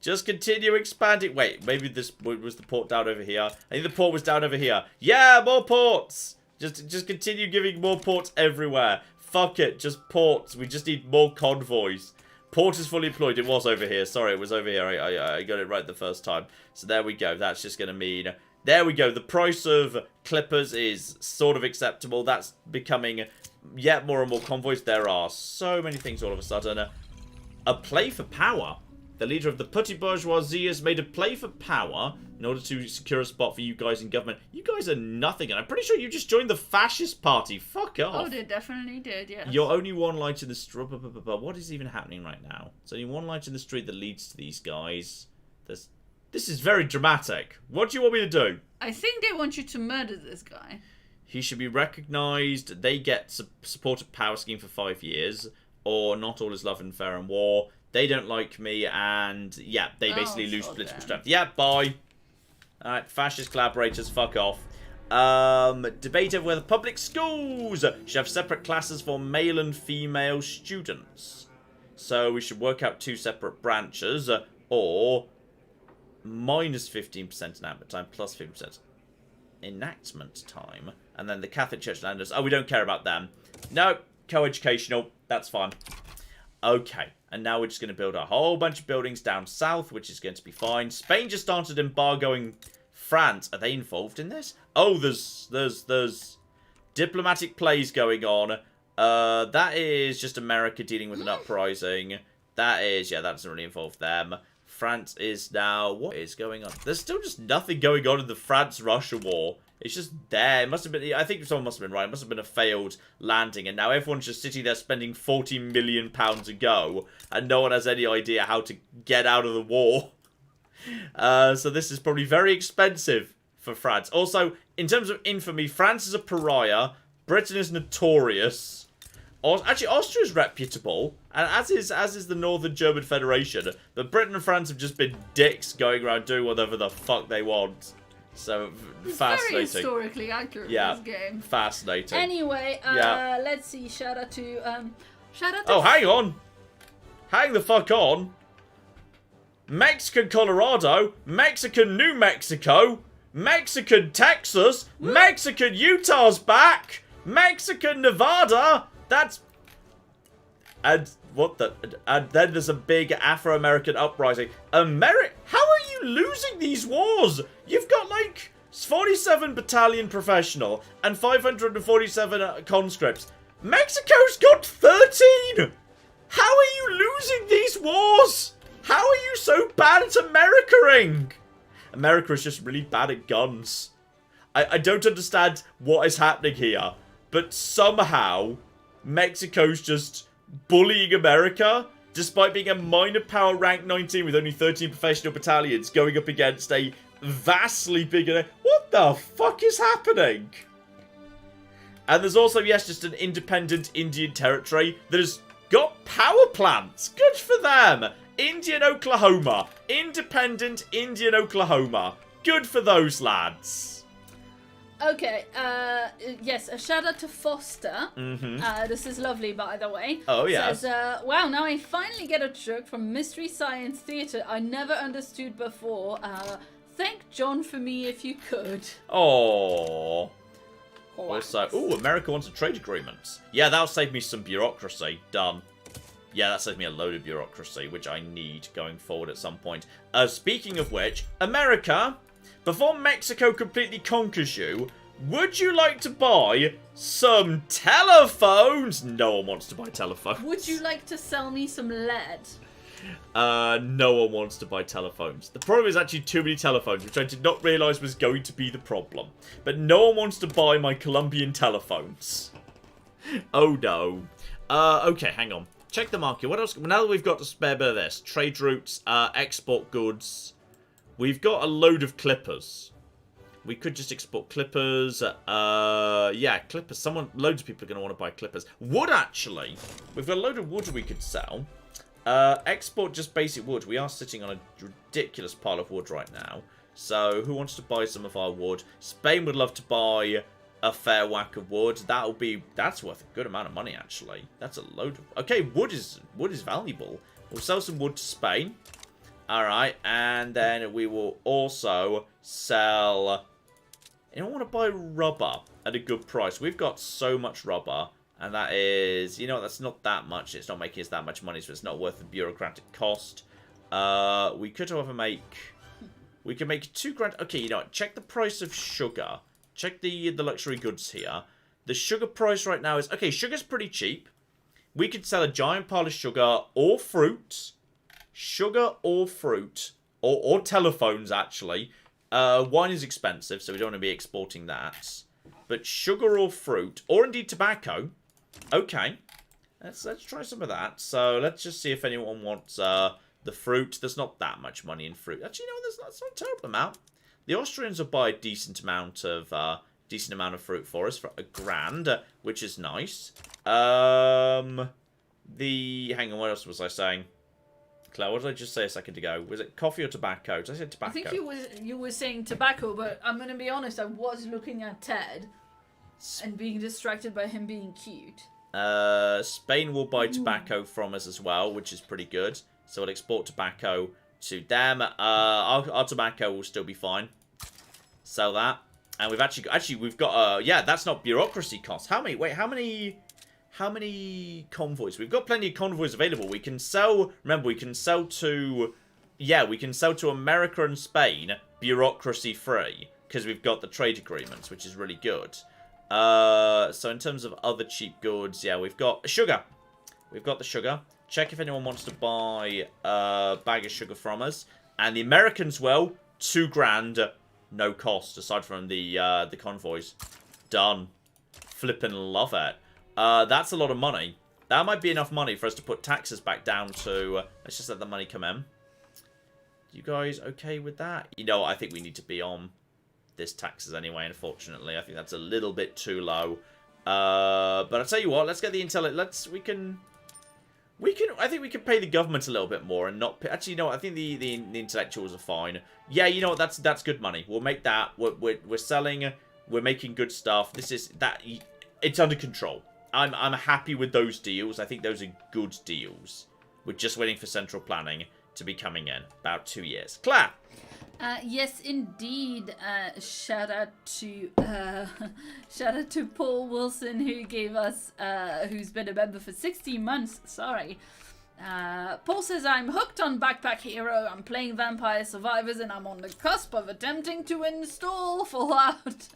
Just continue expanding. Wait, maybe this was the port down over here. I think the port was down over here. Yeah, more ports! Just continue giving more ports everywhere. Fuck it, just ports. We just need more convoys. Port is fully employed. It was over here. Sorry, it was over here. I got it right the first time. So there we go. That's just going to mean... There we go. The price of clippers is sort of acceptable. That's becoming yet more and more convoys. There are so many things all of a sudden. A play for power. The leader of the petty bourgeoisie has made a play for power in order to secure a spot for you guys in government. You guys are nothing, and I'm pretty sure you just joined the fascist party. Fuck off.
Oh, they definitely did, yes.
You're only one light in the street. What is even happening right now? It's only one light in the street that leads to these guys. This is very dramatic. What do you want me to do?
I think they want you to murder this guy.
He should be recognised. They get supported power scheme for 5 years. Or not all is love and fair and war. They don't like me, and yeah, they basically lose political strength. Yeah, bye. Alright, fascist collaborators, fuck off. Debate over whether public schools should have separate classes for male and female students. So we should work out 2 separate branches, or minus 15% enactment time, plus 15% enactment time. And then the Catholic Church landers. Oh, we don't care about them. No, co-educational. That's fine. Okay. And now we're just going to build a whole bunch of buildings down south, which is going to be fine. Spain just started embargoing France. Are they involved in this? Oh, there's diplomatic plays going on. That is just America dealing with an uprising. That is, yeah, that doesn't really involve them. France is now... What is going on? There's still just nothing going on in the France-Russia war. It's just there. It must have been... I think someone must have been right. It must have been a failed landing. And now everyone's just sitting there spending £40 million a go. And no one has any idea how to get out of the war. So this is probably very expensive for France. Also, in terms of infamy, France is a pariah. Britain is notorious. Actually, Austria's reputable, and as is the Northern German Federation. But Britain and France have just been dicks going around doing whatever the fuck they want. So,
it's
fascinating.
very historically accurate, this game.
Fascinating.
Anyway, let's see. Shout out to...
Oh, hang on! Hang the fuck on! Mexican Colorado, Mexican New Mexico, Mexican Texas, Mexican Utah's back, Mexican Nevada. That's... And what the... And then there's a big Afro-American uprising. How are you losing these wars? You've got, like, 47 battalion professional and 547 conscripts. Mexico's got 13! How are you losing these wars? How are you so bad at America-ing? America is just really bad at guns. I don't understand what is happening here, but somehow... Mexico's just bullying America, despite being a minor power rank 19 with only 13 professional battalions going up against a vastly bigger... What the fuck is happening? And there's also, yes, just an independent Indian territory that has got power plants. Good for them. Indian Oklahoma. Independent Indian Oklahoma. Good for those lads.
Okay, yes, a shout out to Foster. This is lovely, by the way.
Oh, yeah.
Says, wow, now I finally get a joke from Mystery Science Theatre I never understood before. Thank John for me if you could.
Oh.
Wax.
Also, ooh, America wants a trade agreement. Yeah, that'll save me some bureaucracy. Done. Yeah, that saves me a load of bureaucracy, which I need going forward at some point. Speaking of which, America... Before Mexico completely conquers you, would you like to buy some telephones? No one wants to buy telephones.
Would you like to sell me some lead?
No one wants to buy telephones. The problem is actually too many telephones, which I did not realise was going to be the problem. But no one wants to buy my Colombian telephones. Oh no. Okay, hang on. Check the market. What else? Now that we've got a spare bit of this. Trade routes, export goods... We've got a load of clippers. We could just export clippers. Yeah, clippers. Loads of people are going to want to buy clippers. Wood, actually. We've got a load of wood we could sell. Export just basic wood. We are sitting on a ridiculous pile of wood right now. So, who wants to buy some of our wood? Spain would love to buy a fair whack of wood. That's worth a good amount of money, actually. That's a load of... Okay, wood is valuable. We'll sell some wood to Spain. Alright, and then we will also sell... Anyone want to buy rubber at a good price? We've got so much rubber, and that is... You know, that's not that much. It's not making us that much money, so it's not worth the bureaucratic cost. We could, however, make... We can make £2,000... Okay, you know what? Check the price of sugar. Check the luxury goods here. The sugar price right now is... Okay, sugar's pretty cheap. We could sell a giant pile of sugar or fruit... Sugar or fruit, or telephones, actually. Wine is expensive, so we don't want to be exporting that. But sugar or fruit, or indeed tobacco. Okay, let's try some of that. So let's just see if anyone wants the fruit. There's not that much money in fruit. Actually, no, that's not a terrible amount. The Austrians will buy a decent amount of fruit for us for £1,000, which is nice. Hang on, what else was I saying? Claire, what did I just say a second ago? Was it coffee or tobacco? Did I say tobacco?
I think you were saying tobacco, but I'm going to be honest, I was looking at Ted and being distracted by him being cute.
Spain will buy tobacco from us as well, which is pretty good. So we'll export tobacco to them. Our tobacco will still be fine. Sell that. And we've actually we've got yeah, that's not bureaucracy costs. How many How many convoys? We've got plenty of convoys available. We can sell... Remember, we can sell to... Yeah, we can sell to America and Spain bureaucracy-free. Because we've got the trade agreements, which is really good. So in terms of other cheap goods, yeah, we've got sugar. We've got the sugar. Check if anyone wants to buy a bag of sugar from us. And the Americans, well, $2,000, no cost, aside from the convoys. Done. Flippin' love it. That's a lot of money. That might be enough money for us to put taxes back down to... let's just let the money come in. You guys okay with that? You know, I think we need to be on this taxes anyway, unfortunately. I think that's a little bit too low. But I'll tell you what, let's get the intel... I think we can pay the government a little bit more and not... Actually, no, I think the intellectuals are fine. Yeah, you know what, that's good money. We'll make that. We're selling... We're making good stuff. This is... that. It's under control. I'm happy with those deals. I think those are good deals. We're just waiting for central planning to be coming in. About 2 years. Claire!
Yes, indeed. Shout out to Paul Wilson, who gave us, who's been a member for 16 months. Sorry. Paul says, I'm hooked on Backpack Hero. I'm playing Vampire Survivors, and I'm on the cusp of attempting to install Fallout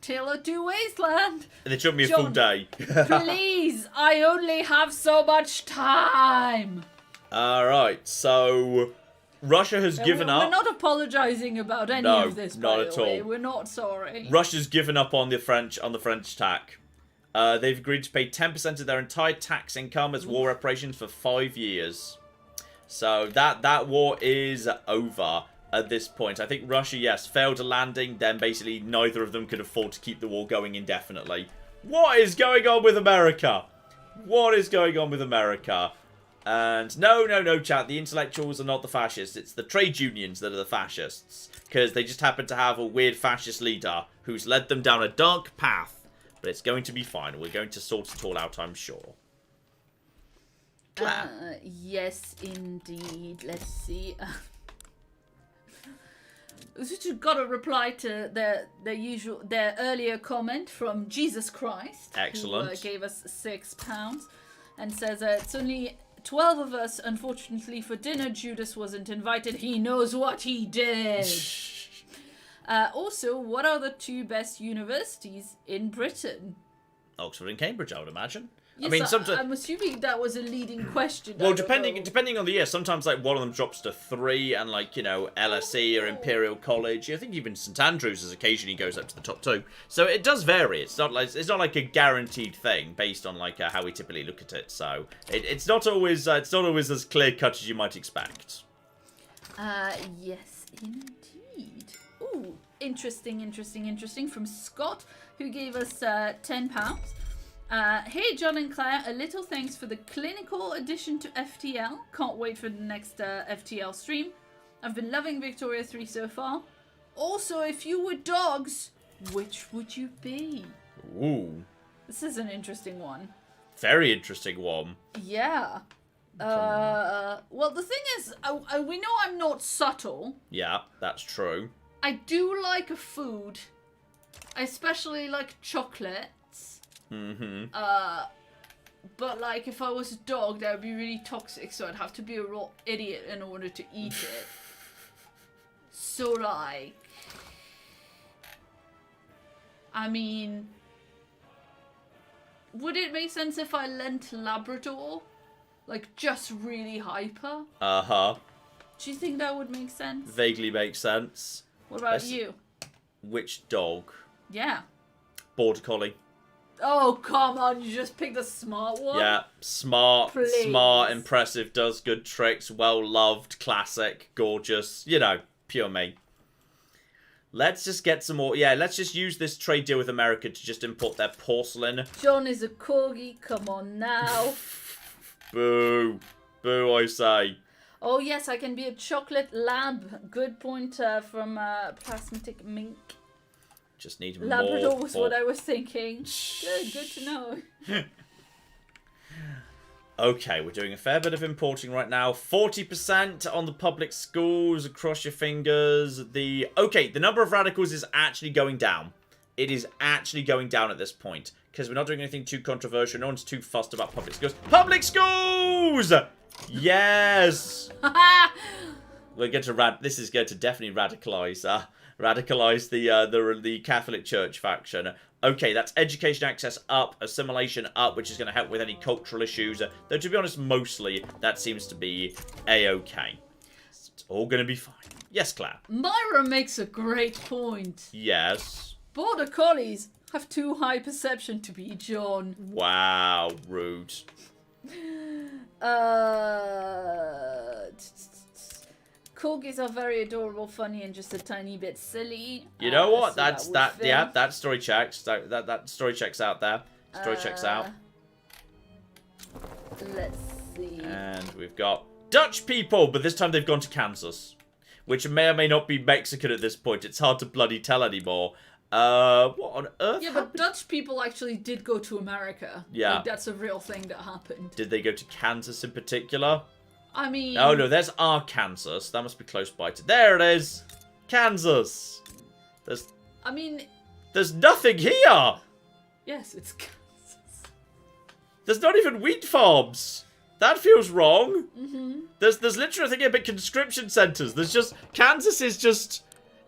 Taylor 2 Wasteland.
And it took me a full day.
Please, I only have so much time.
Alright, so... Russia has given up.
We're not apologizing about any of this,
not
by
at
the way.
all.
We're not sorry.
Russia's given up on the French tack. They've agreed to pay 10% of their entire tax income as war reparations for 5 years. So that war is over at this point. I think Russia, yes, failed a landing. Then basically neither of them could afford to keep the war going indefinitely. What is going on with America? What is going on with America? And no, chat. The intellectuals are not the fascists. It's the trade unions that are the fascists. Because they just happen to have a weird fascist leader who's led them down a dark path. But it's going to be fine. We're going to sort it all out, I'm sure.
Yes, indeed. Let's see. We've got a reply to their earlier comment from Jesus Christ.
Excellent.
Who gave us £6 and says it's only 12 of us. Unfortunately for dinner, Judas wasn't invited. He knows what he did. Also, what are the 2 best universities in Britain?
Oxford and Cambridge, I would imagine.
Yes,
I mean, sometimes...
I'm assuming that was a leading question.
Well, depending on the year, sometimes like one of them drops to 3, and like, you know, LSE or Imperial College. I think even St Andrews has occasionally goes up to the top 2. So it does vary. It's not like a guaranteed thing based on like how we typically look at it. So it's not always as clear cut as you might expect.
Yes, indeed. Ooh, interesting from Scott, who gave us £10. Hey John and Claire, a little thanks for the clinical addition to FTL. Can't wait for the next FTL stream. I've been loving Victoria 3 so far. Also, if you were dogs, which would you be?
Ooh.
This is an interesting one.
Very interesting one.
Yeah. Well, the thing is, we know I'm not subtle.
Yeah, that's true.
I do like a food. I especially like chocolates.
Mm-hmm.
But like if I was a dog, that would be really toxic, so I'd have to be a raw idiot in order to eat it. So like, I mean, would it make sense if I lent Labrador? Like just really hyper?
Uh-huh.
Do you think that would make sense?
Vaguely makes sense.
What about you?
Which dog?
Yeah.
Border Collie.
Oh, come on, you just picked the smart one?
Yeah, smart,
Please.
Smart, impressive, does good tricks, well-loved, classic, gorgeous, you know, pure me. Let's just get some more, yeah, let's just use this trade deal with America to just import their porcelain.
John is a corgi, come on now.
Boo. Boo, I say.
Oh, yes, I can be a chocolate lab. Good point from Plasmatic Mink.
Just need
Labrador
more.
was what I was thinking. Good to know.
Okay, we're doing a fair bit of importing right now. 40% on the public schools, across your fingers. The number of radicals is actually going down. It is actually going down at this point. because we're not doing anything too controversial. No one's too fussed about public schools. Public schools! Yes! We're going to this is going to definitely radicalize the Catholic Church faction. Okay, that's education access up, assimilation up, which is going to help with any cultural issues. Though, to be honest, mostly that seems to be A-okay. It's all going to be fine. Yes, Claire?
Myra makes a great point.
Yes.
Border collies have too high perception to be John.
Wow, rude.
Corgis are very adorable, funny, and just a tiny bit silly.
You know what?
So
that story checks. That story checks out there. Story checks out.
Let's see.
And we've got Dutch people, but this time they've gone to Kansas, which may or may not be Mexican at this point. It's hard to bloody tell anymore. What on earth?
Yeah, but Dutch people actually did go to America.
Yeah.
Like, that's a real thing that happened.
Did they go to Kansas in particular?
I mean...
Oh, no, there's Arkansas. That must be close by to... There it is! Kansas! There's nothing here!
Yes, it's Kansas.
There's not even wheat farms! That feels wrong!
Mm-hmm.
There's literally, I think, a bit conscription centers. There's just... Kansas is just...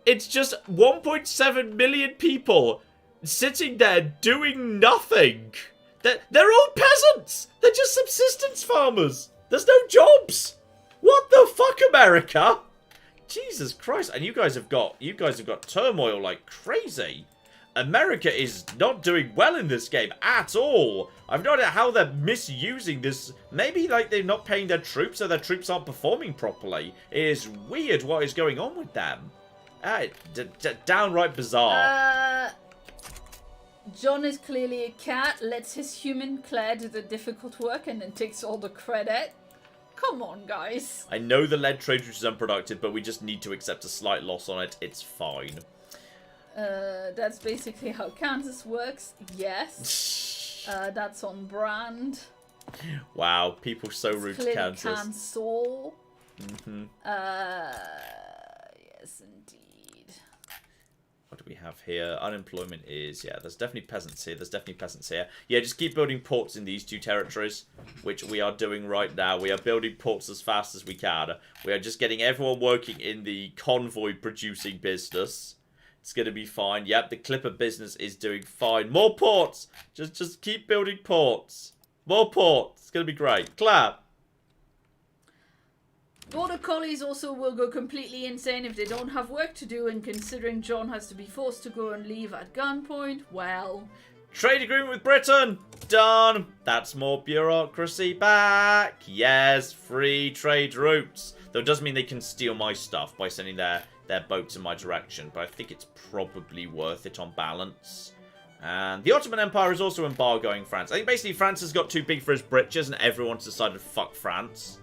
It's just 1.7 million people sitting there doing nothing. They're all peasants! They're just subsistence farmers! There's no jobs. What the fuck, America? Jesus Christ! And you guys have got turmoil like crazy. America is not doing well in this game at all. I've no idea how they're misusing this. Maybe like they're not paying their troops, so their troops aren't performing properly. It is weird what is going on with them. Downright bizarre.
John is clearly a cat. Lets his human Claire do the difficult work and then takes all the credit. Come on, guys.
I know the lead trade route is unproductive, but we just need to accept a slight loss on it. It's fine.
That's basically how Kansas works. Yes. That's on brand.
Wow, people so rude to Kansas.
Cancel.
Mm-hmm.
Yes, indeed.
What do we have here? Unemployment is, yeah, there's definitely peasants here. Yeah, just keep building ports in these two territories, which we are doing right now. We are building ports as fast as we can. We are just getting everyone working in the convoy producing business. It's going to be fine. Yep, the clipper business is doing fine. More ports! Just keep building ports. More ports. It's going to be great. Clap.
Border collies also will go completely insane if they don't have work to do, and considering John has to be forced to go and leave at gunpoint, well...
Trade agreement with Britain! Done! That's more bureaucracy back! Yes, free trade routes. Though it does mean they can steal my stuff by sending their boats in my direction, but I think it's probably worth it on balance. And the Ottoman Empire is also embargoing France. I think basically France has got too big for his britches and everyone's decided to fuck France.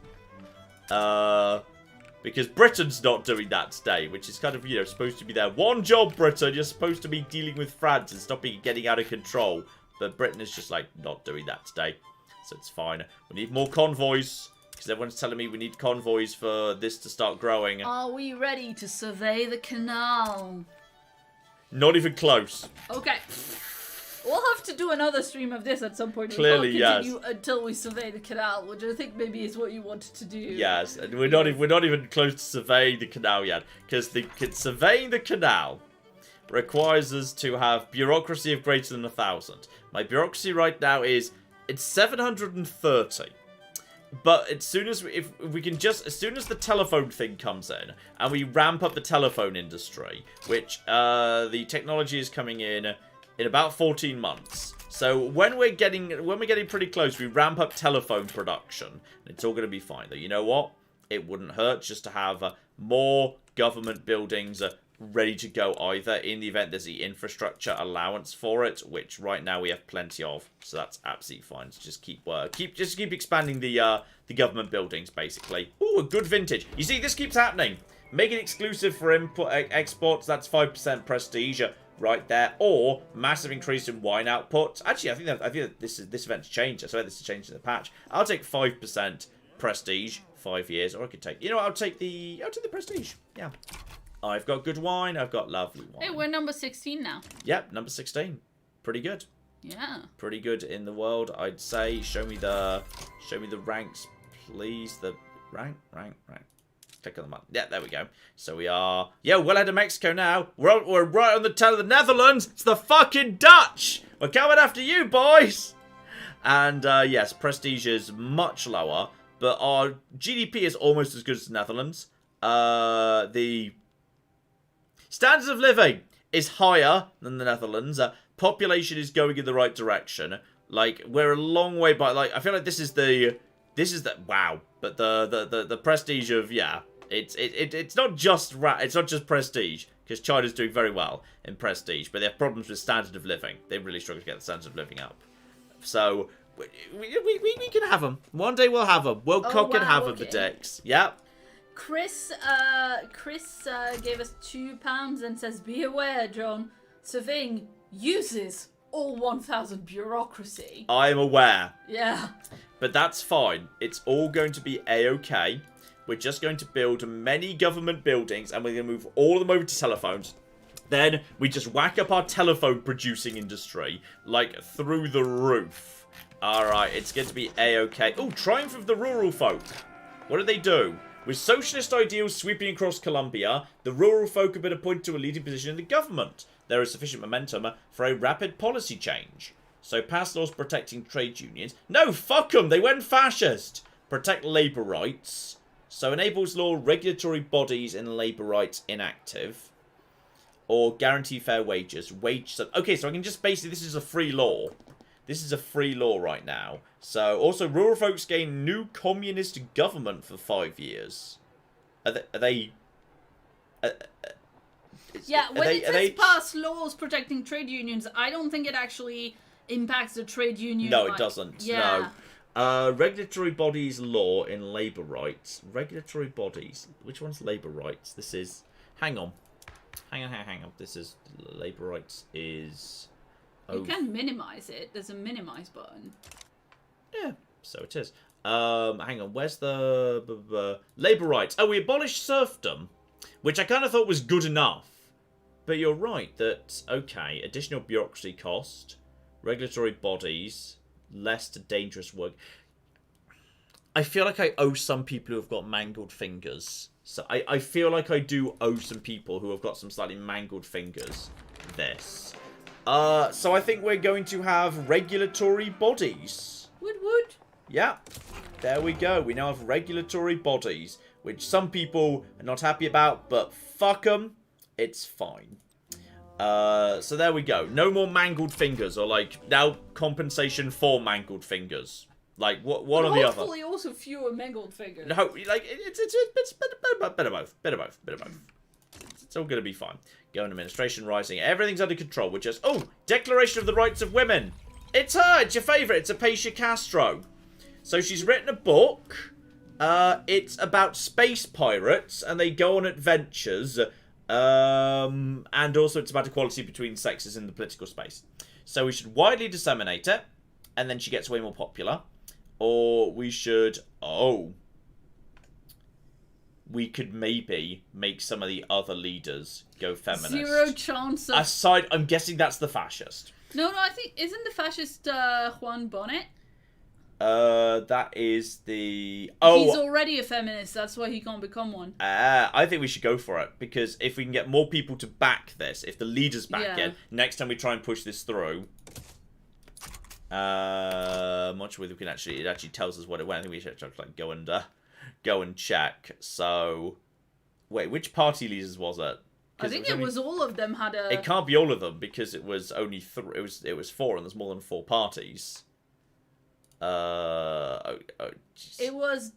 Because Britain's not doing that today, which is kind of, you know, supposed to be their one job, Britain. You're supposed to be dealing with France and stopping it getting out of control. But Britain is just, like, not doing that today. So it's fine. We need more convoys, because everyone's telling me we need convoys for this to start growing.
Are we ready to survey the canal?
Not even close.
Okay. We'll have to do another stream of this at some point.
Clearly,
we can't
yes.
continue until we survey the canal, which I think maybe is what you wanted to do.
Yes, and we're not even close to surveying the canal yet, because surveying the canal requires us to have bureaucracy of greater than 1,000. My bureaucracy right now is it's 730. But as soon as as soon as the telephone thing comes in and we ramp up the telephone industry, which the technology is coming in about 14 months. So when we're getting pretty close, we ramp up telephone production. And it's all going to be fine. Though, you know what? It wouldn't hurt just to have more government buildings ready to go either in the event there's the infrastructure allowance for it, which right now we have plenty of. So that's absolutely fine. So just keep expanding the government buildings, basically. Ooh, a good vintage. You see, this keeps happening. Make it exclusive for exports. That's 5% prestige. Right there, or massive increase in wine output. Actually, I think that this event's changed. I swear this has changed in the patch. I'll take 5% prestige, 5 years, or I could take. You know, I'll take the prestige. Yeah, I've got good wine. I've got lovely wine.
Hey, we're number 16 now.
Yep, number 16. Pretty good.
Yeah.
Pretty good in the world, I'd say. Show me the ranks, please. The rank. Click on the map. Yeah, there we go. So we are, well ahead of Mexico now. We're right on the tail of the Netherlands. It's the fucking Dutch. We're coming after you, boys. And yes, prestige is much lower, but our GDP is almost as good as the Netherlands. The standards of living is higher than the Netherlands. Population is going in the right direction. Like, we're a long way by. Like, I feel like this is the wow. But the prestige of, yeah, it's not just prestige, because China's doing very well in prestige, but they have problems with standard of living. They really struggle to get the standard of living up. So we can have them. One day we'll have them. We'll cock and have them, the dicks. Yep.
Chris gave us £2 and says, "Be aware, John. Surveying uses all 1,000 bureaucracy."
I am aware.
Yeah.
But that's fine. It's all going to be A-okay. We're just going to build many government buildings, and we're going to move all of them over to telephones. Then we just whack up our telephone producing industry, like, through the roof. Alright, it's going to be A-okay. Oh, triumph of the rural folk. What do they do? With socialist ideals sweeping across Colombia, the rural folk have been appointed to a leading position in the government. There is sufficient momentum for a rapid policy change. So pass laws protecting trade unions. No, fuck them. They went fascist. Protect labour rights. So enables law regulatory bodies and labour rights inactive. Or guarantee fair wages. Okay, so I can just basically, this is a free law. This is a free law right now. So also rural folks gain new communist government for 5 years. Are they
yeah, when it says pass laws protecting trade unions, I don't think it actually impacts the trade union.
No, it doesn't.
Yeah.
No. Regulatory bodies law in labour rights. Regulatory bodies. Which one's labour rights? This is... Hang on. Hang on. This is... Labour rights is...
You can minimize it. There's a minimize button.
Yeah, so it is. Hang on. Where's the... Labour rights. Oh, we abolished serfdom. Which I kind of thought was good enough. But you're right that... Okay, additional bureaucracy cost. Regulatory bodies... Less to dangerous work. I feel like I owe some people who have got mangled fingers. So I feel like I do owe some people who have got some slightly mangled fingers this. So I think we're going to have regulatory bodies.
Would.
Yeah. There we go. We now have regulatory bodies, which some people are not happy about, but fuck them. It's fine. So there we go. No more mangled fingers, or like now compensation for mangled fingers. Like one or the other.
Hopefully, also fewer mangled fingers.
No, like it's bit of both. It's all gonna be fine. Government administration rising. Everything's under control. We're just Declaration of the Rights of Women. It's her. It's your favourite. It's Apacia Castro. So she's written a book. It's about space pirates, and they go on adventures. And also it's about equality between sexes in the political space. So we should widely disseminate it, and then she gets way more popular. Or we should, we could maybe make some of the other leaders go feminist.
Zero chance of...
Aside, I'm guessing that's the fascist.
No, I think, isn't the fascist Juan Bonnet?
That is the...
He's already a feminist, that's why he can't become one.
I think we should go for it, because if we can get more people to back this, if the leaders back it, next time we try and push this through, much with we can actually, it actually tells us what it went. I think we should like go and check. So, wait, which party leaders was it?
I think it was all of them had a...
It can't be all of them, because it was only it was 4, and there's more than 4 parties. There was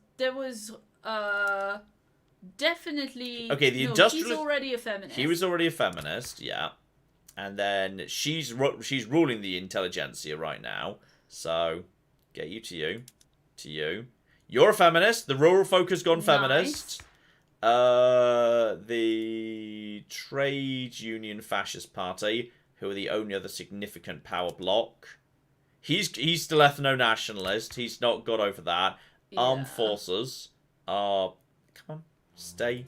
definitely... Okay, the industrial... He's already a feminist. He was already a feminist, yeah. And then she's ruling the intelligentsia right now. So, get you to you. You're a feminist. The rural folk has gone feminist. The trade union fascist party, who are the only other significant power bloc. He's still ethno-nationalist. He's not got over that. Yeah. Armed forces are... Come on, stay.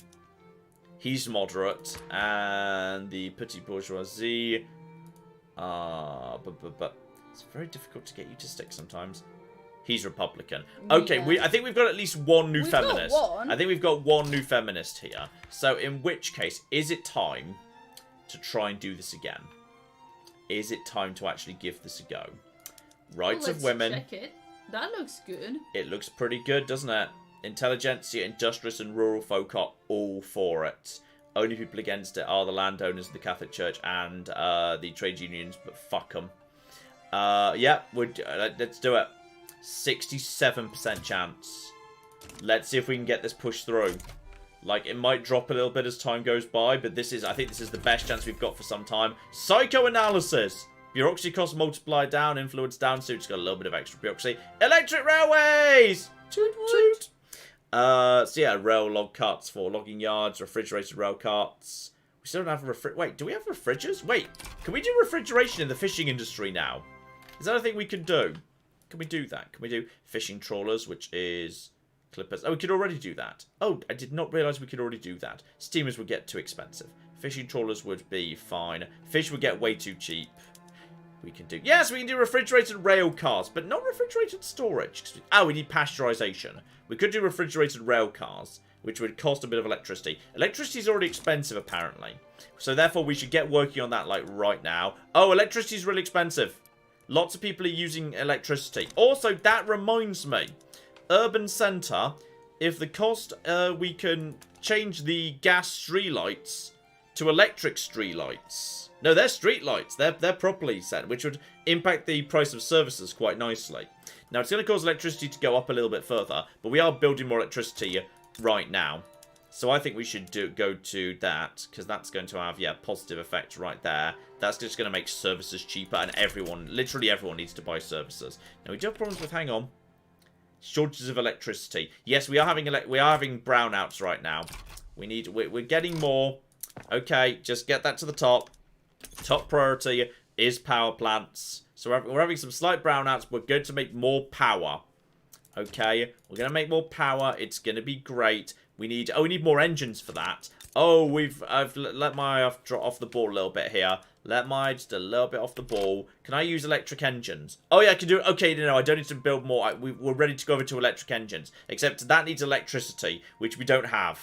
He's moderate. And the petit bourgeoisie... It's very difficult to get you to stick sometimes. He's Republican. Okay,
Yeah.
I think we've got at least one new
We've got
feminist.
one.
I think we've got one new feminist here. So in which case, is it time to try and do this again? Is it time to actually give this a go? Rights of women.
Check it. That looks good.
It looks pretty good, doesn't it? Intelligentsia, industrious and rural folk are all for it. Only people against it are the landowners of the Catholic Church and the trade unions, but fuck them. Yeah, let's do it. 67% chance. Let's see if we can get this pushed through. Like, it might drop a little bit as time goes by, but I think this is the best chance we've got for some time. Psychoanalysis. Bureaucracy costs multiply down, influence down, so it's got a little bit of extra bureaucracy. Electric railways! Toot toot! So yeah, rail log carts for logging yards, refrigerated rail carts. We still don't have wait, do we have refrigerators? Wait, can we do refrigeration in the fishing industry now? Is that a thing we can do? Can we do that? Can we do fishing trawlers, which is clippers? Oh, we could already do that. Oh, I did not realise we could already do that. Steamers would get too expensive. Fishing trawlers would be fine. Fish would get way too cheap. We can do... Yes, we can do refrigerated rail cars, but not refrigerated storage. We need pasteurisation. We could do refrigerated rail cars, which would cost a bit of electricity. Electricity is already expensive, apparently. So therefore, we should get working on that, like, right now. Oh, electricity is really expensive. Lots of people are using electricity. Also, that reminds me. Urban centre, if the cost, we can change the gas streetlights to electric streetlights. No, they're streetlights. They're properly set, which would impact the price of services quite nicely. Now, it's going to cause electricity to go up a little bit further, but we are building more electricity right now. So I think we should go to that, because that's going to have, positive effect right there. That's just going to make services cheaper, and literally everyone needs to buy services. Now, we do have problems with, hang on, shortages of electricity. Yes, we are having brownouts right now. We're getting more. Okay, just get that to the top. Top priority is power plants. So we're having some slight brownouts. We're going to make more power. Okay, we're going to make more power. It's going to be great. We need more engines for that. Oh, I've let my drop off the ball a little bit here. Just a little bit off the ball. Can I use electric engines? Oh yeah, I can do it. Okay, no, I don't need to build more. We're ready to go over to electric engines. Except that needs electricity, which we don't have.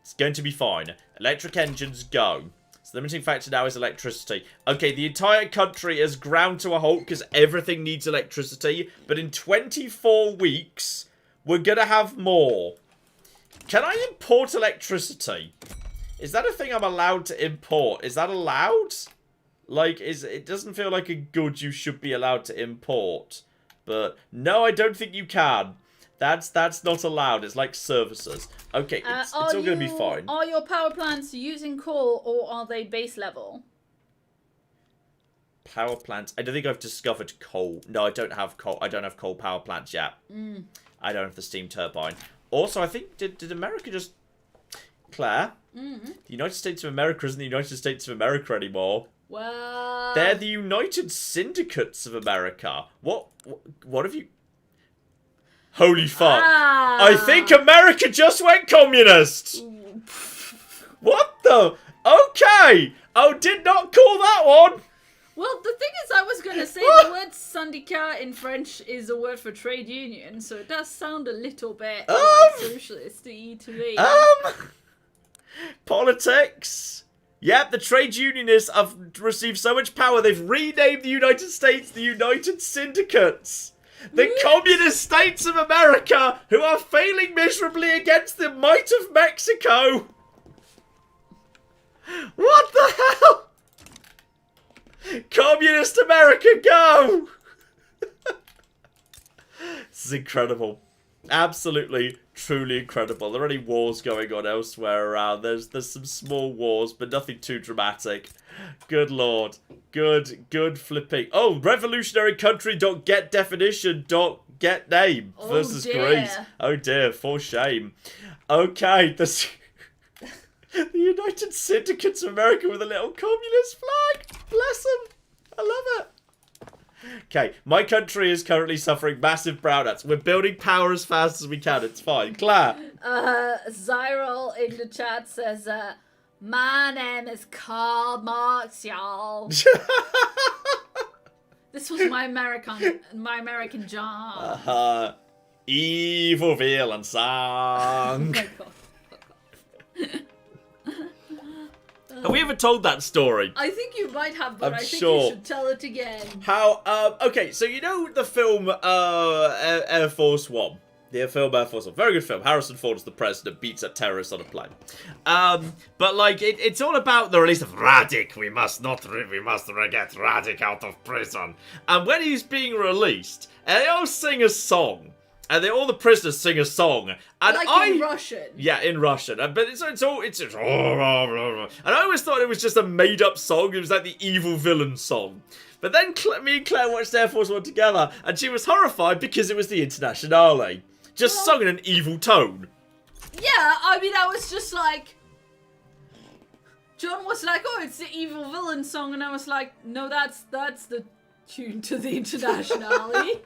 It's going to be fine. Electric engines, go. So the limiting factor now is electricity. Okay, the entire country has ground to a halt because everything needs electricity. But in 24 weeks, we're going to have more. Can I import electricity? Is that a thing I'm allowed to import? Is that allowed? Like, it doesn't feel like a good you should be allowed to import. But no, I don't think you can. That's not allowed. It's like services. Okay, it's all going to be fine.
Are your power plants using coal or are they base level?
Power plants. I don't think I've discovered coal. No, I don't have coal. I don't have coal power plants yet. I don't have the steam turbine. Also, I think, did America just... Claire? The United States of America isn't the United States of America anymore.
Well...
They're the United Syndicates of America. What have you... Holy fuck. I think America just went communist. What the... Okay. Oh, did not call that one.
Well, the thing is, I was going to say the word syndicat in French is a word for trade union, so it does sound a little bit like socialist-y to me.
Politics. Yep, the trade unionists have received so much power, they've renamed the United States the United Syndicates. The communist states of America, who are failing miserably against the might of Mexico. What the hell? Communist America, go! This is incredible. Absolutely, truly incredible. There are any wars going on elsewhere around. There's some small wars, but nothing too dramatic. Good lord. Good flipping. Oh, revolutionary country .get definition .get name versus Greece. Oh dear, for shame. Okay, the United Syndicates of America with a little communist flag. Bless them. I love it. Okay, my country is currently suffering massive brownouts. We're building power as fast as we can. It's fine. Claire.
Zyril in the chat says, my name is Karl Marx, y'all. This was my American job.
Evil villain song.
Oh my god.
Have we ever told that story?
I think you might have, but
I'm
I think
sure.
you should tell it again.
How, okay, so you know the film, Air Force One? The film Air Force One. Very good film. Harrison Ford as the president beats a terrorist on a plane. But, like, it's all about the release of Radic. We must get Radic out of prison. And when he's being released, they all sing a song. And all the prisoners sing a song. And
Like in Russian.
Yeah, in Russian. But it's and I always thought it was just a made-up song. It was like the evil villain song. But then me and Claire watched Air Force One together, and she was horrified because it was the Internationale. Just sung in an evil tone.
Yeah, I mean, I was just like... John was like, oh, it's the evil villain song, and I was like, no, that's the tune to the Internationale.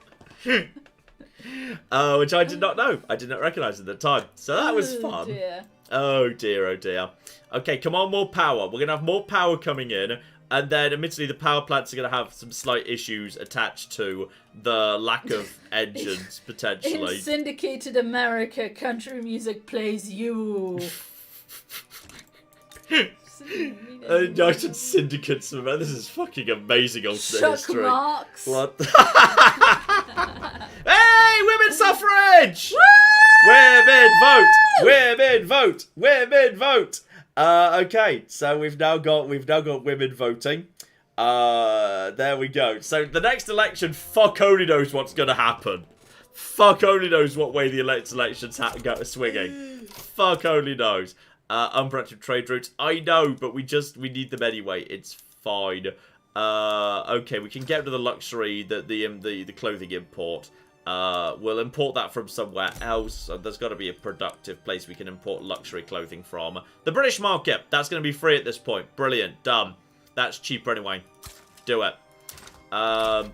Which I did not know. I did not recognise at the time. So that was fun.
Dear.
Oh dear, oh dear. Okay, come on, more power. We're going to have more power coming in. And then, admittedly, the power plants are going to have some slight issues attached to the lack of engines, potentially.
In syndicated America, country music plays you.
United Syndicates. This is fucking amazing alternate
Chuck
history.
Marks.
What? Hey, women's suffrage!
Woo!
Women vote! Women vote! Women vote! Okay, so we've now got women voting. There we go. So the next election, fuck only knows what's gonna happen. Fuck only knows what way the elections go swinging. Fuck only knows. Unproductive trade routes. I know, but we need them anyway. It's fine. Okay, we can get rid of the luxury, the clothing import. We'll import that from somewhere else. There's got to be a productive place we can import luxury clothing from. The British market. That's going to be free at this point. Brilliant. Done. That's cheaper anyway. Do it. So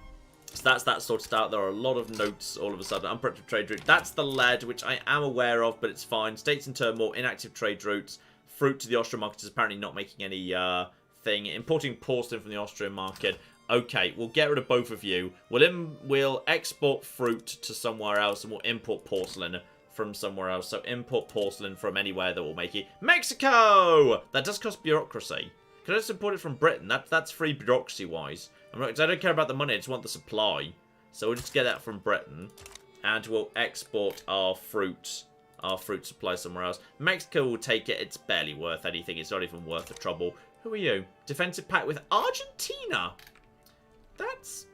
that's that sorted out. There are a lot of notes all of a sudden. Unproductive trade route. That's the lead, which I am aware of, but it's fine. States in turmoil, inactive trade routes. Fruit to the Austrian market is apparently not making any thing. Importing porcelain from the Austrian market. Okay, we'll get rid of both of you. We'll export fruit to somewhere else, and we'll import porcelain from somewhere else. So import porcelain from anywhere that will make it. Mexico! That does cost bureaucracy. Could I just import it from Britain? That's free bureaucracy-wise. I don't care about the money, I just want the supply. So we'll just get that from Britain. And we'll export our fruit supply somewhere else. Mexico will take it. It's barely worth anything. It's not even worth the trouble. Who are you? Defensive pact with Argentina. That's...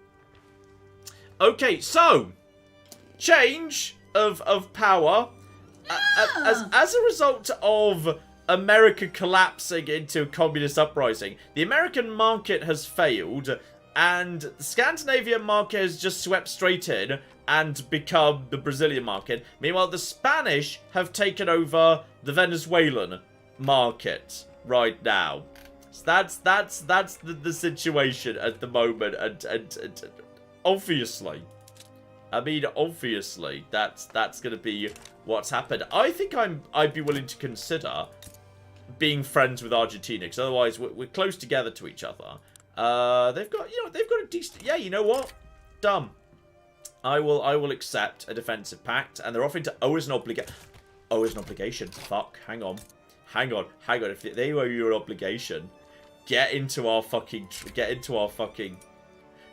Okay, so... Change of power. As a result of America collapsing into a communist uprising, the American market has failed, and the Scandinavian market has just swept straight in and become the Brazilian market. Meanwhile, the Spanish have taken over the Venezuelan market right now. So that's the situation at the moment, and obviously, I mean, obviously, that's going to be what's happened. I think I'd be willing to consider being friends with Argentina, because otherwise we're close together to each other. They've got a decent. Yeah, you know what? Dumb. I will accept a defensive pact, and they're offering to owe us an obligation. Fuck. Hang on. If they owe you an obligation, get into our fucking.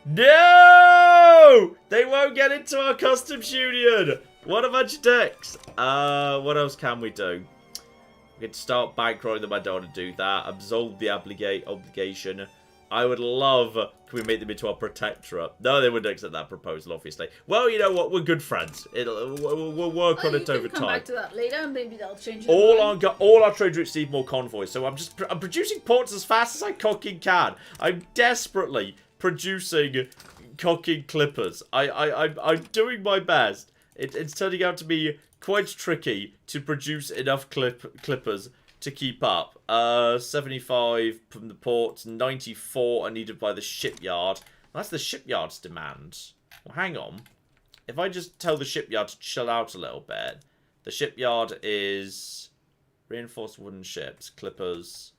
No! They won't get into our customs union. What a bunch of dicks. What else can we do? We can start bankrolling them. I don't want to do that. Absolve the obligation. I would love... Can we make them into our protectorate? No, they wouldn't accept that proposal, obviously. Well, you know what? We're good friends. We'll work on it over time.
Come back to that later. Maybe they'll change it.
All our trade routes need more convoys. So I'm producing ports as fast as I fucking can. I'm desperately producing cocking clippers. I'm doing my best. It's turning out to be quite tricky to produce enough clippers to keep up. 75 from the ports, 94 are needed by the shipyard. That's the shipyard's demand. Well, hang on. If I just tell the shipyard to chill out a little bit, the shipyard is reinforced wooden ships, clippers.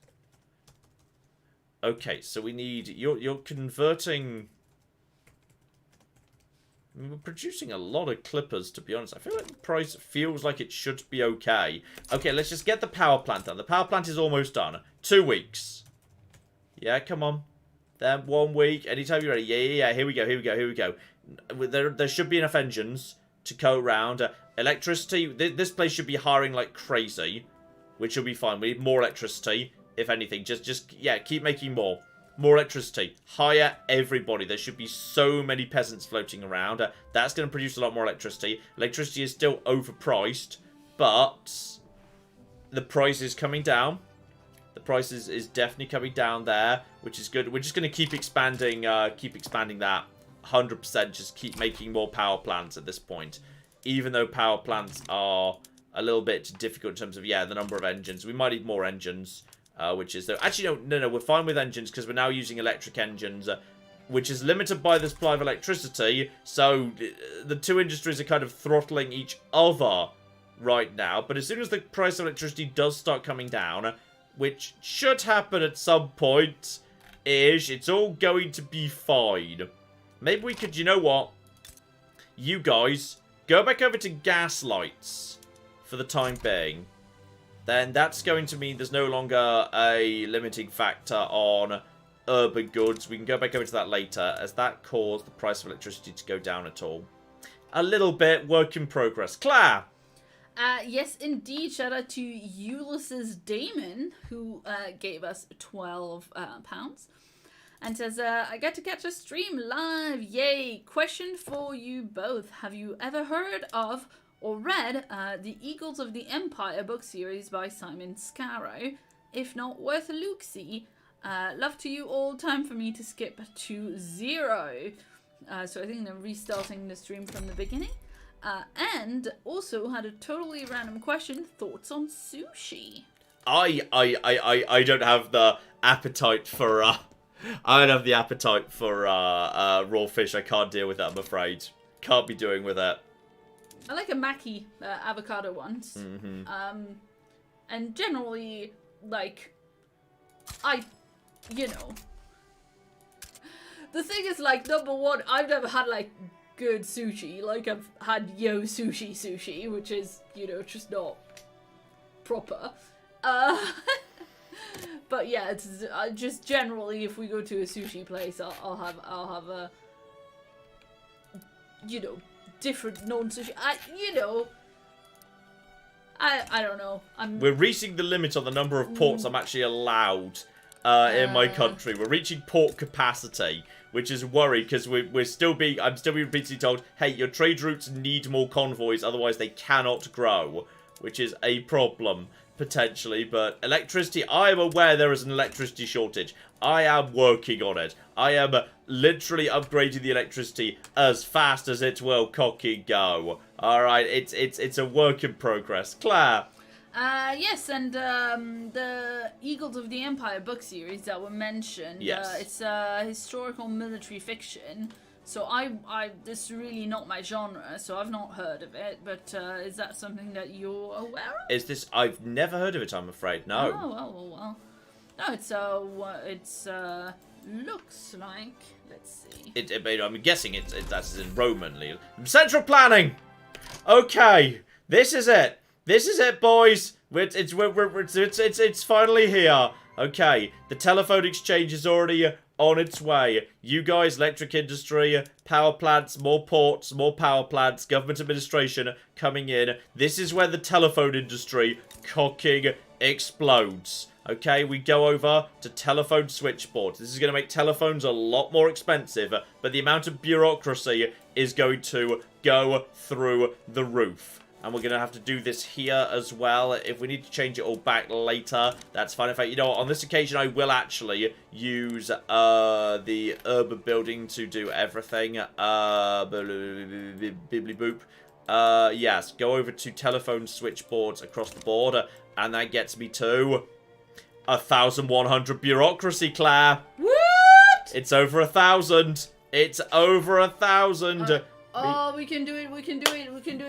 Okay, so we need... You're converting... We're producing a lot of clippers, to be honest. I feel like the price feels like it should be okay. Okay, let's just get the power plant done. The power plant is almost done. 2 weeks. Yeah, come on. Then 1 week. Anytime you're ready. Yeah. Here we go. There should be enough engines to go around. Electricity. This place should be hiring like crazy, which will be fine. We need more electricity, if anything. Yeah, keep making more. More electricity. Hire everybody. There should be so many peasants floating around. That's going to produce a lot more electricity. Electricity is still overpriced, but the price is coming down. The price is definitely coming down there, which is good. We're just going to keep expanding that 100%. Just keep making more power plants at this point. Even though power plants are a little bit difficult in terms of, yeah, the number of engines. We might need more engines. Which is, actually, no, we're fine with engines because we're now using electric engines, which is limited by the supply of electricity, so the two industries are kind of throttling each other right now, but as soon as the price of electricity does start coming down, which should happen at some point-ish, it's all going to be fine. Maybe we could, you know what? You guys, go back over to gas lights for the time being. Then that's going to mean there's no longer a limiting factor on urban goods. We can go back over to that later, as that caused the price of electricity to go down at all. A little bit, work in progress. Claire!
Yes, indeed. Shout out to Ulysses Damon, who gave us £12 and says, I get to catch a stream live. Yay! Question for you both. Have you ever heard of or read the Eagles of the Empire book series by Simon Scarrow? If not, worth a look-see. Love to you all. Time for me to skip to 0. So I think they're restarting the stream from the beginning. And also had a totally random question. Thoughts on sushi?
I don't have the appetite for I don't have the appetite for raw fish. I can't deal with that, I'm afraid. Can't be doing with it.
I like a maki avocado once.
Mm-hmm.
And generally, like, you know. The thing is, like, number one, I've never had, like, good sushi. Like, I've had yo sushi, which is, you know, just not proper. But yeah, it's just generally, if we go to a sushi place, I'll have a, you know, different non-sushi. I don't know.
We're reaching the limit on the number of ports I'm actually allowed in my country. We're reaching port capacity, which is a worry because I'm still being repeatedly told, hey, your trade routes need more convoys, otherwise they cannot grow, which is a problem potentially. But electricity, I am aware there is an electricity shortage. I am working on it. I am literally upgrading the electricity as fast as it will cocky go. Alright, it's a work in progress. Claire?
Yes, and the Eagles of the Empire book series that were mentioned,
yes.
It's historical military fiction, so this is really not my genre, so I've not heard of it, but is that something that you're aware of?
I've never heard of it, I'm afraid, no.
Oh, well. No, it's looks like, let's see.
I'm guessing that's in Roman. Central planning! Okay, this is it. This is it, boys. It's finally here. Okay, the telephone exchange is already on its way. You guys, electric industry, power plants, more ports, more power plants, government administration coming in. This is where the telephone industry cocking explodes. Okay, we go over to telephone switchboards. This is going to make telephones a lot more expensive, but the amount of bureaucracy is going to go through the roof. And we're going to have to do this here as well. If we need to change it all back later, that's fine. In fact, you know what? On this occasion, I will actually use the urban building to do everything. Bibbly boop. Yes, go over to telephone switchboards across the board. And that gets me to 1,100 bureaucracy, Claire.
What?
It's over 1,000. It's over 1,000.
Oh, we can do it.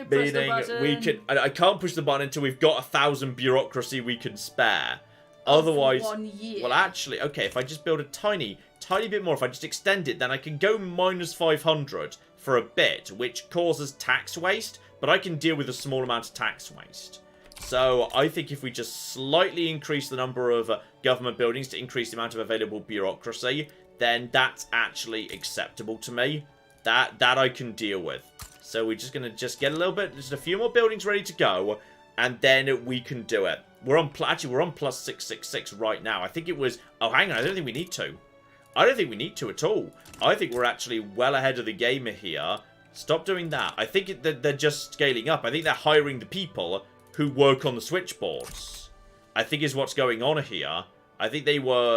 Press the button.
I can't push the button until we've got 1,000 bureaucracy we can spare. Otherwise,
1 year.
Well, actually, okay, if I just build a tiny bit more, if I just extend it, then I can go minus 500 for a bit, which causes tax waste, but I can deal with a small amount of tax waste. So I think if we just slightly increase the number of government buildings to increase the amount of available bureaucracy, then that's actually acceptable to me. That I can deal with. So we're just going to get a little bit, just a few more buildings ready to go, and then we can do it. We're on plus 666 right now. I think it was, oh, hang on, I don't think we need to. I don't think we need to at all. I think we're actually well ahead of the game here. Stop doing that. I think that they're just scaling up. I think they're hiring the people who work on the switchboards. I think is what's going on here. I think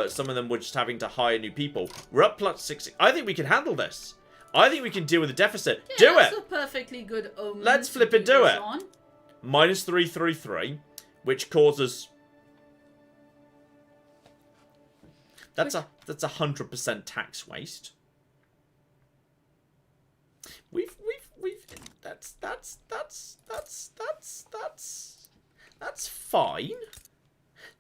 some of them were just having to hire new people. We're up plus 6. I think we can handle this. I think we can deal with the deficit.
Yeah,
do
that's
it.
a perfectly good omen.
Let's flip it, do it.
On.
Minus 333, which causes... That's 100% tax waste. That's fine.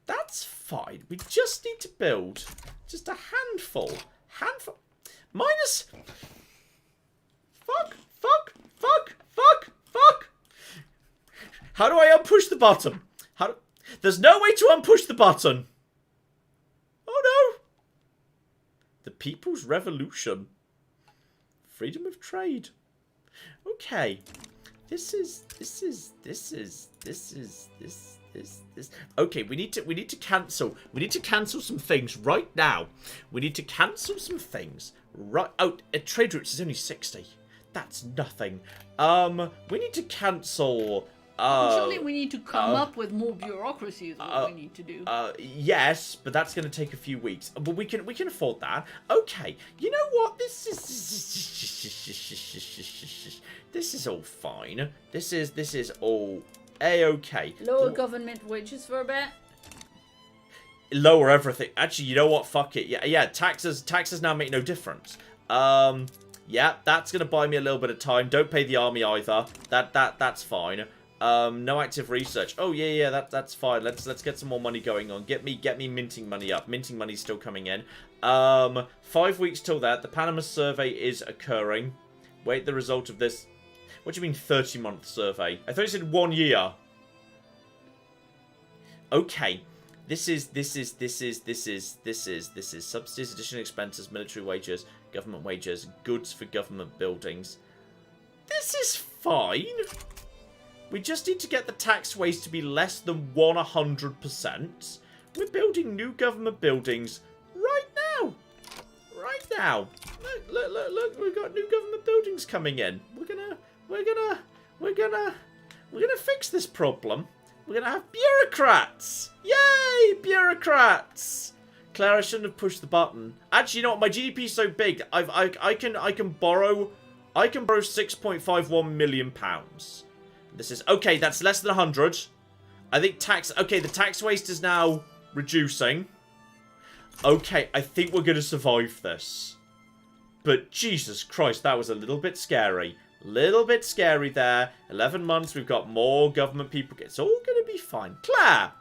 That's fine. We just need to build just a handful. Minus... Fuck. How do I unpush the button? There's no way to unpush the button. Oh no. The People's Revolution. Freedom of trade. Okay. This. Okay, we need to cancel. We need to cancel some things right now. We need to cancel some things. Right. Oh, trade routes is only 60. That's nothing. We need to cancel.
Surely we need to come up with more bureaucracy is what we need to do.
Yes, but that's going to take a few weeks. But we can afford that. Okay, you know what? This is all fine. This is all a-okay.
Lower government wages for a bit.
Lower everything. Actually, you know what? Fuck it. Yeah. Taxes now make no difference. Yeah, that's going to buy me a little bit of time. Don't pay the army either. That's fine. No active research. Oh yeah, that's fine. Let's get some more money going on. Get me minting money up. Minting money's still coming in. 5 weeks till that. The Panama survey is occurring. Wait, the result of this. What do you mean 30-month survey? I thought you said 1 year. Okay. This is subsidies, additional expenses, military wages, government wages, goods for government buildings. This is fine. We just need to get the tax waste to be less than 100%. We're building new government buildings right now. Right now. Look, we've got new government buildings coming in. We're gonna fix this problem. We're gonna have bureaucrats. Yay, bureaucrats. Claire, I shouldn't have pushed the button. Actually, you know what? My GDP is so big. I can borrow 6.51 million pounds. This is okay. That's less than 100. I think okay, the tax waste is now reducing. Okay, I think we're gonna survive this. But Jesus Christ, that was a little bit scary. Little bit scary there. 11 months. We've got more government people. It's all gonna be fine. Claire.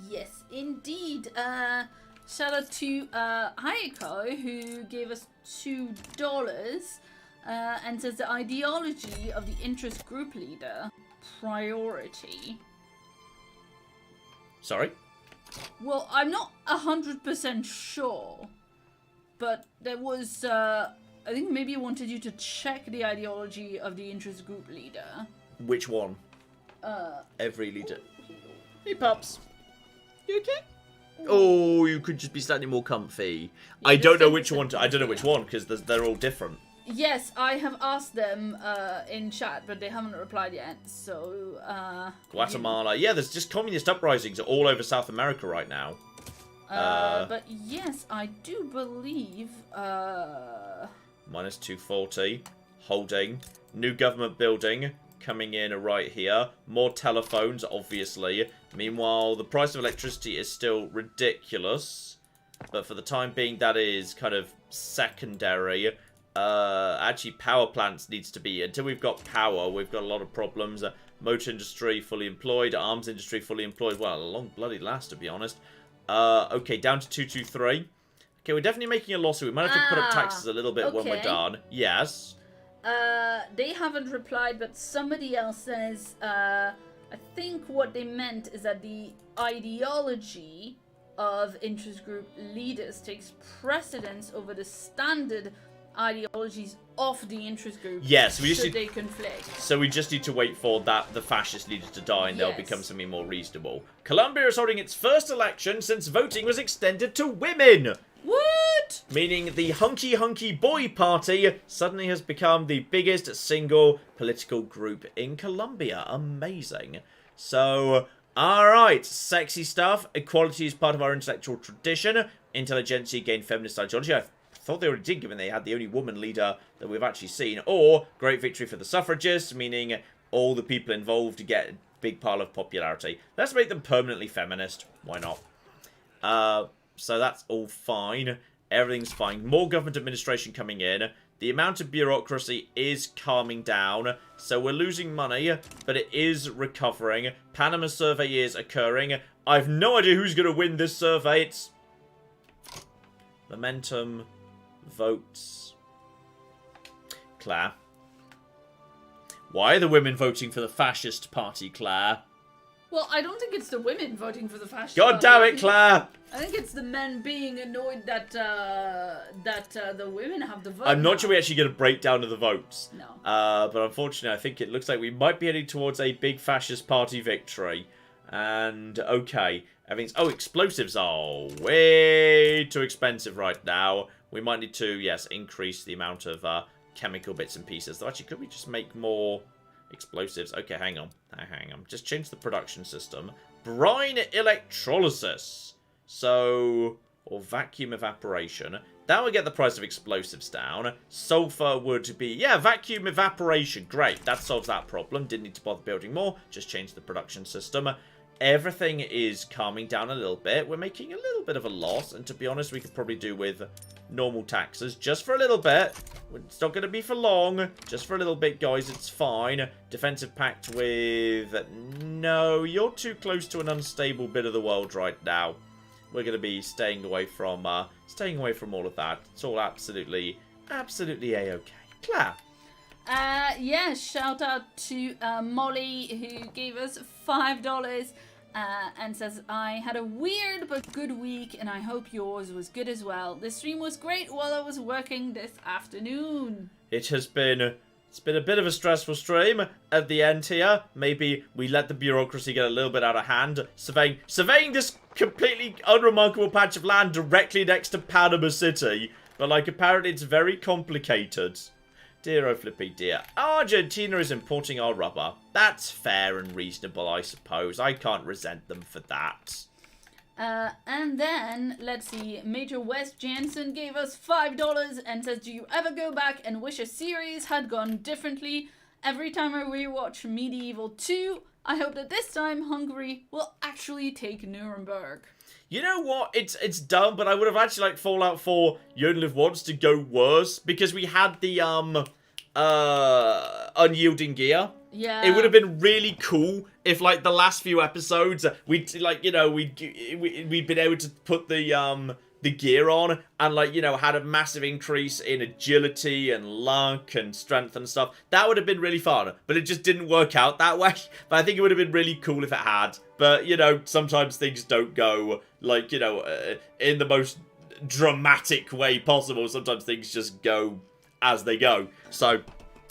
Yes, indeed. Shout out to Hayako, who gave us $2 and says the ideology of the interest group leader priority.
Sorry?
Well, I'm not 100% sure, but there was, I think maybe he wanted you to check the ideology of the interest group leader.
Which one? Every leader. Hey, pups. You okay? Oh, you could just be slightly more comfy. Yeah, I don't know which one. I don't know which one because they're all different.
Yes, I have asked them in chat, but they haven't replied yet. So,
Guatemala. Yeah, there's just communist uprisings all over South America right now.
But yes, I do believe.
Minus 240. Holding. New government building. Coming in right here. More telephones, obviously. Meanwhile, the price of electricity is still ridiculous. But for the time being, that is kind of secondary. Actually, power plants needs to be... Until we've got power, we've got a lot of problems. Motor industry fully employed. Arms industry fully employed. Well, a long bloody last, to be honest. Okay, down to 223. Okay, we're definitely making a loss, so we might have to put up taxes a little bit when we're done. Yes.
they haven't replied, but somebody else says, I think what they meant is that the ideology of interest group leaders takes precedence over the standard ideologies of the interest group.
Yes, we just
should they conflict.
So we just need to wait for the fascist leaders to die, and they'll
Yes.
become something more reasonable. Colombia is holding its first election since voting was extended to women.
What?
Meaning the hunky boy party suddenly has become the biggest single political group in Colombia. Amazing. So, alright, sexy stuff. Equality is part of our intellectual tradition. Intelligentsia gained feminist ideology. I thought they already did, given they had the only woman leader that we've actually seen. Or, great victory for the suffragists, meaning all the people involved get a big pile of popularity. Let's make them permanently feminist. Why not? So that's all fine. Everything's fine. More government administration coming in. The amount of bureaucracy is calming down. So we're losing money, but it is recovering. Panama survey is occurring. I've no idea who's going to win this survey. It's Momentum votes Claire. Why are the women voting for the fascist party, Claire?
Well, I don't think it's the women voting for the fascist
God
party.
damn it, Claire!
I think it's the men being annoyed that the women have the vote.
I'm
now.
not sure we actually get a breakdown of the votes.
No.
But unfortunately, I think it looks like we might be heading towards a big fascist party victory. And, okay. Everything's... Oh, explosives are way too expensive right now. We might need to, yes, increase the amount of chemical bits and pieces. Though, actually, could we just make more explosives? Okay, hang on. Hang on. Just change the production system. Brine electrolysis. So... Or vacuum evaporation. That would get the price of explosives down. Sulfur would be... Yeah, vacuum evaporation. Great. That solves that problem. Didn't need to bother building more. Just change the production system. Everything is calming down a little bit. We're making a little bit of a loss. And to be honest, we could probably do with normal taxes. Just for a little bit. It's not going to be for long. Just for a little bit, guys. It's fine. Defensive pact with... No, you're too close to an unstable bit of the world right now. We're going to be staying away from all of that. It's all absolutely a-okay. Claire.
Yeah, shout out to Molly, who gave us $5 and says, I had a weird but good week, and I hope yours was good as well. The stream was great while I was working this afternoon.
It's been a bit of a stressful stream at the end here. Maybe we let the bureaucracy get a little bit out of hand. Surveying this completely unremarkable patch of land directly next to Panama City. But, like, apparently it's very complicated. Dear oh flippy dear. Argentina is importing our rubber. That's fair and reasonable, I suppose. I can't resent them for that.
And then, let's see, Major West Jansen gave us $5 and says, do you ever go back and wish a series had gone differently? Every time I rewatch Medieval 2, I hope that this time Hungary will actually take Nuremberg.
You know what? It's dumb, but I would have actually liked Fallout 4 You Only Live Once to go worse, because we had the, unyielding gear.
Yeah.
It would have been really cool if, like, the last few episodes, we'd, like, you know, we'd been able to put the gear on and, like, you know, had a massive increase in agility and luck and strength and stuff. That would have been really fun, but it just didn't work out that way. But I think it would have been really cool if it had. But, you know, sometimes things don't go, like, you know, in the most dramatic way possible. Sometimes things just go as they go. So...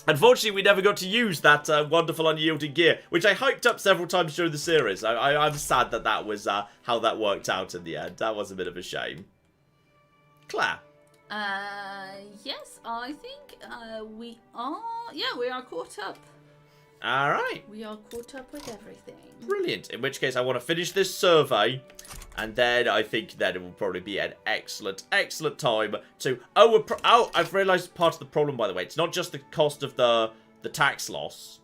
Unfortunately, we never got to use that wonderful unyielding gear, which I hyped up several times during the series. I'm sad that was how that worked out in the end. That was a bit of a shame. Claire.
Yes, I think we are... Yeah, we are caught up.
Alright.
We are caught up with everything.
Brilliant. In which case, I want to finish this survey, and then I think that it will probably be an excellent time to... Oh, I've realised part of the problem, by the way. It's not just the cost of the tax loss.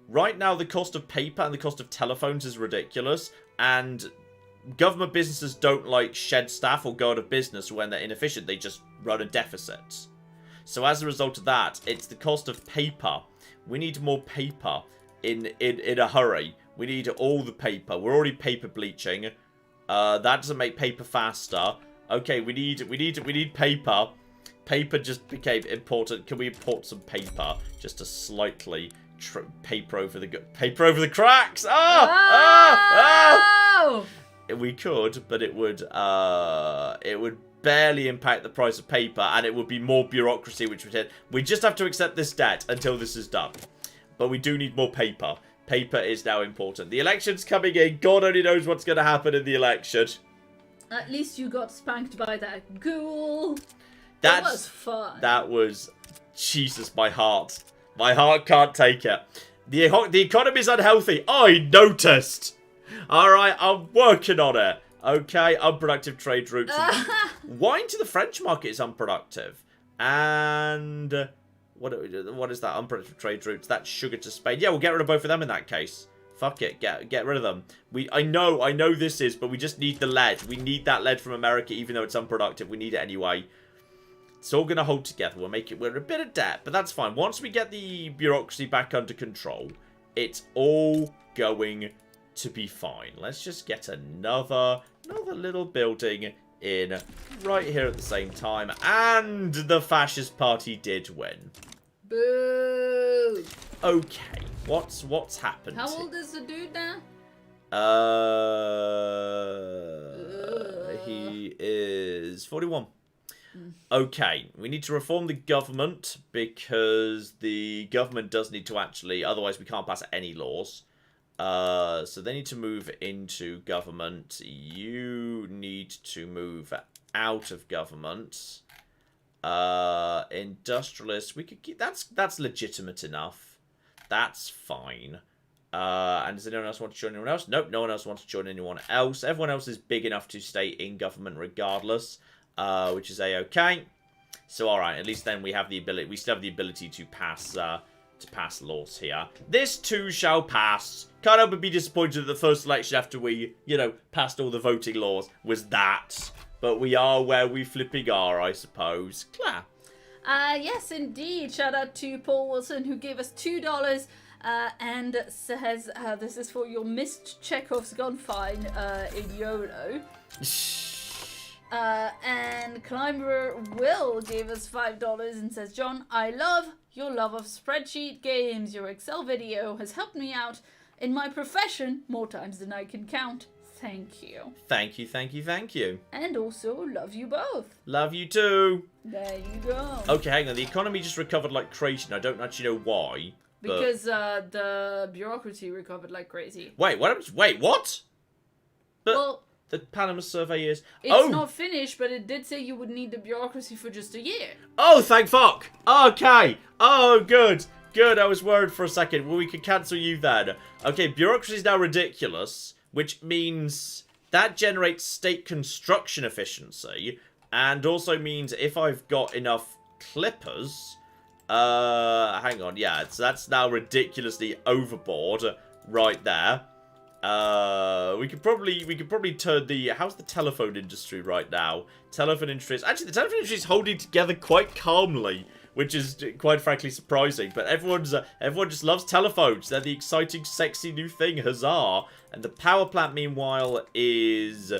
Right now, the cost of paper and the cost of telephones is ridiculous, and government businesses don't, like, shed staff or go out of business when they're inefficient. They just run a deficit. So as a result of that, it's the cost of paper. We need more paper in a hurry. We need all the paper. We're already paper bleaching. That doesn't make paper faster. Okay, we need paper. Paper just became important. Can we import some paper just to slightly paper over the cracks?
Oh!
We could, but it would barely impact the price of paper, and it would be more bureaucracy, which would hit. We just have to accept this debt until this is done. But we do need more paper. Paper is now important. The election's coming in. God only knows what's going to happen in the election.
At least you got spanked by that ghoul.
That
was fun.
That was... Jesus, my heart. My heart can't take it. The economy's unhealthy. I noticed. Alright, I'm working on it. Okay, unproductive trade routes. Wine to the French market is unproductive. And... What is that? Unproductive trade routes. That's sugar to Spain. Yeah, we'll get rid of both of them in that case. Fuck it. Get rid of them. I know this is, but we just need the lead. We need that lead from America, even though it's unproductive. We need it anyway. It's all going to hold together. We're in a bit of debt, but that's fine. Once we get the bureaucracy back under control, it's all going to be fine. Let's just get another little building in right here at the same time. And the fascist party did win.
Boo!
Okay, what's happened?
How old is the dude now?
He is 41. Okay, we need to reform the government because the government does need to actually, otherwise we can't pass any laws. So they need to move into government. You need to move out of government. Industrialists, we could keep, that's legitimate enough. That's fine. And does anyone else want to join anyone else? Nope, no one else wants to join anyone else. Everyone else is big enough to stay in government regardless. Which is a-okay. So, alright, at least then we have the ability, we still have the ability to pass laws here. This too shall pass. Can't help but be disappointed that the first election after we, passed all the voting laws was that. But we are where we flipping are, I suppose. Claire.
Yes, indeed. Shout out to Paul Wilson, who gave us $2 and says, this is for your missed Chekhov's gun fine in YOLO. And Climber Will gave us $5 and says, John, I love your love of spreadsheet games. Your Excel video has helped me out in my profession more times than I can count. Thank you.
Thank you, thank you, thank you.
And also, love you both.
Love you too.
There you go.
Okay, hang on. The economy just recovered like crazy, and I don't actually know why.
Because the bureaucracy recovered like crazy.
Wait, what? Wait, what? But
well,
the Panama survey is...
It's not finished, but it did say you would need the bureaucracy for just a year.
Oh, thank fuck. Okay. Oh, good. Good, I was worried for a second. Well, we can cancel you then. Okay, bureaucracy is now ridiculous, which means that generates state construction efficiency, and also means if I've got enough clippers... hang on, yeah, so that's now ridiculously overboard right there. We could probably turn the... How's the telephone industry right now? Telephone industry is... Actually, the telephone industry is holding together quite calmly, which is quite frankly surprising. But everyone just loves telephones. They're the exciting, sexy new thing. Huzzah! And the power plant, meanwhile, is...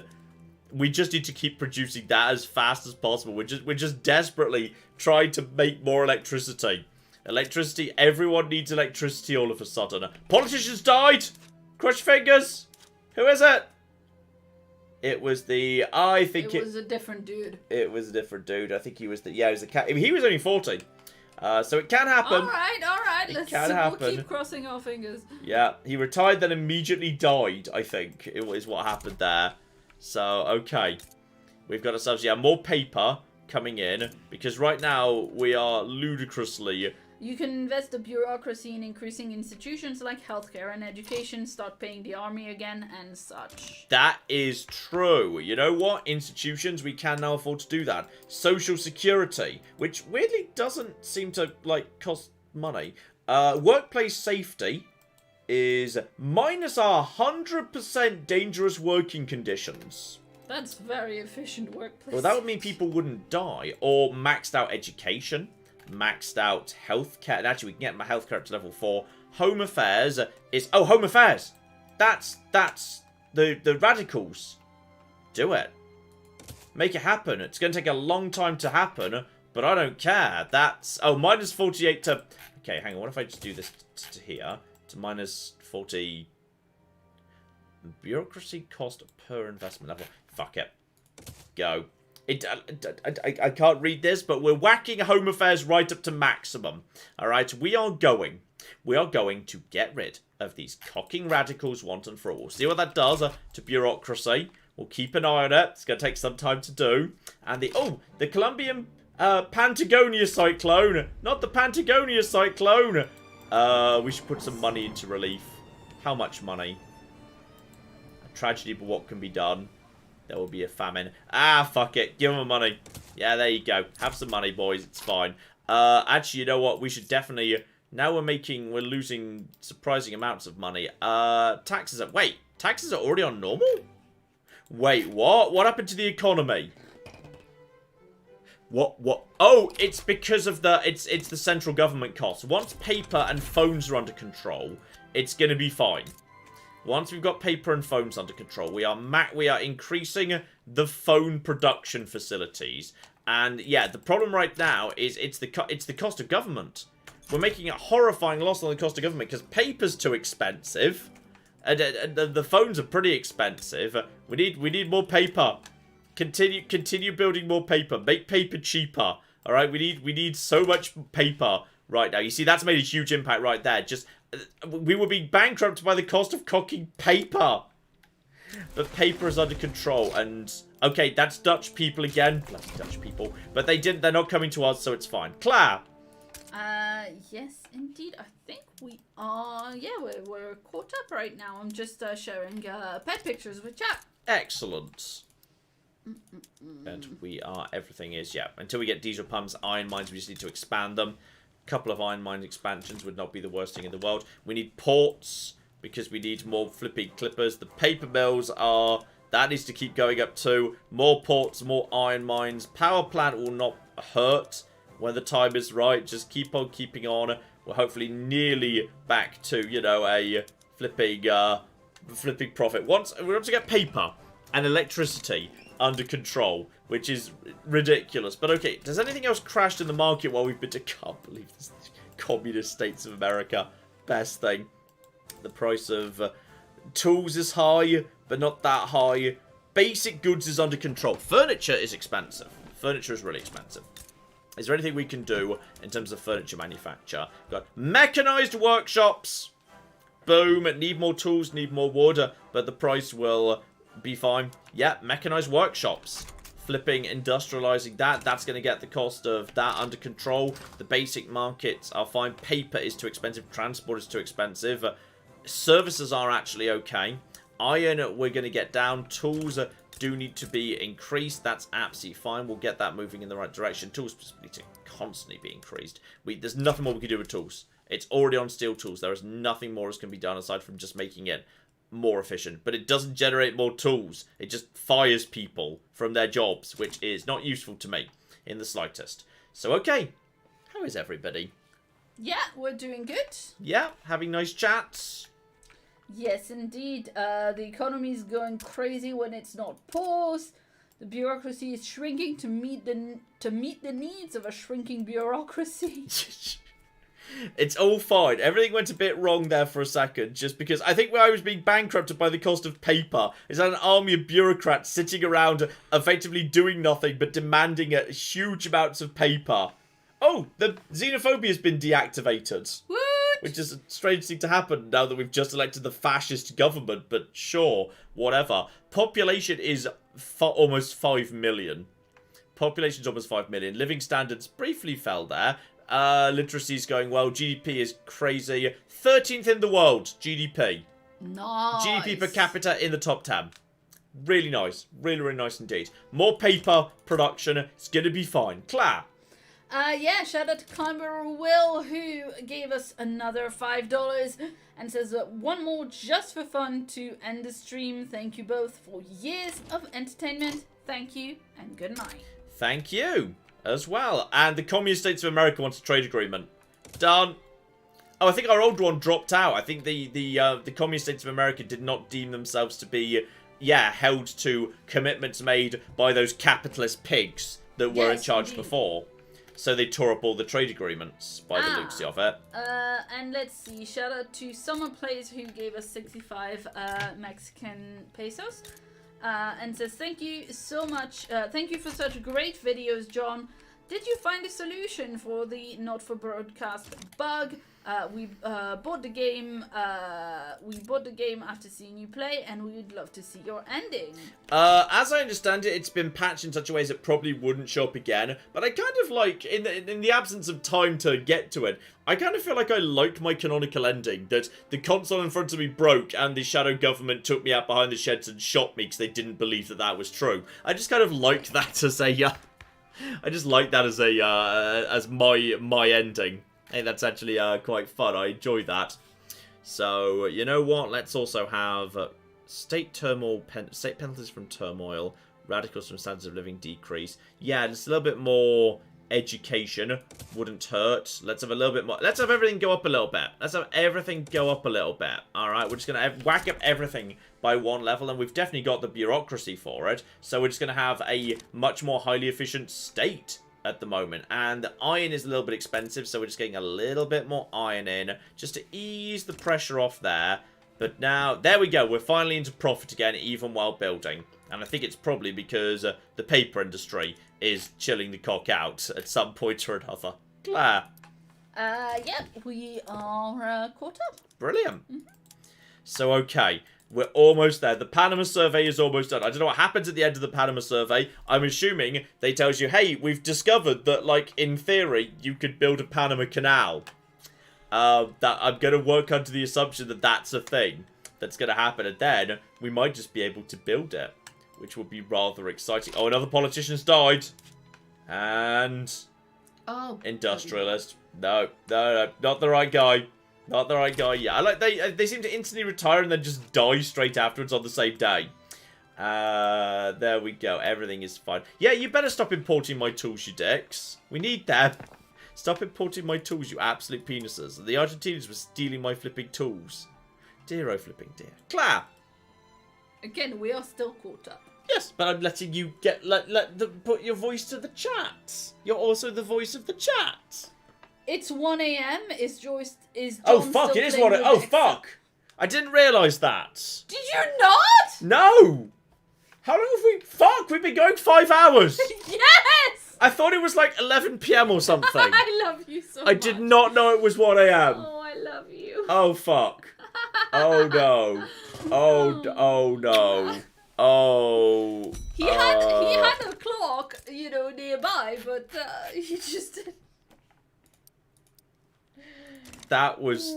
We just need to keep producing that as fast as possible. We're just desperately trying to make more electricity. Electricity. Everyone needs electricity all of a sudden. Politicians died! Crush fingers! Who is it? It was the... I think
it was a different dude.
It was a different dude. I think he was the... Yeah, he was the cat. He was only 40. So it can happen.
Alright. We'll keep crossing our fingers.
Yeah, he retired then immediately died, I think. It was what happened there. So, okay. We've got ourselves, more paper coming in. Because right now, we are ludicrously...
You can invest the bureaucracy in increasing institutions like healthcare and education, start paying the army again, and such.
That is true. You know what? Institutions, we can now afford to do that. Social security, which weirdly doesn't seem to, cost money. Workplace safety is minus 100% dangerous working conditions.
That's very efficient workplace.
Well, that would mean people wouldn't die. Or maxed out education. Maxed out healthcare. And actually, we can get my healthcare up to level 4. Home affairs is... Oh, home affairs! That's the radicals. Do it. Make it happen. It's going to take a long time to happen, But I don't care. That's... Oh, minus 48 to... Okay, hang on. What if I just do this to here? To minus 40... Bureaucracy cost per investment level. Fuck it. Go. I can't read this, but we're whacking Home Affairs right up to maximum. Alright, we are going to get rid of these cocking radicals once and for all. See what that does to bureaucracy. We'll keep an eye on it. It's going to take some time to do. And the Colombian Patagonia cyclone. Not the Patagonia cyclone. We should put some money into relief. How much money? A tragedy, but what can be done? There will be a famine. Ah, fuck it. Give them money. Yeah, there you go. Have some money, boys. It's fine. Actually, you know what? We should definitely... Now we're losing surprising amounts of money. Taxes are... Wait, taxes are already on normal? Wait, what? What happened to the economy? What? Oh, it's because of the... It's the central government costs. Once paper and phones are under control, it's going to be fine. Once we've got paper and phones under control, we are increasing the phone production facilities. And yeah, the problem right now is it's the cost of government. We're making a horrifying loss on the cost of government because paper's too expensive, and the phones are pretty expensive. We need more paper. Continue building more paper. Make paper cheaper. All right, we need so much paper right now. You see, that's made a huge impact right there. Just we will be bankrupted by the cost of cocking paper. But paper is under control, and okay, that's Dutch people again. Bloody Dutch people. But they're not coming to us, so it's fine. Claire.
Yes, indeed. I think we are. Yeah, we're caught up right now. I'm just sharing pet pictures with chat.
Excellent. And everything is, yeah. Until we get diesel pumps, iron mines, we just need to expand them. A couple of iron mine expansions would not be the worst thing in the world. We need ports, because we need more flipping clippers. The paper mills that needs to keep going up too. More ports, more iron mines. Power plant will not hurt when the time is right. Just keep on keeping on. We're hopefully nearly back to, you know, a flipping profit. Once we want to get paper and electricity under control, which is ridiculous. But okay, does anything else crashed in the market while we've been to... Can't believe this. Communist States of America. Best thing. The price of tools is high, but not that high. Basic goods is under control. Furniture is expensive. Furniture is really expensive. Is there anything we can do in terms of furniture manufacture? Got mechanized workshops. Boom. Need more tools, need more wood, but the price will be fine. Yeah, mechanized workshops. Flipping, industrializing that's going to get the cost of that under control. The basic markets are fine. Paper is too expensive. Transport is too expensive. Services are actually okay. Iron, we're going to get down. Tools do need to be increased. That's absolutely fine. We'll get that moving in the right direction. Tools need to constantly be increased. There's nothing more we can do with tools. It's already on steel tools. There is nothing more that can be done aside from just making it more efficient. But it doesn't generate more tools. It just fires people from their jobs, which is not useful to me in the slightest. So, okay. How is everybody?
Yeah, we're doing good.
Yeah, having nice chats.
Yes, indeed. The economy is going crazy when it's not paused. The bureaucracy is shrinking to meet the needs of a shrinking bureaucracy.
It's all fine. Everything went a bit wrong there for a second, just because I think I was being bankrupted by the cost of paper. Is that an army of bureaucrats sitting around effectively doing nothing but demanding huge amounts of paper? Oh, the xenophobia has been deactivated.
What?
Which is a strange thing to happen now that we've just elected the fascist government, but sure, whatever. Population is almost 5 million. Population's almost 5 million. Living standards briefly fell there. Literacy is going well. GDP is crazy. 13th in the world, GDP.
Nice.
GDP per capita in the top 10. Really nice. Really, really nice indeed. More paper production. It's going to be fine. Claire.
Yeah, shout out to Climber Will, who gave us another $5 and says one more just for fun to end the stream. Thank you both for years of entertainment. Thank you and good night.
Thank you as well. And the Communist States of America wants a trade agreement. Done. Oh, I think our old one dropped out. I think the Communist States of America did not deem themselves to be, held to commitments made by those capitalist pigs that were in charge before. So they tore up all the trade agreements by the looks of it.
And let's see. Shout out to Summer Plays who gave us 65 Mexican pesos. And says, thank you so much. Thank you for such great videos, John. Did you find a solution for the not for broadcast bug? We bought the game. We bought the game after seeing you play, and we would love to see your ending.
As I understand it, it's been patched in such a way as it probably wouldn't show up again. But I kind of like, in the absence of time to get to it, I kind of feel like I liked my canonical ending. That the console in front of me broke, and the shadow government took me out behind the sheds and shot me because they didn't believe that that was true. I just kind of liked that as a. I just like that as a as my ending. I think that's actually quite fun. I enjoy that. So you know what? Let's also have state penalties from turmoil, radicals from standards of living decrease. Yeah, just a little bit more education wouldn't hurt. Let's have a little bit more. Let's have everything go up a little bit. Let's have everything go up a little bit. All right, we're just gonna whack up everything by one level, and we've definitely got the bureaucracy for it. So we're just gonna have a much more highly efficient state at the moment. And the iron is a little bit expensive, so we're just getting a little bit more iron in just to ease the pressure off there. But now, there we go. We're finally into profit again, even while building. And I think it's probably because the paper industry is chilling the cock out at some point or another. Claire.
Yeah, we are caught up.
Brilliant. So, okay. We're almost there. The Panama survey is almost done. I don't know what happens at the end of the Panama survey. I'm assuming they tells you, hey, we've discovered that, like, in theory, you could build a Panama Canal. That I'm going to work under the assumption that that's a thing that's going to happen. And then we might just be able to build it, which would be rather exciting. Oh, another politician's died. And...
Oh.
Industrialist. No, not the right guy. Not the right guy. Yeah, I like they seem to instantly retire and then just die straight afterwards on the same day. There we go. Everything is fine. Yeah, you better stop importing my tools, you dicks. We need them. Stop importing my tools, you absolute penises. The Argentinians were stealing my flipping tools. Dear oh flipping dear. Claire.
Again, we are still caught up.
Yes, but I'm letting you put your voice to the chat. You're also the voice of the chat.
It's 1 a.m. Is John
Oh fuck! It is 1 a.m. Oh fuck! I didn't realise that.
Did you not?
No. How long have we? Fuck! We've been going 5 hours.
Yes.
I thought it was like 11 p.m. or something.
I love you so much.
I did not know it was 1 a.m.
Oh, I love you.
Oh fuck! Oh no! Oh no! Oh.
He had a clock, you know, nearby, but he just didn't.
That was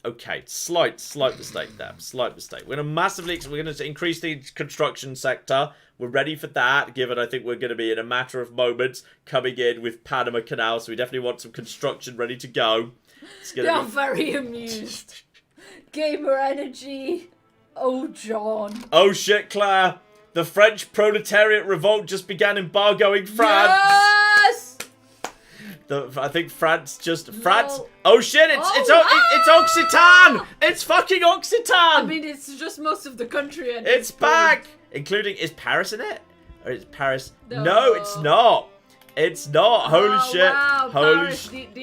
okay. Slight mistake there. Slight mistake. We're going to increase the construction sector. We're ready for that. Given I think we're going to be in a matter of moments coming in with Panama Canal, so we definitely want some construction ready to go.
They are very amused. Gamer energy. Oh, John.
Oh shit, Claire. The French proletariat revolt just began embargoing France.
Yes.
I think France.
No.
Oh shit! It's Occitan. It's fucking Occitan.
I mean, it's just most of the country. And
it's back, including is Paris in it, or is Paris?
No,
no it's not. It's not. Holy shit!
Wow,
Holy
shit!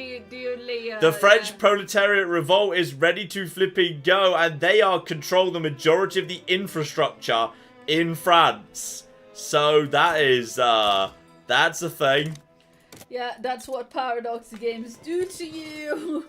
The French proletariat revolt is ready to flipping go, and they are control the majority of the infrastructure in France. So that is that's a thing.
Yeah, that's what Paradox games do to you.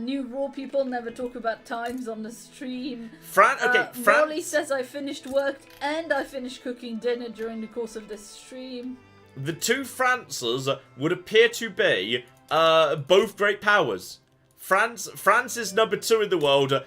New raw people never talk about times on the stream. Rolly says I finished work and I finished cooking dinner during the course of this stream.
The two Frances would appear to be both great powers. France is number 2 in the world.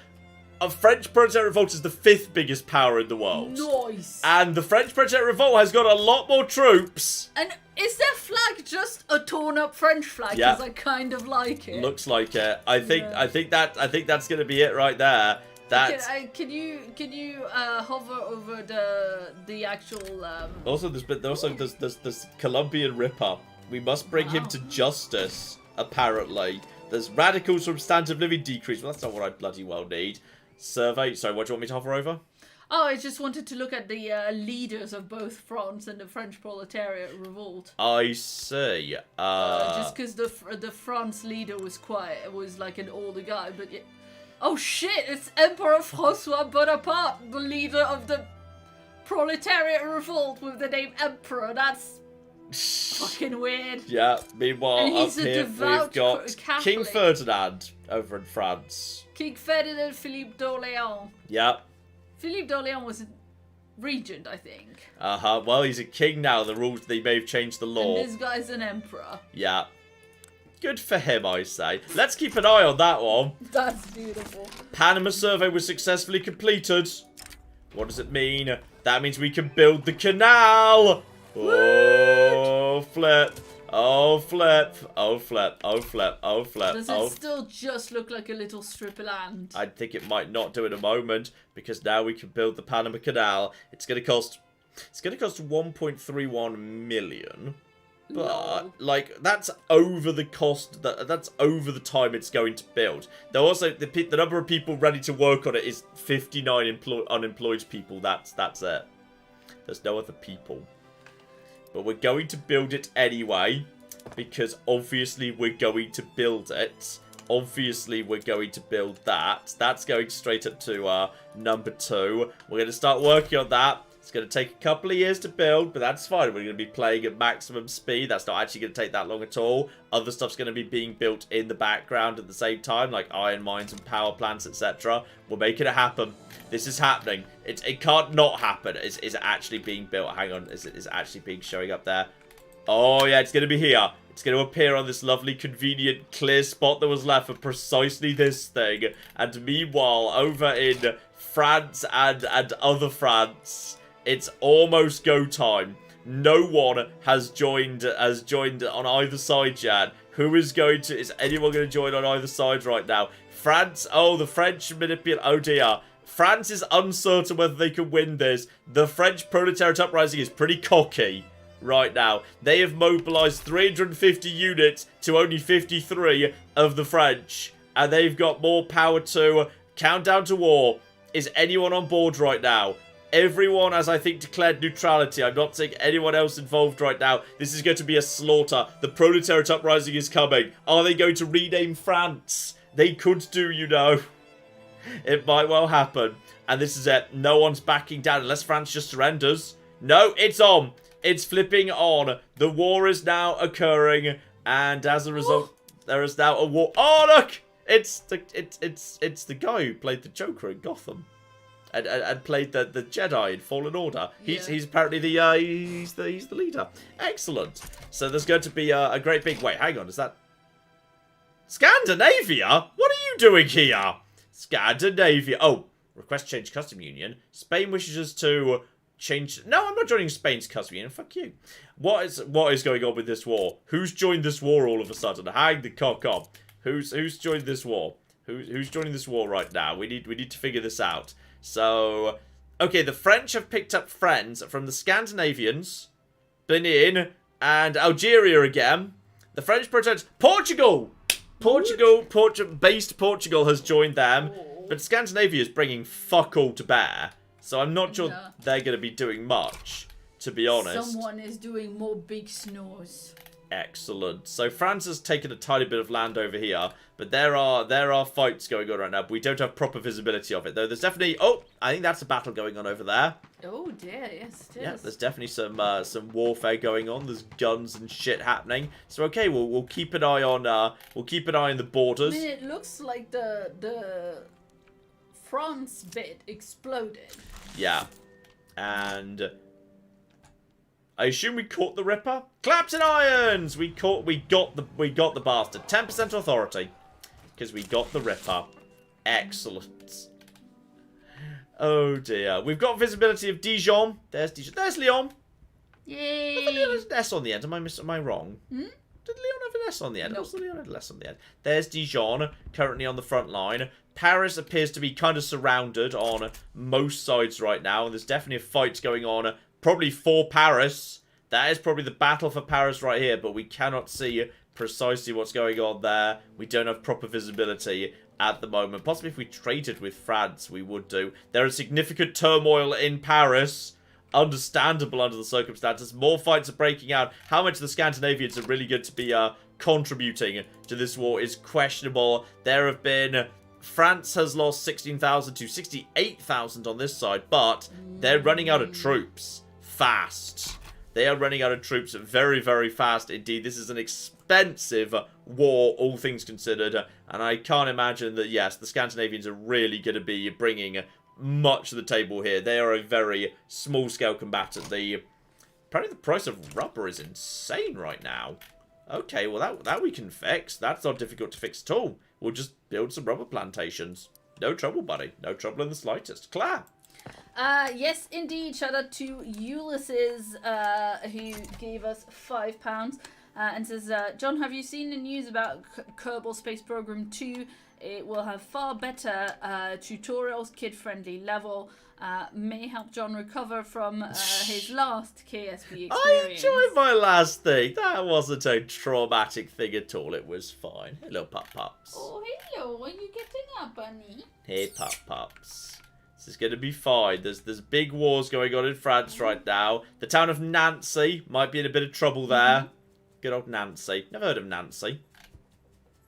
A French proletariat revolt is the 5th biggest power in the world.
Nice.
And the French proletariat revolt has got a lot more troops.
And is their flag just a torn up French flag?
Yeah.
Because I kind of like it.
Looks like it. I think that's gonna be it right there.
Can you hover over the actual?
Also, there's Colombian Ripper. We must bring him to justice. Apparently, there's radicals from standard of living decrease. Well, that's not what I bloody well need. Survey. Sorry, what do you want me to hover over?
Oh, I just wanted to look at the leaders of both France and the French proletariat revolt.
I see.
Just because the France leader was like an older guy, but yeah. Oh shit! It's Emperor François Bonaparte, the leader of the proletariat revolt with the name Emperor. That's fucking weird.
Yeah. Meanwhile,
And
up
he's a
here we've
devout
got
Catholic.
King Ferdinand over in France.
King Ferdinand Philippe d'Orléans.
Yep.
Philippe d'Orléans was a regent, I think.
Well, he's a king now. The rules, they may have changed the law.
And this guy's an emperor.
Yeah. Good for him, I say. Let's keep an eye on that one.
That's beautiful.
Panama survey was successfully completed. What does it mean? That means we can build the canal. Oh, flip. Oh, flip. Oh, flip. Oh, flip. Oh, flip.
Does it still just look like a little strip of land?
I think it might not do in a moment, because now we can build the Panama Canal. It's going to cost 1.31 million. But, like, that's over the cost, that's over the time it's going to build. Though also, the number of people ready to work on it is 59 unemployed people. That's it. There's no other people. But we're going to build it anyway, because obviously we're going to build it. Obviously we're going to build that. That's going straight up to number 2. We're going to start working on that. It's going to take a couple of years to build, but that's fine. We're going to be playing at maximum speed. That's not actually going to take that long at all. Other stuff's going to be being built in the background at the same time, like iron mines and power plants, etc. We're making it happen. This is happening. It can't not happen. It's actually being built. Hang on. Is actually being showing up there? Oh, yeah, it's going to be here. It's going to appear on this lovely, convenient, clear spot that was left for precisely this thing. And meanwhile, over in France and other France, it's almost go time. No one has joined on either side yet. Who is going to... Is anyone going to join on either side right now? France... Oh, the French manipulate... Oh, dear. France is uncertain whether they can win this. The French proletariat uprising is pretty cocky right now. They have mobilized 350 units to only 53 of the French. And they've got more power to countdown to war. Is anyone on board right now? Everyone has, I think, declared neutrality. I'm not seeing anyone else involved right now. This is going to be a slaughter. The proletariat uprising is coming. Are they going to rename France? They could do, you know. It might well happen. And this is it. No one's backing down unless France just surrenders. No, it's on. It's flipping on. The war is now occurring. And as a result, there is now a war. Oh, look! It's the guy who played the Joker in Gotham. And played the Jedi in Fallen Order. He's apparently he's the leader. Excellent. So there's going to be a great big... Wait, hang on. Is that... Scandinavia? What are you doing here? Scandinavia. Oh, request change custom union. Spain wishes us to change... No, I'm not joining Spain's custom union. Fuck you. What is going on with this war? Who's joined this war all of a sudden? Hang the cock up. Who's joined this war? Who's joining this war right now? We need to figure this out. So, okay, the French have picked up friends from the Scandinavians, Benin, and Algeria again. The French protest Portugal! Based Portugal has joined them, but Scandinavia is bringing fuck all to bear. So I'm not sure they're going to be doing much, to be honest.
Someone is doing more big snores.
Excellent. So France has taken a tiny bit of land over here, but there are fights going on right now. But we don't have proper visibility of it, though. There's definitely... Oh, I think that's a battle going on over there.
Oh dear, yes, it is.
Yeah, there's definitely some warfare going on. There's guns and shit happening. So okay, we'll keep an eye on the borders.
I mean, it looks like the France bit exploded.
Yeah, and I assume we caught the Ripper. Claps and irons. We got the bastard. 10% authority because we got the Ripper. Excellent. Oh dear. We've got visibility of Dijon. There's Dijon. There's Lyon.
Yay!
I thought Lyon has an S on the end. Am I wrong?
Hmm?
Did Lyon have an S on the end?
Nope.
Also, Lyon had an S on the end. There's Dijon, currently on the front line. Paris appears to be kind of surrounded on most sides right now, and there's definitely a fight going on, probably for Paris. That is probably the battle for Paris right here, but we cannot see precisely what's going on there. We don't have proper visibility. at the moment. Possibly if we traded with France, we would do. There is significant turmoil in Paris. Understandable under the circumstances. More fights are breaking out. How much the Scandinavians are really going to be contributing to this war is questionable. There have been... France has lost 16,000 to 68,000 on this side, but they're running out of troops fast. They are running out of troops very, very fast indeed. This is an expensive war, all things considered, and I can't imagine that, yes, the Scandinavians are really going to be bringing much to the table here. They are a very small-scale combatant. Apparently the price of rubber is insane right now. Okay, well, that we can fix. That's not difficult to fix at all. We'll just build some rubber plantations. No trouble, buddy. No trouble in the slightest. Claire.
Yes, indeed. Shout out to Ulysses, who gave us £5 and says, John, have you seen the news about Kerbal Space Program 2? It will have far better tutorials, kid-friendly level. May help John recover from his last KSP experience.
I enjoyed my last thing. That wasn't a traumatic thing at all. It was fine. Hello, pup-pups.
Oh, hello. Are you getting up, bunny?
Hey, pup-pups. This is going to be fine. There's big wars going on in France right now. The town of Nancy might be in a bit of trouble there. Good old Nancy. Never heard of Nancy.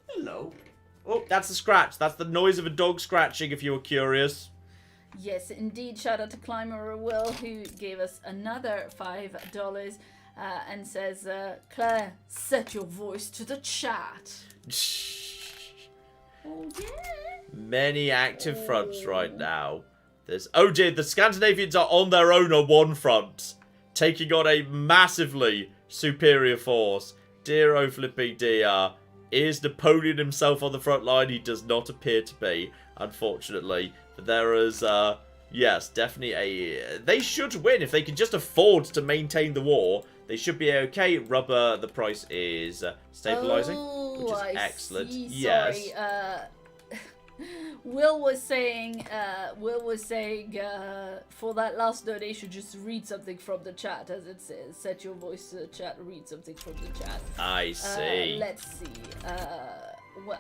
Hello. Oh, that's a scratch. That's the noise of a dog scratching, if you were curious.
Yes, indeed. Shout out to Climber Will, who gave us another $5 and says, Claire, set your voice to the chat. Oh, yeah.
Many active fronts right now. There's dear, the Scandinavians are on their own on one front, taking on a massively superior force. Dear oh flipping dear. Is Napoleon himself on the front line? He does not appear to be, unfortunately. But there is, yes, definitely they should win if they can just afford to maintain the war. They should be okay. Rubber, the price is stabilizing, which is excellent.
See.
Yes.
Sorry, Will was saying, for that last donation, just read something from the chat, as it says. Set your voice to the chat, read something from the chat.
I see.
Let's see. Well,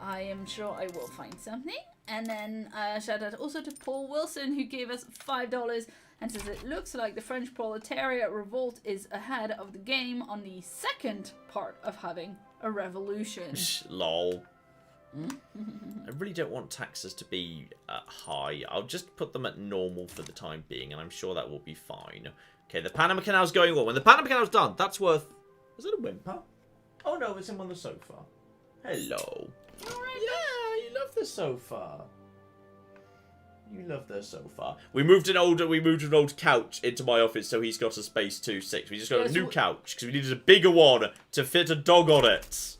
I am sure I will find something. And then shout out also to Paul Wilson, who gave us $5 and says it looks like the French proletariat revolt is ahead of the game on the second part of having a revolution.
Lol. I really don't want taxes to be high. I'll just put them at normal for the time being, and I'm sure that will be fine. Okay, the Panama Canal's going well. When the Panama Canal's done, that's worth... Is it a whimper? Oh no, it's him on the sofa. Hello. Yeah, you love the sofa. You love the sofa. We moved an old couch into my office, so he's got a space 2-6. We just got a new couch because we needed a bigger one to fit a dog on it.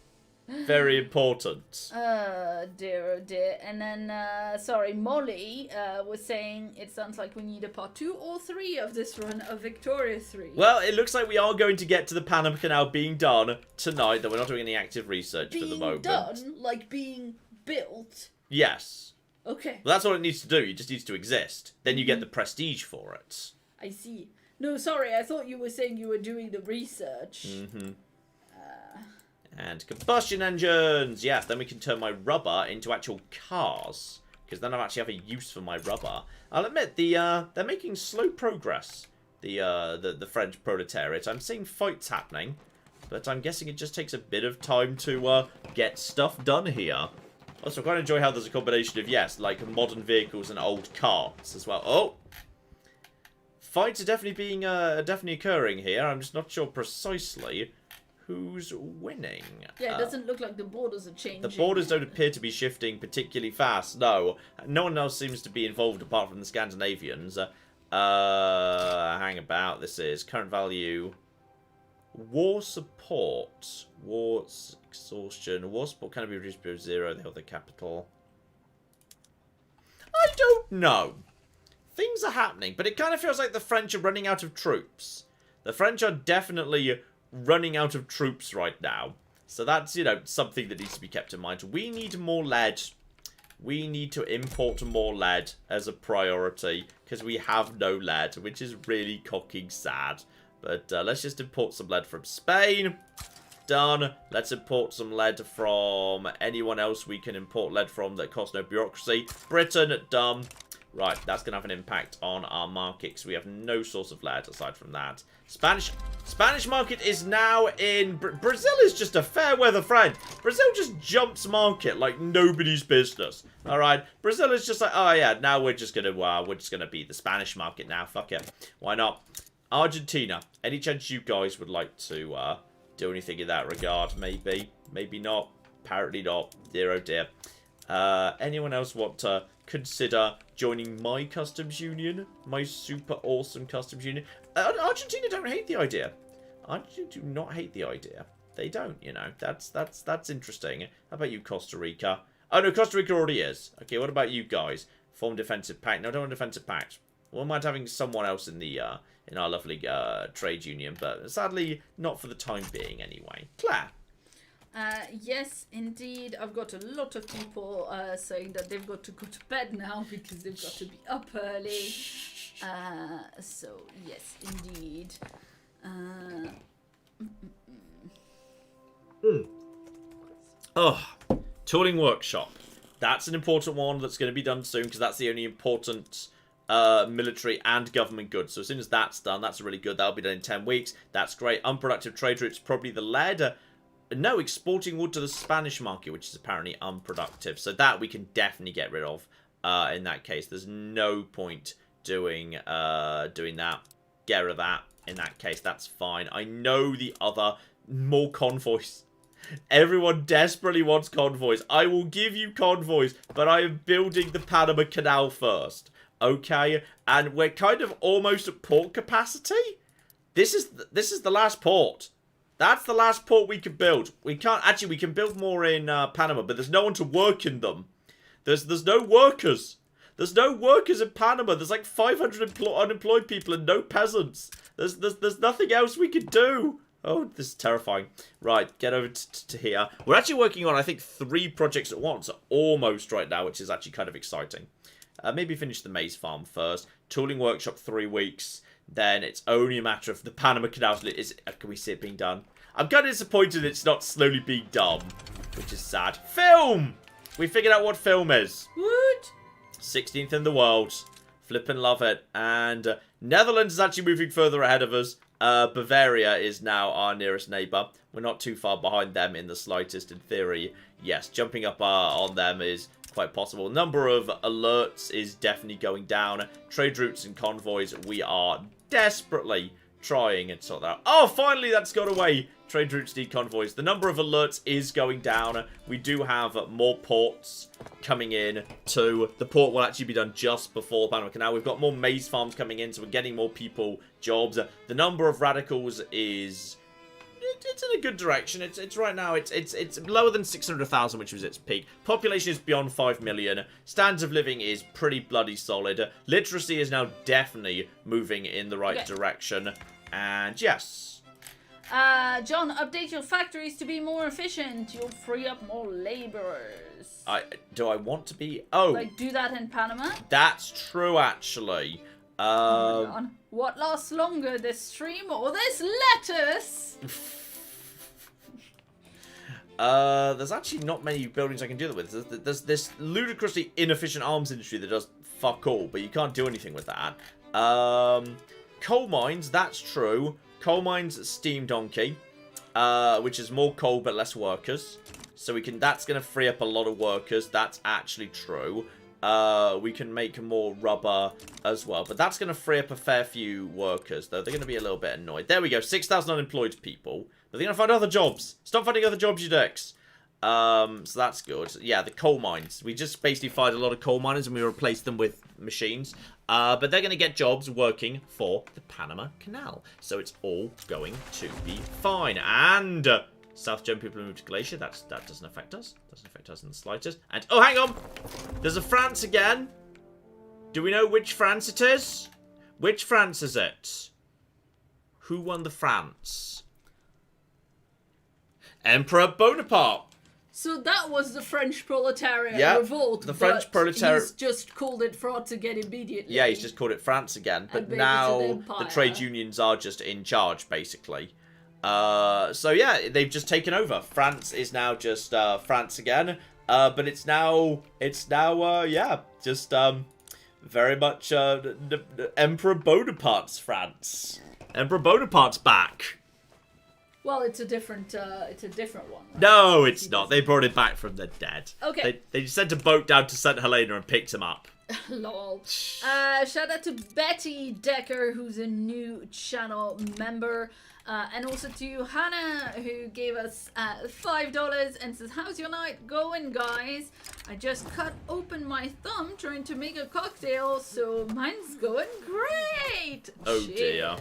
Very important.
Dear, oh dear. And then, sorry, Molly was saying it sounds like we need a part 2 or 3 of this run of Victoria 3.
Well, it looks like we are going to get to the Panama Canal being done tonight, though we're not doing any active research for the moment.
Being done? Like being built?
Yes.
Okay.
Well, that's all it needs to do. It just needs to exist. Then you get the prestige for it.
I see. No, sorry, I thought you were saying you were doing the research.
Mm-hmm. And combustion engines! Yeah, then we can turn my rubber into actual cars. Because then I actually have a use for my rubber. I'll admit, they're making slow progress. The French proletariat. I'm seeing fights happening. But I'm guessing it just takes a bit of time to get stuff done here. Also, I quite enjoy how there's a combination of, yes, like modern vehicles and old carts as well. Oh! Fights are definitely occurring here. I'm just not sure precisely who's winning.
Yeah, it doesn't look like the borders are changing.
The borders don't appear to be shifting particularly fast. No. No one else seems to be involved apart from the Scandinavians. Hang about. This is current value. War support. War exhaustion. War support can be reduced below 0. They hold the capital. I don't know. Things are happening, but it kind of feels like the French are running out of troops. The French are definitely running out of troops right now. So that's, you know, something that needs to be kept in mind. We need more lead. We need to import more lead as a priority, because we have no lead, which is really cocking sad. But let's just import some lead from Spain. done. Let's import some lead from anyone else we can import lead from that costs no bureaucracy. Britain, done. Right, that's going to have an impact on our market because we have no source of lead aside from that. Spanish market is now in... Brazil is just a fair weather friend. Brazil just jumps market like nobody's business. All right, Brazil is just like, oh yeah, now we're just gonna be the Spanish market now. Fuck it, why not? Argentina. Any chance you guys would like to do anything in that regard? Maybe, maybe not. Apparently not. Dear oh dear. Anyone else want to consider joining my customs union? My super awesome customs union? Argentina don't hate the idea. Argentina do not hate the idea. They don't, you know. That's interesting. How about you, Costa Rica? Oh no, Costa Rica already is. Okay, what about you guys? Form defensive pact. No, I don't want a defensive pact. We might having someone else in the in our lovely trade union, but sadly not for the time being anyway. Claire.
Yes, indeed. I've got a lot of people saying that they've got to go to bed now because they've got to be up early. So, yes, indeed.
Oh, tooling workshop. That's an important one that's going to be done soon because that's the only important military and government goods. So as soon as that's done, that's really good. That'll be done in 10 weeks. That's great. Unproductive trade routes, probably the lead. No, exporting wood to the Spanish market, which is apparently unproductive. So that we can definitely get rid of in that case. There's no point doing that. Get rid of that in that case. That's fine. I know the other, more convoys. Everyone desperately wants convoys. I will give you convoys, but I am building the Panama Canal first. Okay? And we're kind of almost at port capacity. This is the last port. That's the last port we can build. We can't... Actually, we can build more in Panama, but there's no one to work in them. There's no workers. There's no workers in Panama. There's like 500 unemployed people and no peasants. There's nothing else we can do. Oh, this is terrifying. Right, get over to here. We're actually working on, I think, 3 projects at once. Almost right now, which is actually kind of exciting. Maybe finish the maize farm first. Tooling workshop 3 weeks. Then it's only a matter of the Panama Canal. Can we see it being done? I'm kind of disappointed it's not slowly being done, which is sad. Film! We figured out what film is.
What?
16th in the world. Flippin' love it. And Netherlands is actually moving further ahead of us. Bavaria is now our nearest neighbour. We're not too far behind them in the slightest, in theory. Yes, jumping up on them is quite possible. Number of alerts is definitely going down. Trade routes and convoys, we are desperately trying and sort that out. Oh, finally that's got away. Trade routes need convoys. The number of alerts is going down. We do have more ports coming in too. The port will actually be done just before Panama Canal. We've got more maize farms coming in, so we're getting more people jobs. The number of radicals is... It's in a good direction. It's right now. It's lower than 600,000, which was its peak. Population is beyond 5 million. Standards of living is pretty bloody solid. Literacy is now definitely moving in the right direction. And yes.
John, update your factories to be more efficient. You'll free up more laborers.
Do I want to be? Oh,
like do that in Panama.
That's true, actually.
What lasts longer, this stream or this lettuce?
There's actually not many buildings I can do that with. There's this ludicrously inefficient arms industry that does fuck all, but you can't do anything with that. Coal mines, that's true. Coal mines, steam donkey, which is more coal but less workers. So we can. That's going to free up a lot of workers. That's actually true. We can make more rubber as well, but that's going to free up a fair few workers, though. They're going to be a little bit annoyed. There we go, 6,000 unemployed people. But they're going to find other jobs. Stop finding other jobs, you dicks. So that's good. Yeah, the coal mines. We just basically fired a lot of coal miners and we replaced them with machines. But they're going to get jobs working for the Panama Canal. So it's all going to be fine. And... South German people moved to Glacier. That doesn't affect us. Doesn't affect us in the slightest. And oh, hang on. There's a France again. Do we know which France it is? Which France is it? Who won the France? Emperor Bonaparte.
So that was the French proletariat revolt.
The French proletariat.
He's just called it France again immediately.
Yeah, he's just called it France again. But now the trade unions are just in charge, basically. So yeah, they've just taken over. France is now just France again. But it's now yeah, just very much Emperor Bonaparte's France. Emperor Bonaparte's back.
Well, it's a different one. Right?
No, it's not. They brought him back from the dead.
Okay.
They sent a boat down to St. Helena and picked him up.
Lol. Shout out to Betty Decker, who's a new channel member. And also to Hannah, who gave us $5 and says, "How's your night going, guys? I just cut open my thumb trying to make a cocktail, so mine's going great."
Oh,
Cheers.
dear.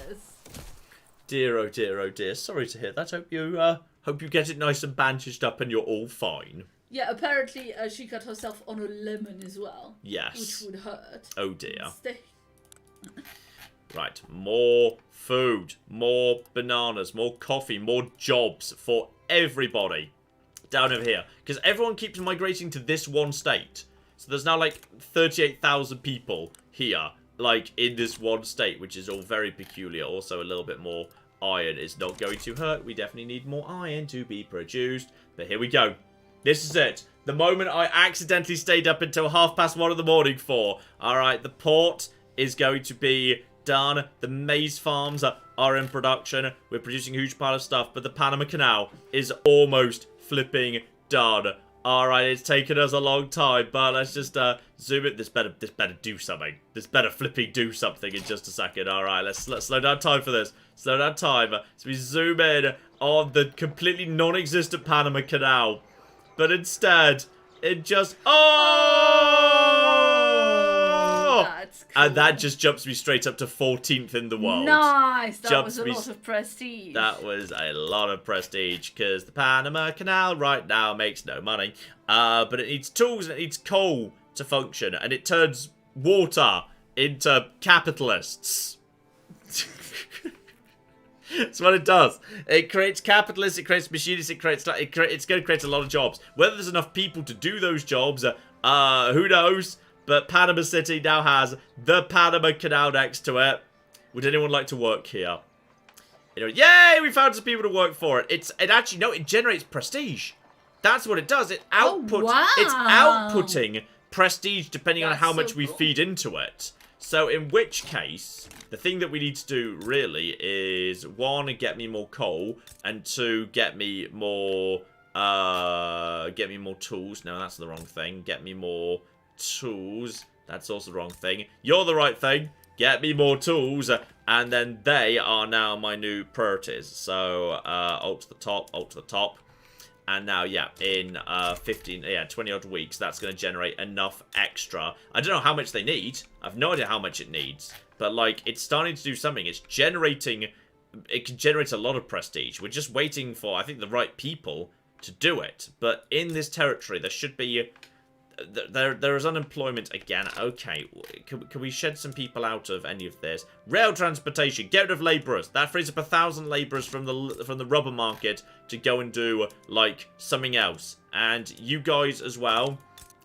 Dear, oh dear, oh dear. Sorry to hear that. Hope you get it nice and bandaged up and you're all fine.
Yeah, apparently she cut herself on a lemon as well.
Yes.
Which would hurt.
Oh dear.
Stay.
Right, more food, more bananas, more coffee, more jobs for everybody down over here. Because everyone keeps migrating to this one state. So there's now like 38,000 people here, like in this one state, which is all very peculiar. Also a little bit more iron is not going to hurt. We definitely need more iron to be produced. But here we go. This is it. The moment I accidentally stayed up until 1:30 in the morning for. Alright, the port is going to be done. The maize farms are in production. We're producing a huge pile of stuff, but the Panama Canal is almost flipping done. Alright, it's taken us a long time, but let's just zoom it. This better do something. This better flipping do something in just a second. Alright, let's slow down time for this. Slow down time. So we zoom in on the completely non-existent Panama Canal. But instead, it just... Oh!
That's cool.
And that just jumps me straight up to 14th in the world.
Nice! That
Jumps
was a
me
lot of prestige.
That was a lot of prestige, because the Panama Canal right now makes no money. But it needs tools and it needs coal to function. And it turns water into capitalists. That's what it does. It creates capitalists, it creates machinists, it's going to create a lot of jobs. Whether there's enough people to do those jobs, who knows? But Panama City now has the Panama Canal next to it. Would anyone like to work here? You know, yay! We found some people to work for it. It generates prestige. That's what it does. It outputs.
Oh, wow.
It's outputting prestige depending on
That's
how much
so
we
cool.
feed into it. So in which case, the thing that we need to do really is 1, get me more coal, and 2, get me more tools. No, that's the wrong thing. Get me more tools. That's also the wrong thing. You're the right thing. Get me more tools, and then they are now my new priorities. So alt to the top, alt to the top. And now, yeah, in 20 odd weeks, that's going to generate enough extra. I don't know how much they need. I have no idea how much it needs. But, like, it's starting to do something. It's generating... It can generate a lot of prestige. We're just waiting for, I think, the right people to do it. But in this territory, there should be... There is unemployment again. Okay, can we shed some people out of any of this? Rail transportation, get rid of labourers. That frees up 1,000 labourers from the rubber market to go and do like something else. And you guys as well,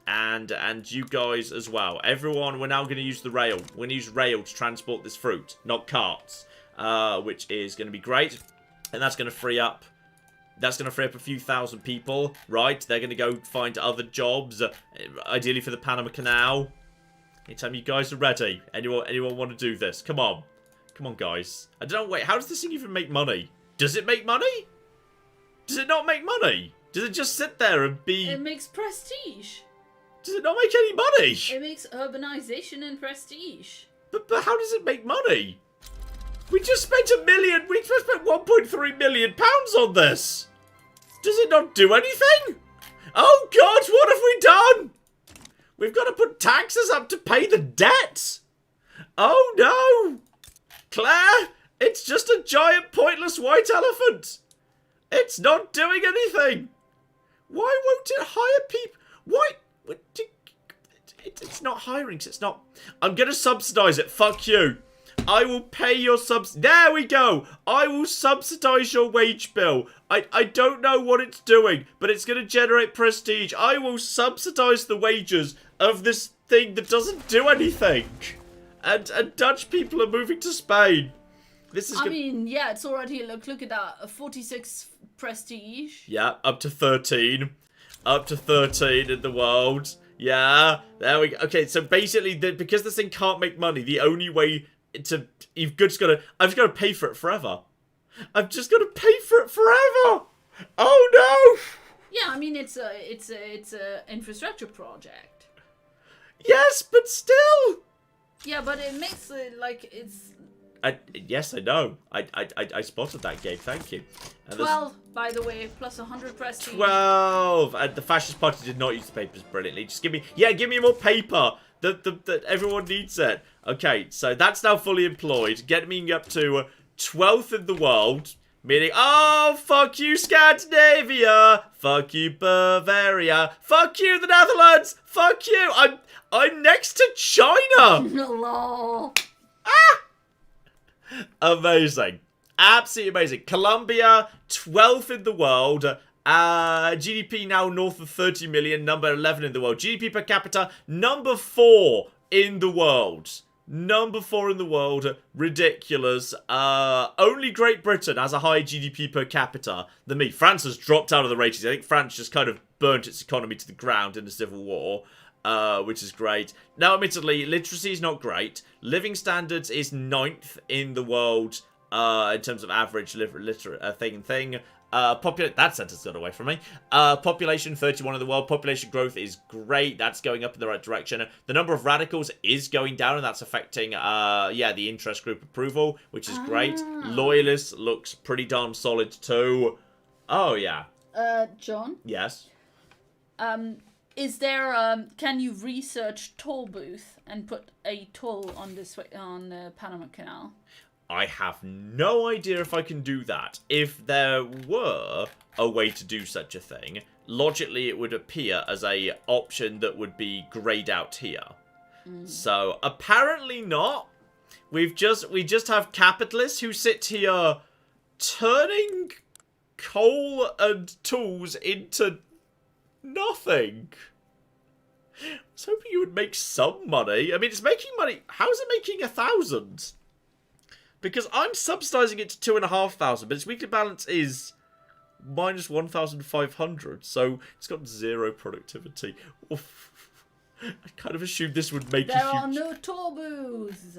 and you guys as well. Everyone, we're now going to use the rail. We're going to use rail to transport this fruit, not carts, which is going to be great. And that's going to free up. That's going to free up a few thousand people, right? They're going to go find other jobs, ideally for the Panama Canal. Anytime you guys are ready. Anyone want to do this? Come on. Come on, guys. I don't know, wait, how does this thing even make money? Does it make money? Does it not make money? Does it just sit there and be...
It makes prestige.
Does it not make any money?
It makes urbanization and prestige.
But how does it make money? We just spent $1 million. We just spent 1.3 million pounds on this. Does it not do anything? Oh God, what have we done? We've got to put taxes up to pay the debt. Oh no, Claire, it's just a giant pointless white elephant. It's not doing anything. Why won't it hire people? Why? It's not hiring. It's not. I'm gonna subsidize it. Fuck you. I will pay your There we go. I will subsidize your wage bill. I don't know what it's doing, but it's going to generate prestige. I will subsidize the wages of this thing that doesn't do anything. And Dutch people are moving to Spain. This is
I mean, yeah, it's already, look at that, a 46 prestige.
Yeah, up to 13. Up to 13 in the world. Yeah, there we go. Okay, so basically, because this thing can't make money, the only way to... I've just got to pay for it forever. I've just got to pay for it forever! Oh, no!
Yeah, I mean, it's a infrastructure project.
Yes, but still!
Yeah, but it makes it, like, it's...
Yes, I know. I spotted that game, thank you. And
12, by the way, plus 100 prestige.
12! And the Fascist Party did not use the papers brilliantly. Just give me more paper. That everyone needs it. Okay, so that's now fully employed. Get me up to 12th in the world. Meaning, oh, fuck you, Scandinavia. Fuck you, Bavaria. Fuck you, the Netherlands. Fuck you. I'm next to China.
Lol.
Amazing. Absolutely amazing. Colombia, 12th in the world. GDP now north of 30 million. Number 11 in the world. GDP per capita, number 4 in the world. Number 4 in the world. Ridiculous. Only Great Britain has a higher GDP per capita than me. France has dropped out of the ratings. I think France just kind of burnt its economy to the ground in the Civil War. Which is great. Now, admittedly, literacy is not great. Living standards is 9th in the world in terms of average thing. That sentence got away from me. Population, 31 in the world. Population growth is great. That's going up in the right direction. The number of radicals is going down, and that's affecting, the interest group approval, which is great. Loyalists looks pretty darn solid, too. Oh, yeah.
John?
Yes?
Is there, can you research toll booth and put a toll on the Panama Canal?
I have no idea if I can do that. If there were a way to do such a thing, logically it would appear as a option that would be grayed out here. So, apparently not. We just have capitalists who sit here turning coal and tools into nothing. I was hoping you would make some money. I mean, it's making money. How is it making 1,000? Because I'm subsidizing it to 2,500, but its weekly balance is minus 1,500. So it's got 0 productivity. Oof. I kind of assumed this would make
there
a huge...
are no toll booths.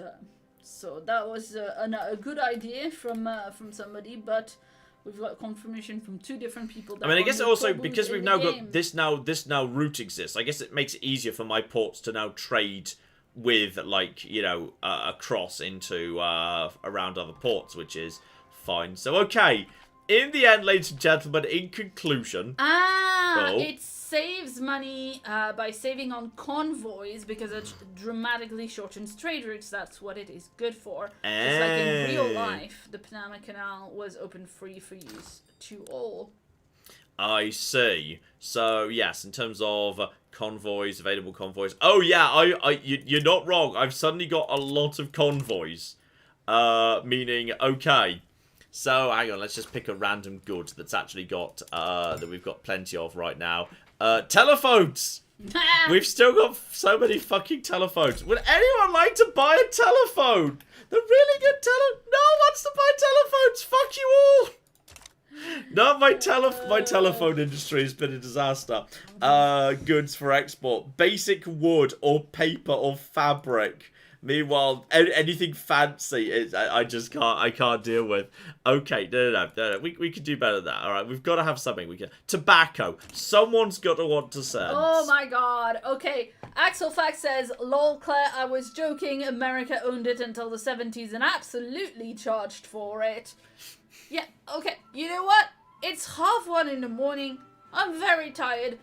So that was a good idea from somebody, but we've got confirmation from 2 different people.
I mean, I guess also because we've now got this route exists. I guess it makes it easier for my ports to now trade with, like, you know, across into around other ports, which is fine. So okay, in the end, ladies and gentlemen, in conclusion,
it saves money by saving on convoys because it dramatically shortens trade routes. That's what it is good for. It's like in real life, the Panama Canal was open free for use to all.
I see. So yes, in terms of convoys, available convoys. Oh yeah, you're not wrong. I've suddenly got a lot of convoys. Meaning, okay. So hang on, let's just pick a random good that's actually got that we've got plenty of right now. Telephones. We've still got so many fucking telephones. Would anyone like to buy a telephone? The really good No one wants to buy telephones. Fuck you all. No, my telephone industry has been a disaster. Goods for export. Basic wood or paper or fabric. Meanwhile, anything fancy, I can't deal with. Okay, no. We can do better than that. All right, we've got to have something. Tobacco. Someone's got to want to sell.
Oh my god. Okay, Axel Fact says, lol Claire, I was joking. America owned it until the 70s and absolutely charged for it. Yeah, okay, you know what? It's 1:30 in the morning. I'm very tired.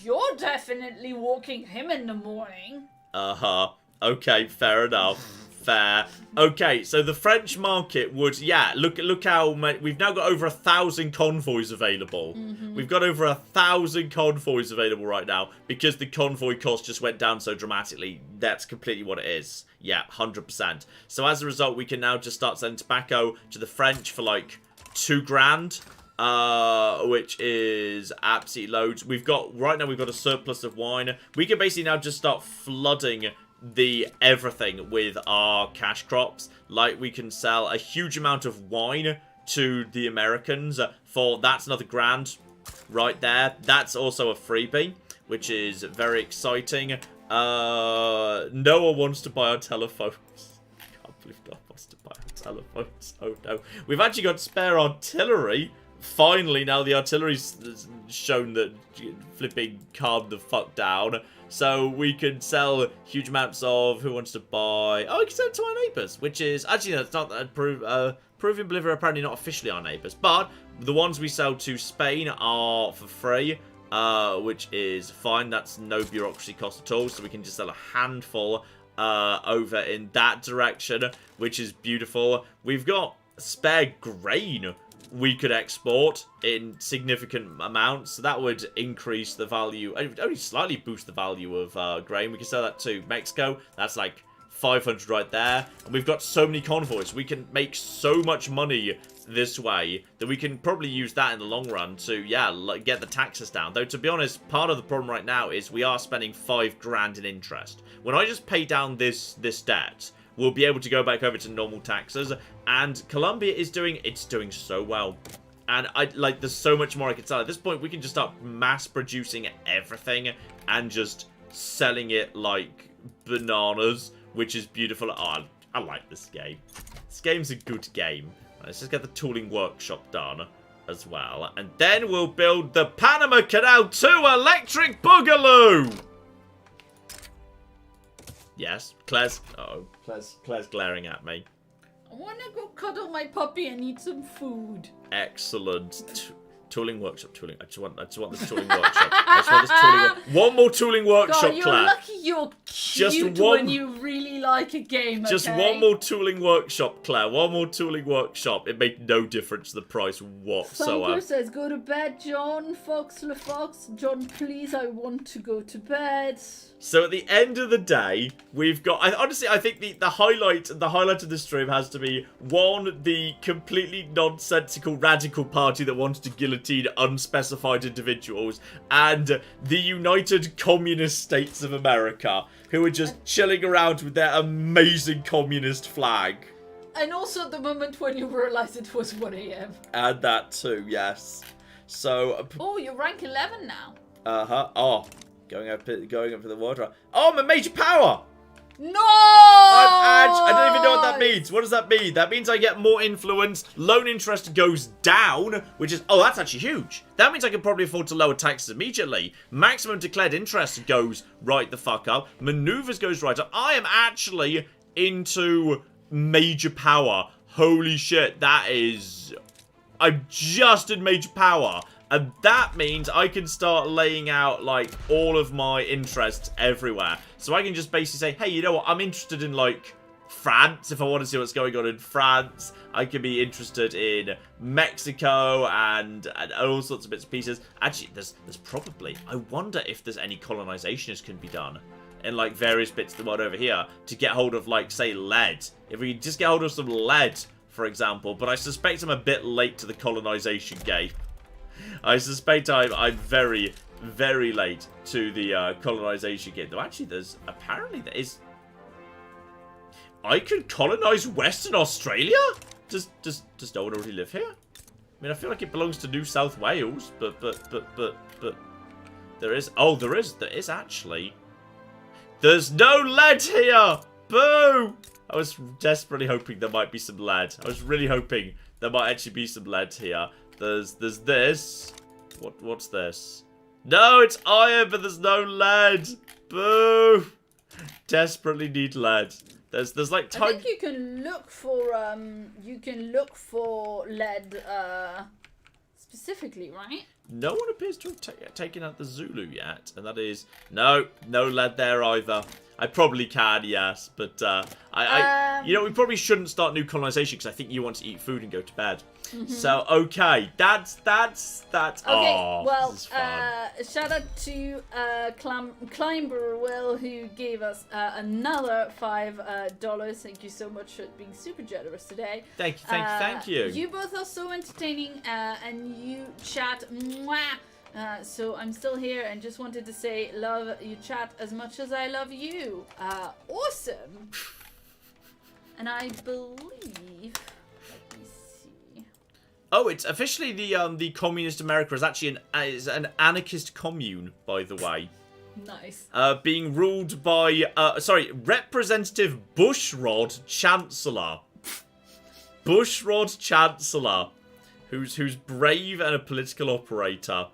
You're definitely walking him in the morning.
Uh-huh. Okay, fair enough. Fair. Okay, so the French market would, look how many, we've now got over 1,000 convoys available. We've got over 1,000 convoys available right now because the convoy cost just went down so dramatically. That's completely what it is. Yeah, 100%. So as a result, we can now just start selling tobacco to the French for like 2 grand. Which is absolutely loads. Right now we've got a surplus of wine. We can basically now just start flooding the everything with our cash crops. Like, we can sell a huge amount of wine to the Americans for, that's another grand right there. That's also a freebie, which is very exciting. No one wants to buy our telephones. I can't believe no one wants to buy our telephones. Oh no. We've actually got spare artillery. Finally, now the artillery's shown that flipping calm the fuck down. So we can sell huge amounts of, who wants to buy? Oh, we can sell it to our neighbours, which is, actually, that's not, Peruvian Bolivia are apparently not officially our neighbours, but the ones we sell to Spain are for free, which is fine. That's no bureaucracy cost at all, so we can just sell a handful over in that direction, which is beautiful. We've got spare grain we could export in significant amounts, so that would increase the value, only slightly boost the value of grain. We can sell that to Mexico. That's like 500 right there. And we've got so many convoys. We can make so much money this way that we can probably use that in the long run to, yeah, get the taxes down. Though, to be honest, part of the problem right now is we are spending 5 grand in interest. When I just pay down this debt, we'll be able to go back over to normal taxes. And Colombia is doing so well. And there's so much more I could sell. At this point, we can just start mass producing everything and just selling it like bananas, which is beautiful. Oh, I like this game. This game's a good game. Let's just get the tooling workshop done as well. And then we'll build the Panama Canal 2 electric boogaloo. Yes, Claire's glaring at me.
I want to go cuddle my puppy and eat some food.
Excellent. Tooling workshop, tooling. I just want this tooling workshop. I just want this tooling One more tooling workshop,
God, you're
Claire.
lucky you're cute when you really like a game, okay?
Just one more tooling workshop, Claire. One more tooling workshop. It made no difference to the price whatsoever.
Thumper says, go to bed, John. Fox LaFox. John, please, I want to go to bed.
So at the end of the day, we've got... honestly, I think the highlight of the stream has to be, one, the completely nonsensical radical party that wants to guillotine unspecified individuals, and the United Communist States of America, who are just chilling around with their amazing communist flag.
And also the moment when you realized it was 1 AM.
And that too, yes. So...
oh, you're rank 11 now.
Uh-huh. Oh, going up for the water. Oh, I'm a major power!
No!
I don't even know what that means. What does that mean? That means I get more influence. Loan interest goes down, which is... oh, that's actually huge. That means I can probably afford to lower taxes immediately. Maximum declared interest goes right the fuck up. Maneuvers goes right up. I am actually into major power. Holy shit, that is... I'm just in major power. And that means I can start laying out, like, all of my interests everywhere. So I can just basically say, hey, you know what? I'm interested in, like, France. If I want to see what's going on in France, I can be interested in Mexico and all sorts of bits and pieces. Actually, there's probably... I wonder if there's any colonizations can be done in, like, various bits of the world over here to get hold of, like, say, lead. If we just get hold of some lead, for example. But I suspect I'm a bit late to the colonization game. I suspect I'm very, very late to the colonization game. Though actually, apparently there is... I could colonize Western Australia? Does no one already live here? I mean, I feel like it belongs to New South Wales, but there is... oh, there is actually... there's no lead here! Boo! I was desperately hoping there might be some lead. I was really hoping there might actually be some lead here. There's this. What's this? No, it's iron, but there's no lead. Boo! Desperately need lead. There's like
I think you can look for lead specifically, right?
No one appears to have taken out the Zulu yet, and that is no lead there either. I probably can, yes, but you know, we probably shouldn't start new colonization because I think you want to eat food and go to bed. Mm-hmm. So okay, that's okay. Oh,
well,
this is fun.
Shout out to Climber Will, who gave us another $5. Thank you so much for being super generous today.
Thank you.
You both are so entertaining, and you chat. Mwah. So I'm still here and just wanted to say love you chat as much as I love you. Awesome. And I believe, let me see.
Oh, it's officially the communist America is actually an anarchist commune, by the way.
Nice.
Being ruled by Representative Bushrod Chancellor. Bushrod Chancellor, who's brave and a political operator.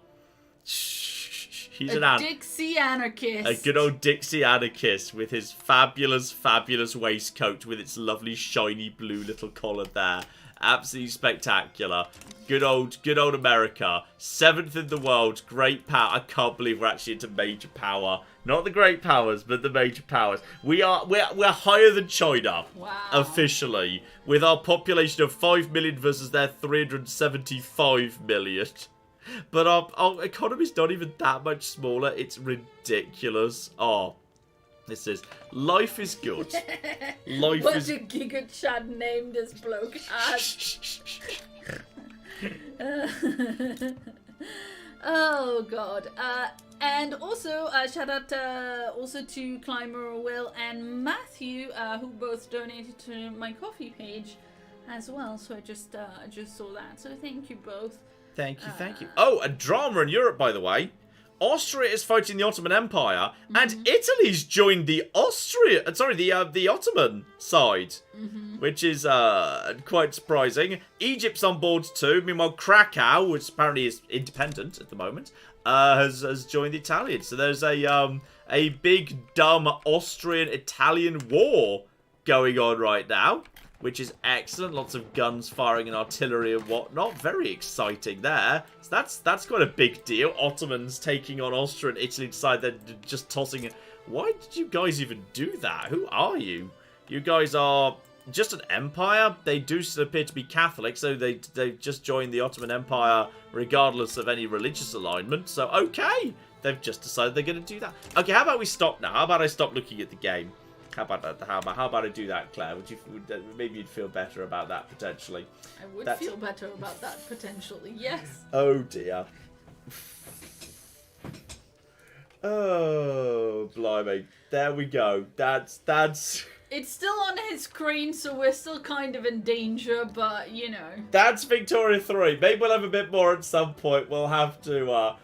He's
a Dixie anarchist.
A good old Dixie anarchist with his fabulous, fabulous waistcoat with its lovely shiny blue little collar there. Absolutely spectacular. Good old America. 7th in the world. Great power. I can't believe we're actually into major power. Not the great powers, but the major powers. We're higher than China.
Wow.
Officially. With our population of 5 million versus their 375 million. But our economy's not even that much smaller. It's ridiculous. Oh, this is... Life is good. Life
what
is...
a Giga Chad named this bloke as. Oh, God. And also, shout out also to Climber Will and Matthew, who both donated to my coffee page as well. So I just saw that. So thank you both.
Thank you, thank you. Oh, a drama in Europe, by the way. Austria is fighting the Ottoman Empire, and Italy's joined the the Ottoman side, which is quite surprising. Egypt's on board too. Meanwhile, Krakow, which apparently is independent at the moment, has joined the Italians. So there's a big dumb Austrian-Italian war going on right now, which is excellent. Lots of guns firing and artillery and whatnot. Very exciting there. So that's quite a big deal. Ottomans taking on Austria and Italy decide they're just tossing it. Why did you guys even do that? Who are you? You guys are just an empire. They do still appear to be Catholic, so they've just joined the Ottoman Empire regardless of any religious alignment. So, okay. They've just decided they're going to do that. Okay, how about we stop now? How about I stop looking at the game? How about that? How about I do that, Claire? Maybe you'd feel better about that potentially.
I would feel better about that potentially. Yes.
Oh dear. Oh blimey! There we go. That's.
It's still on his screen, so we're still kind of in danger, but you know.
That's Victoria 3. Maybe we'll have a bit more at some point. We'll have to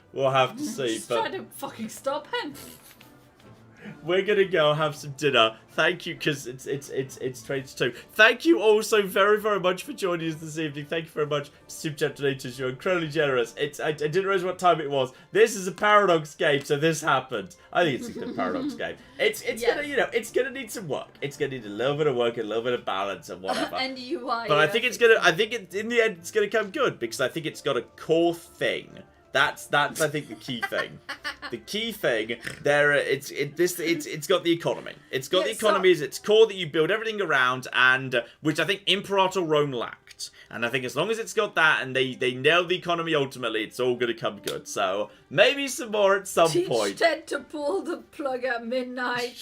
see.
Just try to fucking stop him.
We're gonna go have some dinner. Thank you, because it's 22. Thank you all so very, very much for joining us this evening. Thank you very much, Super Chat donators. You're incredibly generous. I didn't realize what time it was. This is a Paradox game, so this happened. I think it's a good Paradox game. It's gonna it's gonna need some work. It's gonna need a little bit of work, a little bit of balance, and whatever.
And UI.
But I think in the end it's gonna come good because I think it's got a core thing. That's I think the key thing. The key thing there it's got the economy. It's got the economy as its core that you build everything around, and which I think Imperator Rome lacked. And I think as long as it's got that and they nail the economy ultimately, it's all gonna come good. So maybe some more at some point.
Teach Ted to pull the plug at midnight.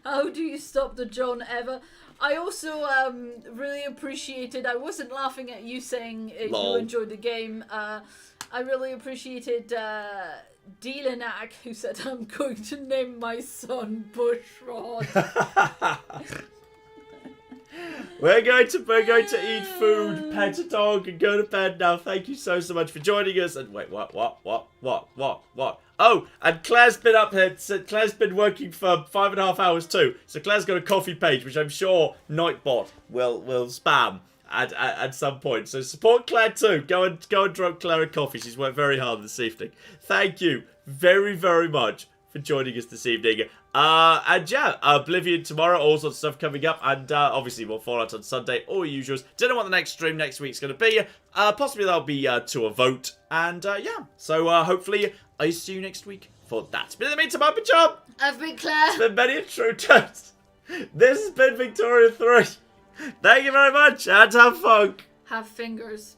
How do you stop the John ever? I also really appreciated. I wasn't laughing at you saying you enjoyed the game. I really appreciated Dylanak, who said, "I'm going to name my son Bushrod."
We're going to eat food, pet a dog, and go to bed now. Thank you so much for joining us. And wait, what? Oh, and Claire's been up here. So Claire's been working for 5.5 hours too. So Claire's got a coffee page, which I'm sure Nightbot will spam at some point. So support Claire too. Go and drop Claire a coffee. She's worked very hard this evening. Thank you very, very much for joining us this evening. And yeah, Oblivion tomorrow, all sorts of stuff coming up, and obviously more Fallout on Sunday, all usuals. Don't know what the next stream next week's going to be. Possibly that'll be to a vote, and yeah. So hopefully I see you next week for that. But in the meantime, I've been John.
I've been Claire.
It's been many a true test. This has been Victoria 3. Thank you very much, and have fun.
Have fingers.